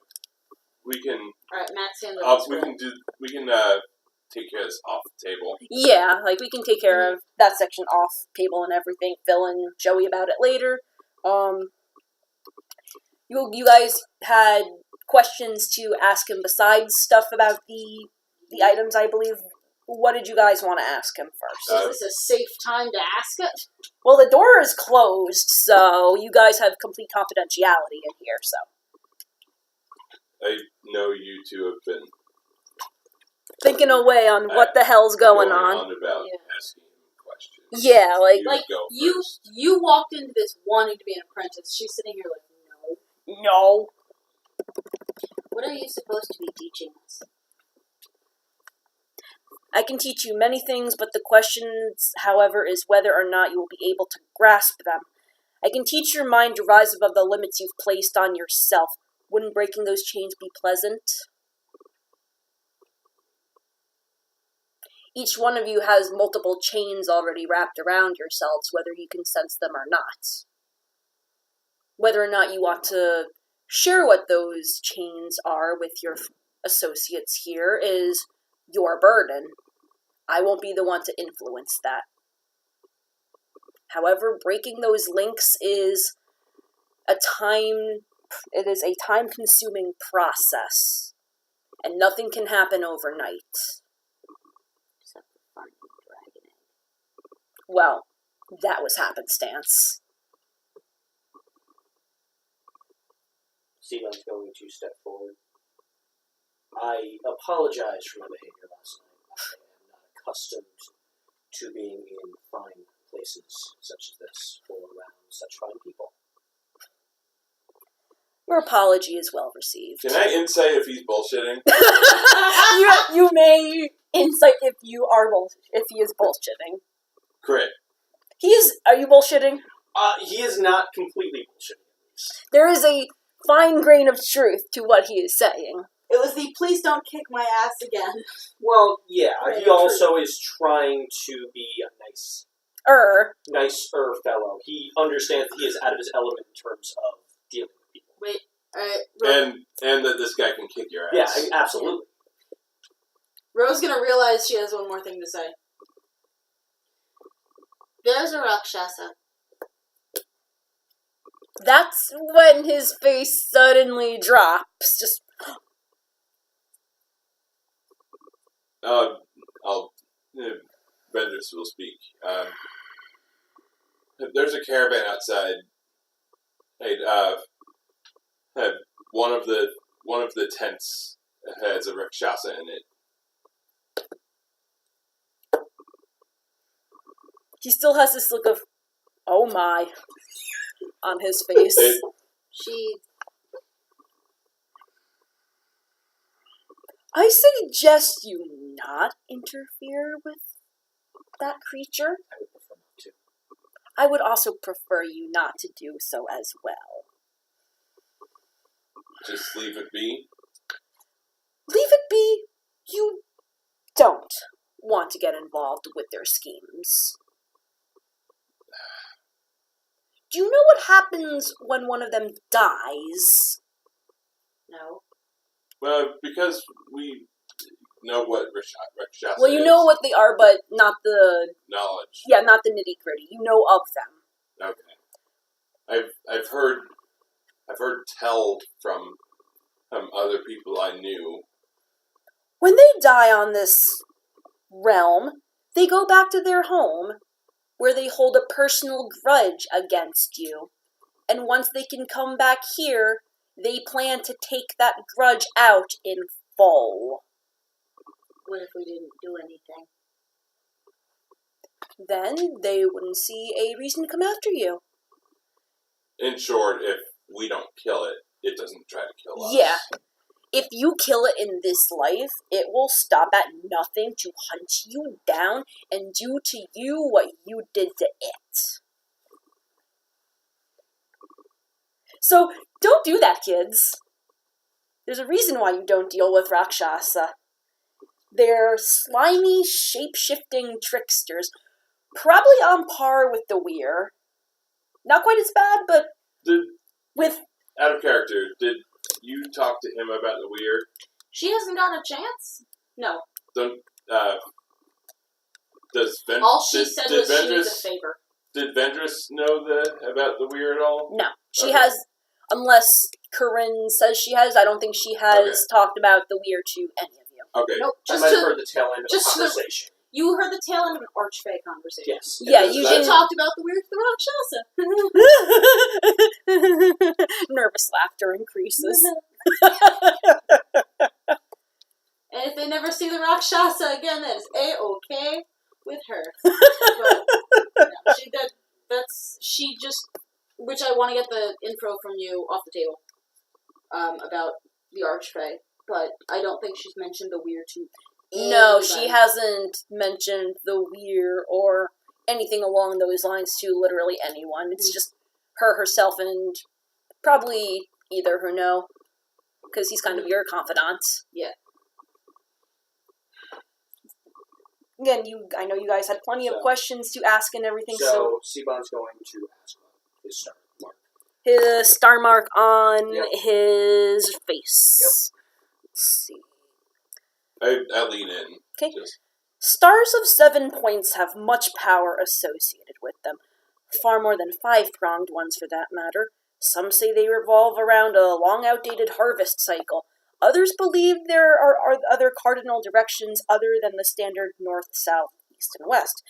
[SPEAKER 3] We can.
[SPEAKER 2] Alright, Max handed the scroll.
[SPEAKER 3] We can take care of this off the table.
[SPEAKER 1] Yeah, like, we can take care of that section off table and everything, Phil and Joey about it later. You guys had questions to ask him besides stuff about the items, I believe. What did you guys want to ask him first?
[SPEAKER 2] Is this a safe time to ask it?
[SPEAKER 1] Well, the door is closed, so you guys have complete confidentiality in here, so.
[SPEAKER 3] I know you two have been
[SPEAKER 1] Thinking away on what the hell's going on.
[SPEAKER 3] about
[SPEAKER 2] Yeah.
[SPEAKER 3] asking him questions.
[SPEAKER 1] Yeah, like
[SPEAKER 3] go
[SPEAKER 2] You
[SPEAKER 3] first.
[SPEAKER 2] you walked into this wanting to be an apprentice. She's sitting here like, no.
[SPEAKER 1] no.
[SPEAKER 2] What are you supposed to be teaching us?
[SPEAKER 1] I can teach you many things, but the question, however, is whether or not you will be able to grasp them. I can teach your mind to rise above the limits you've placed on yourself. Wouldn't breaking those chains be pleasant? Each one of you has multiple chains already wrapped around yourselves, whether you can sense them or not. Whether or not you want to share what those chains are with your associates here is your burden. I won't be the one to influence that. However, breaking those links is a time-consuming process, and nothing can happen overnight.
[SPEAKER 2] Except for fun dragon egg.
[SPEAKER 1] Well, that was happenstance.
[SPEAKER 4] Sivan's going to step forward. I apologize for my behavior last night. I am not accustomed to being in fine places such as this or around such fine people.
[SPEAKER 1] Your apology is well received.
[SPEAKER 3] Can I insight if he's bullshitting?
[SPEAKER 1] you may insight if he is bullshitting.
[SPEAKER 3] Crit.
[SPEAKER 1] Are you bullshitting?
[SPEAKER 4] He is not completely bullshitting, at least.
[SPEAKER 1] There is a fine grain of truth to what he is saying.
[SPEAKER 2] It was the please don't kick my ass again.
[SPEAKER 4] Well, yeah,
[SPEAKER 2] Right,
[SPEAKER 4] he also is trying to be a nicer fellow. He understands that he is out of his element in terms of dealing with people.
[SPEAKER 2] Wait, alright.
[SPEAKER 3] And that this guy can kick your
[SPEAKER 4] Yeah,
[SPEAKER 3] ass.
[SPEAKER 4] absolutely.
[SPEAKER 2] Ro's gonna realize she has one more thing to say. There's a Rakshasa.
[SPEAKER 1] That's when his face suddenly drops. Just
[SPEAKER 3] Vendors will speak. There's a caravan outside. Hey, one of the tents has a Rakshasa in it.
[SPEAKER 1] he still has this look of, oh my, on his face. I suggest you not interfere with that creature.
[SPEAKER 4] I would prefer not to.
[SPEAKER 1] I would also prefer you not to do so as well.
[SPEAKER 3] Just leave it be.
[SPEAKER 1] Leave it be. You don't want to get involved with their schemes. Do you know what happens when one of them dies?
[SPEAKER 2] No.
[SPEAKER 3] Well, because we know what Rakshasa
[SPEAKER 1] Well, you
[SPEAKER 3] is.
[SPEAKER 1] know what they are, but not the...
[SPEAKER 3] Knowledge.
[SPEAKER 1] Yeah, not the nitty-gritty. You know of them.
[SPEAKER 3] Okay. I've heard tell from other people I knew.
[SPEAKER 1] When they die on this realm, they go back to their home, where they hold a personal grudge against you. And once they can come back here, they plan to take that grudge out in full.
[SPEAKER 2] What if we didn't do anything?
[SPEAKER 1] Then they wouldn't see a reason to come after you.
[SPEAKER 3] In short, if we don't kill it, it doesn't try to kill us.
[SPEAKER 1] Yeah. If you kill it in this life, it will stop at nothing to hunt you down and do to you what you did to it. So, don't do that, kids. There's a reason why you don't deal with Rakshasa. They're slimy, shape-shifting tricksters, probably on par with the Weir. Not quite as bad, but with...
[SPEAKER 3] Out of character, did you talk to him about the Weir?
[SPEAKER 2] She hasn't got a chance? No. All she said was she needs a favor.
[SPEAKER 3] Did Vendress know about the Weir at all?
[SPEAKER 1] No. She has, unless Corinne says she has, I don't think she has talked about the Weir to any of you.
[SPEAKER 3] Okay.
[SPEAKER 2] Nope.
[SPEAKER 4] I might have heard the tail end of the conversation.
[SPEAKER 2] You heard the tail end of an Archfey conversation.
[SPEAKER 4] Yes.
[SPEAKER 1] Yeah, you
[SPEAKER 2] She
[SPEAKER 1] didn't...
[SPEAKER 2] talked about the Weir to the Rakshasa.
[SPEAKER 1] Nervous laughter increases.
[SPEAKER 2] And if they never see the Rakshasa again, that is A-okay with her. But, no, she did. She just, which I want to get the info from you off the table, about the Archfey, but I don't think she's mentioned the Weir to
[SPEAKER 1] No,
[SPEAKER 2] anybody.
[SPEAKER 1] she hasn't mentioned the Weir or anything along those lines to literally anyone. It's just her, herself, and probably either her know, because he's kind of your confidant.
[SPEAKER 2] Yeah.
[SPEAKER 1] Again, I know you guys had plenty of questions to ask and everything, so...
[SPEAKER 4] Seabon's going to ask his star mark.
[SPEAKER 1] His star mark on his face.
[SPEAKER 4] Yep.
[SPEAKER 1] Let's see.
[SPEAKER 3] I lean in.
[SPEAKER 1] Okay. Stars of 7 points have much power associated with them. Far more than 5-pronged ones, for that matter. Some say they revolve around a long-outdated harvest cycle. Others believe there are other cardinal directions other than the standard north, south, east, and west.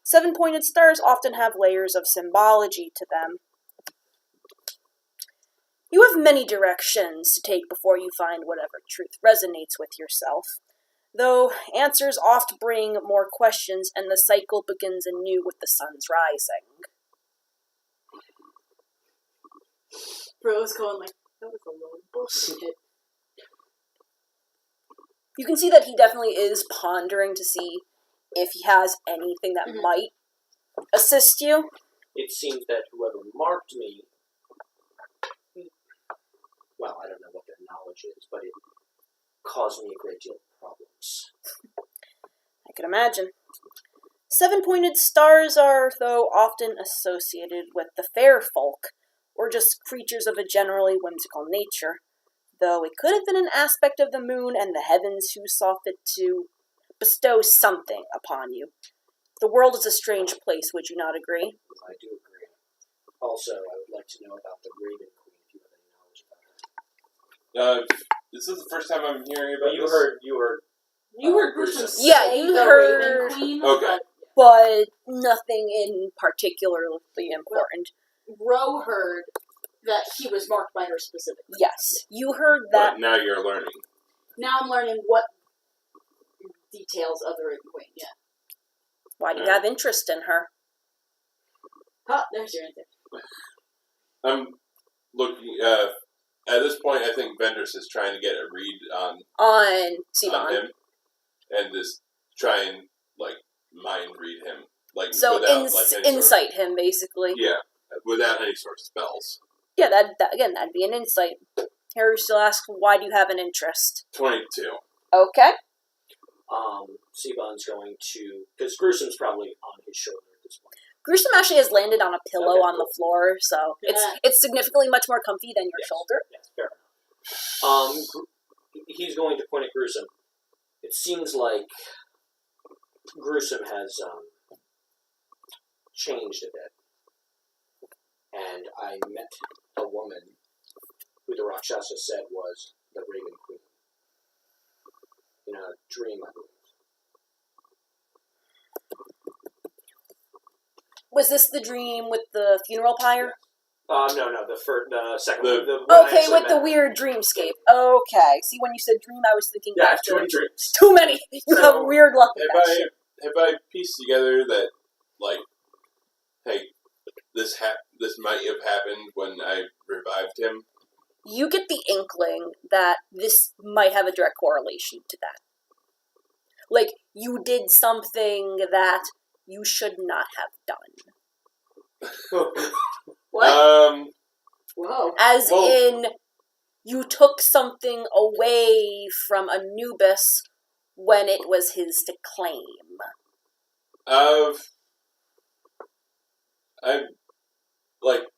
[SPEAKER 1] 7-pointed stars often have layers of symbology to them. You have many directions to take before you find whatever truth resonates with yourself. Though answers oft bring more questions, and the cycle begins anew with the sun's rising.
[SPEAKER 2] Bro's going like, that was a load of bullshit.
[SPEAKER 1] You can see that he definitely is pondering to see if he has anything that might assist you.
[SPEAKER 4] it seems that whoever marked me, well, I don't know what their knowledge is, but it caused me a great deal of problems.
[SPEAKER 1] I can imagine. 7-pointed stars are, though, often associated with the fair folk, or just creatures of a generally whimsical nature, though it could have been an aspect of the moon and the heavens who saw fit to bestow something upon you. The world is a strange place, would you not agree?
[SPEAKER 4] I do agree. Also, I would like to know about the Raven Queen, if you have any knowledge about her.
[SPEAKER 3] This is the first time I'm hearing about
[SPEAKER 4] You
[SPEAKER 3] this.
[SPEAKER 2] heard Gruesome say
[SPEAKER 1] Yeah, you
[SPEAKER 2] the
[SPEAKER 1] heard-
[SPEAKER 2] Raven Queen.
[SPEAKER 3] Okay.
[SPEAKER 1] But nothing in particularly important.
[SPEAKER 2] Ro heard that he was marked by her specifically.
[SPEAKER 1] Yes, you heard that.
[SPEAKER 3] But now you're learning.
[SPEAKER 2] Now I'm learning what details of the Raven Queen. Yeah.
[SPEAKER 1] Why do you have interest in her?
[SPEAKER 2] Oh, there's your answer.
[SPEAKER 3] I'm looking. At this point, I think Vendors is trying to get a read on
[SPEAKER 1] Sivan.
[SPEAKER 3] him, and just try and mind read him,
[SPEAKER 1] So
[SPEAKER 3] without any sort of-
[SPEAKER 1] insight him, basically.
[SPEAKER 3] yeah, without any sort of spells.
[SPEAKER 1] Yeah, that'd be an insight. Harry still asks, why do you have an interest?
[SPEAKER 3] 22.
[SPEAKER 1] Okay.
[SPEAKER 4] Sivan's going to, because Gruesome's probably on his shoulder at this point.
[SPEAKER 1] Gruesome actually has landed on a pillow
[SPEAKER 4] Okay,
[SPEAKER 1] on the floor, so it's significantly much more comfy than your shoulder.
[SPEAKER 4] Yes, fair enough. He's going to point at Gruesome. It seems like Gruesome has changed a bit. And I met a woman who the Rakshasa said was the Raven Queen. In a dream, I believe.
[SPEAKER 1] Was this the dream with the funeral pyre?
[SPEAKER 4] No, the second
[SPEAKER 3] The-
[SPEAKER 4] one. The one I
[SPEAKER 1] Okay,
[SPEAKER 4] actually
[SPEAKER 1] with
[SPEAKER 4] met
[SPEAKER 1] the
[SPEAKER 4] her.
[SPEAKER 1] weird dreamscape. Okay. See, when you said dream, I was thinking
[SPEAKER 4] Yeah, I
[SPEAKER 1] back
[SPEAKER 4] have
[SPEAKER 1] to
[SPEAKER 4] too many dreams.
[SPEAKER 1] too many. You have
[SPEAKER 3] So,
[SPEAKER 1] weird luck with
[SPEAKER 3] Have
[SPEAKER 1] that shit.
[SPEAKER 3] I pieced together that hey, this might have happened when I revived him?
[SPEAKER 1] You get the inkling that this might have a direct correlation to that. Like, you did something that you should not have done.
[SPEAKER 2] What? Whoa.
[SPEAKER 1] As
[SPEAKER 3] Well-
[SPEAKER 1] in, you took something away from Anubis when it was his to claim.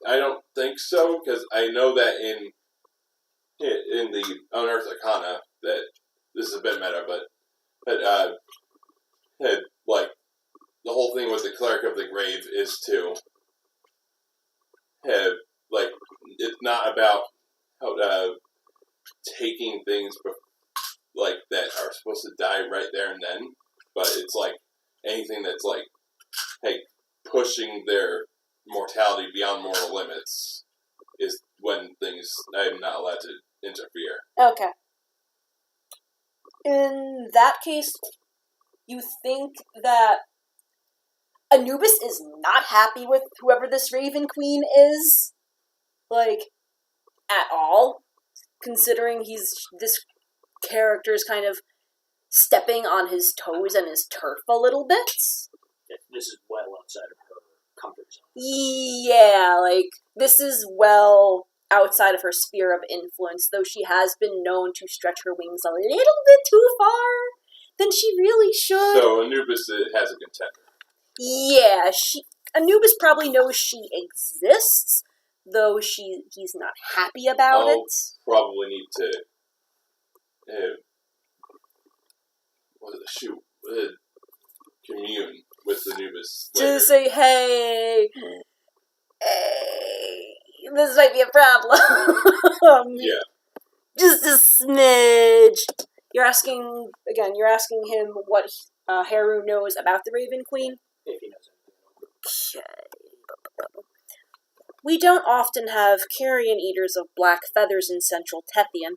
[SPEAKER 3] I don't think so, because I know that in the Unearthed Arcana that this is a bit meta, but the whole thing with the Cleric of the Grave is to have it's not about taking things that are supposed to die right there and then, but it's anything that's pushing their mortality beyond mortal limits is when things I'm not allowed to interfere.
[SPEAKER 1] Okay. In that case, you think that Anubis is not happy with whoever this Raven Queen is? At all? Considering this character's kind of stepping on his toes and his turf a little bit?
[SPEAKER 4] This is well outside of her comfort zone.
[SPEAKER 1] Yeah, this is well outside of her sphere of influence, though she has been known to stretch her wings a little bit too far than she really should.
[SPEAKER 3] So Anubis has a contender.
[SPEAKER 1] Yeah, Anubis probably knows she exists, though he's not happy about
[SPEAKER 3] I'll
[SPEAKER 1] it.
[SPEAKER 3] probably need to commune with Anubis later.
[SPEAKER 1] To say, hey, this might be a problem.
[SPEAKER 3] Yeah.
[SPEAKER 1] Just a smidge. You're asking him what Heru knows about the Raven Queen?
[SPEAKER 4] If he knows anything.
[SPEAKER 1] Okay. We don't often have carrion eaters of black feathers in central Tethian.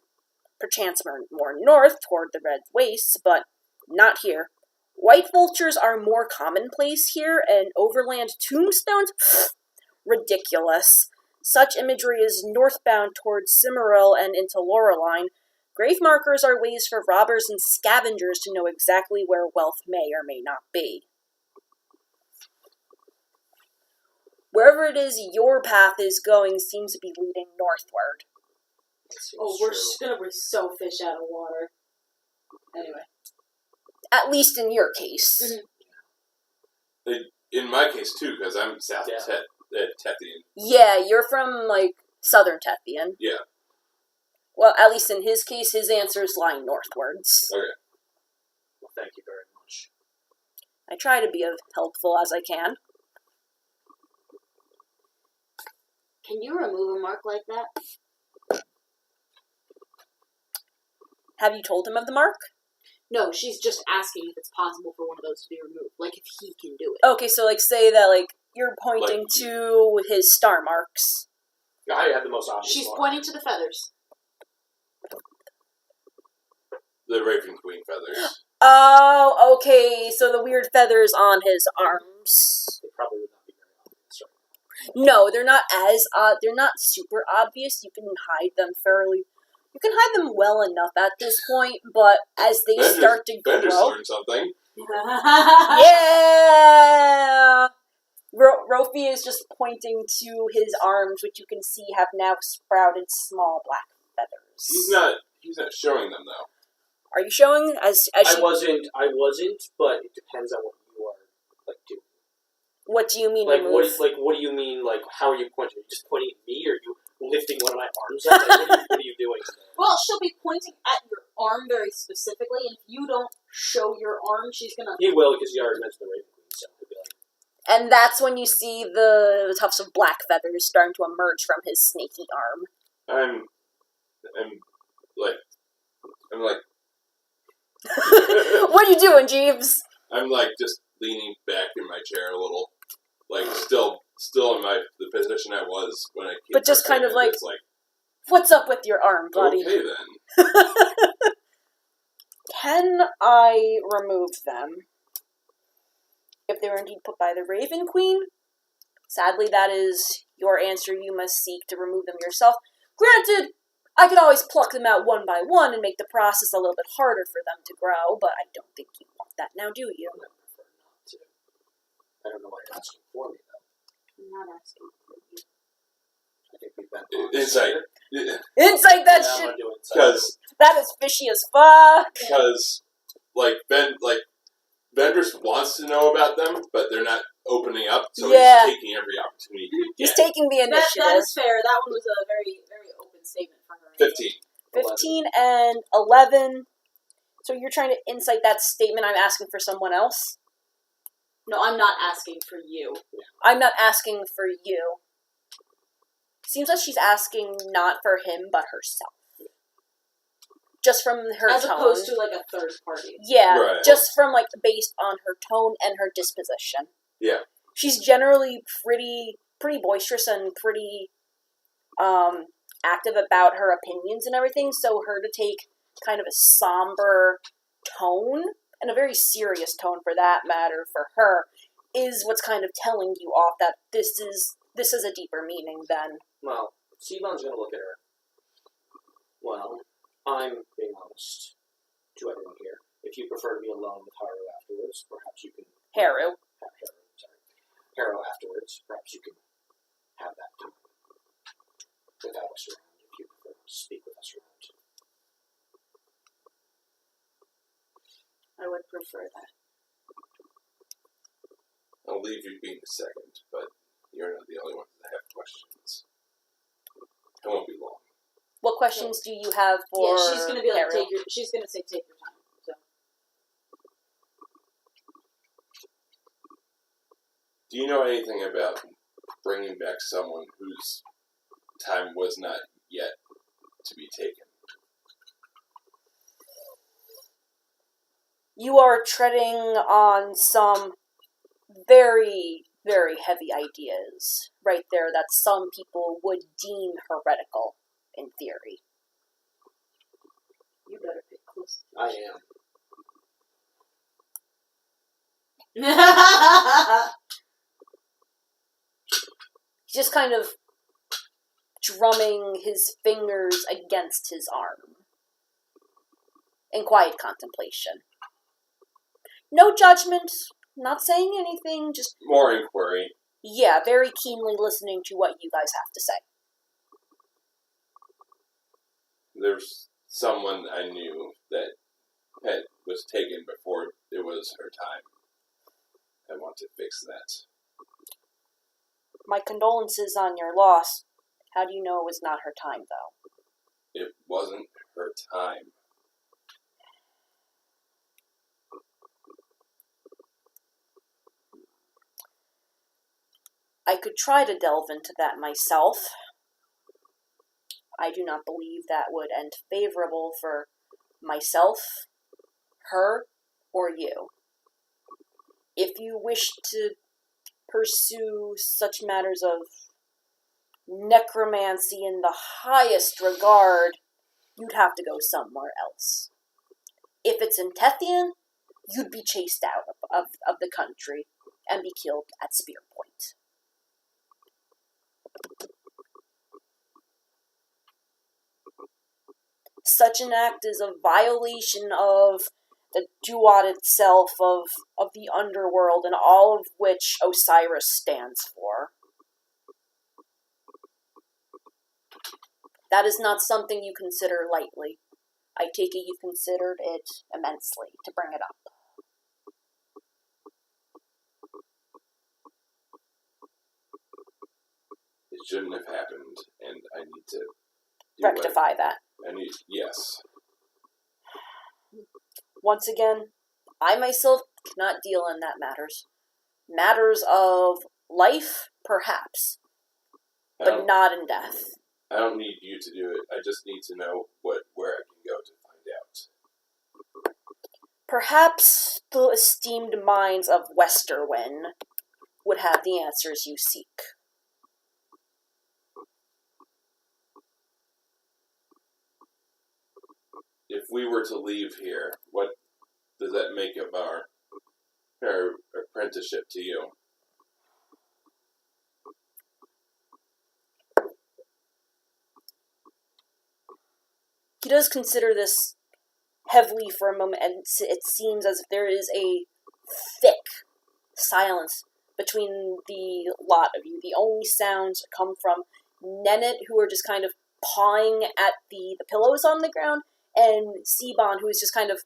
[SPEAKER 1] Perchance more north toward the Red Wastes, but not here. White vultures are more commonplace here, and overland tombstones? Ridiculous. Such imagery is northbound towards Cimmeril and into Loreline. Grave markers are ways for robbers and scavengers to know exactly where wealth may or may not be. Wherever it is your path is going seems to be leading northward.
[SPEAKER 2] Oh, we're gonna be so fish out of water. Anyway.
[SPEAKER 1] At least in your case.
[SPEAKER 3] In my case, too, because I'm south of Tethian.
[SPEAKER 1] Yeah, you're from, like, southern Tethian.
[SPEAKER 3] Yeah.
[SPEAKER 1] Well, at least in his case, his answers lie northwards.
[SPEAKER 3] Okay.
[SPEAKER 4] Well, thank you very much.
[SPEAKER 1] I try to be as helpful as I can.
[SPEAKER 2] Can you remove a mark like that?
[SPEAKER 1] Have you told him of the mark?
[SPEAKER 2] No, she's just asking if it's possible for one of those to be removed. Like, if he can do it.
[SPEAKER 1] Okay, so, like, say that, like, you're pointing to his star marks.
[SPEAKER 4] I have the most obvious
[SPEAKER 2] She's
[SPEAKER 4] one.
[SPEAKER 2] pointing to the feathers.
[SPEAKER 3] The Raven Queen feathers.
[SPEAKER 1] Oh, okay, so the weird feathers on his arms.
[SPEAKER 4] They probably would not be very obvious. Right?
[SPEAKER 1] No, they're not they're not super obvious. You can hide them fairly. You can hide them well enough at this point, but as they start to grow...
[SPEAKER 3] Bender's learned something.
[SPEAKER 1] Yeah! Rofi is just pointing to his arms, which you can see have now sprouted small black feathers.
[SPEAKER 3] He's not showing them, though.
[SPEAKER 1] Are you showing as
[SPEAKER 4] I wasn't, but it depends on what you are, like, doing.
[SPEAKER 1] What do you mean?
[SPEAKER 4] Like, what do you mean, like, how are you pointing? Are you just pointing at me, or are you lifting one of my arms up? Like, what are you doing?
[SPEAKER 2] Well, she'll be pointing at your arm very specifically, and if you don't show your arm, she's gonna...
[SPEAKER 4] He will, because he already mentioned the Raven Queen, so he'll be like...
[SPEAKER 1] And that's when you see the tufts of black feathers starting to emerge from his snaky arm.
[SPEAKER 3] I'm like...
[SPEAKER 1] What are you doing, Jeeves?
[SPEAKER 3] I'm like just leaning back in my chair a little, like still in the position I was when I came.
[SPEAKER 1] But just kind of like, what's up with your arm, buddy?
[SPEAKER 3] Okay then.
[SPEAKER 1] Can I remove them if they were indeed put by the Raven Queen? Sadly, that is your answer. You must seek to remove them yourself. Granted, I could always pluck them out one by one and make the process a little bit harder for them to grow, but I don't think you want that now, do you?
[SPEAKER 4] I prefer not to. I don't know why you're asking for me, though.
[SPEAKER 2] I'm not asking for you.
[SPEAKER 4] I think we've been...
[SPEAKER 3] Insight.
[SPEAKER 1] Insight that
[SPEAKER 4] yeah,
[SPEAKER 1] shit!
[SPEAKER 3] Because
[SPEAKER 1] That is fishy as fuck!
[SPEAKER 3] Because, Ben just wants to know about them, but they're not opening up, so he's taking every opportunity to get.
[SPEAKER 1] He's taking the initiative.
[SPEAKER 2] That is fair. That one was a very, very open statement for her.
[SPEAKER 3] 15.
[SPEAKER 1] 15 and 11. So you're trying to incite that statement, I'm asking for someone else?
[SPEAKER 2] No, I'm not asking for you.
[SPEAKER 1] I'm not asking for you. Seems like she's asking not for him, but herself. Just from her
[SPEAKER 2] As
[SPEAKER 1] tone.
[SPEAKER 2] opposed to, like, a third party.
[SPEAKER 1] Yeah,
[SPEAKER 3] Right.
[SPEAKER 1] just from, like, based on her tone and her disposition.
[SPEAKER 3] Yeah.
[SPEAKER 1] She's generally pretty boisterous and pretty, active about her opinions and everything, so her to take kind of a somber tone, and a very serious tone for that matter for her, is what's kind of telling you off that this is a deeper meaning than...
[SPEAKER 4] Well, Sivan's gonna look at her. Well, I'm being honest to everyone here. If you prefer to be alone with Haru afterwards, perhaps you can...
[SPEAKER 1] Haru.
[SPEAKER 4] Haru afterwards, perhaps you can have that time without us around, if you prefer to speak with us around.
[SPEAKER 2] I would prefer that.
[SPEAKER 3] I'll leave you being the second, but you're not the only one that have questions. It won't be long.
[SPEAKER 1] What questions do you have for
[SPEAKER 2] Yeah, she's gonna be like,
[SPEAKER 1] Haru?
[SPEAKER 2] she's gonna say take your time. So.
[SPEAKER 3] Do you know anything about bringing back someone whose time was not yet to be taken?
[SPEAKER 1] You are treading on some very, very heavy ideas right there that some people would deem heretical, in theory.
[SPEAKER 2] You better pick close.
[SPEAKER 4] I am.
[SPEAKER 1] He's just kind of drumming his fingers against his arm in quiet contemplation. No judgment, not saying anything, just...
[SPEAKER 3] More inquiry.
[SPEAKER 1] Yeah, very keenly listening to what you guys have to say.
[SPEAKER 3] There's someone I knew that pet was taken before it was her time. I want to fix that.
[SPEAKER 1] My condolences on your loss. How do you know it was not her time, though?
[SPEAKER 3] It wasn't her time.
[SPEAKER 1] I could try to delve into that myself. I do not believe that would end favorable for myself, her, or you. If you wish to pursue such matters of necromancy in the highest regard, you'd have to go somewhere else. If it's in Tethian, you'd be chased out of the country and be killed at spear point. Such an act is a violation of the Duat itself, of the underworld, and all of which Osiris stands for. That is not something you consider lightly. I take it you considered it immensely to bring it up.
[SPEAKER 3] It shouldn't have happened, and I need to
[SPEAKER 1] Rectify that.
[SPEAKER 3] Yes.
[SPEAKER 1] Once again, I myself cannot deal in that matters. Matters of life, perhaps, but not in death.
[SPEAKER 3] I don't need you to do it. I just need to know where I can go to find out.
[SPEAKER 1] Perhaps the esteemed minds of Westerwin would have the answers you seek.
[SPEAKER 3] If we were to leave here, what does that make of our apprenticeship to you?
[SPEAKER 1] He does consider this heavily for a moment, and it seems as if there is a thick silence between the lot of you. The only sounds come from Nennet, who are just kind of pawing at the pillows on the ground, and Seabon, who is just kind of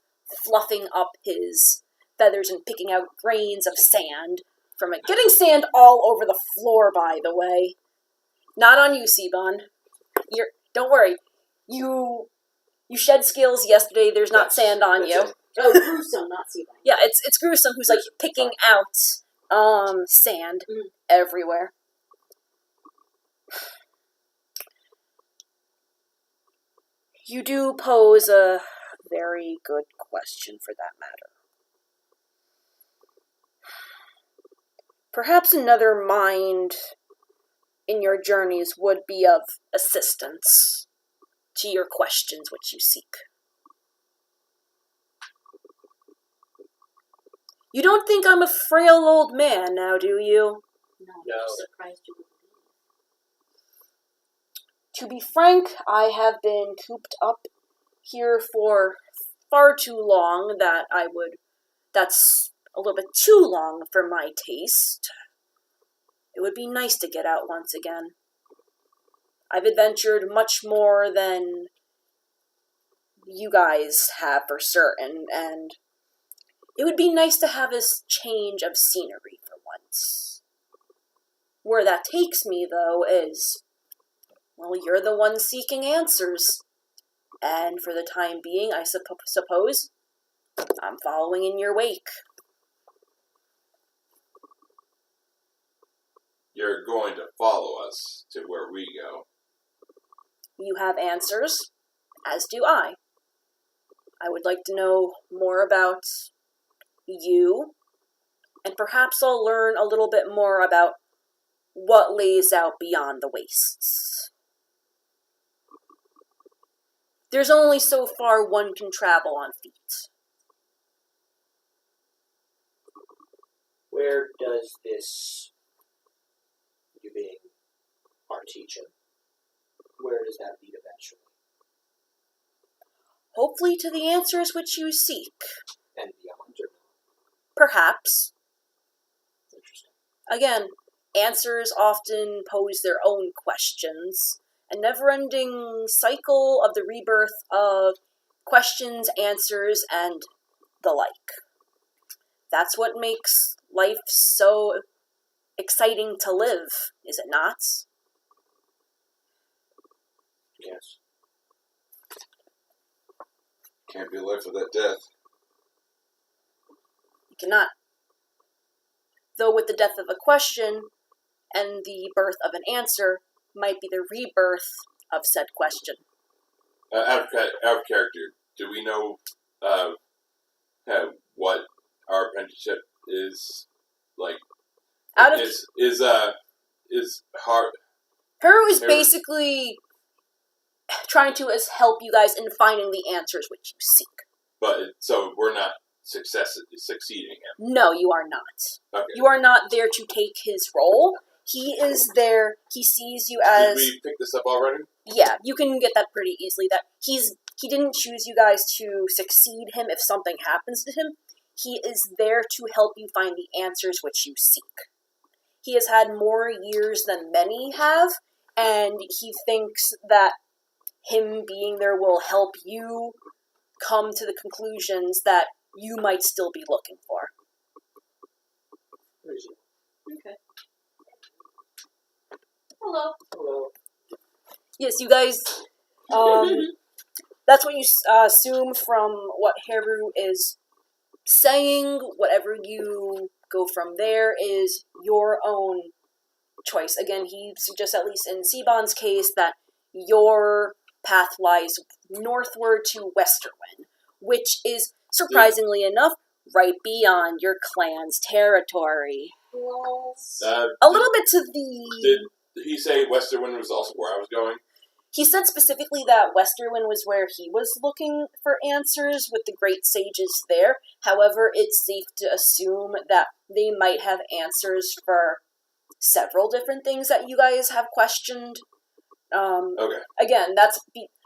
[SPEAKER 1] fluffing up his feathers and picking out grains of sand from it. Getting sand all over the floor, by the way. Not on you, Seabon. Don't worry. You shed scales yesterday. There's not sand on you.
[SPEAKER 2] Oh, gruesome, not Seabon.
[SPEAKER 1] Yeah, it's gruesome. Who's like picking out sand everywhere. You do pose a very good question for that matter. Perhaps another mind in your journeys would be of assistance to your questions which you seek. You don't think I'm a frail old man now, do you?
[SPEAKER 2] No, I'm surprised you would leave.
[SPEAKER 1] To be frank, I have been cooped up here for far too long that's a little bit too long for my taste. It would be nice to get out once again. I've adventured much more than you guys have for certain, and it would be nice to have a change of scenery for once. Where that takes me, though, is, well, you're the one seeking answers. And for the time being, I suppose, I'm following in your wake.
[SPEAKER 3] You're going to follow us to where we go.
[SPEAKER 1] You have answers, as do I. I would like to know more about you, and perhaps I'll learn a little bit more about what lays out beyond the wastes. There's only so far one can travel on feet.
[SPEAKER 4] Where does this, you being our teacher, where does that lead eventually?
[SPEAKER 1] Hopefully to the answers which you seek.
[SPEAKER 4] And beyond, or not?
[SPEAKER 1] Perhaps.
[SPEAKER 4] Interesting.
[SPEAKER 1] Again, answers often pose their own questions. A never-ending cycle of the rebirth of questions, answers, and the like. That's what makes life so exciting to live, is it not?
[SPEAKER 4] Yes.
[SPEAKER 3] Can't be life without death.
[SPEAKER 1] You cannot. Though with the death of a question and the birth of an answer might be the rebirth of said question.
[SPEAKER 3] Out of character, do we know what our apprenticeship is like?
[SPEAKER 1] Out of
[SPEAKER 3] Is hard.
[SPEAKER 1] Haru is
[SPEAKER 3] Haru-
[SPEAKER 1] basically trying to help you guys in finding the answers which you seek.
[SPEAKER 3] But so we're not succeeding him.
[SPEAKER 1] No, you are not.
[SPEAKER 3] Okay.
[SPEAKER 1] You are not there to take his role. He is there. He sees you as.
[SPEAKER 3] Did we pick this up already?
[SPEAKER 1] Yeah, you can get that pretty easily. That he didn't choose you guys to succeed him if something happens to him. He is there to help you find the answers which you seek. He has had more years than many have, and he thinks that him being there will help you come to the conclusions that you might still be looking for.
[SPEAKER 2] Okay. Hello.
[SPEAKER 4] Hello.
[SPEAKER 1] Yes, you guys, that's what you assume from what Haru is saying. Whatever you go from there is your own choice. Again, he suggests, at least in Seabon's case, that your path lies northward to Westerwin, which is, surprisingly enough, right beyond your clan's territory. A little bit to the...
[SPEAKER 3] Did he say Westerwind was also where I was going?
[SPEAKER 1] He said specifically that Westerwin was where he was looking for answers with the great sages there. However, it's safe to assume that they might have answers for several different things that you guys have questioned.
[SPEAKER 3] Okay.
[SPEAKER 1] Again,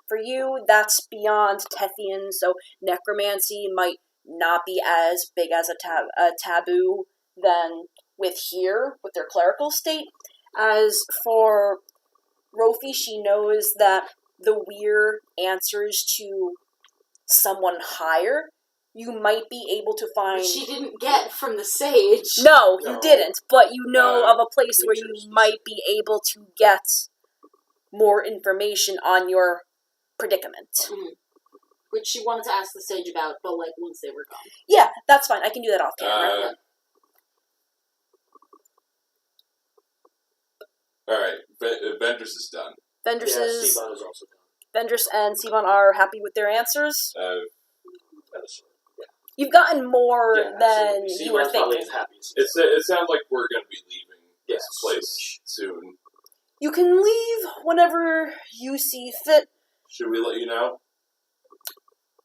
[SPEAKER 1] for you, that's beyond Tethian, so necromancy might not be as big as a taboo than with here, with their clerical state. As for Rofi, she knows that the weird answers to someone higher, you might be able to find...
[SPEAKER 2] Which she didn't get from the sage.
[SPEAKER 1] No, you
[SPEAKER 4] No.
[SPEAKER 1] didn't, but you know of a place where you
[SPEAKER 4] Interesting.
[SPEAKER 1] might be able to get more information on your predicament.
[SPEAKER 2] Mhm. Which she wanted to ask the sage about, but like once they were gone.
[SPEAKER 1] Yeah, that's fine. I can do that off camera.
[SPEAKER 3] Alright, Ventress is done.
[SPEAKER 1] Vendress
[SPEAKER 4] Seabon is also done.
[SPEAKER 1] Vendress and Sivan are happy with their answers.
[SPEAKER 4] That is-
[SPEAKER 1] You've gotten more
[SPEAKER 4] yeah,
[SPEAKER 1] than
[SPEAKER 4] absolutely.
[SPEAKER 1] you were
[SPEAKER 4] Seabon's probably
[SPEAKER 1] thinking.
[SPEAKER 4] as happy as
[SPEAKER 3] It sounds like we're going to be leaving
[SPEAKER 4] Yes,
[SPEAKER 3] this place soon.
[SPEAKER 1] You can leave whenever you see fit.
[SPEAKER 3] Should we let you know?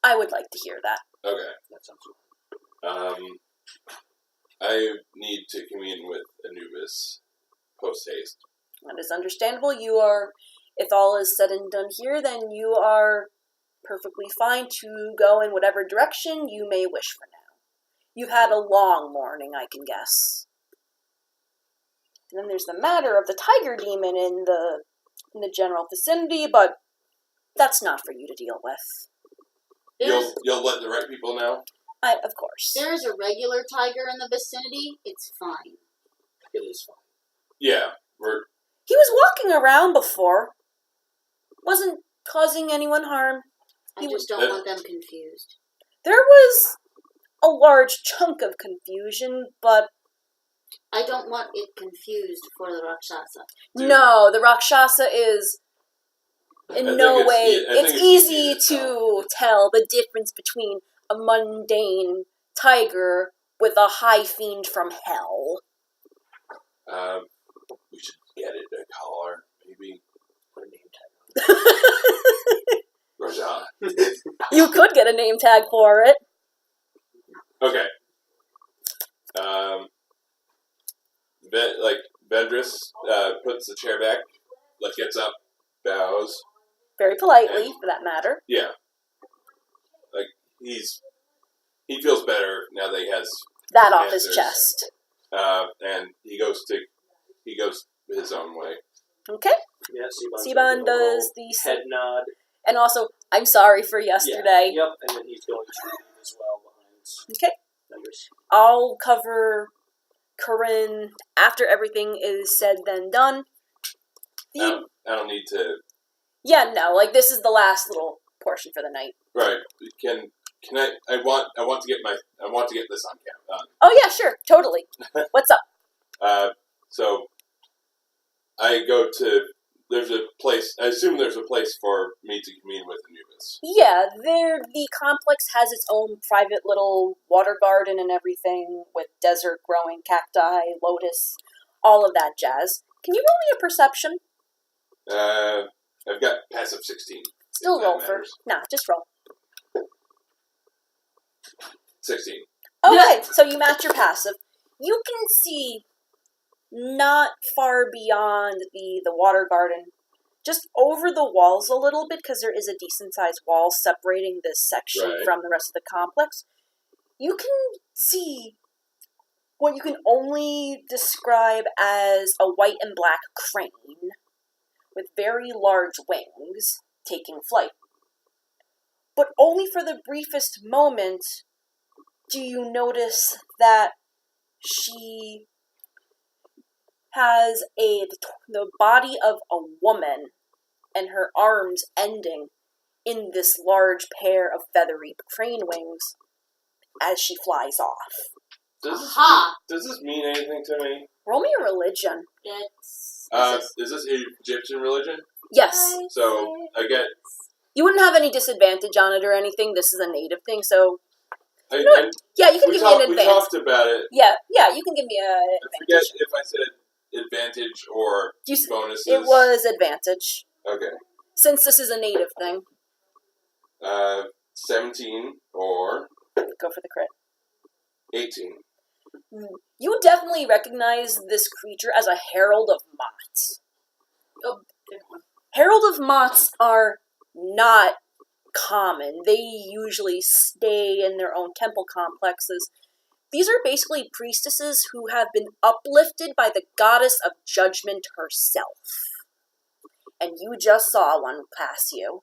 [SPEAKER 1] I would like to hear that.
[SPEAKER 3] Okay.
[SPEAKER 4] that sounds good.
[SPEAKER 3] I need to commune with Anubis post haste.
[SPEAKER 1] That is understandable. You are, if all is said and done here, then you are perfectly fine to go in whatever direction you may wish for now. You've had a long morning, I can guess. And then there's the matter of the tiger demon in the general vicinity, but that's not for you to deal with.
[SPEAKER 3] You'll let the right people know?
[SPEAKER 1] Of course.
[SPEAKER 2] There is a regular tiger in the vicinity. It's fine.
[SPEAKER 4] It is fine.
[SPEAKER 3] Yeah,
[SPEAKER 1] He was walking around before. Wasn't causing anyone harm.
[SPEAKER 2] I
[SPEAKER 1] He
[SPEAKER 2] just don't want them confused.
[SPEAKER 1] There was a large chunk of confusion, but
[SPEAKER 2] I don't want it confused for the Rakshasa.
[SPEAKER 3] Dude.
[SPEAKER 1] no, the Rakshasa is in
[SPEAKER 3] I
[SPEAKER 1] no
[SPEAKER 3] think
[SPEAKER 1] way.
[SPEAKER 3] I think
[SPEAKER 1] It's
[SPEAKER 3] it's
[SPEAKER 1] easy
[SPEAKER 3] easy to
[SPEAKER 1] to tell the difference between a mundane tiger with a high fiend from hell.
[SPEAKER 3] we should get it a collar, maybe.
[SPEAKER 4] Put a name tag
[SPEAKER 3] Rajan.
[SPEAKER 1] You could get a name tag for it.
[SPEAKER 3] Okay. Vendress puts the chair back, gets up, bows.
[SPEAKER 1] Very politely, for that matter.
[SPEAKER 3] Yeah. He feels better now that he has
[SPEAKER 1] That off his
[SPEAKER 3] answers.
[SPEAKER 1] chest.
[SPEAKER 3] And he goes to he goes his own way.
[SPEAKER 1] Okay.
[SPEAKER 4] Yeah,
[SPEAKER 1] Siban does the
[SPEAKER 4] head nod.
[SPEAKER 1] and also, I'm sorry for yesterday.
[SPEAKER 4] Yeah, yep, and then he's going to leave as well behind.
[SPEAKER 1] Okay.
[SPEAKER 4] Members.
[SPEAKER 1] I'll cover Corinne after everything is said then done.
[SPEAKER 3] I don't need to.
[SPEAKER 1] Yeah, no, like this is the last little portion for the night.
[SPEAKER 3] Right? Can I want to get this on camera.
[SPEAKER 1] Oh yeah, sure, totally. What's up?
[SPEAKER 3] So I go to. There's a place. I assume there's a place for me to commune with Anubis.
[SPEAKER 1] Yeah, the complex has its own private little water garden and everything with desert growing cacti, lotus, all of that jazz. Can you roll me a perception?
[SPEAKER 3] I've got passive 16.
[SPEAKER 1] Still
[SPEAKER 3] if that
[SPEAKER 1] roll for.
[SPEAKER 3] matters.
[SPEAKER 1] Nah, just roll.
[SPEAKER 3] 16.
[SPEAKER 1] Okay, so you match your passive. You can see not far beyond the water garden, just over the walls a little bit, because there is a decent-sized wall separating this section
[SPEAKER 3] Right.
[SPEAKER 1] from the rest of the complex. You can see what you can only describe as a white and black crane with very large wings taking flight. But only for the briefest moment do you notice that she has the body of a woman and her arms ending in this large pair of feathery crane wings as she flies off.
[SPEAKER 3] Does this mean anything to me?
[SPEAKER 1] Roll me a religion.
[SPEAKER 2] It's...
[SPEAKER 3] Is this Egyptian religion?
[SPEAKER 1] Yes.
[SPEAKER 3] So I get.
[SPEAKER 1] You wouldn't have any disadvantage on it or anything. This is a native thing, so...
[SPEAKER 3] Yeah,
[SPEAKER 1] you can give me an advantage.
[SPEAKER 3] We talked about it.
[SPEAKER 1] Yeah, you can give me an
[SPEAKER 3] I forget
[SPEAKER 1] advantage.
[SPEAKER 3] if I said advantage or bonuses.
[SPEAKER 1] It was advantage.
[SPEAKER 3] Okay.
[SPEAKER 1] Since this is a native thing.
[SPEAKER 3] 17 or
[SPEAKER 1] Go for the crit.
[SPEAKER 3] 18.
[SPEAKER 1] You definitely recognize this creature as a herald of Mots.
[SPEAKER 2] Oh, different one.
[SPEAKER 1] Herald of Mots are not common. They usually stay in their own temple complexes. These are basically priestesses who have been uplifted by the goddess of judgment herself. And you just saw one pass you.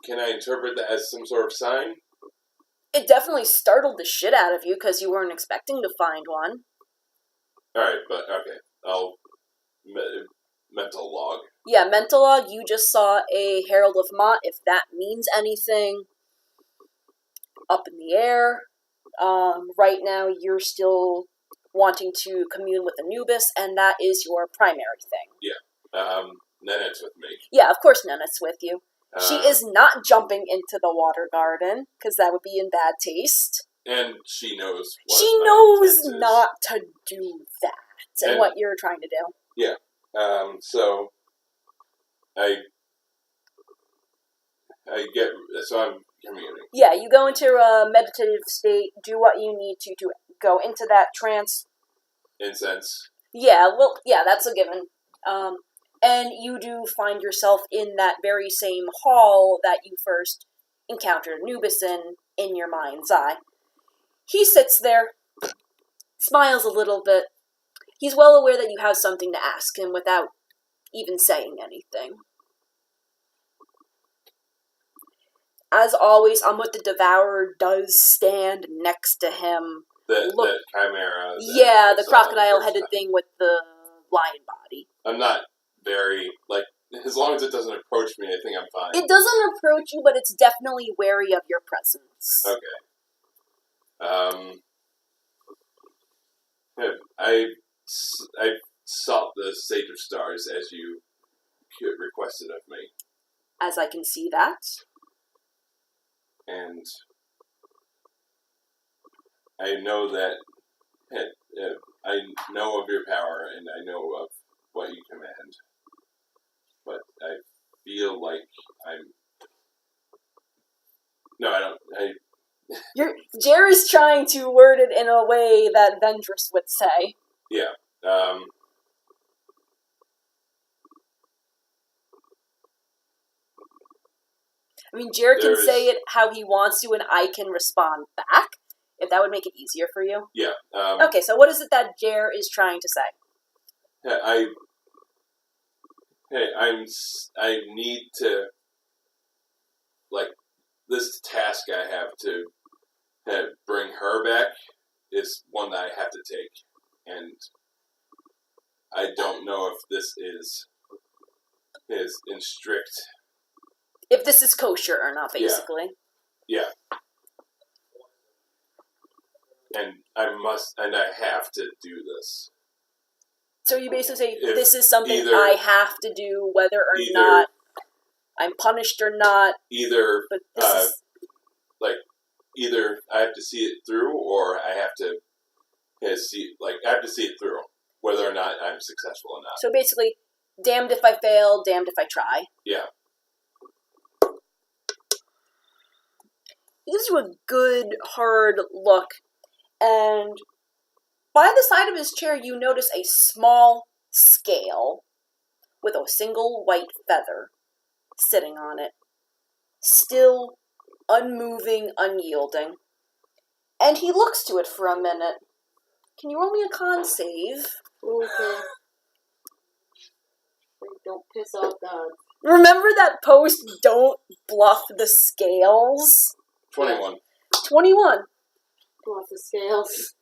[SPEAKER 3] Can I interpret that as some sort of sign?
[SPEAKER 1] It definitely startled the shit out of you because you weren't expecting to find one.
[SPEAKER 3] Alright, but okay. I'll mental log.
[SPEAKER 1] Yeah, mental log, you just saw a Herald of Mott. If that means anything, up in the air. Right now, you're still wanting to commune with Anubis, and that is your primary thing.
[SPEAKER 3] Nenet's with me.
[SPEAKER 1] Yeah, of course Nenet's with you. She
[SPEAKER 3] Uh,
[SPEAKER 1] is not jumping into the water garden, because that would be in bad taste.
[SPEAKER 3] And she knows what
[SPEAKER 1] She
[SPEAKER 3] my
[SPEAKER 1] knows
[SPEAKER 3] intent is.
[SPEAKER 1] not to do that, and
[SPEAKER 3] And-
[SPEAKER 1] what you're trying to do.
[SPEAKER 3] So I'm communing.
[SPEAKER 1] Yeah, you go into a meditative state, do what you need to go into that trance.
[SPEAKER 3] Incense.
[SPEAKER 1] Yeah, well, yeah, that's a given. And you do find yourself in that very same hall that you first encountered Anubis in your mind's eye. He sits there, smiles a little bit. He's well aware that you have something to ask him without even saying anything. As always, Amut the Devourer does stand next to him.
[SPEAKER 3] That chimera.
[SPEAKER 1] Yeah, the crocodile-headed thing with the lion body.
[SPEAKER 3] I'm not very, as long as it doesn't approach me, I think I'm fine.
[SPEAKER 1] It doesn't approach you, but it's definitely wary of your presence.
[SPEAKER 3] Okay. I sought the Sage of Stars as you requested of me.
[SPEAKER 1] As I can see that.
[SPEAKER 3] And I know that I know of your power and I know of what you command. But I feel like No, I don't.
[SPEAKER 1] Jer is trying to word it in a way that Vendress would say.
[SPEAKER 3] Yeah.
[SPEAKER 1] I mean, Jer can
[SPEAKER 3] There's-
[SPEAKER 1] say it how he wants to, and I can respond back. If that would make it easier for you.
[SPEAKER 3] Yeah.
[SPEAKER 1] Okay, so what is it that Jer is trying to say?
[SPEAKER 3] I need to, like, this task I have to bring her back is one that I have to take, and I don't know if this is in strict.
[SPEAKER 1] If this is kosher or not, basically.
[SPEAKER 3] Yeah. And I have to do this.
[SPEAKER 1] So you basically say,
[SPEAKER 3] If
[SPEAKER 1] this is something
[SPEAKER 3] either-
[SPEAKER 1] I have to do, whether or
[SPEAKER 3] either-
[SPEAKER 1] not I'm punished or not.
[SPEAKER 3] Either,
[SPEAKER 1] But this is...
[SPEAKER 3] either I have to see it through, or I have to see it through, whether or not I'm successful or not.
[SPEAKER 1] So basically, damned if I fail, damned if I try.
[SPEAKER 3] Yeah.
[SPEAKER 1] He gives you a good, hard look, and by the side of his chair, you notice a small scale with a single white feather sitting on it, still unmoving, unyielding. And he looks to it for a minute. Can you roll me a con save?
[SPEAKER 2] Okay. Don't piss off God.
[SPEAKER 1] Remember that post, don't bluff the scales?
[SPEAKER 3] 21.
[SPEAKER 1] 21.
[SPEAKER 2] Bluff the scales.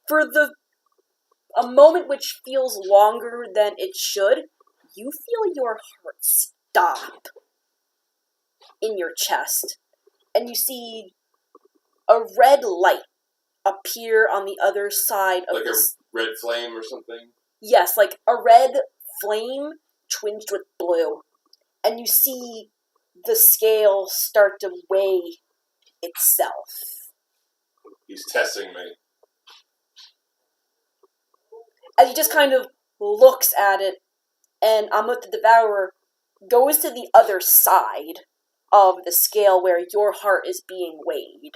[SPEAKER 1] For a moment which feels longer than it should, you feel your heart stop in your chest, and you see a red light appear on the other side of
[SPEAKER 3] Like a red flame or something?
[SPEAKER 1] Yes, like a red flame twinged with blue. And you see the scale start to weigh itself.
[SPEAKER 3] He's testing me.
[SPEAKER 1] As he just kind of looks at it, and Amut the Devourer goes to the other side of the scale where your heart is being weighed.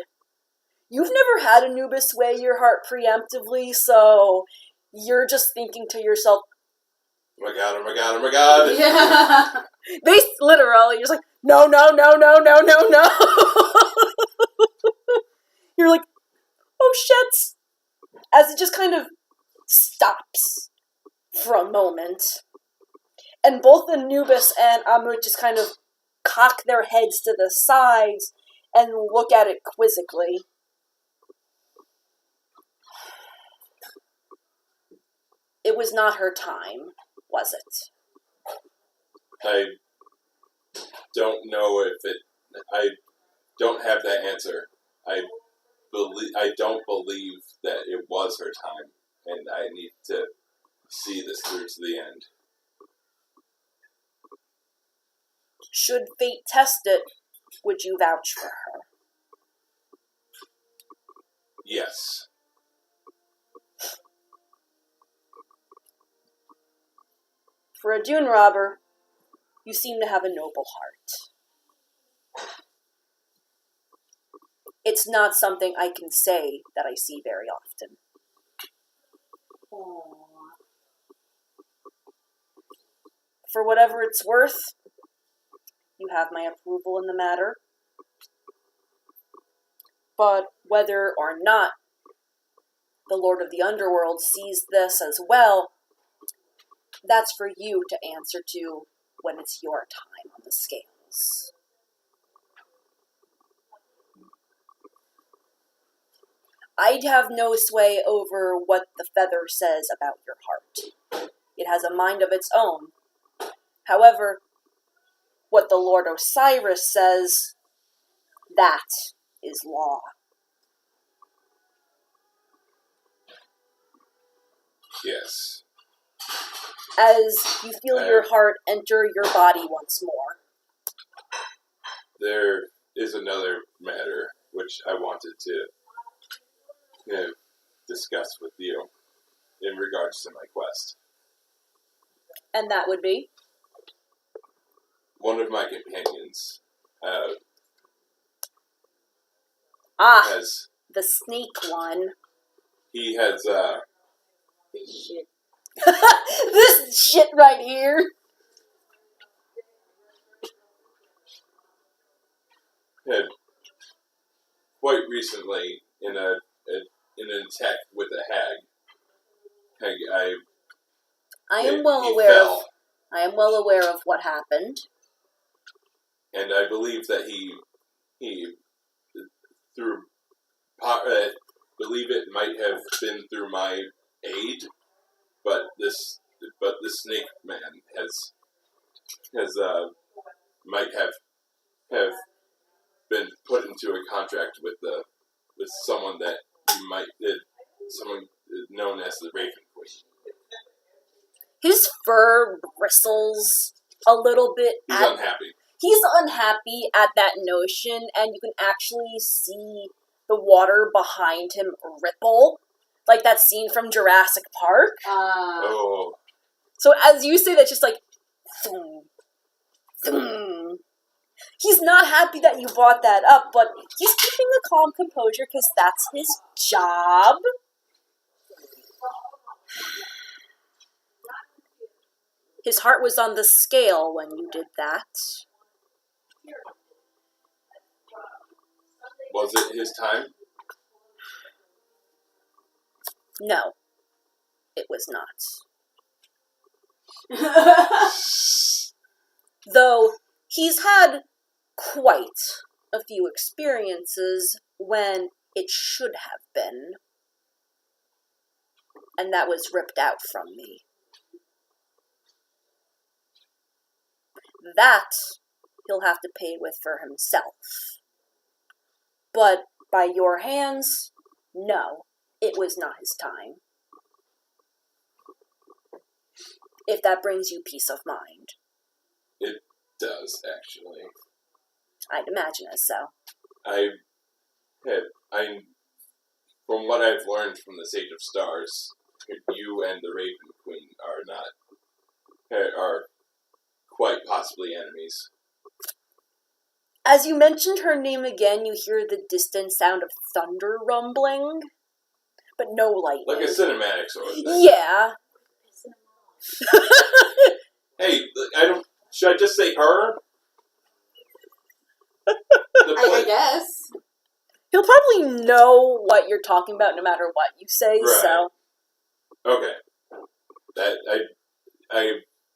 [SPEAKER 1] You've never had Anubis weigh your heart preemptively, so you're just thinking to yourself,
[SPEAKER 3] Oh my god, oh my god, oh my god!
[SPEAKER 2] Yeah.
[SPEAKER 1] literally, you're just like, no, no, no, no, no, no, no. You're like, oh shit. As it just kind of stops for a moment. And both Anubis and Amut just kind of cock their heads to the sides and look at it quizzically. It was not her time, was it?
[SPEAKER 3] I don't know if it... I don't have that answer. I don't believe that it was her time, and I need to see this through to the end.
[SPEAKER 1] Should fate test it, would you vouch for her?
[SPEAKER 3] Yes.
[SPEAKER 1] For a dune robber, you seem to have a noble heart. It's not something I can say that I see very often.
[SPEAKER 2] Aww.
[SPEAKER 1] For whatever it's worth, you have my approval in the matter. But whether or not the Lord of the Underworld sees this as well, that's for you to answer to when it's your time on the scales. I'd have no sway over what the feather says about your heart. It has a mind of its own. However, what the Lord Osiris says, that is law.
[SPEAKER 3] Yes.
[SPEAKER 1] As you feel your heart enter your body once more.
[SPEAKER 3] There is another matter which I wanted to discuss with you in regards to my quest.
[SPEAKER 1] And that would be?
[SPEAKER 3] One of my companions has...
[SPEAKER 1] The snake one.
[SPEAKER 3] He has,
[SPEAKER 2] This shit.
[SPEAKER 1] This shit right here.
[SPEAKER 3] had quite recently in an attack with a hag.
[SPEAKER 1] I am
[SPEAKER 3] he
[SPEAKER 1] well
[SPEAKER 3] fell,
[SPEAKER 1] aware of what happened.
[SPEAKER 3] and I believe that he through believe it might have been through my aid, but this snake man has might have been put into a contract with someone that you might someone known as the Raven Queen.
[SPEAKER 1] His fur bristles a little bit.
[SPEAKER 3] He's unhappy.
[SPEAKER 1] He's unhappy at that notion, and you can actually see the water behind him ripple, like that scene from Jurassic Park.
[SPEAKER 3] Oh.
[SPEAKER 1] So as you say, that's just like, thum, thum. He's not happy that you brought that up, but he's keeping a calm composure because that's his job. His heart was on the scale when you did that.
[SPEAKER 3] Was it his time?
[SPEAKER 1] No, it was not. Though he's had quite a few experiences when it should have been, and that was ripped out from me. That he'll have to pay with for himself. But by your hands, no, it was not his time. If that brings you peace of mind.
[SPEAKER 3] It does, actually.
[SPEAKER 1] I'd imagine as so.
[SPEAKER 3] From what I've learned from the Sage of Stars, you and the Raven Queen are quite possibly enemies.
[SPEAKER 1] As you mentioned her name again, you hear the distant sound of thunder rumbling, but no lightning.
[SPEAKER 3] Like a cinematic sort of thing.
[SPEAKER 1] Yeah.
[SPEAKER 3] Hey, should I just say her?
[SPEAKER 2] I guess.
[SPEAKER 1] He'll probably know what you're talking about no matter what you say,
[SPEAKER 3] right.
[SPEAKER 1] So.
[SPEAKER 3] Okay.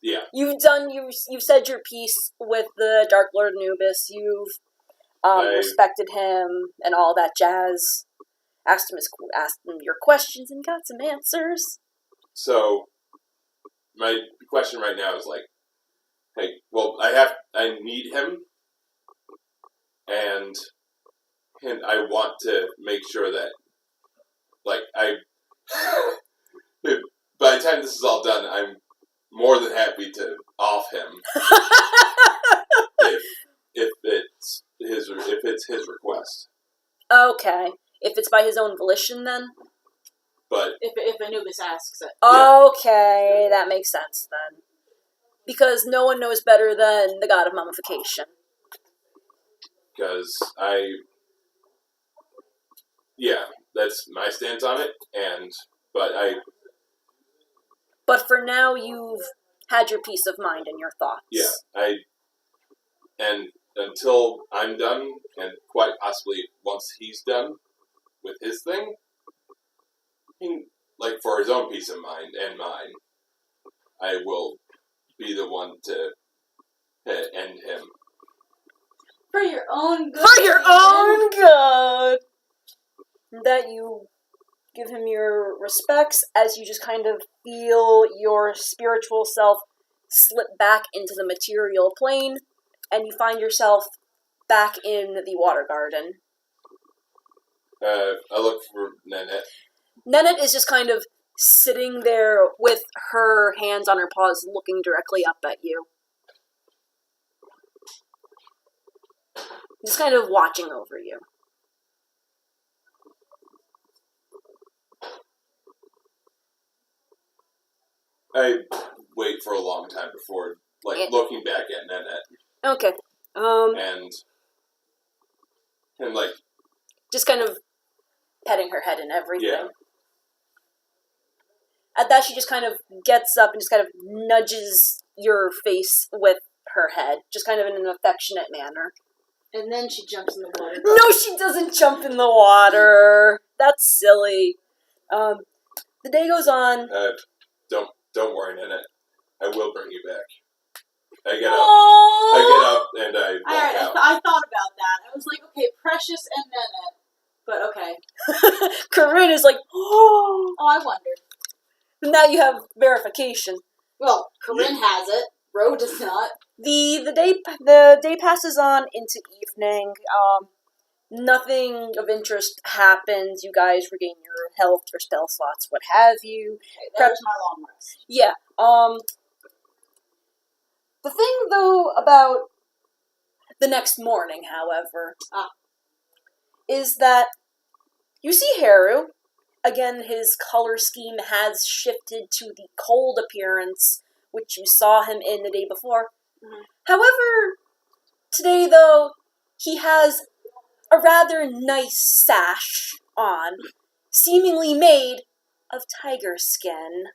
[SPEAKER 3] Yeah.
[SPEAKER 1] You've said your piece with the Dark Lord Anubis. You've respected him and all that jazz. Asked him your questions and got some answers.
[SPEAKER 3] So, my question right now is like, hey, well, I need him, and I want to make sure that, like, by the time this is all done, I'm more than happy to off him if it's his request.
[SPEAKER 1] Okay, if it's by his own volition, then.
[SPEAKER 3] But
[SPEAKER 2] if Anubis asks it.
[SPEAKER 1] Okay, that makes sense then, because no one knows better than the god of mummification.
[SPEAKER 3] Because that's my stance on it,
[SPEAKER 1] But for now, you've had your peace of mind and your thoughts.
[SPEAKER 3] Yeah, and until I'm done, and quite possibly once he's done with his thing, like for his own peace of mind and mine, I will be the one to end him.
[SPEAKER 2] For your own good.
[SPEAKER 1] For your own good! That you give him your respects as you just kind of feel your spiritual self slip back into the material plane, and you find yourself back in the water garden.
[SPEAKER 3] I look for Nanette.
[SPEAKER 1] Nanette is just kind of sitting there with her hands on her paws, looking directly up at you. Just kind of watching over you.
[SPEAKER 3] I wait for a long time before, looking back at Nanette.
[SPEAKER 1] Okay.
[SPEAKER 3] And like...
[SPEAKER 1] Just kind of petting her head and everything.
[SPEAKER 3] Yeah.
[SPEAKER 1] At that, she just kind of gets up and just kind of nudges your face with her head, just kind of in an affectionate manner.
[SPEAKER 2] And then she jumps in the water.
[SPEAKER 1] No, she doesn't jump in the water. That's silly. The day goes on.
[SPEAKER 3] Don't worry, Nanette. I will bring you back. I get
[SPEAKER 1] Aww.
[SPEAKER 3] up and I walk
[SPEAKER 2] Alright,
[SPEAKER 3] out.
[SPEAKER 2] I thought about that. I was like, okay, Precious and Nanette. But okay.
[SPEAKER 1] Corinne is like, oh.
[SPEAKER 2] Oh, I wondered.
[SPEAKER 1] Now you have verification.
[SPEAKER 2] Well, Corinne has it. Ro does not.
[SPEAKER 1] The day passes on into evening. Nothing of interest happens. You guys regain your health, your spell slots, what have you.
[SPEAKER 2] Okay, that was my long rest.
[SPEAKER 1] Yeah. The thing though about the next morning, however, is that you see Haru. Again, his color scheme has shifted to the cold appearance, which you saw him in the day before.
[SPEAKER 2] Mm-hmm.
[SPEAKER 1] However, today, though, he has a rather nice sash on, seemingly made of tiger skin.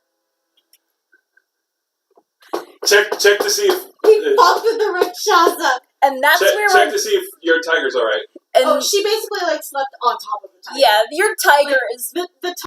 [SPEAKER 3] Check to see if
[SPEAKER 2] He fucked with the Rakshasa.
[SPEAKER 1] And that's
[SPEAKER 3] check to see if your tiger's alright.
[SPEAKER 1] And
[SPEAKER 2] Oh, she basically like slept on top of the tiger.
[SPEAKER 1] yeah, your tiger is
[SPEAKER 2] The